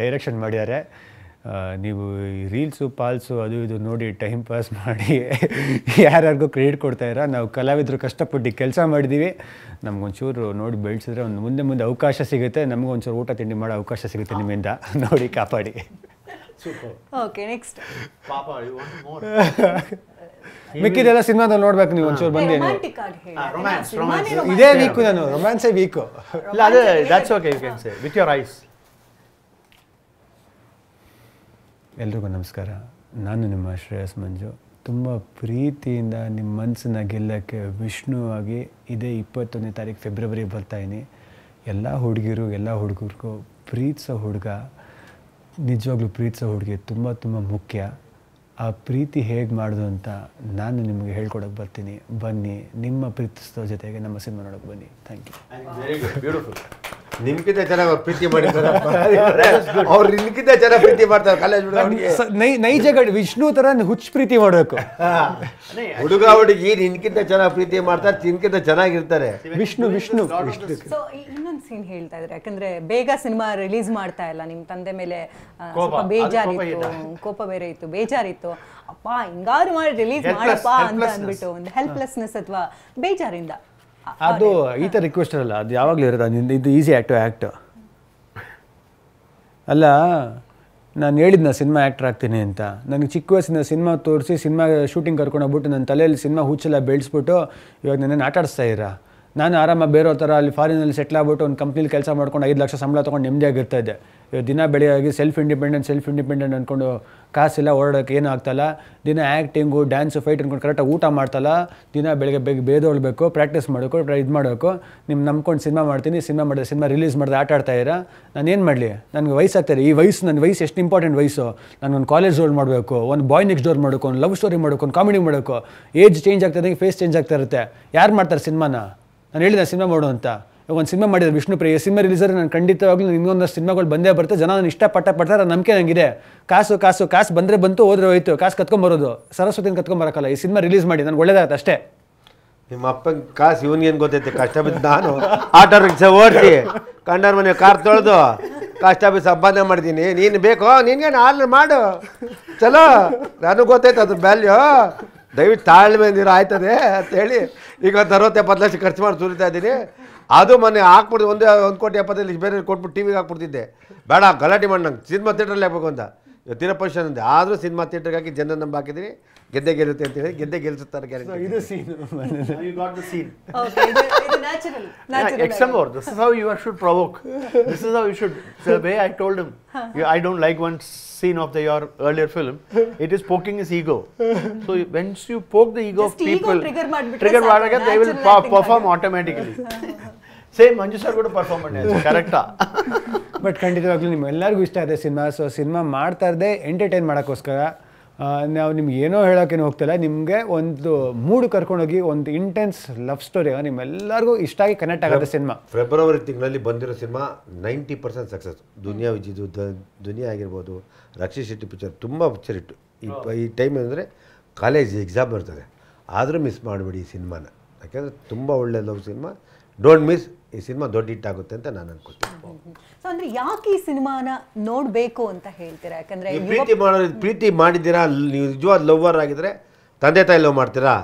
ಡೈರೆಕ್ಷನ್ ಮಾಡಿದ್ದಾರೆ. ನೀವು ರೀಲ್ಸು ಪಾಲ್ಸು ಅದು ಇದು ನೋಡಿ ಟೈಮ್ ಪಾಸ್ ಮಾಡಿ ಯಾರ್ಯಾರಿಗೂ ಕ್ರೆಡಿಟ್ ಕೊಡ್ತಾಯಿರ. ನಾವು ಕಲಾವಿದರು ಕಷ್ಟಪಟ್ಟು ಕೆಲಸ ಮಾಡಿದ್ದೀವಿ, ನಮಗೊಂಚೂರು ನೋಡಿ ಬೆಳೆಸಿದ್ರೆ ಒಂದು ಮುಂದೆ ಅವಕಾಶ ಸಿಗುತ್ತೆ, ನಮಗೊಂಚೂರು ಊಟ ತಿಂಡಿ ಮಾಡೋ ಅವಕಾಶ ಸಿಗುತ್ತೆ ನಿಮ್ಮಿಂದ. ನೋಡಿ ಕಾಪಾಡಿ. Okay, next. ಮಿಕ್ಕಿದೆಲ್ಲ ಸಿನಿಮಾದಲ್ಲಿ ನೋಡ್ಬೇಕು ನೀವು, ಒಂಚೂರು ಬಂದು. ಇದೇ ವೀಕು, ನಾನು ರೊಮ್ಯಾನ್ಸೇ week. That's okay, you can say with your eyes. ಎಲ್ರಿಗೂ ನಮಸ್ಕಾರ, ನಾನು ನಿಮ್ಮ ಶ್ರೇಯಸ್ ಮಂಜು. ತುಂಬ ಪ್ರೀತಿಯಿಂದ ನಿಮ್ಮ ಮನಸ್ಸನ್ನ ಗೆಲ್ಲಕ್ಕೆ ವಿಷ್ಣು ಆಗಿ ಇದೇ 21ನೇ ತಾರೀಕು ಫೆಬ್ರವರಿ ಬರ್ತಾಯಿನಿ. ಎಲ್ಲ ಹುಡುಗಿರು ಎಲ್ಲ ಹುಡುಗರಿಗೂ ಪ್ರೀತಿಸೋ ಹುಡುಗ, ನಿಜವಾಗ್ಲೂ ಪ್ರೀತಿಸೋ ಹುಡುಗಿ ತುಂಬ ಮುಖ್ಯ. ಆ ಪ್ರೀತಿ ಹೇಗೆ ಮಾಡೋದು ಅಂತ ನಾನು ನಿಮಗೆ ಹೇಳ್ಕೊಡೋಕೆ ಬರ್ತೀನಿ. ಬನ್ನಿ, ನಿಮ್ಮ ಪ್ರೀತಿಸೋ ಜೊತೆಗೆ ನಮ್ಮ ಸಿನಿಮಾ ನೋಡೋಕೆ ಬನ್ನಿ. Thank you. Very good, beautiful. ನಿಮ್ಗಿಂತ ಚೆನ್ನಾಗಿ ಅವ್ರು ಪ್ರೀತಿ ಮಾಡಿದ್ದಾರೆ ಅವ್ರು ನಿನ್ಗಿಂತ ಚೆನ್ನಾಗಿ ಪ್ರೀತಿ ಮಾಡ್ತಾರೆ ಕಾಲೇಜ್ ನೈಜ ವಿಷ್ಣು ತರ ಹುಚ್ಚು ಪ್ರೀತಿ ಮಾಡಬೇಕು. ಹುಡುಗ ಹುಡುಗಿ ನಿನ್ಕಿಂತ ಚೆನ್ನಾಗಿ ಪ್ರೀತಿ ಮಾಡ್ತಾರೆ, ನಿನ್ಕಿಂತ ಚೆನ್ನಾಗಿರ್ತಾರೆ. ವಿಷ್ಣು ಸೊ ಇನ್ನೊಂದು ಸೀನ್ ಹೇಳ್ತಾ ಇದ್ರೆ, ಯಾಕಂದ್ರೆ ಬೇಗ ಸಿನಿಮಾ ರಿಲೀಸ್ ಮಾಡ್ತಾ ಇಲ್ಲ, ನಿಮ್ ತಂದೆ ಮೇಲೆ ಸ್ವಲ್ಪ ಬೇಜಾರಿತ್ತು, ಕೋಪ ಬೇರೆ ಇತ್ತು, ಬೇಜಾರಿತ್ತು, ಅಪ್ಪ ಹಿಂಗಾರು ಮಾಡಿ ರಿಲೀಸ್ ಮಾಡಪ್ಪ ಅಂತ ಅಂದ್ಬಿಟ್ಟು ಒಂದು ಹೆಲ್ಪ್ಲೆಸ್ನೆಸ್ ಅಥವಾ ಬೇಜಾರಿಂದ. ಅದು ಈ ಥರ ರಿಕ್ವೆಸ್ಟ್ ಅಲ್ಲ, ಅದು ಯಾವಾಗಲೂ ಇರೋದು. ಇದು ಈಸಿ ಆ್ಯಕ್ಟ್ ಅಲ್ಲ. ನಾನು ಹೇಳಿದ್ನ ಸಿನಿಮಾ ಆ್ಯಕ್ಟರ್ ಆಗ್ತೀನಿ ಅಂತ. ನನಗೆ ಚಿಕ್ಕ ವಯಸ್ಸಿನ ಸಿನಿಮಾ ತೋರಿಸಿ ಸಿನಿಮಾ ಶೂಟಿಂಗ್ ಕರ್ಕೊಂಡೋಗ್ಬಿಟ್ಟು ನನ್ನ ತಲೆಯಲ್ಲಿ ಸಿನಿಮಾ ಹುಚ್ಚೆಲ್ಲ ಬೆಳೆಸ್ಬಿಟ್ಟು ಇವಾಗ ನನ್ನನ್ನು ಆಟ ಆಡಿಸ್ತಾ ಇದ್ದೀರಾ. ನಾನು ಆರಾಮಾಗಿ ಬೇರೋ ಥರ ಅಲ್ಲಿ ಫಾರಿನಲ್ಲಿ ಸೆಟ್ಲ್ ಆಗ್ಬಿಟ್ಟು ಒಂದು ಕಂಪ್ನಿಲಿ ಕೆಲಸ ಮಾಡ್ಕೊಂಡು 5 ಲಕ್ಷ ಸಂಬಳ ತೊಗೊಂಡು ನೆಮ್ಮದಿಯಾಗಿರ್ತಾ ಇದ್ದೆ. ಇವಾಗ ದಿನ ಬೆಳೆಯಾಗಿ ಸೆಲ್ಫ್ ಇಂಡಿಪೆಂಡೆಂಟ್ ಅಂದ್ಕೊಂಡು ಕಾಸೆಲ್ಲ ಓಡೋಕ್ಕೆ ಏನೂ ಆಗ್ತಾಯಿಲ್ಲ. ದಿನ ಆ್ಯಕ್ಟಿಂಗು ಡ್ಯಾನ್ಸು ಫೈಟ್ ಅಂದ್ಕೊಂಡು ಕರೆಕ್ಟಾಗಿ ಊಟ ಮಾಡ್ತಲ್ಲ. ದಿನ ಬೆಳಗ್ಗೆ ಬೇದೊಳ್ಬೇಕು, ಪ್ರಾಕ್ಟೀಸ್ ಮಾಡಬೇಕು, ಇದು ಮಾಡಬೇಕು. ನಿಮ್ಮ ನಂಬ್ಕೊಂಡು ಸಿನಿಮಾ ಮಾಡ್ತೀನಿ, ಸಿನಿಮಾ ರಿಲೀಸ್ ಮಾಡಿದ್ರೆ ಆಟ ಆಡ್ತಾ ಇದ್ದೀರಾ. ನಾನು ಏನು ಮಾಡಲಿ? ನನಗೆ ವಯಸ್ಸಾಗ್ತಾಯಿದೆ. ಈ ವಯಸ್ಸು, ನನ್ನ ವಯಸ್ಸು ಎಷ್ಟು ಇಂಪಾರ್ಟೆಂಟ್ ವಯಸ್ಸು. ನಾನು ಒಂದು ಕಾಲೇಜ್ ರೋಲ್ ಮಾಡಬೇಕು, ಒಂದು ಬಾಯ್ ನೆಕ್ಸ್ಟ್ ಡೋರ್ ಮಾಡಬೇಕು, ಒಂದು ಲವ್ ಸ್ಟೋರಿ ಮಾಡಬೇಕು, ಒಂದು ಕಾಮಿಡಿ ಮಾಡಬೇಕು. ಏಜ್ ಚೇಂಜ್ ಆಗ್ತಾಯಿದೆ, ಫೇಸ್ ಚೇಂಜ್ ಆಗ್ತಾ ಇರುತ್ತೆ. ಯಾರು ಮಾಡ್ತಾರೆ ಸಿನಿಮಾನ? ನಾನು ಹೇಳಿದೆ ಸಿನಿಮಾ ಮಾಡು ಅಂತ. ಇವಾಗ ಒಂದು ಸಿನಿಮಾ ಮಾಡಿದ್ರೆ ವಿಷ್ಣುಪ್ರಿಯ ಸಿನಿಮಾ ರಿಲೀಸರ್ ನಾನು ಖಂಡಿತವಾಗ್ಲೂ ಇನ್ನೊಂದಷ್ಟು ಸಿನಿಮಾಗಳು ಬಂದೇ ಬರುತ್ತೆ. ಜನ ನಾನು ಇಷ್ಟಪಡ್ತಾರೆ, ನಂಬಿಕೆ ನನಗಿದೆ. ಕಾಸು ಬಂದರೆ ಬಂತು, ಹೋದ್ರೆ ಹೋಯ್ತು. ಕಾಸು ಕತ್ಕೊಂಬರೋದು ಸರಸ್ವತಿನ ಕತ್ಕೊಂಬರಕ್ಕಲ್ಲ. ಈ ಸಿನಿಮಾ ರಿಲೀಸ್ ಮಾಡಿ ನನಗೆ ಒಳ್ಳೇದಾಗತ್ತೆ ಅಷ್ಟೇ. ನಿಮ್ಮ ಅಪ್ಪನ ಕಾಸು ಇವನಿಗೇನು ಗೊತ್ತೈತೆ? ಕಷ್ಟ ಬಿದ್ದು ನಾನು ಆಟೋ ರಿಕ್ಷಾ ಓಡಿಸಿ ಕಂಡರ್ ಮನೆ ಕಾರ್ ತೊಳೆದು ಕಷ್ಟ ಬಿದ್ದು ಸಂಪಾದನೆ ಮಾಡ್ತೀನಿ. ನೀನು ಬೇಕೋ ನಿನ್ಗೇನು ಆರ್ಡರ್ ಮಾಡು, ಚಲೋ, ನನಗೆ ಗೊತ್ತೈತೆ ಅದ್ರ ವ್ಯಾಲ್ಯೂ. ದಯವಿಟ್ಟು ತಾಳ್ಮೆಂದಿರೋ ಆಯ್ತದೆ ಅಂತೇಳಿ ಈಗ 60-70 ಲಕ್ಷ ಖರ್ಚು ಮಾಡಿ ಸುರಿತಾ ಇದ್ದೀನಿ. ಅದು ಮೊನ್ನೆ ಹಾಕ್ಬಿಡ್ದು 1 ಕೋಟಿ 70 ಲಕ್ಷ ಬೇರೆ ಕೊಟ್ಬಿಟ್ಟು ಟಿವಿಗೆ ಹಾಕ್ಬಿಡ್ತಿದ್ದೆ. ಬೇಡ ಗಲಾಟೆ ಮಾಡಿ ನಂಗೆ ಸಿನಿಮಾ ಥಿಯೇಟ್ರಲ್ಲಿ ಹಾಕ್ಬೇಕು ಅಂತ ಇವತ್ತಿನ ಪೊಸಿಷನ್ ಅಂದೆ. ಆದರೂ ಸಿನಿಮಾ ಥಿಯೇಟ್ರಿಗೆ ಹಾಕಿ ಜನ ನಂಬ ಹಾಕಿದ್ದೀನಿ. ಗೆದ್ದೆ ಗೆಲ್ಲುತ್ತೆ ಅಂತೇಳಿ ಗೆದ್ದೆ ಗೆಲ್ಲಿಸುತ್ತಾರೆ. ಇದು scene. You got the scene. ಇದು natural. Except for this is how you should provoke. This is how you should. The way I told him, I don't like one scene of your earlier film. It is poking his ego. So once you poke the ego of people, trigger ಮಾಡಿದ್ರೆ they will perform automatically. Same Manju sir ಕೂಡ ಪರ್ಫಾರ್ಮ್ ಮಾಡಿ ಕರೆಕ್ಟಾ. ಬಟ್ ಖಂಡಿತವಾಗ್ಲೂ ನಿಮ್ಮೆಲ್ಲರಿಗೂ ಇಷ್ಟ ಇದೆ ಸಿನಿಮಾ. ಸೊ ಸಿನಿಮಾ ಮಾಡ್ತಾ ಇರದೆ ಎಂಟರ್ಟೈನ್ ಮಾಡೋಕ್ಕೋಸ್ಕರ ನಾವು ನಿಮ್ಗೆ ಏನೋ ಹೇಳೋಕ್ಕೇನು ಹೋಗ್ತಿಲ್ಲ. ನಿಮಗೆ ಒಂದು ಮೂಡು ಕರ್ಕೊಂಡೋಗಿ ಒಂದು ಇಂಟೆನ್ಸ್ ಲವ್ ಸ್ಟೋರಿ ನಿಮ್ಮೆಲ್ಲರಿಗೂ ಇಷ್ಟ ಆಗಿ ಕನೆಕ್ಟ್ ಆಗುತ್ತೆ ಸಿನಿಮಾ. ಫೆಬ್ರವರಿ ತಿಂಗಳಲ್ಲಿ ಬಂದಿರೋ ಸಿನಿಮಾ 90% ಸಕ್ಸಸ್. ದುನಿಯಾ ವಿಜಿದು ದುನಿಯಾ ಆಗಿರ್ಬೋದು, ರಕ್ಷಿತ್ ಶೆಟ್ಟಿ ಪಿಕ್ಚರ್ ತುಂಬ ಪಿಕ್ಚರ್ ಇಟ್ಟು ಈ ಟೈಮ್ ಅಂದರೆ ಕಾಲೇಜ್ ಎಕ್ಸಾಮ್ ಇರ್ತದೆ. ಆದರೂ ಮಿಸ್ ಮಾಡಬೇಡಿ ಈ ಸಿನಿಮಾನ, ಯಾಕೆಂದರೆ ತುಂಬ ಒಳ್ಳೆ ಲವ್ ಸಿನಿಮಾ. Don't miss. ಈ ಸಿನಿಮಾ ದೊಡ್ಡ ಹಿಟ್ ಆಗುತ್ತೆ ಅಂತ ನಾನು ಅನ್ಕೊಳ್ತೀನಿ. ಸೊ ಅಂದ್ರೆ ಯಾಕೆ ಈ ಸಿನಿಮಾನ ನೋಡಬೇಕು ಅಂತ ಹೇಳ್ತೀರಾ? ಯಾಕಂದ್ರೆ ಪ್ರೀತಿ ಮಾಡಿದ್ದೀರಾ, ನೀವು ನಿಜವಾದ ಲವ್ವರ್ ಆಗಿದ್ರೆ ತಂದೆ ತಾಯಿ ಲವ್ ಮಾಡ್ತೀರಾ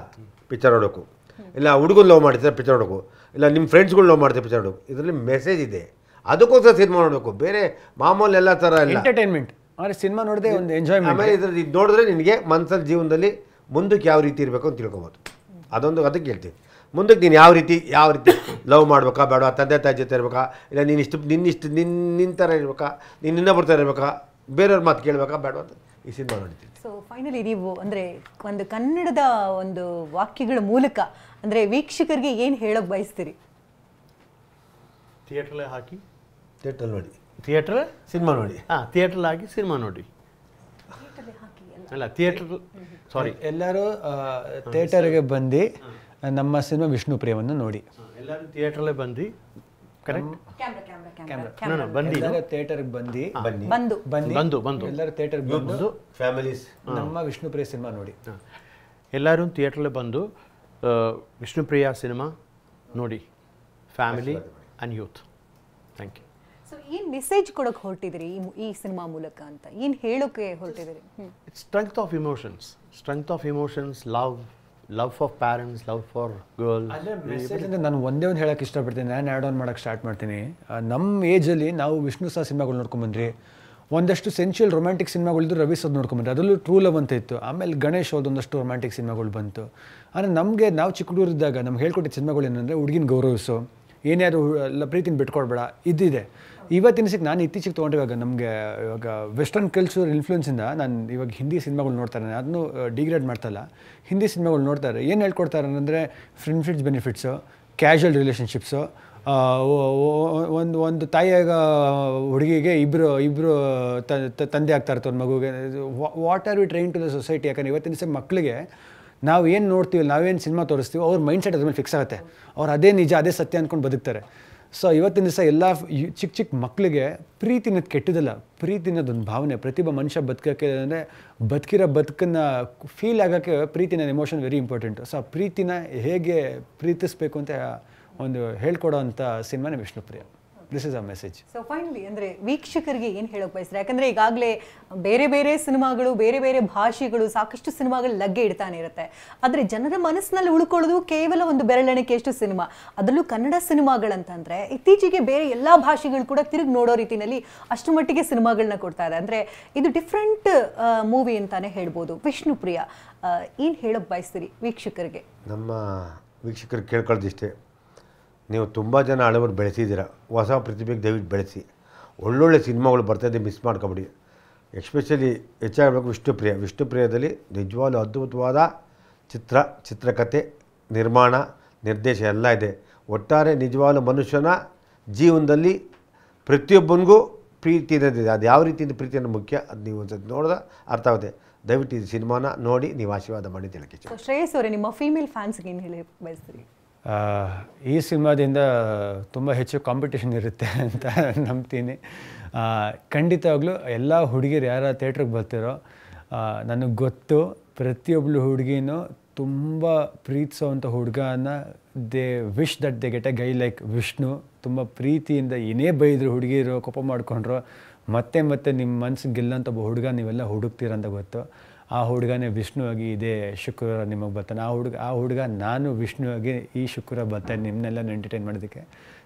ಪಿಕ್ಚರ್ ನೋಡೋಕು, ಇಲ್ಲ ಹುಡುಗನ ಲವ್ ಮಾಡ್ತೀರಾ ಪಿಕ್ಚರ್ ನೋಡೋಕು, ಇಲ್ಲ ನಿಮ್ಮ ಫ್ರೆಂಡ್ಸ್ಗಳು ಲವ್ ಮಾಡ್ತೀರಾ ಪಿಕ್ಚರ್ ನೋಡೋಕು. ಇದರಲ್ಲಿ ಮೆಸೇಜ್ ಇದೆ, ಅದಕ್ಕೋಸ್ಕರ ಸಿನಿಮಾ ನೋಡಬೇಕು. ಬೇರೆ ಮಾಮೂಲಿ ಎಲ್ಲ ಥರ ಇಲ್ಲ, ಎಂಟರ್ಟೈನ್ಮೆಂಟ್. ಆದರೆ ಸಿನಿಮಾ ನೋಡಿದೆ ಒಂದು ಎಂಜಾಯ್ಮೆಂಟ್. ಆಮೇಲೆ ಇದ್ರಲ್ಲಿ ಇದು ನೋಡಿದ್ರೆ ನಿನಗೆ ಮನಸ್ಸಲ್ಲಿ ಜೀವನದಲ್ಲಿ ಮುಂದಕ್ಕೆ ಯಾವ ರೀತಿ ಇರಬೇಕು ಅಂತ ತಿಳ್ಕೊಬೋದು. ಅದಕ್ಕೆ ಹೇಳ್ತೀನಿ. ಮುಂದಕ್ಕೆ ನೀನು ಯಾವ ರೀತಿ ಲವ್ ಮಾಡ್ಬೇಕಾ ಬೇಡ, ತಂದೆ ತಾಯಿ ಜೊತೆ ಇರಬೇಕಾ, ಇಲ್ಲ ನಿನ್ನ ಥರ ಇರಬೇಕಾ, ನೀನು ಇನ್ನೊಬ್ಬರ ಥರ ಇರಬೇಕಾ, ಬೇರೆಯವ್ರ ಮಾತು ಕೇಳಬೇಕಾ ಬೇಡ ಅಂತ ಈ ಸಿನಿಮಾ ನೋಡ್ತೀನಿ. ಸೊ ಫೈನಲಿ ನೀವು ಅಂದರೆ ಒಂದು ಕನ್ನಡದ ಒಂದು ವಾಕ್ಯಗಳ ಮೂಲಕ ಅಂದರೆ ವೀಕ್ಷಕರಿಗೆ ಏನು ಹೇಳೋಕೆ ಬಯಸ್ತೀರಿ? ಥಿಯೇಟ್ರಲ್ಲೇ ಹಾಕಿ ಥಿಯೇಟ್ರಲ್ಲಿ ನೋಡಿ, ಥಿಯೇಟ್ರ್ ಸಿನಿಮಾ ನೋಡಿ. ಥಿಯೇಟ್ರಲ್ಲಿ ಹಾಕಿ ಸಿನಿಮಾ ನೋಡಿ. ಅಲ್ಲ ಥಿಯೇಟ್ರ್, ಸಾರಿ, ಎಲ್ಲರೂ ಥಿಯೇಟರ್ಗೆ ಬಂದು ನಮ್ಮ ಸಿನಿಮಾ ವಿಷ್ಣುಪ್ರಿಯವನ್ನು ನೋಡಿ. ಎಲ್ಲರೂ ಥಿಯೇಟ್ರಲ್ಲೇ ಬಂದು, ಕರೆಕ್ಟ್, ಬಂದು ಥಿಯೇಟರ್ಗೆ ಬಂದು ಎಲ್ಲರೂ ಥಿಯೇಟರ್ಗೆ ಬಂದು ಫ್ಯಾಮಿಲೀಸ್ ನಮ್ಮ ವಿಷ್ಣುಪ್ರಿಯ ಸಿನಿಮಾ ನೋಡಿ. ಎಲ್ಲರೂ ಥಿಯೇಟ್ರಲ್ಲೇ ಬಂದು ವಿಷ್ಣುಪ್ರಿಯ ಸಿನಿಮಾ ನೋಡಿ, family and youth. Thank you. So ಏನು ಮೆಸೇಜ್ ಕೊಡೋಕೆ ಹೊರಟಿದ್ದೀರಿ ಈ ಸಿನಿಮಾ ಮೂಲಕ ಅಂತ ಏನು ಹೇಳೋಕೆ ಹೊರಟಿದ್ದೀರಿ? Strength of emotions, love for parents, love for girl. ನಾನು ಒಂದೇ ಒಂದು ಹೇಳೋಕ್ಕೆ ಇಷ್ಟಪಡ್ತೀನಿ. ನಾನು ಆ್ಯಡ್ ಆನ್ ಮಾಡೋಕ್ಕೆ ಸ್ಟಾರ್ಟ್ ಮಾಡ್ತೀನಿ. ನಮ್ಮ ಏಜಲ್ಲಿ ನಾವು ವಿಷ್ಣು ಸಹ ಸಿನಿಮಾಗಳು ನೋಡ್ಕೊಂಬಂದ್ರಿ. ಒಂದಷ್ಟು ಸೆನ್ಶುಯಲ್ ರೊಮ್ಯಾಂಟಿಕ್ ಸಿನಿಮಾಗಳಿದ್ದು ರವಿ ಸದ್ ನೋಡ್ಕೊಂಬಂದ್ರಿ, ಅದರಲ್ಲೂ ಟ್ರೂ ಲವ್ ಅಂತ ಇತ್ತು. ಆಮೇಲೆ ಗಣೇಶ್ ಅವ್ರದ್ದು ಒಂದಷ್ಟು ರೊಮ್ಯಾಂಟಿಕ್ ಸಿನಿಮಾಗಳು ಬಂತು. ಆದರೆ ನಮಗೆ ನಾವು ಚಿಕ್ಕ ಹುಡುಗರಿದ್ದಾಗ ನಮ್ಗೆ ಹೇಳ್ಕೊಟ್ಟಿದ್ದ ಸಿನಿಮಾಗಳು ಏನಂದರೆ ಹುಡುಗಿನ ಗೌರವಿಸು, ಏನ್ಯಾರು ಪ್ರೀತಿನ ಬಿಟ್ಕೊಡ್ಬೇಡ, ಇದ್ದಿದೆ. ಇವತ್ತಿನ ನಾನು ಇತ್ತೀಚೆಗೆ ತೊಗೊಂಡಿವಾಗ ನಮಗೆ ಇವಾಗ ವೆಸ್ಟರ್ನ್ ಕಲ್ಚರ್ ಇನ್ಫ್ಲೂಯೆನ್ಸಿಂದ ನಾನು ಇವಾಗ ಹಿಂದಿ ಸಿನಿಮಾಗಳು ನೋಡ್ತಾರೆ. ಅದನ್ನು ಡಿಗ್ರೇಡ್ ಮಾಡ್ತಾಯಿಲ್ಲ, ಹಿಂದಿ ಸಿನಿಮಾಗಳು ನೋಡ್ತಾರೆ. ಏನು ಹೇಳ್ಕೊಡ್ತಾರೆ ಅಂದರೆ ಫ್ರೆಂಡ್ಶಿಪ್ಸ್ ಬೆನಿಫಿಟ್ಸು, ಕ್ಯಾಶುವಲ್ ರಿಲೇಷನ್ಶಿಪ್ಸು, ಒಂದು ತಾಯಿಯಾಗ ಹುಡುಗಿಗೆ ಇಬ್ಬರು ತಂದೆ ಆಗ್ತಾ ಇರ್ತಾರೆ ಮಗುಗೆ. What are we train to the society? ಯಾಕಂದರೆ ಇವತ್ತಿನ ಮಕ್ಕಳಿಗೆ ನಾವು ಏನು ನೋಡ್ತೀವಿ, ನಾವೇನು ಸಿನಿಮಾ ತೋರಿಸ್ತೀವಿ, ಅವ್ರ ಮೈಂಡ್ ಸೆಟ್ ಅದ್ರ ಮೇಲೆ ಫಿಕ್ಸ್ ಆಗುತ್ತೆ. ಅವ್ರು ಅದೇ ನಿಜ, ಅದೇ ಸತ್ಯ ಅಂದ್ಕೊಂಡು ಬದುಕ್ತಾರೆ. ಸೊ ಇವತ್ತಿನ ದಿವಸ ಎಲ್ಲ ಚಿಕ್ಕ ಚಿಕ್ಕ ಮಕ್ಕಳಿಗೆ ಪ್ರೀತಿ ಅನ್ನೋದು ಕೆಟ್ಟದಲ್ಲ, ಪ್ರೀತಿ ಅನ್ನೋದೊಂದು ಭಾವನೆ. ಪ್ರತಿಯೊಬ್ಬ ಮನುಷ್ಯ ಬದುಕೋಕ್ಕೆ ಅಂದರೆ ಬದುಕಿರೋ ಬದುಕನ್ನು ಫೀಲ್ ಆಗೋಕ್ಕೆ ಪ್ರೀತಿ ಅನ್ನೋ ಎಮೋಷನ್ ವೆರಿ ಇಂಪಾರ್ಟೆಂಟು. ಸೊ ಆ ಪ್ರೀತಿನ ಹೇಗೆ ಪ್ರೀತಿಸಬೇಕು ಅಂತ ಒಂದು ಹೇಳ್ಕೊಡೋ ಅಂಥ ಸಿನಿಮಾನೇ Vishnupriya. This is a message. So finally ಅಂದರೆ ವೀಕ್ಷಕರಿಗೆ ಏನು ಹೇಳೋಕೆ ಬಯಸ್ತಾರೆ? ಯಾಕಂದರೆ ಈಗಾಗಲೇ ಬೇರೆ ಬೇರೆ ಸಿನಿಮಾಗಳು, ಬೇರೆ ಬೇರೆ ಭಾಷೆಗಳು, ಸಾಕಷ್ಟು ಸಿನಿಮಾಗಳು ಲಗ್ಗೆ ಇಡ್ತಾನೆ ಇರುತ್ತೆ. ಆದರೆ ಜನರ ಮನಸ್ಸಿನಲ್ಲಿ ಉಳ್ಕೊಳ್ಳೋದು ಕೇವಲ ಒಂದು ಬೆರಳೆಣಿಕೆಯಷ್ಟು ಸಿನಿಮಾ. ಅದರಲ್ಲೂ ಕನ್ನಡ ಸಿನಿಮಾಗಳಂತಂದರೆ ಇತ್ತೀಚೆಗೆ ಬೇರೆ ಎಲ್ಲ ಭಾಷೆಗಳು ಕೂಡ ತಿರುಗಿ ನೋಡೋ ರೀತಿಯಲ್ಲಿ ಅಷ್ಟು ಮಟ್ಟಿಗೆ ಸಿನಿಮಾಗಳನ್ನ ಕೊಡ್ತಾ ಇದೆ. ಅಂದರೆ ಇದು ಡಿಫ್ರೆಂಟ್ ಮೂವಿ ಅಂತಾನೆ ಹೇಳ್ಬೋದು. ವಿಷ್ಣುಪ್ರಿಯ ಏನು ಹೇಳೋಕೆ ಬಯಸ್ತೀರಿ ವೀಕ್ಷಕರಿಗೆ? ನಮ್ಮ ವೀಕ್ಷಕರಿಗೆ ಕೇಳ್ಕೊಳ್ಳೋದಿಷ್ಟೇ, ನೀವು ತುಂಬ ಜನ ಹಳಬರು ಬೆಳೆಸಿದ್ದೀರ, ಹೊಸ ಪ್ರತಿಭೆಗೆ ದಯವಿಟ್ಟು ಬೆಳೆಸಿ. ಒಳ್ಳೊಳ್ಳೆ ಸಿನಿಮಾಗಳು ಬರ್ತಾಯಿದೆ, ಮಿಸ್ ಮಾಡ್ಕೊಬಿಡಿ. ಎಸ್ಪೆಷಲಿ ಹೆಚ್ಚಾಗಬೇಕು ವಿಷ್ಣುಪ್ರಿಯದಲ್ಲಿ ನಿಜವಾಗ್ಲೂ ಅದ್ಭುತವಾದ ಚಿತ್ರಕಥೆ, ನಿರ್ಮಾಣ, ನಿರ್ದೇಶ ಎಲ್ಲ ಇದೆ. ಒಟ್ಟಾರೆ ನಿಜವಾಗ್ಲೂ ಮನುಷ್ಯನ ಜೀವನದಲ್ಲಿ ಪ್ರತಿಯೊಬ್ಬನಿಗೂ ಪ್ರೀತಿ ಅನ್ನೋದಿದೆ. ಅದು ಯಾವ ರೀತಿಯಿಂದ ಪ್ರೀತಿಯನ್ನು ಮುಖ್ಯ, ಅದು ನೀವು ಒಂದು ಸತಿ ನೋಡಿದ್ರೆ ಅರ್ಥ ಆಗುತ್ತೆ. ದಯವಿಟ್ಟು ಈ ಸಿನಿಮಾನ ನೋಡಿ ನೀವು ಆಶೀರ್ವಾದ ಮಾಡಿ ತಿಳಕ್ಕೆ. ಶ್ರೇಯಸ್ ಅವರೇ, ನಿಮ್ಮ ಫೀಮೇಲ್ ಫ್ಯಾನ್ಸ್ಗೆ ಏನು ಹೇಳಿ ಬಯಸ್ತೀರಿ? ಈ ಸಿನಿಮಾದಿಂದ ತುಂಬ ಹೆಚ್ಚು ಕಾಂಪಿಟೇಷನ್ ಇರುತ್ತೆ ಅಂತ ನಂಬ್ತೀನಿ. ಖಂಡಿತವಾಗ್ಲೂ ಎಲ್ಲ ಹುಡುಗಿರು ಯಾರು ಥಿಯೇಟ್ರಿಗೆ ಬರ್ತಿರೋ ನನಗೆ ಗೊತ್ತು, ಪ್ರತಿಯೊಬ್ಬಳು ಹುಡುಗಿನೂ ತುಂಬ ಪ್ರೀತಿಸೋವಂಥ ಹುಡುಗನ they wish that they get A Guy like Vishnu. ತುಂಬ ಪ್ರೀತಿಯಿಂದ ಏನೇ ಬೈದರು ಹುಡುಗಿರು, ಕೋಪ ಮಾಡಿಕೊಂಡ್ರು, ಮತ್ತೆ ಮತ್ತೆ ನಿಮ್ಮ ಮನಸ್ಸಿಗೆ ಗೆಲ್ಲಂಥ ಒಬ್ಬ ಹುಡುಗ ನೀವೆಲ್ಲ ಹುಡುಕ್ತೀರಂತ ಗೊತ್ತು. ಆ ಹುಡುಗನೇ ವಿಷ್ಣು ಆಗಿ ಇದೇ ಶುಕ್ರವಾರ ನಿಮಗೆ ಬರ್ತಾನೆ. ಆ ಹುಡುಗ ನಾನು ವಿಷ್ಣು ಆಗಿ ಈ ಶುಕ್ರವಾರ ಬರ್ತಾನೆ ನಿಮ್ಮನ್ನೆಲ್ಲ ಎಂಟರ್ಟೈನ್ ಮಾಡೋದಕ್ಕೆ.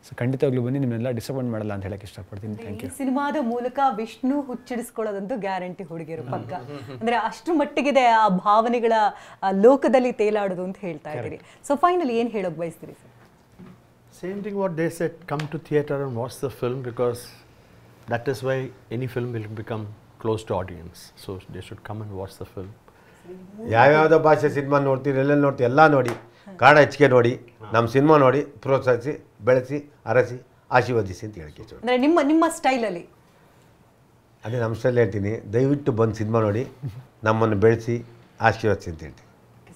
ಸೊ ಖಂಡಿತವಾಗ್ಲೂ ಬನ್ನಿ, ನಿಮ್ಮನ್ನೆಲ್ಲ ಡಿಸಪಾಯಿಂಟ್ ಮಾಡಲ್ಲ ಅಂತ ಹೇಳಕ್ಕೆ ಇಷ್ಟಪಡ್ತೀನಿ. Thank you. ಸಿನಿಮಾದ ಮೂಲಕ ವಿಷ್ಣು ಹುಚ್ಚಿಡಿಸ್ಕೊಳ್ಳೋದಂತೂ ಗ್ಯಾರಂಟಿ ಹುಡುಗಿರು ಪಕ್ಕ. ಅಂದರೆ ಅಷ್ಟು ಮಟ್ಟಿಗಿದೆ ಆ ಭಾವನೆಗಳ ಲೋಕದಲ್ಲಿ ತೇಲಾಡೋದು ಅಂತ ಹೇಳ್ತಾ ಇದ್ದೀರಿ. ಸೊ ಫೈನಲಿ ಏನು ಹೇಳೋಕೆ ಬಯಸ್ತೀರಿ sir? Same thing what they said, come to theatre and watch the film, because that is why any film will become close to audience. So they should come and watch the film. ಯಾವ್ಯಾವುದೋ ಭಾಷೆ ಸಿನಿಮಾ ನೋಡ್ತೀರಿ, ಎಲ್ಲೆಲ್ಲಿ ನೋಡ್ತೀವಿ ಎಲ್ಲ ನೋಡಿ, ಕಾಡ ಹೆಚ್ಚಿಗೆ ನೋಡಿ, ನಮ್ಮ ಸಿನಿಮಾ ನೋಡಿ ಪ್ರೋತ್ಸಾಹಿಸಿ, ಬೆಳೆಸಿ, ಅರಸಿ, ಆಶೀರ್ವದಿಸಿ ಅಂತ ಹೇಳಕ್ಕೆ ಇಷ್ಟ. ಅಂದರೆ ನಿಮ್ಮ ಸ್ಟೈಲಲ್ಲಿ ಅದೇ ನಮ್ಮ ಸ್ಟೈಲ್ ಹೇಳ್ತೀನಿ, ದಯವಿಟ್ಟು ಬಂದು ಸಿನಿಮಾ ನೋಡಿ ನಮ್ಮನ್ನು ಬೆಳೆಸಿ ಆಶೀರ್ವದಿಸಿ ಅಂತ ಹೇಳ್ತೀನಿ.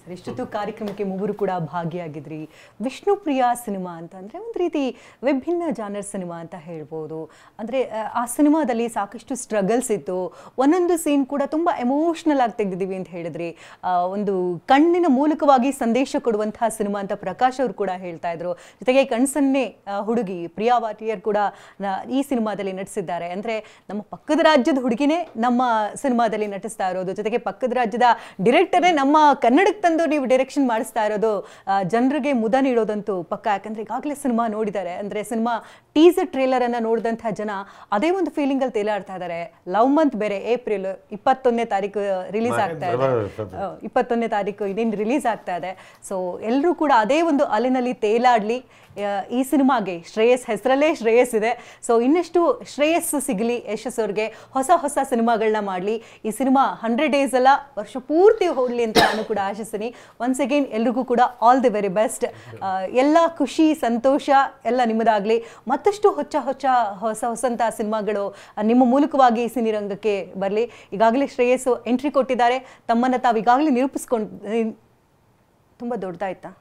ಸರ್, ಇಷ್ಟೊತ್ತು ಕಾರ್ಯಕ್ರಮಕ್ಕೆ ಮೂವರು ಕೂಡ ಭಾಗಿಯಾಗಿದ್ರಿ. ವಿಷ್ಣುಪ್ರಿಯ ಸಿನಿಮಾ ಅಂತಂದರೆ ಒಂದು ರೀತಿ ವಿಭಿನ್ನ ಜಾನರ್ ಸಿನಿಮಾ ಅಂತ ಹೇಳ್ಬೋದು. ಅಂದರೆ ಆ ಸಿನಿಮಾದಲ್ಲಿ ಸಾಕಷ್ಟು ಸ್ಟ್ರಗಲ್ಸ್ ಇತ್ತು. ಒಂದೊಂದು ಸೀನ್ ಕೂಡ ತುಂಬ ಎಮೋಷ್ನಲ್ ಆಗಿ ತೆಗೆದಿದ್ದೀವಿ ಅಂತ ಹೇಳಿದ್ರಿ. ಒಂದು ಕಣ್ಣಿನ ಮೂಲಕವಾಗಿ ಸಂದೇಶ ಕೊಡುವಂತಹ ಸಿನಿಮಾ ಅಂತ ಪ್ರಕಾಶ್ ಅವರು ಕೂಡ ಹೇಳ್ತಾ ಇದ್ರು. ಜೊತೆಗೆ ಕಣ್ಸನ್ನೇ ಹುಡುಗಿ ಪ್ರಿಯಾ ವಾಟಿಯರ್ ಕೂಡ ಈ ಸಿನಿಮಾದಲ್ಲಿ ನಟಿಸಿದ್ದಾರೆ. ಅಂದರೆ ನಮ್ಮ ಪಕ್ಕದ ರಾಜ್ಯದ ಹುಡುಗಿನೇ ನಮ್ಮ ಸಿನಿಮಾದಲ್ಲಿ ನಟಿಸ್ತಾ ಇರೋದು, ಜೊತೆಗೆ ಪಕ್ಕದ ರಾಜ್ಯದ ಡಿರೆಕ್ಟರೇ ನಮ್ಮ ಕನ್ನಡಕ್ಕೆ ನೀವು ಡೈರೆಕ್ಷನ್ ಮಾಡಿಸ್ತಾ ಇರೋದು ಜನರಿಗೆ ಮುದ ನೀಡೋದಂತೂ ಪಕ್ಕ. ಯಾಕಂದ್ರೆ ಈಗಾಗಲೇ ಸಿನಿಮಾ ನೋಡಿದ್ದಾರೆ. ಅಂದ್ರೆ ಸಿನಿಮಾ ಟೀಸರ್ ಟ್ರೇಲರ್ ಅನ್ನ ನೋಡಿದಂತಹ ಜನ ಅದೇ ಒಂದು ಫೀಲಿಂಗ್ ಅಲ್ಲಿ ತೇಲಾಡ್ತಾ ಇದ್ದಾರೆ. ಲವ್ ಮಂತ್ ಬೇರೆ, ಏಪ್ರಿಲ್ 21ನೇ ತಾರೀಕು ರಿಲೀಸ್ ಆಗ್ತಾ ಇದೆ. 21ನೇ ತಾರೀಕು ಇದೇನು ರಿಲೀಸ್ ಆಗ್ತಾ ಇದೆ. ಸೊ ಎಲ್ಲರೂ ಕೂಡ ಅದೇ ಒಂದು ಅಲೆನಲ್ಲಿ ತೇಲಾಡ್ಲಿ. ಈ ಸಿನಿಮಾಗೆ ಶ್ರೇಯಸ್ ಹೆಸರಲ್ಲೇ ಶ್ರೇಯಸ್ ಇದೆ. ಸೊ ಇನ್ನಷ್ಟು ಶ್ರೇಯಸ್ಸು ಸಿಗಲಿ ಯಶಸ್ ಅವ್ರಿಗೆ, ಹೊಸ ಹೊಸ ಸಿನಿಮಾಗಳನ್ನ ಮಾಡಲಿ. ಈ ಸಿನಿಮಾ 100 ಡೇಸ್ ಅಲ್ಲ, ವರ್ಷ ಪೂರ್ತಿ ಹೋಗಲಿ ಅಂತ ನಾನು ಕೂಡ ಆಶಿಸ್ತೀನಿ. ಒನ್ಸ್ ಅಗೇನ್ ಎಲ್ರಿಗೂ ಕೂಡ ಆಲ್ ದಿ ವೆರಿ ಬೆಸ್ಟ್. ಎಲ್ಲ ಖುಷಿ ಸಂತೋಷ ಎಲ್ಲ ನಿಮ್ಮದಾಗಲಿ. ಮತ್ತಷ್ಟು ಹೊಸಂತ ಸಿನಿಮಾಗಳು ನಿಮ್ಮ ಮೂಲಕವಾಗಿ ಸಿನಿರಂಗಕ್ಕೆ ಬರಲಿ. ಈಗಾಗಲೇ ಶ್ರೇಯಸ್ಸು ಎಂಟ್ರಿ ಕೊಟ್ಟಿದ್ದಾರೆ. ತಮ್ಮನ್ನು ತಾವು ಈಗಾಗಲೇ ನಿರೂಪಿಸ್ಕೊಂಡು ತುಂಬ ದೊಡ್ಡದಾಯ್ತಾ?